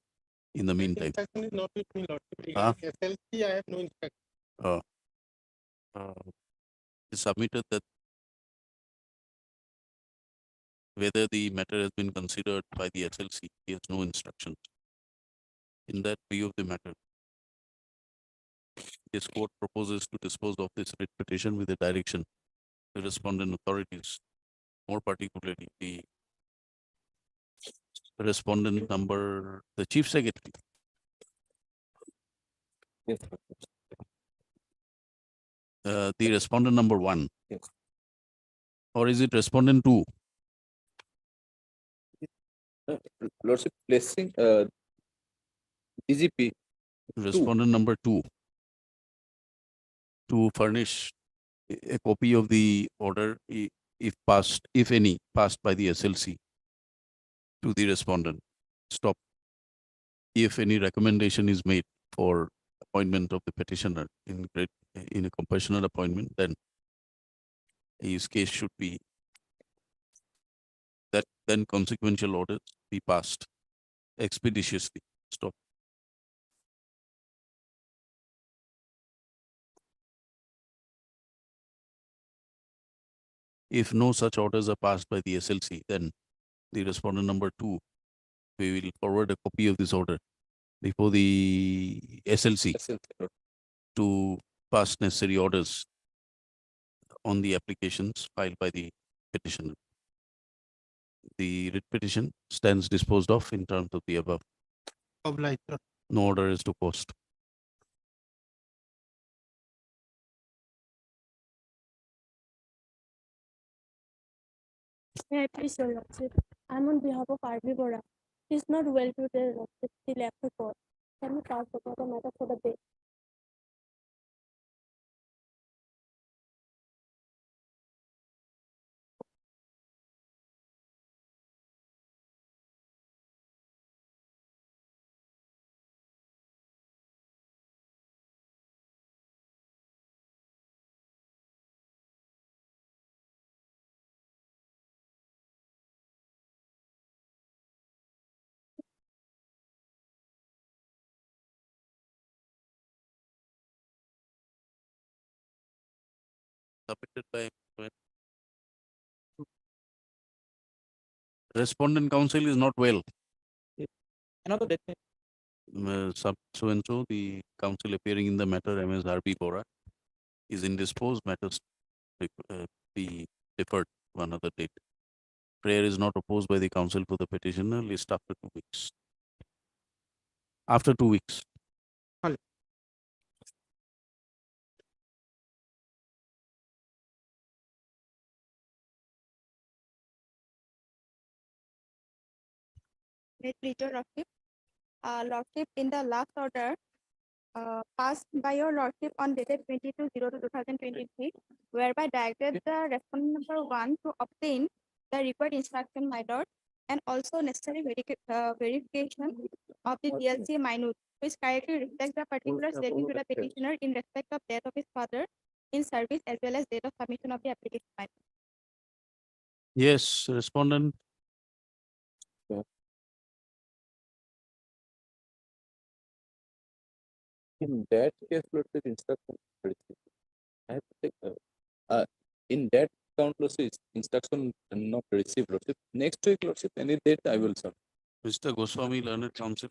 [SPEAKER 1] in the meantime.
[SPEAKER 10] Instruction is not with me, Lordship.
[SPEAKER 1] Huh?
[SPEAKER 10] SLC, I have no instruction.
[SPEAKER 1] It's submitted that whether the matter has been considered by the SLC, he has no instructions. In that view of the matter, this court proposes to dispose of this writ petition with a direction to respondent authorities, more particularly the respondent number, the Chief Secretary.
[SPEAKER 17] Yes.
[SPEAKER 1] The respondent number 1.
[SPEAKER 17] Yes.
[SPEAKER 1] Or is it respondent 2?
[SPEAKER 17] Lordship, placing DGP
[SPEAKER 1] Respondent number 2 to furnish a copy of the order if passed, if any, passed by the SLC to the respondent. Stop. If any recommendation is made for appointment of the petitioner in a compassionate appointment, then his case should be that then consequential orders be passed expeditiously. Stop. If no such orders are passed by the SLC, then the respondent number 2, we will forward a copy of this order before the SLC to pass necessary orders on the applications filed by the petitioner. The writ petition stands disposed of in terms of the above.
[SPEAKER 10] Obliged.
[SPEAKER 1] No order is to post.
[SPEAKER 18] May I please, Your Lordship? I'm on behalf of RB Bora. He's not well today, Lordship. He left the court. Can you pass the matter for the day?
[SPEAKER 1] Submitted by respondent counsel is not well.
[SPEAKER 17] another death.
[SPEAKER 1] So and so, the counsel appearing in the matter, MS RB Bora, is indisposed. Matters be deferred to another date. Prayer is not opposed by the counsel for the petitioner. List after 2 weeks. After 2 weeks.
[SPEAKER 18] May it please, Your Lordship? Lordship, in the last order passed by your Lordship on dated 22/02/2023, whereby directed the respondent number 1 to obtain the required instruction, my lord, and also necessary verification of the DLC minute, which correctly reflects the particulars relating to the petitioner in respect of death of his father in service as well as date of submission of the application. My lord.
[SPEAKER 1] Yes, respondent.
[SPEAKER 17] In that case, Lordship, instruction I have to take in that count, Lordship, instruction not received, Lordship. Next week, Lordship, any date I will serve.
[SPEAKER 1] Mr. Goswami, learned counsel,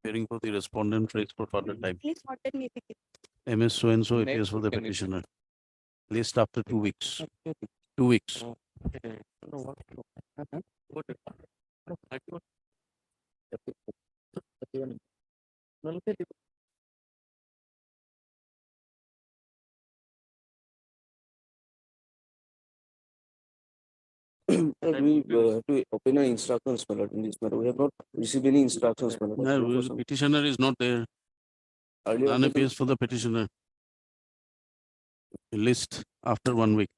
[SPEAKER 1] appearing for the respondent, raised for further time.
[SPEAKER 18] Please coordinate me with it.
[SPEAKER 1] MS so and so
[SPEAKER 17] Next
[SPEAKER 1] appears for the
[SPEAKER 17] week, any
[SPEAKER 1] petitioner. List after 2 weeks. 2 weeks.
[SPEAKER 15] We have to open an instructions, my lord, in this matter. We have not received any instructions, my lord.
[SPEAKER 1] No, petitioner is not there.
[SPEAKER 15] Earlier
[SPEAKER 1] None appears for the petitioner. List after 1 week.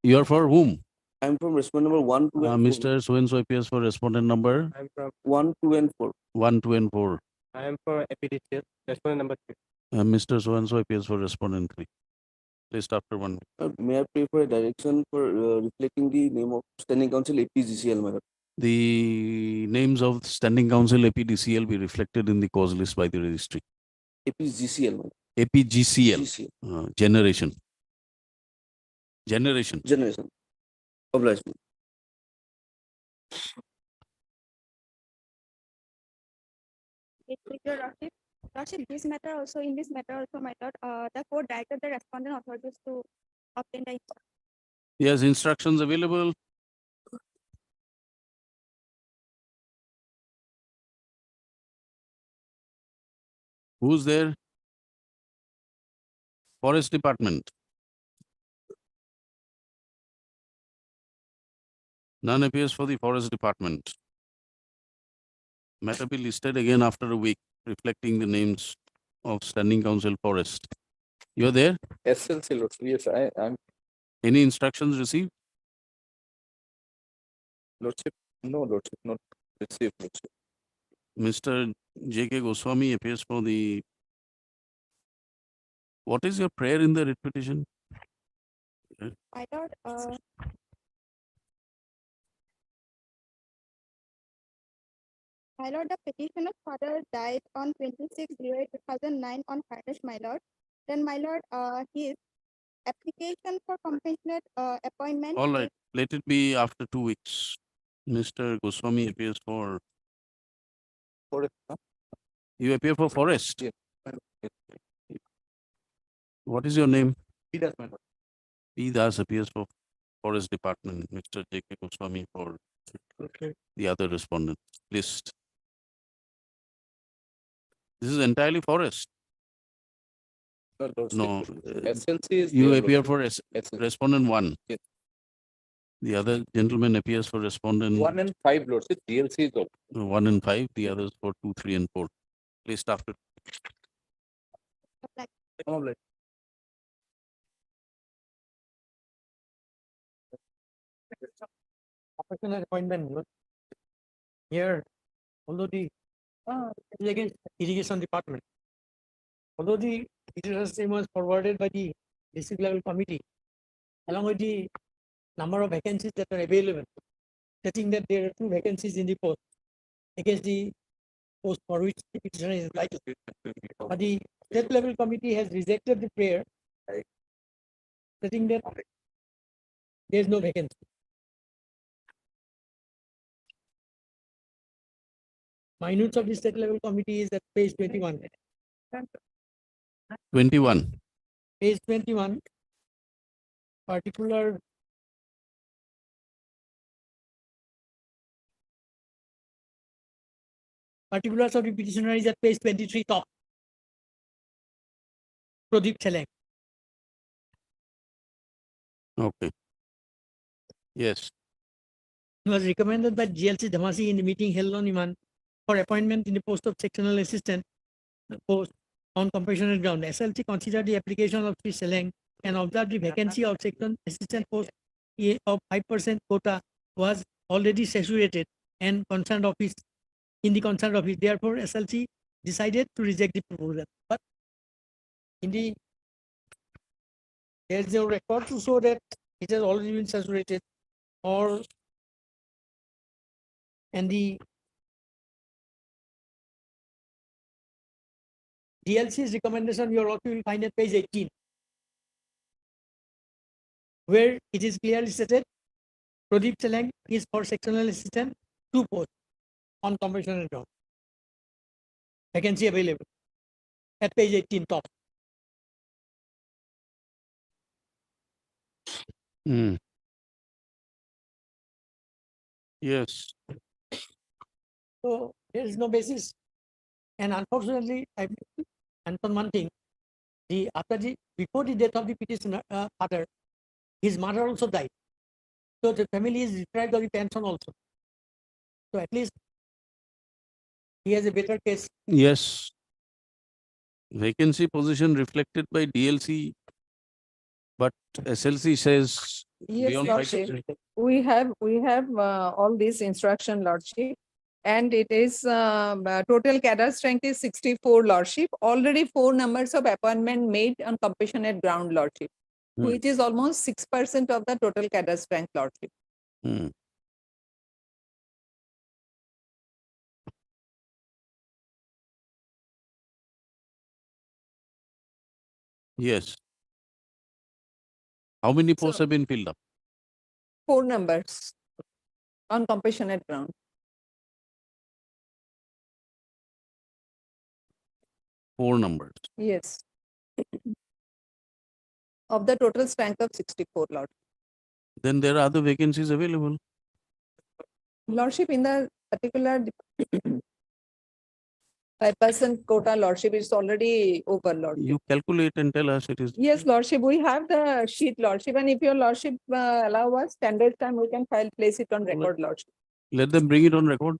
[SPEAKER 1] You are for whom?
[SPEAKER 13] I'm from respondent number 1, 2, and 4.
[SPEAKER 1] Mr. So-and-so appears for respondent number
[SPEAKER 4] I'm from,
[SPEAKER 13] 1, 2, and 4.
[SPEAKER 1] 1, 2, and 4.
[SPEAKER 4] I am for petition, respondent number 3.
[SPEAKER 1] Mr. So-and-so appears for respondent 3. List after 1.
[SPEAKER 13] May I pray for a direction for reflecting the name of standing council APGCL, my lord?
[SPEAKER 1] The names of standing council APDCL be reflected in the cause list by the registry.
[SPEAKER 13] APGCL, my lord.
[SPEAKER 1] APGCL,
[SPEAKER 13] GCL.
[SPEAKER 1] generation. Generation.
[SPEAKER 13] Generation. Obliged.
[SPEAKER 18] Your Lordship, this matter also, in this matter also, my lord, the court directed the respondent authorities to obtain the
[SPEAKER 1] Yes, instructions available. Who's there? Forest Department. None appears for the Forest Department. Matter be listed again after a week, reflecting the names of Standing Council Forest. You're there?
[SPEAKER 17] SLC, Lordship. Yes, I'm
[SPEAKER 1] Any instructions received?
[SPEAKER 17] Lordship. No, Lordship, not received, Lordship.
[SPEAKER 1] Mr. J.K. Goswami appears for the. What is your prayer in the writ petition?
[SPEAKER 18] My lord, my lord, the petitioner's father died on 26/08/2009 on furnished, my lord. Then, my lord, his application for compassionate appointment.
[SPEAKER 1] All right, let it be after 2 weeks. Mr. Goswami appears for.
[SPEAKER 17] Forest, huh?
[SPEAKER 1] You appear for Forest?
[SPEAKER 17] Yes.
[SPEAKER 1] What is your name?
[SPEAKER 5] P. Das, my lord.
[SPEAKER 1] P. Das appears for Forest Department. Mr. J.K. Goswami for the other respondent list. This is entirely Forest.
[SPEAKER 17] No, Lordship.
[SPEAKER 1] No,
[SPEAKER 17] SLC is
[SPEAKER 1] you
[SPEAKER 17] there,
[SPEAKER 1] appear
[SPEAKER 17] Lordship.
[SPEAKER 1] for
[SPEAKER 17] SLC.
[SPEAKER 1] respondent 1.
[SPEAKER 17] Yes.
[SPEAKER 1] The other gentleman appears for respondent
[SPEAKER 17] 1 and 5, Lordship. DLC is open.
[SPEAKER 1] 1 and 5. The others for 2, 3, and 4. List after.
[SPEAKER 5] Obliged.
[SPEAKER 4] Professional appointment, Lord. Here, although the is against irrigation department, although the petition was forwarded by the district level committee, along with the number of vacancies that are available, stating that there are 2 vacancies in the post against the post for which the petitioner is entitled. But the state level committee has rejected the prayer, stating that there is no vacancy. Minutes of the state level committee is at page 21.
[SPEAKER 1] 21.
[SPEAKER 4] Page 21, particulars of the petitioner is at page 23 top. Pradeep Cheleng.
[SPEAKER 1] Okay. Yes.
[SPEAKER 4] He was recommended by GLC Dhamasi in the meeting held on Iman for appointment in the post of sectional assistant post on compassionate ground. SLC considered the application of Sri Seleng and observed the vacancy of section assistant post of 5% quota was already saturated and concerned office in the concerned office. Therefore, SLC decided to reject the proposal. But in the there is no record to show that it has already been saturated or and the DLC's recommendation you also will find at page 18, where it is clearly stated Pradeep Cheleng is for sectional assistant 2 posts on conventional ground. Vacancy available at page 18 top.
[SPEAKER 1] Yes.
[SPEAKER 4] So there is no basis. And unfortunately, I mention one thing. Before the death of the petitioner father, his mother also died. So the family is deprived of the pension also. So at least he has a better case.
[SPEAKER 1] Yes. Vacancy position reflected by DLC, but SLC says
[SPEAKER 14] Yes,
[SPEAKER 1] beyond
[SPEAKER 14] Lordship.
[SPEAKER 1] 5%.
[SPEAKER 14] We have all these instruction, Lordship. And it is total cadre strength is 64, Lordship. Already 4 numbers of appointment made on compassionate ground, Lordship, which is almost 6% of the total cadre strength, Lordship.
[SPEAKER 1] Hmm. Yes. How many posts have been filled up?
[SPEAKER 14] 4 numbers on compassionate ground.
[SPEAKER 1] Four numbers.
[SPEAKER 14] Yes. Of the total strength of 64, Lord.
[SPEAKER 1] Then there are other vacancies available.
[SPEAKER 14] Lordship, in the particular 5% quota, Lordship, is already over, Lordship.
[SPEAKER 1] You calculate and tell us it is.
[SPEAKER 14] Yes, Lordship, we have the sheet, Lordship, and if your Lordship allow us standard time, we can place it on record, Lordship.
[SPEAKER 1] Let them bring it on record.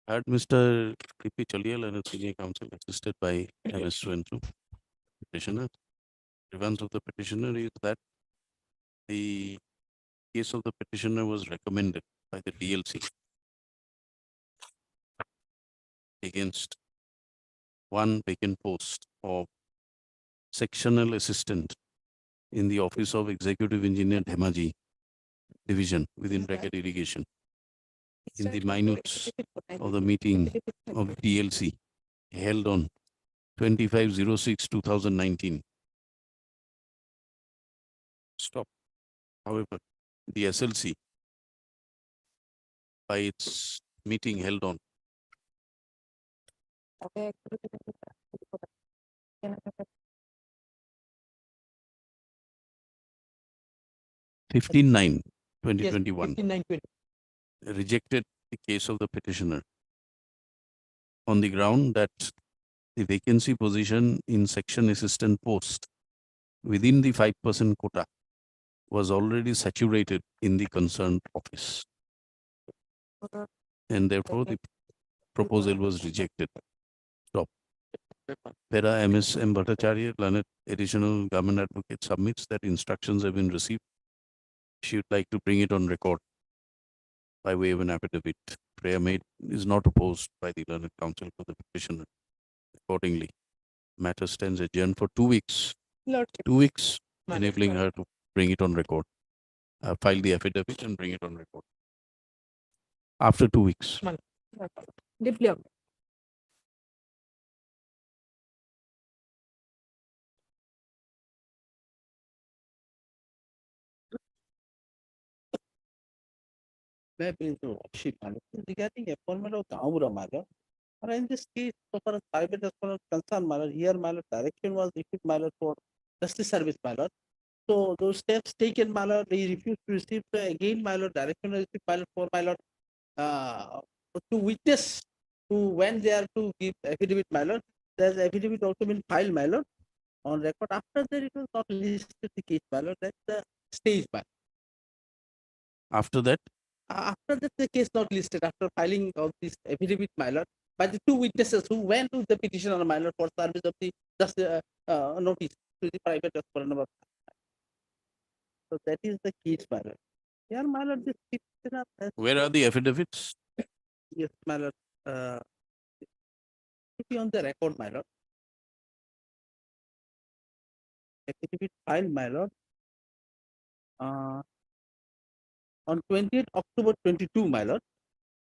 [SPEAKER 1] Had Mr. P.P. Chalial and his senior counsel assisted by MS Swensu, petitioner. Grievance of the petitioner is that the case of the petitioner was recommended by the DLC against one vacant post of sectional assistant in the office of Executive Engineer Dhemaji Division within bracket irrigation. In the minutes of the meeting of DLC held on 25/06/2019. Stop. However, the SLC by its meeting held on 15/9/2021 rejected the case of the petitioner on the ground that the vacancy position in section assistant post within the 5% quota was already saturated in the concerned office. And therefore the proposal was rejected. Stop. Para MS M. Bhattacharya, Learned Additional Government Advocate, submits that instructions have been received. She would like to bring it on record by way of an affidavit. Prayer made is not opposed by the Learned Counsel for the petitioner. Accordingly, matter stands adjourned for 2 weeks.
[SPEAKER 14] Lordship.
[SPEAKER 1] 2 weeks, enabling her to bring it on record. File the affidavit and bring it on record. After 2 weeks.
[SPEAKER 14] Deeply obliged.
[SPEAKER 9] Regarding appointment of Gaura Mala, or in this case, so far as private as far as concerned, Mala, here Mala direction was issued Mala for justice service Mala. So those steps taken Mala, they refused to receive. So again, Mala direction was issued Mala for Mala to witness to when they are to give affidavit Mala. There's affidavit also been filed Mala on record. After that, it was not listed the case Mala. That's the stage Mala.
[SPEAKER 1] After that,
[SPEAKER 9] After that, the case not listed after filing of this affidavit Mylord by the 2 witnesses who went to the petition on Mylord for service of the just notice to the private number. So that is the case Mylord. Yeah, Mylord, this petitioner has,
[SPEAKER 1] where are the affidavits?
[SPEAKER 9] yes, Mylord. If you on the record, Mylord. Affidavit filed Mylord. On 28th October 22, Mylord,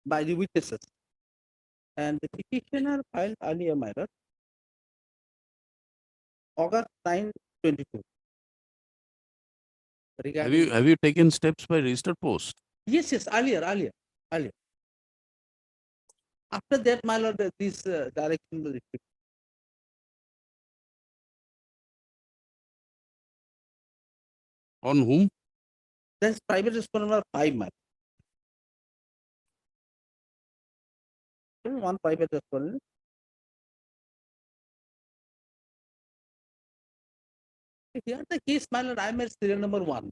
[SPEAKER 9] by the witnesses. And the petitioner filed earlier, Mylord, August 9, 22.
[SPEAKER 1] Have you taken steps by registered post?
[SPEAKER 9] Yes, earlier. After that, my lord, this direction was issued.
[SPEAKER 1] On whom?
[SPEAKER 9] That's private respondent number 5, my lord. One private respondent. Here the case, my lord, I am at serial number 1.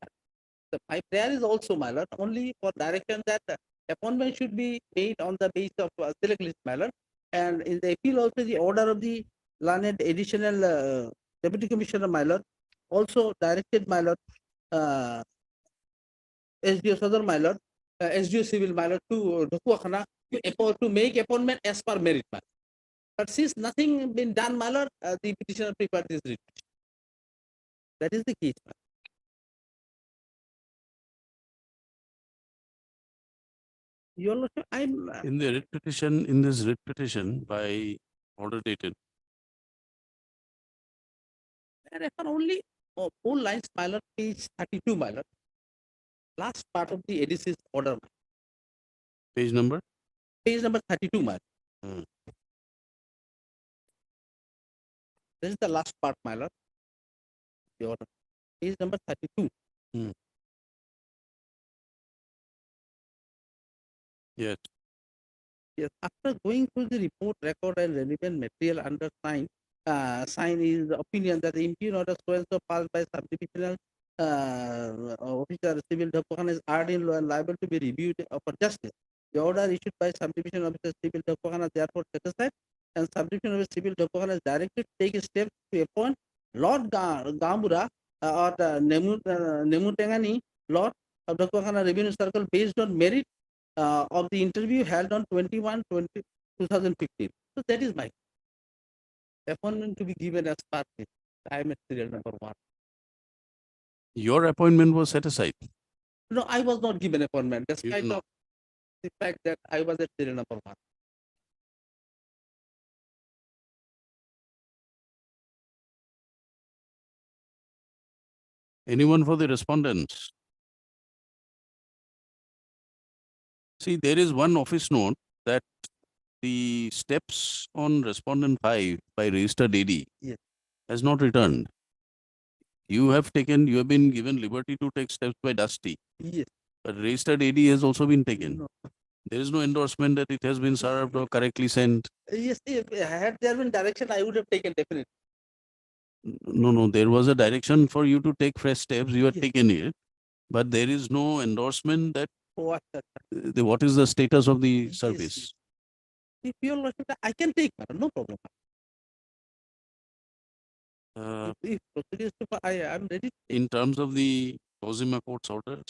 [SPEAKER 9] My prayer is also, my lord, only for direction that appointment should be made on the basis of select list, my lord. And in the appeal also, the order of the learned additional deputy commissioner, my lord, also directed my lord, SDO Sadar my lord, SDO Civil my lord to Dokuakhana to make appointment as per merit. My lord. But since nothing been done, my lord, the petitioner prepared this writ. That is the case. My lord. Your lordship, I'm
[SPEAKER 1] In the writ petition, in this writ petition by order dated,
[SPEAKER 9] I refer only 4 lines, my lord, page 32, my lord. Last part of the ADC's order, my lord.
[SPEAKER 1] page number,
[SPEAKER 9] Page number 32, my lord.
[SPEAKER 1] Hmm.
[SPEAKER 9] This is the last part, my lord. The order. Page number 32.
[SPEAKER 1] yes,
[SPEAKER 9] Yes, after going through the report, record, and relevant material under sign is the opinion that the impugn order so and so passed by subdivisional officer civil Dhakohan is hard in law and liable to be reviewed for justice. The order issued by subdivision officer civil Dhakohan is therefore satisfied, and subdivision officer civil Dhakohan is directed to take steps to appoint Lord Gambura or Nemutengani, Lord of Dhakohan Revenue Circle based on merit of the interview held on 21/20/2015. So that is my appointment to be given as per this. I am at serial number 1.
[SPEAKER 1] your appointment was set aside.
[SPEAKER 9] No, I was not given appointment,
[SPEAKER 1] You
[SPEAKER 9] despite
[SPEAKER 1] know,
[SPEAKER 9] of the fact that I was at serial number 1.
[SPEAKER 1] anyone for the respondents? See, there is one office note that the steps on respondent 5 by registered AD
[SPEAKER 9] Yes.
[SPEAKER 1] has not returned. You have been given liberty to take steps by Dusty,
[SPEAKER 9] Yes.
[SPEAKER 1] but registered AD has also been taken.
[SPEAKER 9] No.
[SPEAKER 1] There is no endorsement that it has been served or correctly sent.
[SPEAKER 9] Yes, if had there been direction, I would have taken definitely.
[SPEAKER 1] No, there was a direction for you to take fresh steps. You had
[SPEAKER 9] Yes.
[SPEAKER 1] taken it, but there is no endorsement that
[SPEAKER 9] What?
[SPEAKER 1] what is the status of the
[SPEAKER 9] Yes,
[SPEAKER 1] service.
[SPEAKER 9] yes. If your lordship, I can take, no problem.
[SPEAKER 1] Uh,
[SPEAKER 9] If procedures, I am ready.
[SPEAKER 1] in terms of the Cosima Court's order,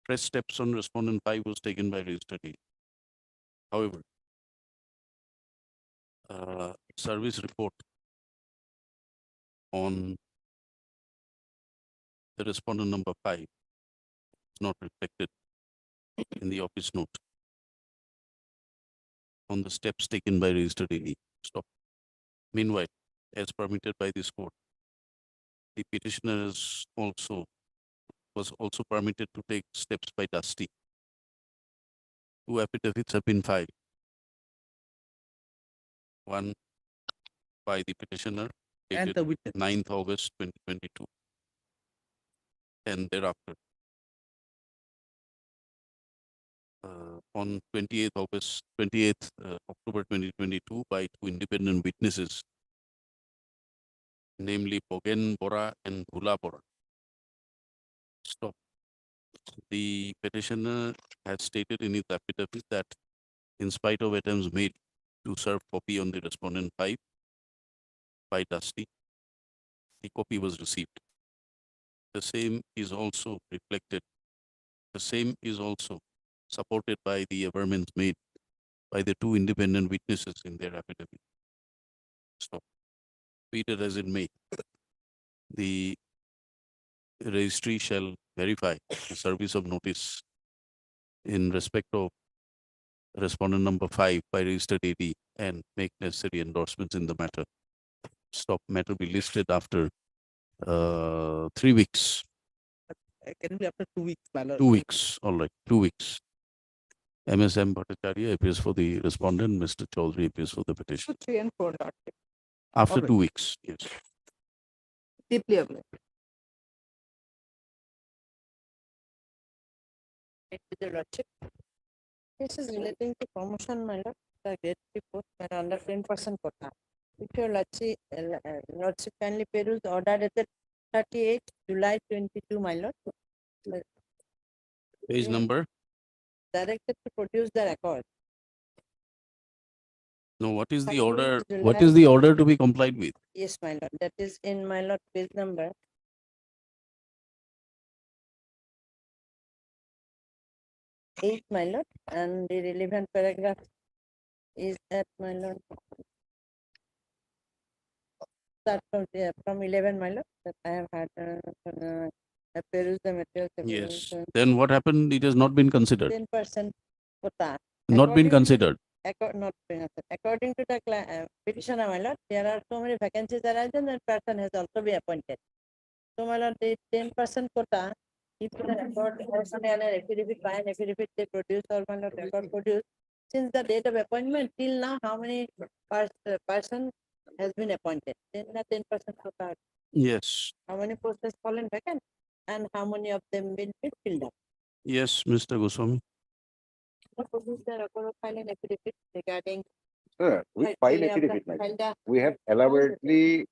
[SPEAKER 1] fresh steps on respondent 5 was taken by registered AD. However, service report on the respondent number 5 is not reflected in the office note on the steps taken by registered AD. Stop. Meanwhile, as permitted by this court, the petitioner was also permitted to take steps by Dusty. 2 affidavits have been filed. One by the petitioner
[SPEAKER 9] And
[SPEAKER 1] dated
[SPEAKER 9] the witness.
[SPEAKER 1] 9th August 2022, and thereafter on 28th October 2022 by 2 independent witnesses, namely Bogen Bora and Bhula Bora. Stop. The petitioner has stated in his affidavit that in spite of attempts made to serve copy on the respondent 5 by Dusty, the copy was received. The same is also supported by the averments made by the 2 independent witnesses in their affidavit. Stop. Be it as it may, the registry shall verify the service of notice in respect of respondent number 5 by registered AD and make necessary endorsements in the matter. Stop. Matter be listed after 3 weeks.
[SPEAKER 9] Can it be after 2 weeks, my lord?
[SPEAKER 1] 2 weeks. All right. 2 weeks. MSM Bhattacharya appears for the respondent. Mr. Chaudhary appears for the petition.
[SPEAKER 14] 3 and 4, lordship.
[SPEAKER 1] After
[SPEAKER 9] Okay.
[SPEAKER 1] 2 weeks. Yes.
[SPEAKER 14] Deeply aware. With the lordship. This is relating to promotion, my lord, the grade report under 10% quota. If your lordship kindly peruse the order dated 38 July 22, my lord.
[SPEAKER 1] Page number.
[SPEAKER 14] Directed to produce the record.
[SPEAKER 1] No, what is the
[SPEAKER 11] 13th
[SPEAKER 1] order?
[SPEAKER 11] July.
[SPEAKER 1] What is the order to be complied with?
[SPEAKER 11] Yes, my lord, that is in my lord page number. Eight, my lord, and the relevant paragraph is at my lord. Start from 11, my lord, that I have had, peruse the materials.
[SPEAKER 1] Yes. Then what happened? It has not been considered.
[SPEAKER 11] 10% quota.
[SPEAKER 1] Not been
[SPEAKER 11] According to-
[SPEAKER 1] considered.
[SPEAKER 11] Not been considered. According to the petitioner, my lord, there are so many vacancies arising and person has also been appointed. So, my lord, the 10% quota, if the record person and an affidavit, by an affidavit they produce or my lord record produce, since the date of appointment till now, how many person has been appointed? Then the 10% quota.
[SPEAKER 1] Yes.
[SPEAKER 11] How many posts has fallen vacant and how many of them been filled up?
[SPEAKER 1] Yes, Mr. Goswami.
[SPEAKER 11] Produce the record of file and affidavit regarding.
[SPEAKER 19] Sir, we
[SPEAKER 11] File-
[SPEAKER 19] file
[SPEAKER 11] filling up the-
[SPEAKER 19] affidavit, my
[SPEAKER 11] file
[SPEAKER 19] lord.
[SPEAKER 11] the-
[SPEAKER 19] We have elaborately,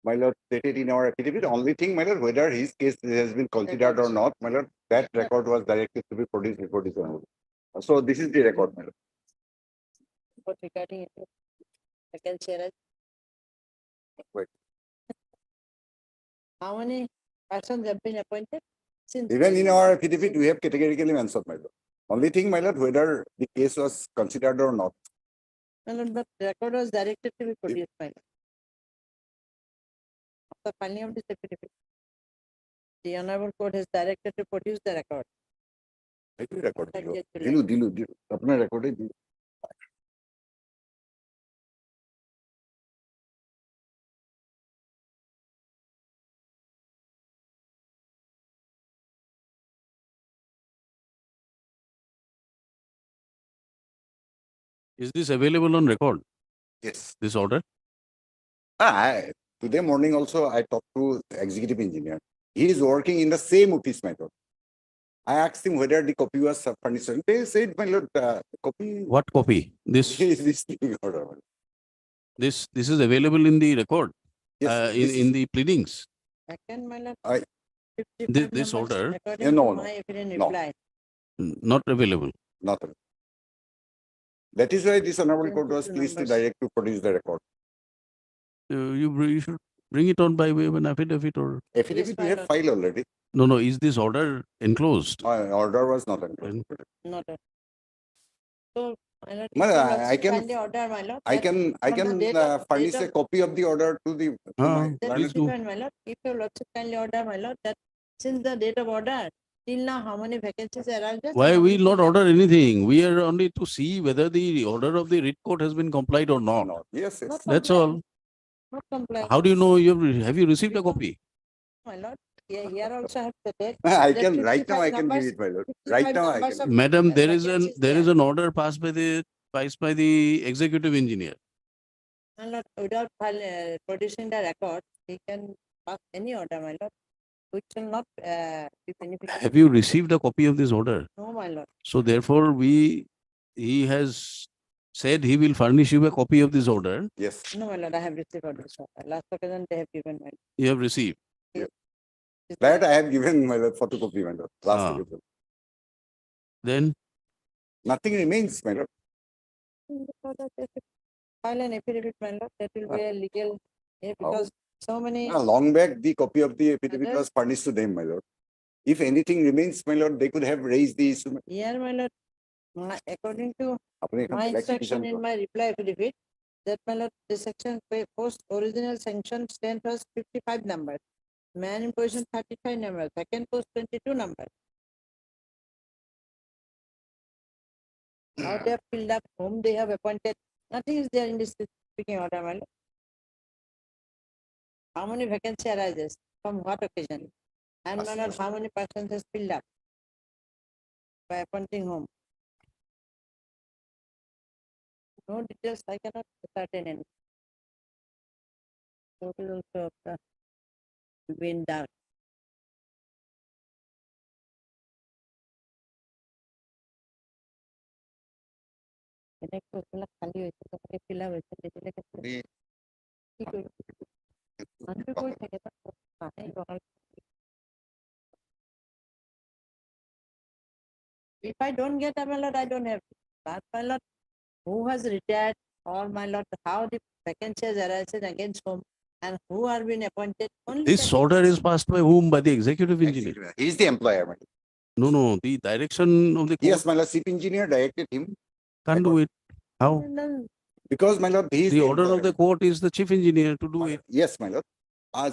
[SPEAKER 19] my lord, stated in our affidavit. Only thing, my lord, whether his case has been considered or not, my lord, that record was directed to be produced before this one. So this is the record, my lord.
[SPEAKER 11] What regarding it? I can share it.
[SPEAKER 19] Wait.
[SPEAKER 11] How many persons have been appointed? Since
[SPEAKER 19] Even in our affidavit, we have categorically mentioned, my lord. Only thing, my lord, whether the case was considered or not.
[SPEAKER 11] My lord, but the record was directed to be produced by. After filing of this affidavit, the honorable court has directed to produce the record.
[SPEAKER 19] একটু record দিল।
[SPEAKER 11] 30th July.
[SPEAKER 19] দিলু আপনার রেকর্ডে দিল।
[SPEAKER 1] Is this available on record?
[SPEAKER 19] Yes.
[SPEAKER 1] This order?
[SPEAKER 19] Today morning also I talked to the executive engineer. He is working in the same office, my lord. I asked him whether the copy was furnished. They said, my lord, copy.
[SPEAKER 1] What copy? This
[SPEAKER 19] This thing order.
[SPEAKER 1] this is available in the record.
[SPEAKER 19] Yes,
[SPEAKER 1] In the pleadings.
[SPEAKER 11] Second, my lord.
[SPEAKER 19] I-
[SPEAKER 11] 55
[SPEAKER 1] This
[SPEAKER 11] numbers
[SPEAKER 1] order.
[SPEAKER 11] according
[SPEAKER 19] Yeah,
[SPEAKER 11] to
[SPEAKER 19] no,
[SPEAKER 11] my opinion
[SPEAKER 19] no.
[SPEAKER 11] reply.
[SPEAKER 1] Not available.
[SPEAKER 19] Not. That is why this honorable court was
[SPEAKER 11] 22
[SPEAKER 19] pleased to
[SPEAKER 11] numbers.
[SPEAKER 19] direct to produce the record.
[SPEAKER 1] You should bring it on by way of an affidavit or.
[SPEAKER 19] Affidavit
[SPEAKER 11] my
[SPEAKER 19] we have
[SPEAKER 11] lord.
[SPEAKER 19] filed already.
[SPEAKER 1] No. Is this order enclosed?
[SPEAKER 19] Order was not enclosed.
[SPEAKER 11] Not a. So, my lord,
[SPEAKER 19] Well,
[SPEAKER 11] if you
[SPEAKER 19] I
[SPEAKER 11] also
[SPEAKER 19] can-
[SPEAKER 11] kindly order, my lord.
[SPEAKER 19] I
[SPEAKER 11] that
[SPEAKER 19] can
[SPEAKER 11] from the date of-
[SPEAKER 19] furnish
[SPEAKER 11] date
[SPEAKER 19] a
[SPEAKER 11] of-
[SPEAKER 19] copy of the order to the. to my
[SPEAKER 11] That
[SPEAKER 19] learned-
[SPEAKER 11] is different, my lord. If you also kindly order, my lord, that since the date of order, till now, how many vacancies are there?
[SPEAKER 1] Why we will not order anything? We are only to see whether the order of the writ court has been complied or not.
[SPEAKER 19] No, yes, yes.
[SPEAKER 1] That's all.
[SPEAKER 11] Not compliant.
[SPEAKER 1] How do you know have you received a copy?
[SPEAKER 11] My lord, here also have the date.
[SPEAKER 19] I
[SPEAKER 11] There
[SPEAKER 19] can, right now
[SPEAKER 11] 55
[SPEAKER 19] I can give
[SPEAKER 11] numbers-
[SPEAKER 19] it, my lord.
[SPEAKER 11] 55
[SPEAKER 19] Right now I
[SPEAKER 11] numbers
[SPEAKER 19] can.
[SPEAKER 11] of
[SPEAKER 1] Madam, there
[SPEAKER 11] vacancies
[SPEAKER 1] is
[SPEAKER 11] there.
[SPEAKER 1] an order passed by the executive engineer.
[SPEAKER 11] My lord, without producing the record, he can pass any order, my lord, which will not be beneficial.
[SPEAKER 1] Have you received a copy of this order?
[SPEAKER 11] No, my lord.
[SPEAKER 1] So therefore, he has said he will furnish you a copy of this order.
[SPEAKER 19] Yes.
[SPEAKER 11] No, my lord, I have received orders. Last occasion they have given my.
[SPEAKER 1] You have received.
[SPEAKER 19] That I have given my lord photocopy, my lord. Last
[SPEAKER 1] Ah.
[SPEAKER 19] occasion.
[SPEAKER 1] Then
[SPEAKER 19] Nothing remains, my lord.
[SPEAKER 11] File an affidavit, my lord, that will be a legal, because so many.
[SPEAKER 19] Long back, the copy of the affidavit
[SPEAKER 11] Others-
[SPEAKER 19] was furnished to them, my lord. If anything remains, my lord, they could have raised the issue.
[SPEAKER 11] Here, my lord, according to
[SPEAKER 19] আপনি এখন
[SPEAKER 11] my
[SPEAKER 19] black
[SPEAKER 11] instruction
[SPEAKER 19] petition
[SPEAKER 11] in my reply affidavit, that my lord, the section post original sanction strength was 55 numbers. Man in position 35 numbers, second post 22 numbers. How they have filled up, whom they have appointed, nothing is there in this speaking order, my lord. How many vacancy arises, from what occasion? And my lord, how many persons has filled up by appointing whom? No details, I cannot ascertain any. Total also of the will be in dark. Connect to fill up খালি হয়েছে, তোমাকে fill up হয়েছে, দিলে ক্ষেত্রে কি করবে? মানুষের বই থেকে তো পাঠাই বহাল। If I don't get a my lord, I don't have. But my lord, who has retired or my lord, how the vacancies arises against whom and who are being appointed. Only
[SPEAKER 1] This
[SPEAKER 11] that
[SPEAKER 1] order is passed by whom? By the executive engineer?
[SPEAKER 19] He is the employer, my lord.
[SPEAKER 1] No, no, the direction of the court
[SPEAKER 19] Yes, my lord, chief engineer directed him
[SPEAKER 1] can't do it. How?
[SPEAKER 19] because my lord, he is
[SPEAKER 1] The order
[SPEAKER 19] employer.
[SPEAKER 1] of the court is the chief engineer to do it.
[SPEAKER 19] Yes, my lord.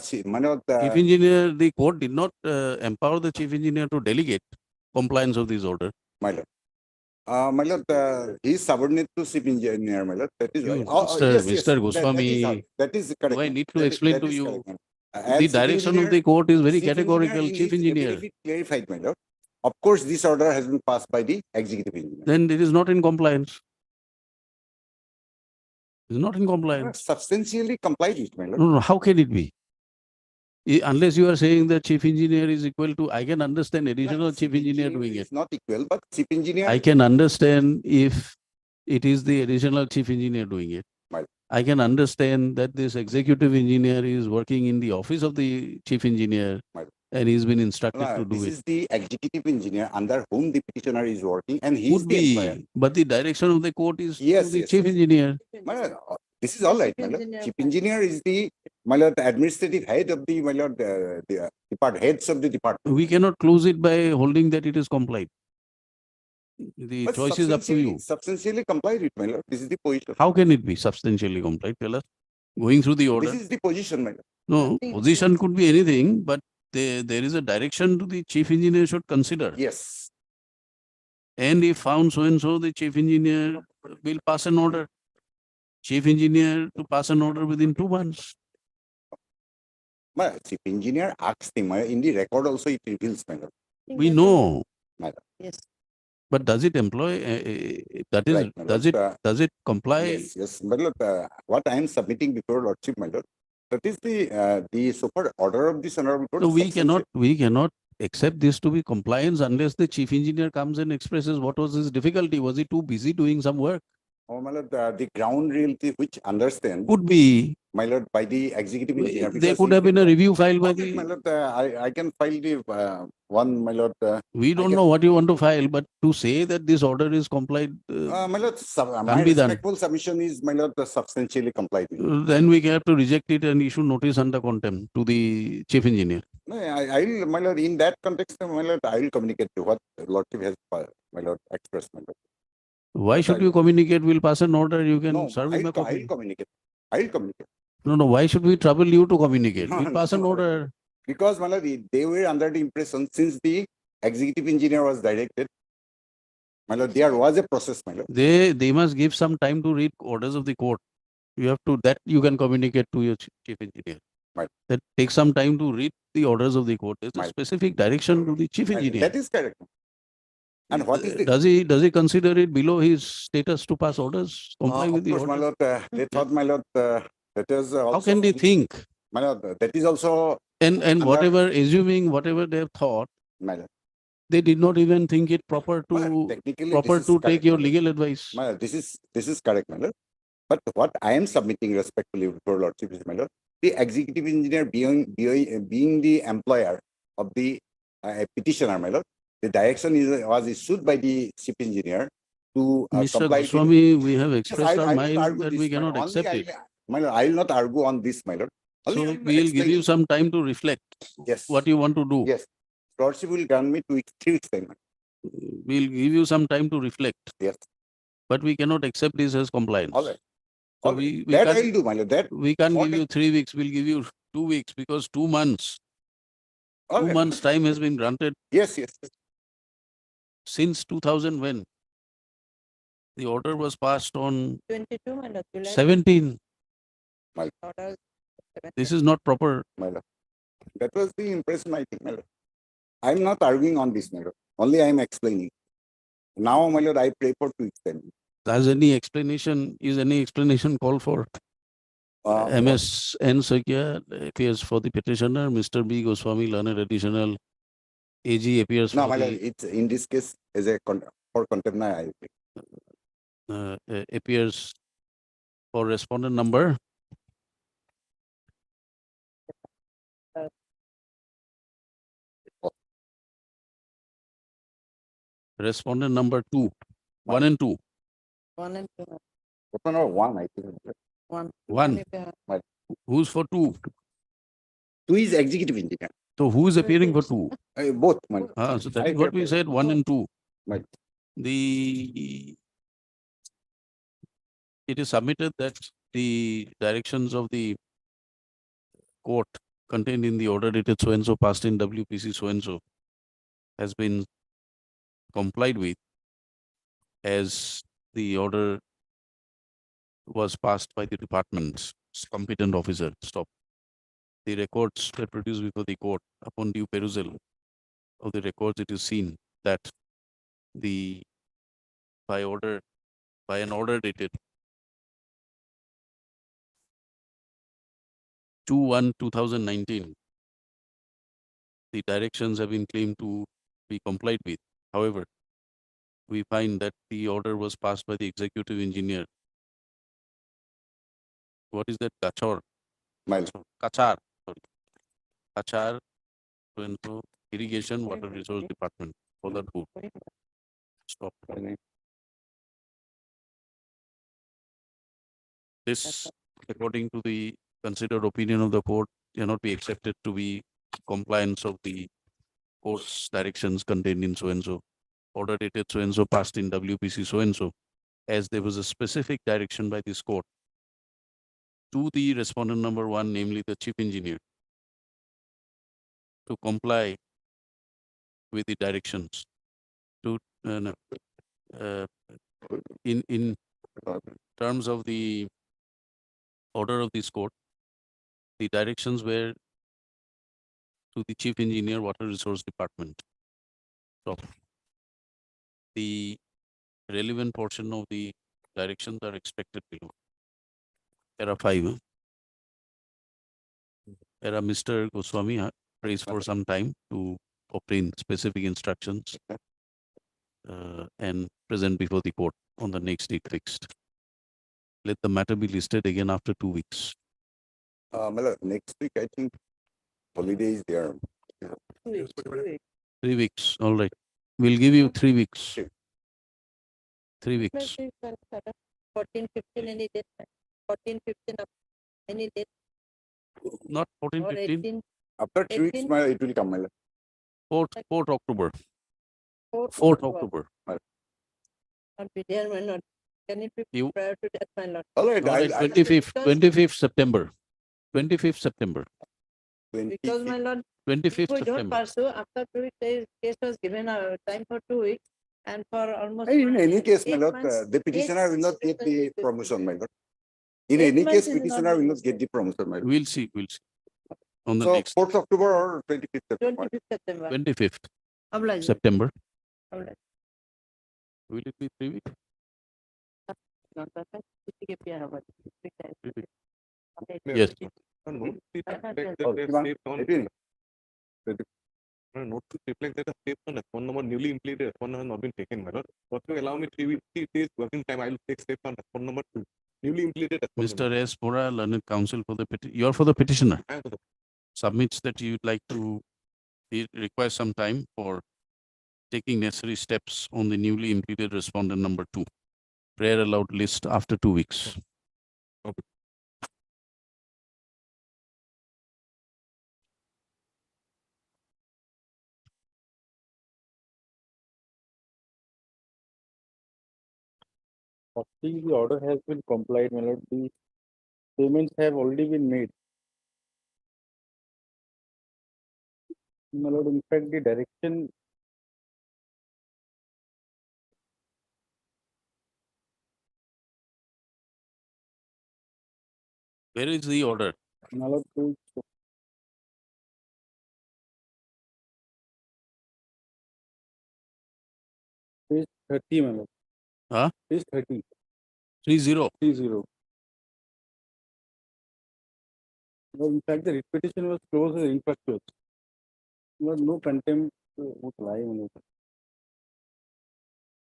[SPEAKER 19] See, my lord,
[SPEAKER 1] Chief engineer, the court did not empower the chief engineer to delegate compliance of this order.
[SPEAKER 19] my lord. My lord, he is subordinate to chief engineer, my lord. That is
[SPEAKER 1] You,
[SPEAKER 19] right.
[SPEAKER 1] Mr. Goswami,
[SPEAKER 19] That is correct.
[SPEAKER 1] do I
[SPEAKER 19] my
[SPEAKER 1] need
[SPEAKER 19] lord.
[SPEAKER 1] to
[SPEAKER 19] That is-
[SPEAKER 1] explain
[SPEAKER 19] that
[SPEAKER 1] to
[SPEAKER 19] is
[SPEAKER 1] you?
[SPEAKER 19] correct, my lord.
[SPEAKER 1] The
[SPEAKER 19] As chief
[SPEAKER 1] direction of
[SPEAKER 19] engineer-
[SPEAKER 1] the court is very
[SPEAKER 19] chief engineer
[SPEAKER 1] categorical,
[SPEAKER 19] in
[SPEAKER 1] chief
[SPEAKER 19] his
[SPEAKER 1] engineer.
[SPEAKER 19] affidavit clarified, my lord. Of course, this order has been passed by the executive engineer.
[SPEAKER 1] Then it is not in compliance. It's not in compliance.
[SPEAKER 19] Substantially complied with, my lord.
[SPEAKER 1] No, no, how can it be? Unless you are saying that chief engineer is equal to, I can understand additional chief engineer doing it.
[SPEAKER 19] Is not equal, but chief engineer.
[SPEAKER 1] I can understand if it is the additional chief engineer doing it.
[SPEAKER 19] Right.
[SPEAKER 1] I can understand that this executive engineer is working in the office of the chief engineer
[SPEAKER 19] Right.
[SPEAKER 1] and he's been instructed to do
[SPEAKER 19] This
[SPEAKER 1] it.
[SPEAKER 19] is the executive engineer under whom the petitioner is working, and he is
[SPEAKER 1] Could
[SPEAKER 19] the employer.
[SPEAKER 1] be, but the direction of the court is to
[SPEAKER 19] Yes,
[SPEAKER 1] the
[SPEAKER 19] yes,
[SPEAKER 1] chief
[SPEAKER 19] yes.
[SPEAKER 1] engineer.
[SPEAKER 19] My lord, this is all right, my lord. Chief engineer is the, my lord, the administrative head of the, my lord, the heads of the department.
[SPEAKER 1] We cannot close it by holding that it is complied. The
[SPEAKER 19] But
[SPEAKER 1] choice is up to you.
[SPEAKER 19] substantially complied with, my lord. This is the position.
[SPEAKER 1] How can it be substantially complied? Tell us. Going through the order.
[SPEAKER 19] This is the position, my lord.
[SPEAKER 1] No, position could be anything, but there is a direction to the chief engineer should consider.
[SPEAKER 19] Yes.
[SPEAKER 1] And if found so and so, the chief engineer will pass an order. Chief engineer to pass an order within 2 months.
[SPEAKER 19] My lord, chief engineer asks him, my lord, in the record also it reveals, my lord.
[SPEAKER 1] We know,
[SPEAKER 19] My lord.
[SPEAKER 11] Yes.
[SPEAKER 1] but does it employ, that is,
[SPEAKER 19] Right, my lord.
[SPEAKER 1] does it comply?
[SPEAKER 19] Yes, yes. My lord, what I am submitting before lordship, my lord, that is the so-called order of this honorable court.
[SPEAKER 1] No,
[SPEAKER 19] is
[SPEAKER 1] we cannot accept this to be compliance unless the chief engineer comes and expresses what was his difficulty. Was he too busy doing some work?
[SPEAKER 19] Oh, my lord, the ground reality which understand,
[SPEAKER 1] Could be.
[SPEAKER 19] my lord, by the executive engineer.
[SPEAKER 1] There
[SPEAKER 19] because
[SPEAKER 1] could
[SPEAKER 19] he-
[SPEAKER 1] have been a review filed by
[SPEAKER 19] Okay, my
[SPEAKER 1] the.
[SPEAKER 19] lord, I can file the one, my lord.
[SPEAKER 1] We don't know what you want to file, but to say that this order is complied,
[SPEAKER 19] My lord, my
[SPEAKER 1] be done.
[SPEAKER 19] respectful submission is, my lord, substantially complied with.
[SPEAKER 1] then we have to reject it and issue notice under contempt to the chief engineer.
[SPEAKER 19] No, I'll, my lord, in that context, my lord, I will communicate to what lordship has, my lord, expressed, my lord.
[SPEAKER 1] Why
[SPEAKER 19] But
[SPEAKER 1] should
[SPEAKER 19] I-
[SPEAKER 1] you communicate? We'll pass an order. You can
[SPEAKER 19] No,
[SPEAKER 1] serve him a
[SPEAKER 19] I'll
[SPEAKER 1] copy.
[SPEAKER 19] communicate. I'll communicate.
[SPEAKER 1] No, no. Why should we trouble you to communicate?
[SPEAKER 19] No,
[SPEAKER 1] We'll pass an
[SPEAKER 19] no.
[SPEAKER 1] order.
[SPEAKER 19] Because, my lord, they were under the impression since the executive engineer was directed, my lord, there was a process, my lord.
[SPEAKER 1] They must give some time to read orders of the court. You have to, that you can communicate to your chief engineer.
[SPEAKER 19] Right.
[SPEAKER 1] That takes some time to read the orders of the court. There's a
[SPEAKER 19] Right.
[SPEAKER 1] specific direction to the chief engineer.
[SPEAKER 19] That is correct. And what is the?
[SPEAKER 1] Does he consider it below his status to pass orders, comply with
[SPEAKER 19] Of
[SPEAKER 1] the
[SPEAKER 19] course, my
[SPEAKER 1] order?
[SPEAKER 19] lord, they thought, my lord, that is also.
[SPEAKER 1] How can they think?
[SPEAKER 19] My lord, that is also.
[SPEAKER 1] And
[SPEAKER 19] under-
[SPEAKER 1] whatever, assuming whatever they have thought,
[SPEAKER 19] My lord.
[SPEAKER 1] they did not even think it proper to
[SPEAKER 19] Technically,
[SPEAKER 1] proper
[SPEAKER 19] this is
[SPEAKER 1] to take
[SPEAKER 19] correct,
[SPEAKER 1] your
[SPEAKER 19] my lord.
[SPEAKER 1] legal advice.
[SPEAKER 19] My lord, this is correct, my lord. But what I am submitting respectfully before lordship is, my lord, the executive engineer being the employer of the petitioner, my lord, the direction was issued by the chief engineer to
[SPEAKER 1] Mr.
[SPEAKER 19] comply with.
[SPEAKER 1] Goswami, we have
[SPEAKER 19] Yes,
[SPEAKER 1] expressed our
[SPEAKER 19] I will
[SPEAKER 1] mind
[SPEAKER 19] argue
[SPEAKER 1] that
[SPEAKER 19] this,
[SPEAKER 1] we
[SPEAKER 19] my
[SPEAKER 1] cannot
[SPEAKER 19] lord. Only
[SPEAKER 1] accept it.
[SPEAKER 19] my lord, I will not argue on this, my lord. Only
[SPEAKER 1] So
[SPEAKER 19] I am
[SPEAKER 1] we'll give you
[SPEAKER 19] explaining.
[SPEAKER 1] some time to reflect
[SPEAKER 19] Yes.
[SPEAKER 1] what you want to do.
[SPEAKER 19] Yes. Lordship will grant me 2 weeks, 3 weeks time.
[SPEAKER 1] We'll give you some time to reflect.
[SPEAKER 19] Yes.
[SPEAKER 1] But we cannot accept this as compliance.
[SPEAKER 19] All right.
[SPEAKER 1] So
[SPEAKER 19] All right.
[SPEAKER 1] we
[SPEAKER 19] That
[SPEAKER 1] can't,
[SPEAKER 19] I'll do, my lord. That.
[SPEAKER 1] we can't
[SPEAKER 19] what
[SPEAKER 1] give you 3 weeks, we'll give you 2 weeks because 2 months.
[SPEAKER 19] All
[SPEAKER 1] 2
[SPEAKER 19] right.
[SPEAKER 1] months time has been granted
[SPEAKER 19] Yes, yes.
[SPEAKER 1] since 2000 when? The order was passed on
[SPEAKER 11] 22, my lord, July.
[SPEAKER 1] 17.
[SPEAKER 11] Orders,
[SPEAKER 1] This is not proper.
[SPEAKER 19] My lord. That was the impression, I think, my lord. I'm not arguing on this, my lord. Only I'm explaining. Now, my lord, I pray for 2 weeks time.
[SPEAKER 1] Is any explanation called for? MS N. Sakya appears for the petitioner. Mr. B. Goswami, learned additional. AG appears
[SPEAKER 19] No,
[SPEAKER 1] for
[SPEAKER 19] my lord,
[SPEAKER 1] the,
[SPEAKER 19] it's in this case as a for contempt. I
[SPEAKER 1] appears for respondent number. Respondent number 2, 1 and 2.
[SPEAKER 11] 1 and 2.
[SPEAKER 19] Quota number one, I think.
[SPEAKER 1] One. Who's for two?
[SPEAKER 19] Two is executive engineer.
[SPEAKER 1] So who is appearing for two?
[SPEAKER 19] Both, my lord.
[SPEAKER 1] So that
[SPEAKER 19] I
[SPEAKER 1] is what we said, one and two.
[SPEAKER 19] Right.
[SPEAKER 1] It is submitted that the directions of the court contained in the order dated so and so passed in WPC so and so has been complied with as the order was passed by the department's competent officer. Stop. The records were produced before the court. Upon due perusal of the records, it is seen that by an order dated 2/1/2019, the directions have been claimed to be complied with. However, we find that the order was passed by the executive engineer. What is that? Kachar. Kachar. Sorry. Kachar, so and so, Irrigation Water Resource Department for that board. Stop. This, according to the considered opinion of the court, cannot be accepted to be compliance of the court's directions contained in so and so. Order dated so and so passed in WPC so and so, as there was a specific direction by this court to the respondent number one, namely the chief engineer, to comply with the directions to in terms of the order of this court. The directions were to the chief engineer, water resource department. So the relevant portion of the directions are expected below. Era 5. Era Mr. Goswami prays for some time to obtain specific instructions and present before the court on the next date fixed. Let the matter be listed again after 2 weeks.
[SPEAKER 19] My lord, next week, I think holidays there.
[SPEAKER 1] 3 weeks, all right. We'll give you 3 weeks. 3 weeks.
[SPEAKER 3] 14, 15, any date. 14, 15 of any date.
[SPEAKER 1] Not 14,
[SPEAKER 3] Or
[SPEAKER 1] 15.
[SPEAKER 3] 18.
[SPEAKER 19] After 3 weeks,
[SPEAKER 3] 18.
[SPEAKER 19] it will come, my lord.
[SPEAKER 1] 4th October.
[SPEAKER 3] 4th
[SPEAKER 1] 4th October.
[SPEAKER 3] Not be there, my lord. Can it be prior to that, my lord?
[SPEAKER 19] All right,
[SPEAKER 1] All right,
[SPEAKER 19] I'll
[SPEAKER 1] 25th September. 25th September.
[SPEAKER 3] Because, my lord,
[SPEAKER 1] 25th
[SPEAKER 3] if we don't
[SPEAKER 1] September.
[SPEAKER 3] pursue, after 2 weeks, the case was given a time for 2 weeks, and for almost.
[SPEAKER 19] In any case, my
[SPEAKER 3] 8
[SPEAKER 19] lord,
[SPEAKER 3] months,
[SPEAKER 19] the petitioner will not get the promotion, my lord. In any case, petitioner will not get the promotion, my lord.
[SPEAKER 1] We'll see. On the
[SPEAKER 19] So
[SPEAKER 1] next
[SPEAKER 19] 4th October or 25th September.
[SPEAKER 3] 25th September.
[SPEAKER 1] 25th
[SPEAKER 3] Oblige.
[SPEAKER 1] September.
[SPEAKER 3] Oblige.
[SPEAKER 1] Will it be 3 weeks?
[SPEAKER 3] Not perfect. It will be a robot. Okay.
[SPEAKER 1] Yes.
[SPEAKER 9] Note to the effect
[SPEAKER 19] Oh,
[SPEAKER 9] that they
[SPEAKER 19] Ivan,
[SPEAKER 9] saved on.
[SPEAKER 19] 18.
[SPEAKER 9] Note to the effect that the saved on phone number newly implemented phone has not been taken, my lord. But you allow me 3 days working time, I will take step on phone number 2. Newly implemented.
[SPEAKER 1] Mr. S. Bora, learned counsel for the you're for the petitioner.
[SPEAKER 9] I am for the
[SPEAKER 1] Submits that you'd like to request some time for taking necessary steps on the newly impleted respondent number 2. Prayer allowed list after 2 weeks.
[SPEAKER 9] Okay.
[SPEAKER 20] The order has been complied, my lord. The payments have already been made. My lord, in fact, the direction.
[SPEAKER 1] Where is the order?
[SPEAKER 20] My lord, page 30, my lord.
[SPEAKER 1] Huh?
[SPEAKER 20] Page 30.
[SPEAKER 1] 30.
[SPEAKER 20] 30. Well, in fact, the petition was closed as infructuous. No contempt would lie on it.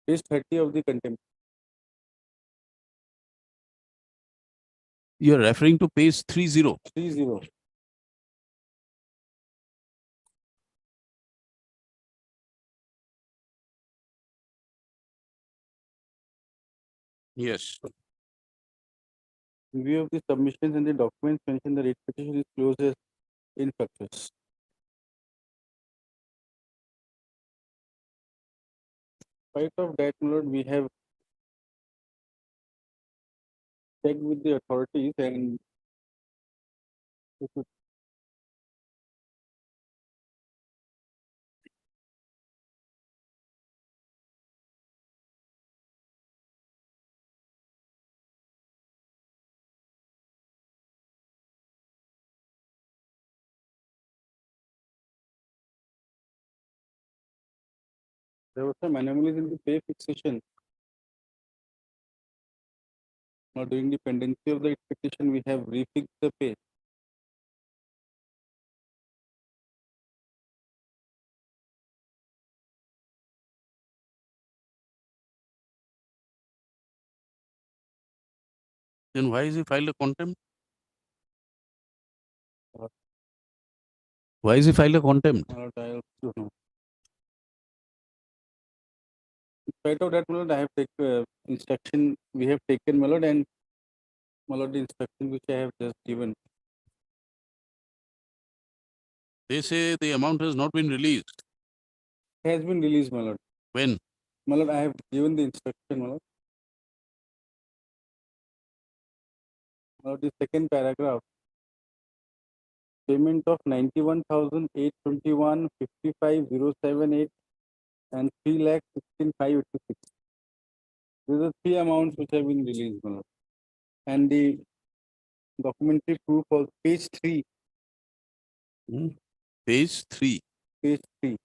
[SPEAKER 20] Page 30 of the contempt.
[SPEAKER 1] You're referring to page 30.
[SPEAKER 20] 30.
[SPEAKER 1] Yes.
[SPEAKER 20] In view of the submissions and the documents mentioned, the writ petition is closed as infructuous. In spite of that, my lord, we have checked with the authorities and it would- there was some anomalies in the pay fixation. Now, during the pendency of the writ petition, we have refixed the pay.
[SPEAKER 1] Then why is he filed a contempt? Why is he filed a contempt?
[SPEAKER 20] My lord, I also don't know. In spite of that, my lord, I have taken instruction, we have taken, my lord, and my lord, the instruction which I have just given.
[SPEAKER 1] They say the amount has not been released.
[SPEAKER 20] Has been released, my lord.
[SPEAKER 1] When?
[SPEAKER 20] My lord, I have given the instruction, my lord. My lord, the second paragraph. Payment of 91,821.55,078 and 3,16,586. These are three amounts which have been released, my lord. And the documentary proof of page 3.
[SPEAKER 1] Page 3.
[SPEAKER 20] Page 3.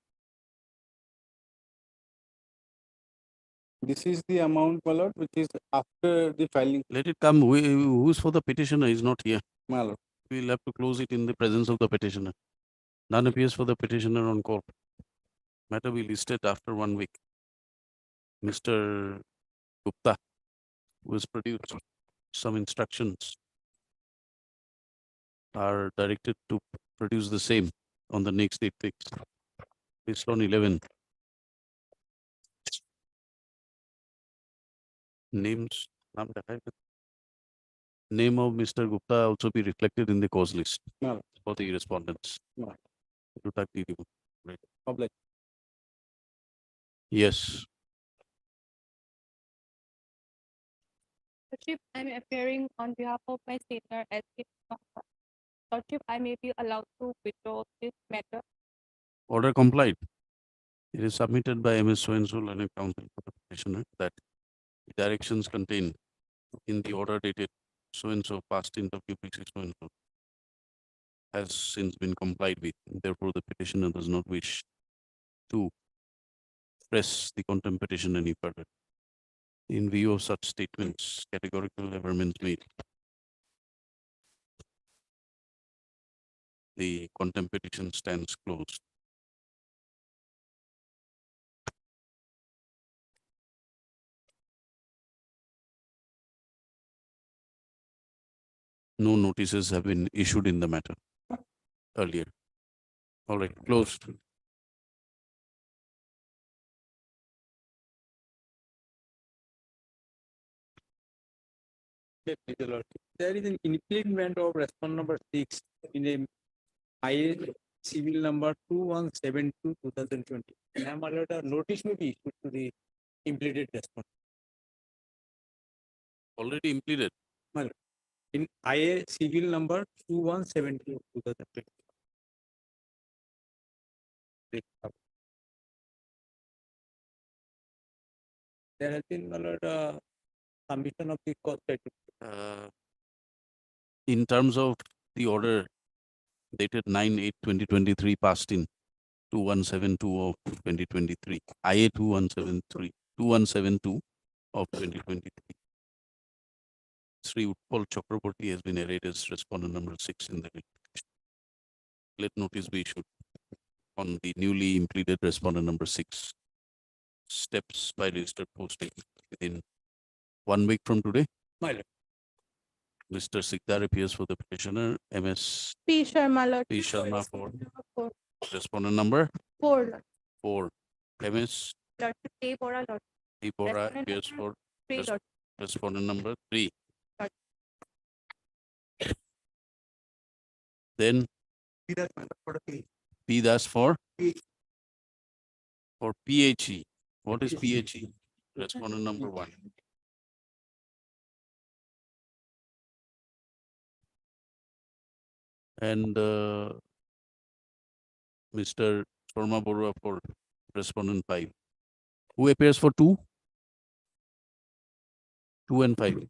[SPEAKER 20] This is the amount, my lord, which is after the filing.
[SPEAKER 1] Let it come. Who's for the petitioner is not here.
[SPEAKER 20] My lord.
[SPEAKER 1] We'll have to close it in the presence of the petitioner. None appears for the petitioner on court. Matter will be listed after 1 week. Mr. Gupta was produced some instructions are directed to produce the same on the next date fixed. Based on 11. Names. Name of Mr. Gupta also be reflected in the cause list
[SPEAKER 20] No.
[SPEAKER 1] for the respondents.
[SPEAKER 20] No.
[SPEAKER 1] Right.
[SPEAKER 20] Public.
[SPEAKER 1] Yes.
[SPEAKER 14] Lordship, I'm appearing on behalf of my senior as if Lordship, I may be allowed to withdraw this matter.
[SPEAKER 1] Order complied. It is submitted by MS So-and-so Learning Council for the petitioner that the directions contained in the order dated so-and-so passed into QPC so-and-so has since been complied with. Therefore, the petitioner does not wish to press the contempt petition any further. In view of such statements, categorical averments made. The contempt petition stands closed. No notices have been issued in the matter earlier. All right, closed.
[SPEAKER 9] There is an implement of respondent number 6 in a IA civil number 2172/2020. And a notice may be issued to the implemented respondent.
[SPEAKER 1] Already implemented.
[SPEAKER 9] Well, in IA civil number 2172/2020. There has been submission of the cost
[SPEAKER 1] In terms of the order dated 9/8/2023 passed in 2172 of 2023, IA 2172 of 2023. Sri Utpal Chakraborty has been arraigned as respondent number 6 in the petition. Let notice be issued on the newly implemented respondent number 6. Steps by registered posting within 1 week from today.
[SPEAKER 9] My lord.
[SPEAKER 1] Mr. Sikdar appears for the petitioner. MS
[SPEAKER 14] P. Sharma, Lord.
[SPEAKER 1] P. Sharma for
[SPEAKER 14] Four.
[SPEAKER 1] respondent number
[SPEAKER 14] 4, Lord.
[SPEAKER 1] 4. MS
[SPEAKER 14] Lordship, A. Bora, Lord.
[SPEAKER 1] Ipora
[SPEAKER 14] Respondent
[SPEAKER 1] appears
[SPEAKER 14] number
[SPEAKER 1] for
[SPEAKER 14] 3, Lord.
[SPEAKER 1] respondent number 3.
[SPEAKER 14] Lord.
[SPEAKER 1] Then
[SPEAKER 5] P dash, my lord, for the P.
[SPEAKER 1] P dash for
[SPEAKER 5] P.
[SPEAKER 1] PHE. What is PHE? Respondent number 1. And Mr. Sharma Borua for respondent 5. Who appears for 2? 2 and 5.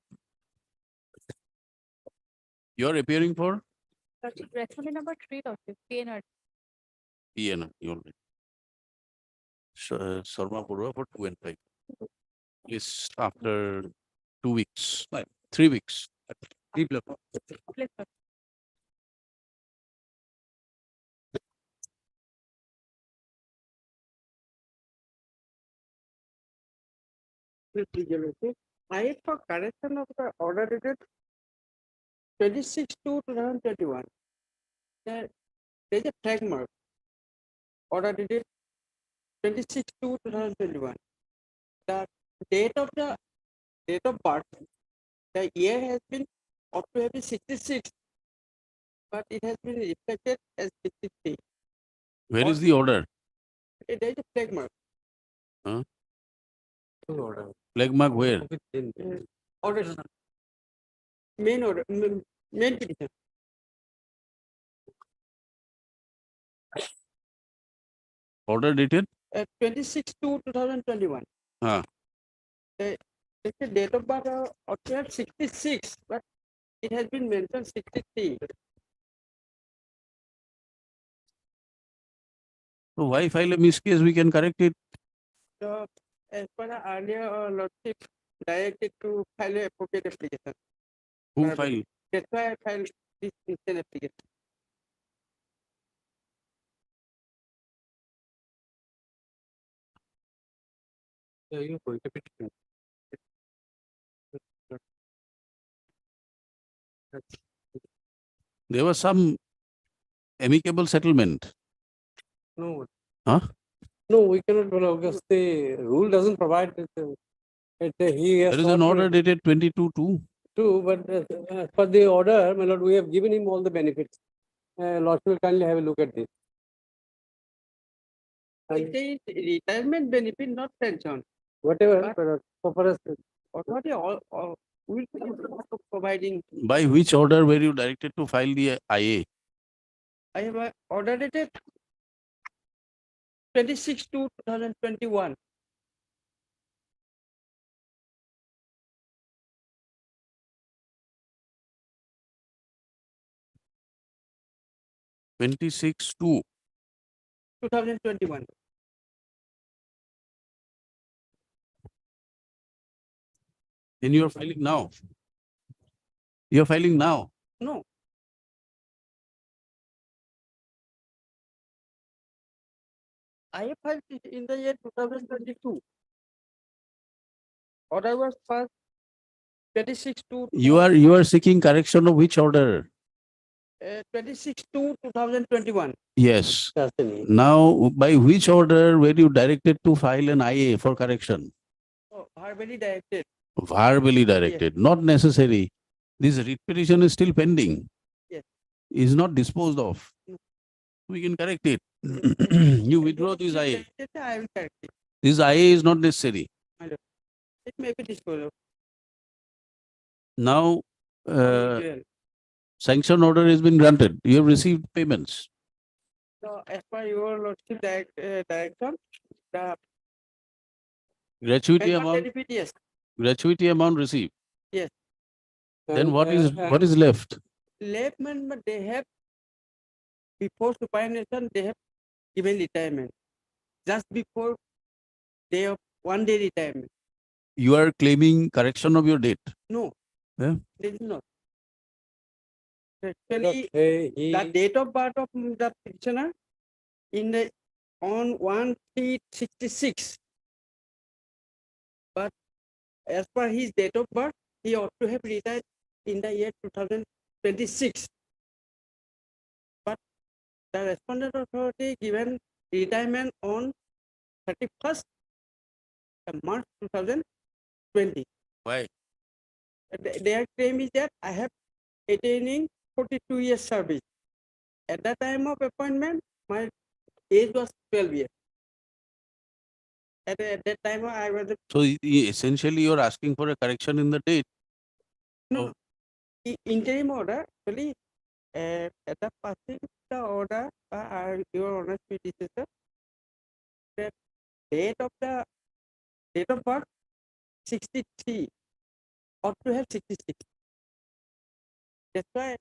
[SPEAKER 1] You are appearing for
[SPEAKER 14] Respondent number 3, Lordship, PNR.
[SPEAKER 1] PN. You already. Sharma Borua for 2 and 5. Is after 2 weeks. 3 weeks.
[SPEAKER 14] Please, Lordship.
[SPEAKER 11] I for correction of the order dated 26/2/2021. There is a flag mark. Order dated 26/2/2021. The date of birth, the year has been up to have been 66, but it has been reflected as 63.
[SPEAKER 1] Where is the order?
[SPEAKER 11] There is a flag mark.
[SPEAKER 1] Huh? Flag mark where?
[SPEAKER 11] Order. Main order, main petition.
[SPEAKER 1] Order dated?
[SPEAKER 11] 26/2/2021. It's a date of birth of 66, but it has been mentioned 63.
[SPEAKER 1] So why file a missed case? We can correct it.
[SPEAKER 11] So, as per the earlier lordship directed to file a appropriate application.
[SPEAKER 1] Who filed?
[SPEAKER 11] That's why I filed this instant application.
[SPEAKER 9] You go to petition.
[SPEAKER 1] There was some amicable settlement.
[SPEAKER 9] No.
[SPEAKER 1] Huh?
[SPEAKER 9] No, we cannot follow because the rule doesn't provide it. He has
[SPEAKER 1] There is an
[SPEAKER 9] sought
[SPEAKER 1] order dated 22/2.
[SPEAKER 9] True, but as per the order, my lord, we have given him all the benefits. Lord will kindly have a look at this.
[SPEAKER 11] It is retirement benefit, not pension.
[SPEAKER 9] Whatever, so for us,
[SPEAKER 11] Authority all will be providing.
[SPEAKER 1] By which order were you directed to file the IA?
[SPEAKER 11] I have ordered it 26/2/2021.
[SPEAKER 1] (26/2).
[SPEAKER 11] 2021.
[SPEAKER 1] Then you are filing now. You are filing now.
[SPEAKER 11] No. I have filed it in the year 2022. Order was passed 26/2.
[SPEAKER 1] You are seeking correction of which order?
[SPEAKER 11] 26/2/2021.
[SPEAKER 1] Yes. Now, by which order were you directed to file an IA for correction?
[SPEAKER 11] Oh, verbally directed.
[SPEAKER 1] Verbally directed, not necessary. This writ petition is still pending.
[SPEAKER 11] Yes.
[SPEAKER 1] Is not disposed of. We can correct it. You withdraw this IA.
[SPEAKER 11] I will correct it.
[SPEAKER 1] This IA is not necessary.
[SPEAKER 11] My lord. It may be disposed of.
[SPEAKER 1] Now, sanction order has been granted. You have received payments.
[SPEAKER 11] So, as per your lordship direction, the
[SPEAKER 1] Gratuity
[SPEAKER 11] pension
[SPEAKER 1] amount,
[SPEAKER 11] benefit, yes.
[SPEAKER 1] gratuity amount received.
[SPEAKER 11] Yes.
[SPEAKER 1] Then what is left?
[SPEAKER 11] Left man, but they have before superannuation, they have given retirement. Just before day of 1 day retirement.
[SPEAKER 1] You are claiming correction of your date.
[SPEAKER 11] No.
[SPEAKER 1] Yeah.
[SPEAKER 11] They did not. Actually, the date of birth of the petitioner on 1/3/66. But as per his date of birth, he ought to have retired in the year 2026. But the respondent authority given retirement on 31st March 2020.
[SPEAKER 1] Why?
[SPEAKER 11] Their claim is that I have attaining 42 years service.
[SPEAKER 9] At the time of appointment, my age was 12 years. At that time, I was
[SPEAKER 1] So essentially you're asking for a correction in the date.
[SPEAKER 9] no interim order. Actually, at the passing the order, your Honor's predecessor, the date of birth 63 ought to have 66. That's why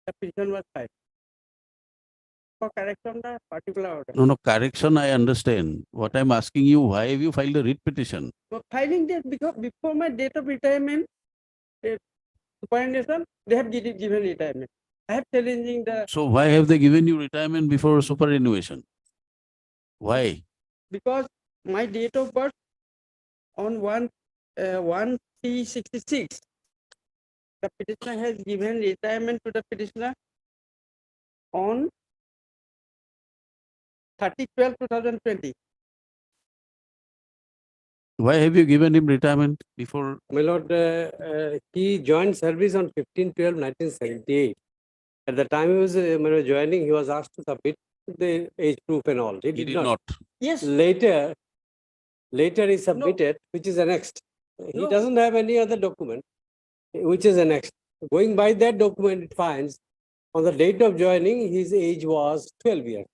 [SPEAKER 9] the petition was filed for correction the particular order.
[SPEAKER 1] No, correction I understand. What I'm asking you, why have you filed a writ petition?
[SPEAKER 9] So filing that because before my date of retirement, superannuation, they have given retirement. I have challenging the
[SPEAKER 1] So why have they given you retirement before superannuation? Why?
[SPEAKER 9] because my date of birth on 1/3/66, the petitioner has given retirement to the petitioner on 30/12/2020.
[SPEAKER 1] Why have you given him retirement before?
[SPEAKER 21] My lord, he joined service on 15/12/1978. At the time he was joining, he was asked to submit the age proof and all. He did not.
[SPEAKER 9] Yes.
[SPEAKER 21] Later he submitted, which is annexed. He doesn't have any other document, which is annexed. Going by that document, it finds on the date of joining, his age was 12 years.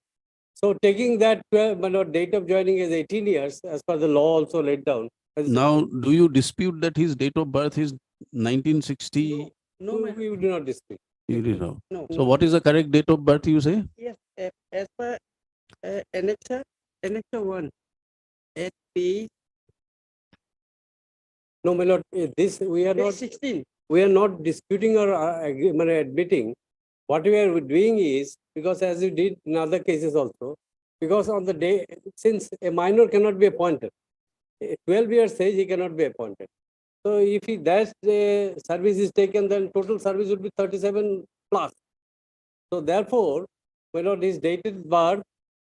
[SPEAKER 21] So taking that 12, my lord, date of joining is 18 years, as per the law also laid down.
[SPEAKER 1] Now, do you dispute that his date of birth is 1960?
[SPEAKER 9] No,
[SPEAKER 21] we do not dispute.
[SPEAKER 1] You did not.
[SPEAKER 9] No.
[SPEAKER 1] So what is the correct date of birth you say?
[SPEAKER 9] Yes, as per Annexure 1, at page
[SPEAKER 21] No, my lord, this we are
[SPEAKER 9] page
[SPEAKER 21] not
[SPEAKER 9] 16.
[SPEAKER 21] we are not disputing or admitting. What we are doing is, because as you did in other cases also, because on the day, since a minor cannot be appointed, 12 years age, he cannot be appointed. So if that service is taken, then total service would be 37 plus. So therefore, my lord, his dated birth,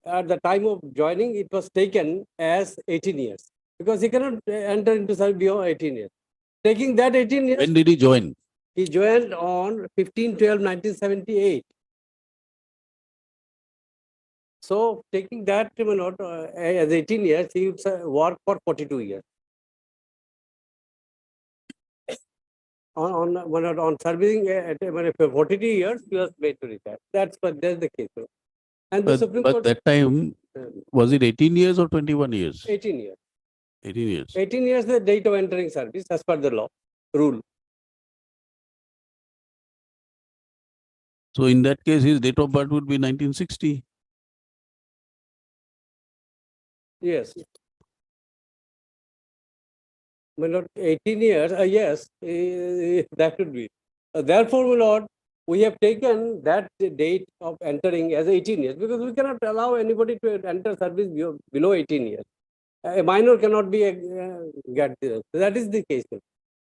[SPEAKER 21] at the time of joining, it was taken as 18 years. Because he cannot enter into service beyond 18 years. Taking that 18 years.
[SPEAKER 1] When did he join?
[SPEAKER 21] He joined on 15/12/1978. So taking that as 18 years, he would work for 42 years. On serving at 42 years, he was made to retire. That's the case. And the Supreme
[SPEAKER 1] But
[SPEAKER 21] Court.
[SPEAKER 1] that time, was it 18 years or 21 years?
[SPEAKER 21] 18 years.
[SPEAKER 1] 18 years.
[SPEAKER 21] 18 years the date of entering service as per the law, rule.
[SPEAKER 1] So in that case, his date of birth would be 1960.
[SPEAKER 21] Yes. My lord, 18 years, yes, that would be. Therefore, my lord, we have taken that date of entering as 18 years because we cannot allow anybody to enter service below 18 years. A minor cannot be get this. That is the case.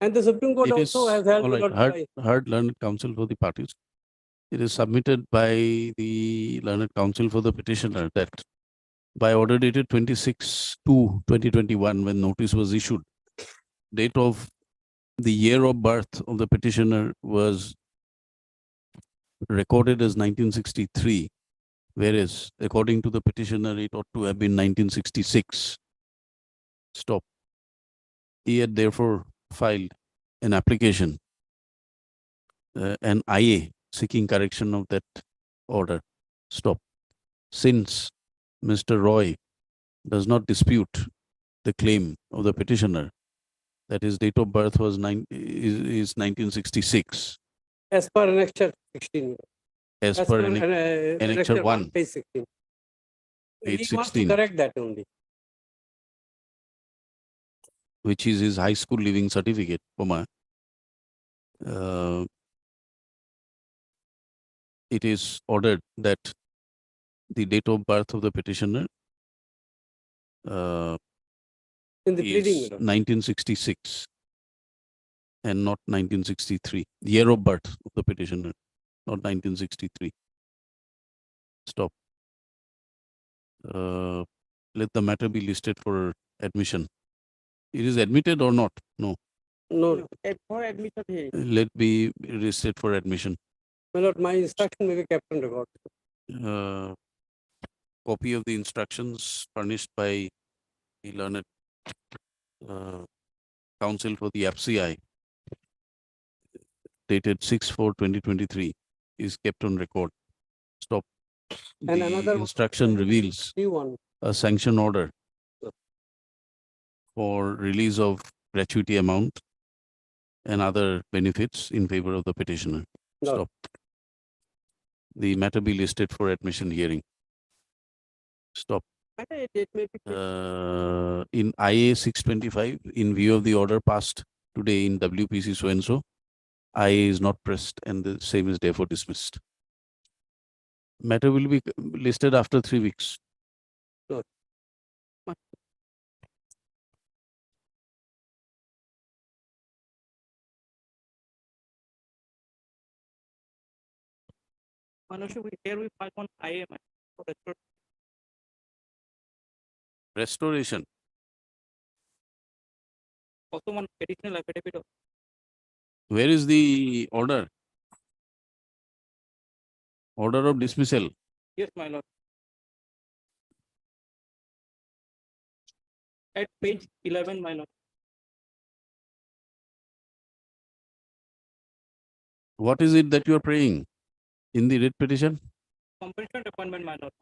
[SPEAKER 21] And the Supreme Court
[SPEAKER 1] It is
[SPEAKER 21] also has held.
[SPEAKER 1] all right, heard learned counsel for the parties. It is submitted by the learned counsel for the petitioner that by order dated 26/2/2021, when notice was issued, date of the year of birth of the petitioner was recorded as 1963, whereas according to the petitioner, it ought to have been 1966. Stop. He had therefore filed an application, an IA, seeking correction of that order. Stop. Since Mr. Roy does not dispute the claim of the petitioner that his date of birth was is 1966.
[SPEAKER 21] As per Annexure 16.
[SPEAKER 1] As per Annexure 1.
[SPEAKER 21] Page 16.
[SPEAKER 1] Page
[SPEAKER 21] He wants to
[SPEAKER 1] 16.
[SPEAKER 21] correct that only.
[SPEAKER 1] Which is his high school leaving certificate, comma. It is ordered that the date of birth of the petitioner
[SPEAKER 21] In the pleading,
[SPEAKER 1] is
[SPEAKER 21] you know.
[SPEAKER 1] 1966 and not 1963. Year of birth of the petitioner, not 1963. Stop. Let the matter be listed for admission. It is admitted or not? No.
[SPEAKER 21] No.
[SPEAKER 9] For admission here.
[SPEAKER 1] Let be listed for admission.
[SPEAKER 21] My lord, my instruction may be kept on record.
[SPEAKER 1] Copy of the instructions furnished by the learned counsel for the FCI dated 6/4/2023 is kept on record. Stop.
[SPEAKER 21] And
[SPEAKER 1] The
[SPEAKER 21] another one-
[SPEAKER 1] instruction reveals
[SPEAKER 21] New one.
[SPEAKER 1] a sanction order for release of gratuity amount and other benefits in favor of the petitioner.
[SPEAKER 21] No.
[SPEAKER 1] Stop. The matter be listed for admission hearing. Stop. In IA 625, in view of the order passed today in WPC so and so, IA is not pressed and the same is therefore dismissed. Matter will be listed after 3 weeks.
[SPEAKER 21] Good.
[SPEAKER 4] Manoj, here we file on IAM for
[SPEAKER 1] Restoration.
[SPEAKER 4] also one additional affidavit of
[SPEAKER 1] Where is the order? Order of dismissal.
[SPEAKER 4] yes, my lord. At page 11, my lord.
[SPEAKER 1] What is it that you are praying in the writ petition?
[SPEAKER 4] Compensation appointment, my lord.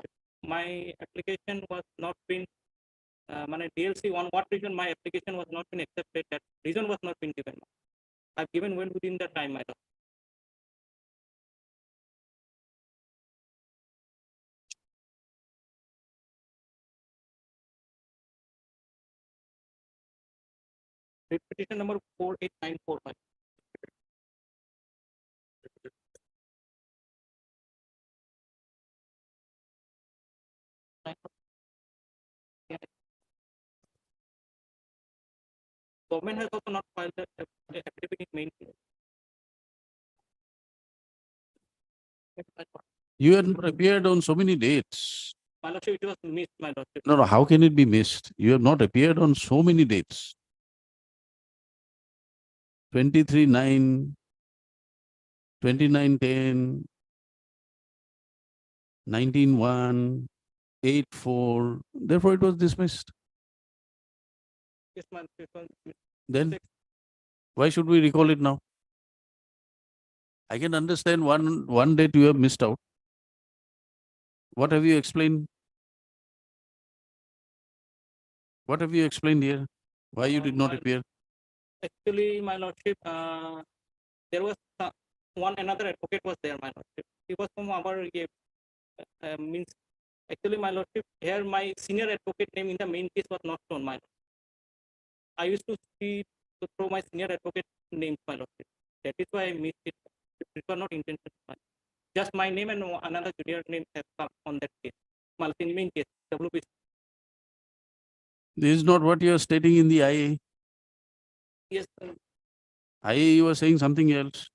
[SPEAKER 4] My application was not been, DLC, on what reason my application was not been accepted, that reason was not been given. I've given well within the time, my lord. Writ petition number 48945. Government has also not filed the affidavit in main.
[SPEAKER 1] You had not appeared on so many dates.
[SPEAKER 4] My lordship, it was missed, my lordship.
[SPEAKER 1] No, how can it be missed? You have not appeared on so many dates. 23/9, 29/10, 19/1, 8/4. Therefore, it was dismissed.
[SPEAKER 4] Yes, my lordship, it was missed.
[SPEAKER 1] Then why should we recall it now? I can understand one date you have missed out. What have you explained? What have you explained here? Why you did not appear?
[SPEAKER 4] Actually, my lordship, there was one another advocate was there, my lordship. He was from our means. Actually, my lordship, here my senior advocate name in the main case was not shown, my lordship. I used to see to throw my senior advocate names, my lordship. That is why I missed it. It was not intentional. Just my name and another junior name has come on that case. My in main case, WPC.
[SPEAKER 1] This is not what you are stating in the IA.
[SPEAKER 4] Yes,
[SPEAKER 1] IA, you are saying something else.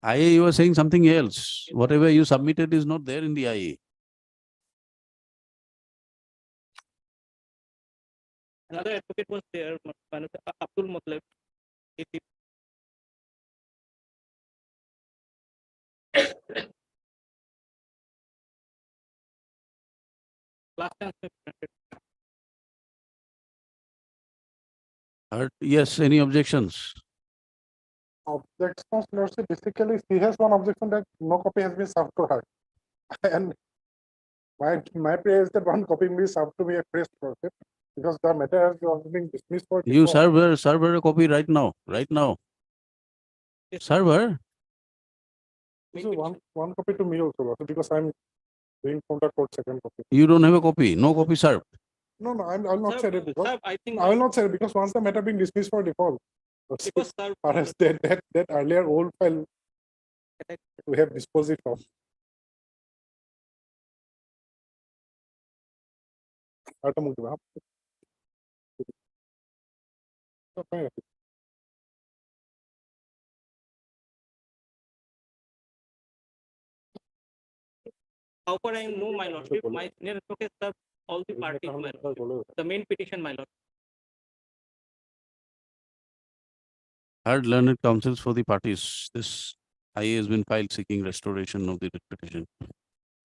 [SPEAKER 1] IA, you are saying something else. Whatever you submitted is not there in the IA.
[SPEAKER 4] another advocate was there, Abdul Mutlab. Last time.
[SPEAKER 1] Yes, any objections?
[SPEAKER 10] Objections, Lordship, basically, she has one objection that no copy has been served to her. And my prayer is that one copy be served to me at first, Lordship, because the matter has been dismissed for
[SPEAKER 1] You
[SPEAKER 10] default.
[SPEAKER 1] serve her a copy right now, Serve her.
[SPEAKER 10] So one copy to me also, Lordship, because I'm doing from the court second copy.
[SPEAKER 1] You don't have a copy, no copy served.
[SPEAKER 10] No, I'll not
[SPEAKER 4] Sir,
[SPEAKER 10] share it because
[SPEAKER 4] sir, I think
[SPEAKER 10] I will not share it because once the matter being dismissed for default.
[SPEAKER 4] it was served.
[SPEAKER 10] Or else that earlier old file we have disposed it of. Automotive. Okay.
[SPEAKER 4] How far I know, my lordship, my senior advocate served all the parties, my lord. The main petition, my lord.
[SPEAKER 1] Heard learned counsels for the parties. This IA has been filed seeking restoration of the writ petition,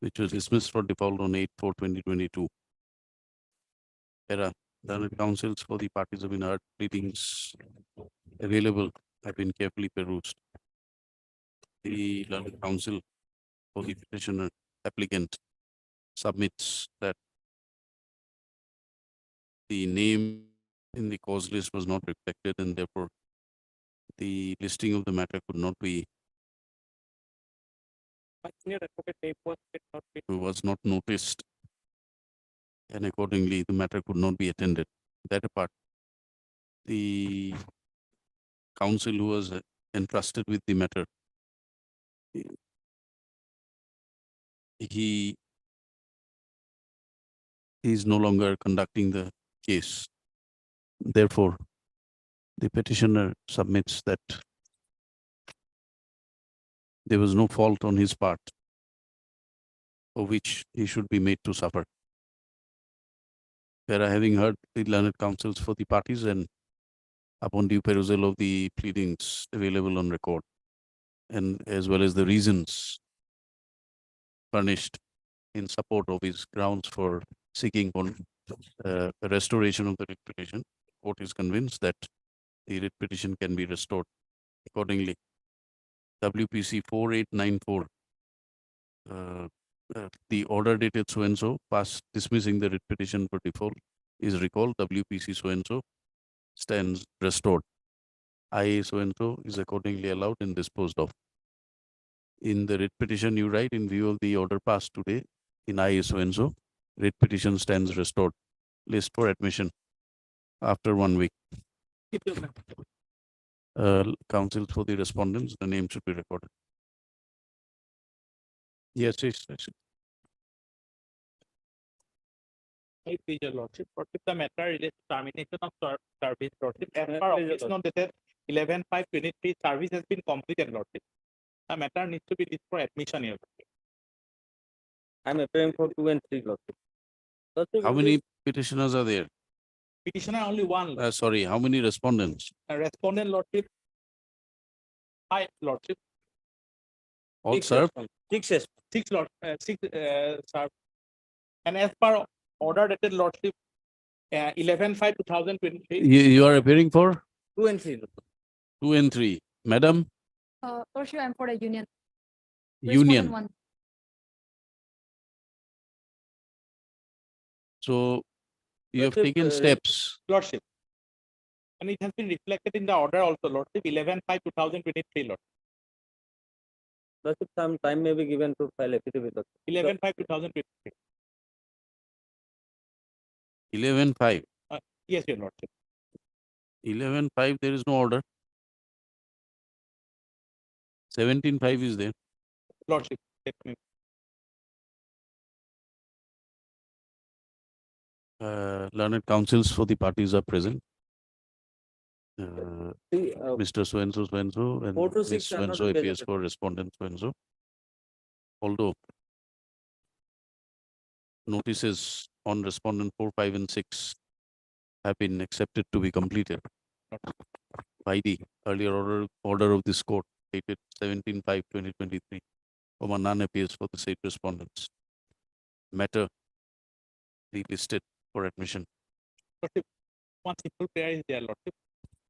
[SPEAKER 1] which was dismissed for default on 8/4/2022. Era, learned counsels for the parties have been heard. Pleadings available have been carefully perused. The learned counsel for the petitioner applicant submits that the name in the cause list was not reflected and therefore the listing of the matter could not be,
[SPEAKER 4] My senior advocate name
[SPEAKER 1] was not noticed, and accordingly the matter could not be attended. That apart, the counsel who was entrusted with the matter, he is no longer conducting the case. Therefore, the petitioner submits that there was no fault on his part for which he should be made to suffer. Where having heard the learned counsels for the parties and upon due perusal of the pleadings available on record, and as well as the reasons furnished in support of his grounds for seeking a restoration of the writ petition, court is convinced that the writ petition can be restored. Accordingly, WPC 4894, the order dated so and so, passed dismissing the writ petition for default is recalled. WPC so and so stands restored. IA so and so is accordingly allowed and disposed of. In the writ petition, you write, in view of the order passed today in IA so and so, writ petition stands restored. List for admission after 1 week. Counsel for the respondents, the name should be recorded. Yes, yes, yes.
[SPEAKER 4] I please your lordship. Lordship, the matter relates to termination of service, lordship. As per office note dated 11/5/23, service has been completed, lordship. The matter needs to be listed for admission here.
[SPEAKER 9] I'm appearing for 2 and 3, lordship. Lordship,
[SPEAKER 1] How
[SPEAKER 9] it
[SPEAKER 1] many
[SPEAKER 9] is-
[SPEAKER 1] petitioners are there?
[SPEAKER 4] Petitioner only one, lordship.
[SPEAKER 1] Sorry, how many respondents?
[SPEAKER 4] Respondent, lordship. Hi, lordship.
[SPEAKER 1] All
[SPEAKER 4] Six
[SPEAKER 1] served?
[SPEAKER 4] respondents. Six, lord, six, served. And as per order dated, lordship, 11/5/2023.
[SPEAKER 1] You are appearing for
[SPEAKER 9] 2 and 3.
[SPEAKER 1] 2 and 3. Madam,
[SPEAKER 14] Lordship, I'm for the union.
[SPEAKER 1] union.
[SPEAKER 14] One.
[SPEAKER 1] So you have
[SPEAKER 9] Lordship,
[SPEAKER 1] taken steps.
[SPEAKER 4] Lordship. And it has been reflected in the order also, lordship, 11/5/2023, lord.
[SPEAKER 9] Lordship, some time may be given to file affidavit. lordship.
[SPEAKER 4] 11/5/2023.
[SPEAKER 1] 11/5.
[SPEAKER 4] Yes, your lordship.
[SPEAKER 1] 11/5, there is no order. 17/5 is there.
[SPEAKER 4] Lordship, let me.
[SPEAKER 1] Learned counsels for the parties are present.
[SPEAKER 9] See,
[SPEAKER 1] Mr. So and so, and
[SPEAKER 9] 4 to
[SPEAKER 1] Ms.
[SPEAKER 9] 6
[SPEAKER 1] so
[SPEAKER 9] are
[SPEAKER 1] and
[SPEAKER 9] not
[SPEAKER 1] so appears
[SPEAKER 9] presented.
[SPEAKER 1] for respondent so and so. Although notices on respondent 4, 5, and 6 have been accepted to be completed by the earlier order of this court dated 17/5/2023, none appears for the said respondents. Matter delisted for admission.
[SPEAKER 4] Lordship, one simple prayer is there, lordship.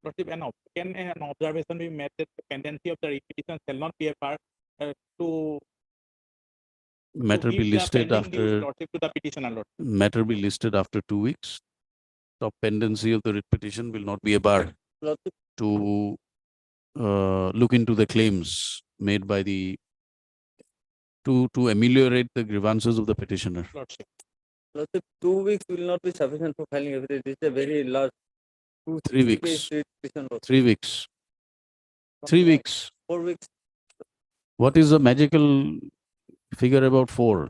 [SPEAKER 4] Lordship, can an observation be made that the pendency of the repetition shall not be a part to
[SPEAKER 1] Matter be
[SPEAKER 4] give the
[SPEAKER 1] listed
[SPEAKER 4] pending dues,
[SPEAKER 1] after
[SPEAKER 4] lordship, to the petitioner, lord.
[SPEAKER 1] matter be listed after 2 weeks. The pendency of the writ petition will not be a bar
[SPEAKER 9] Lordship,
[SPEAKER 1] to look into the claims made by the to ameliorate the grievances of the petitioner.
[SPEAKER 4] Lordship.
[SPEAKER 9] Lordship, 2 weeks will not be sufficient for filing affidavit. This is a very large.
[SPEAKER 1] 3 weeks. 3 weeks. 3 weeks.
[SPEAKER 9] 4 weeks.
[SPEAKER 1] What is the magical figure about 4?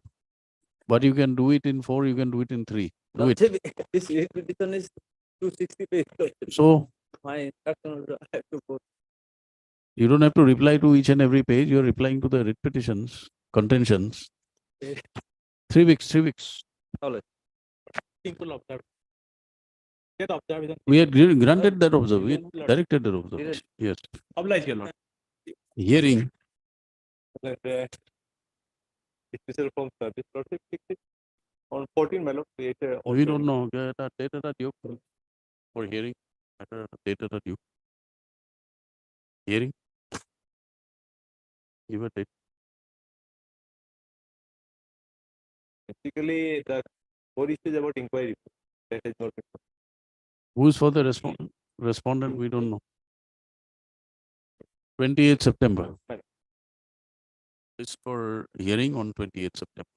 [SPEAKER 1] But you can do it in 4, you can do it in 3. Do it.
[SPEAKER 9] Lordship, this petition is 260 pages. lordship.
[SPEAKER 1] So
[SPEAKER 9] My instruction also I have to go.
[SPEAKER 1] you don't have to reply to each and every page. You're replying to the writ petitions, contentions. 3 weeks, 3 weeks.
[SPEAKER 9] All right. simple observation. That observation.
[SPEAKER 1] We had granted that observation, we had directed that observation, yes.
[SPEAKER 9] Oblige your lord.
[SPEAKER 1] Hearing,
[SPEAKER 6] Dismissal from service, lordship, on 14, my lord, create a.
[SPEAKER 1] we don't know, data that you for hearing, data that you. Hearing. Give a date.
[SPEAKER 6] Basically, the core issue is about inquiry. That is not.
[SPEAKER 1] Who's for the respondent? Respondent, we don't know. 28th September. It's for hearing on 28th September.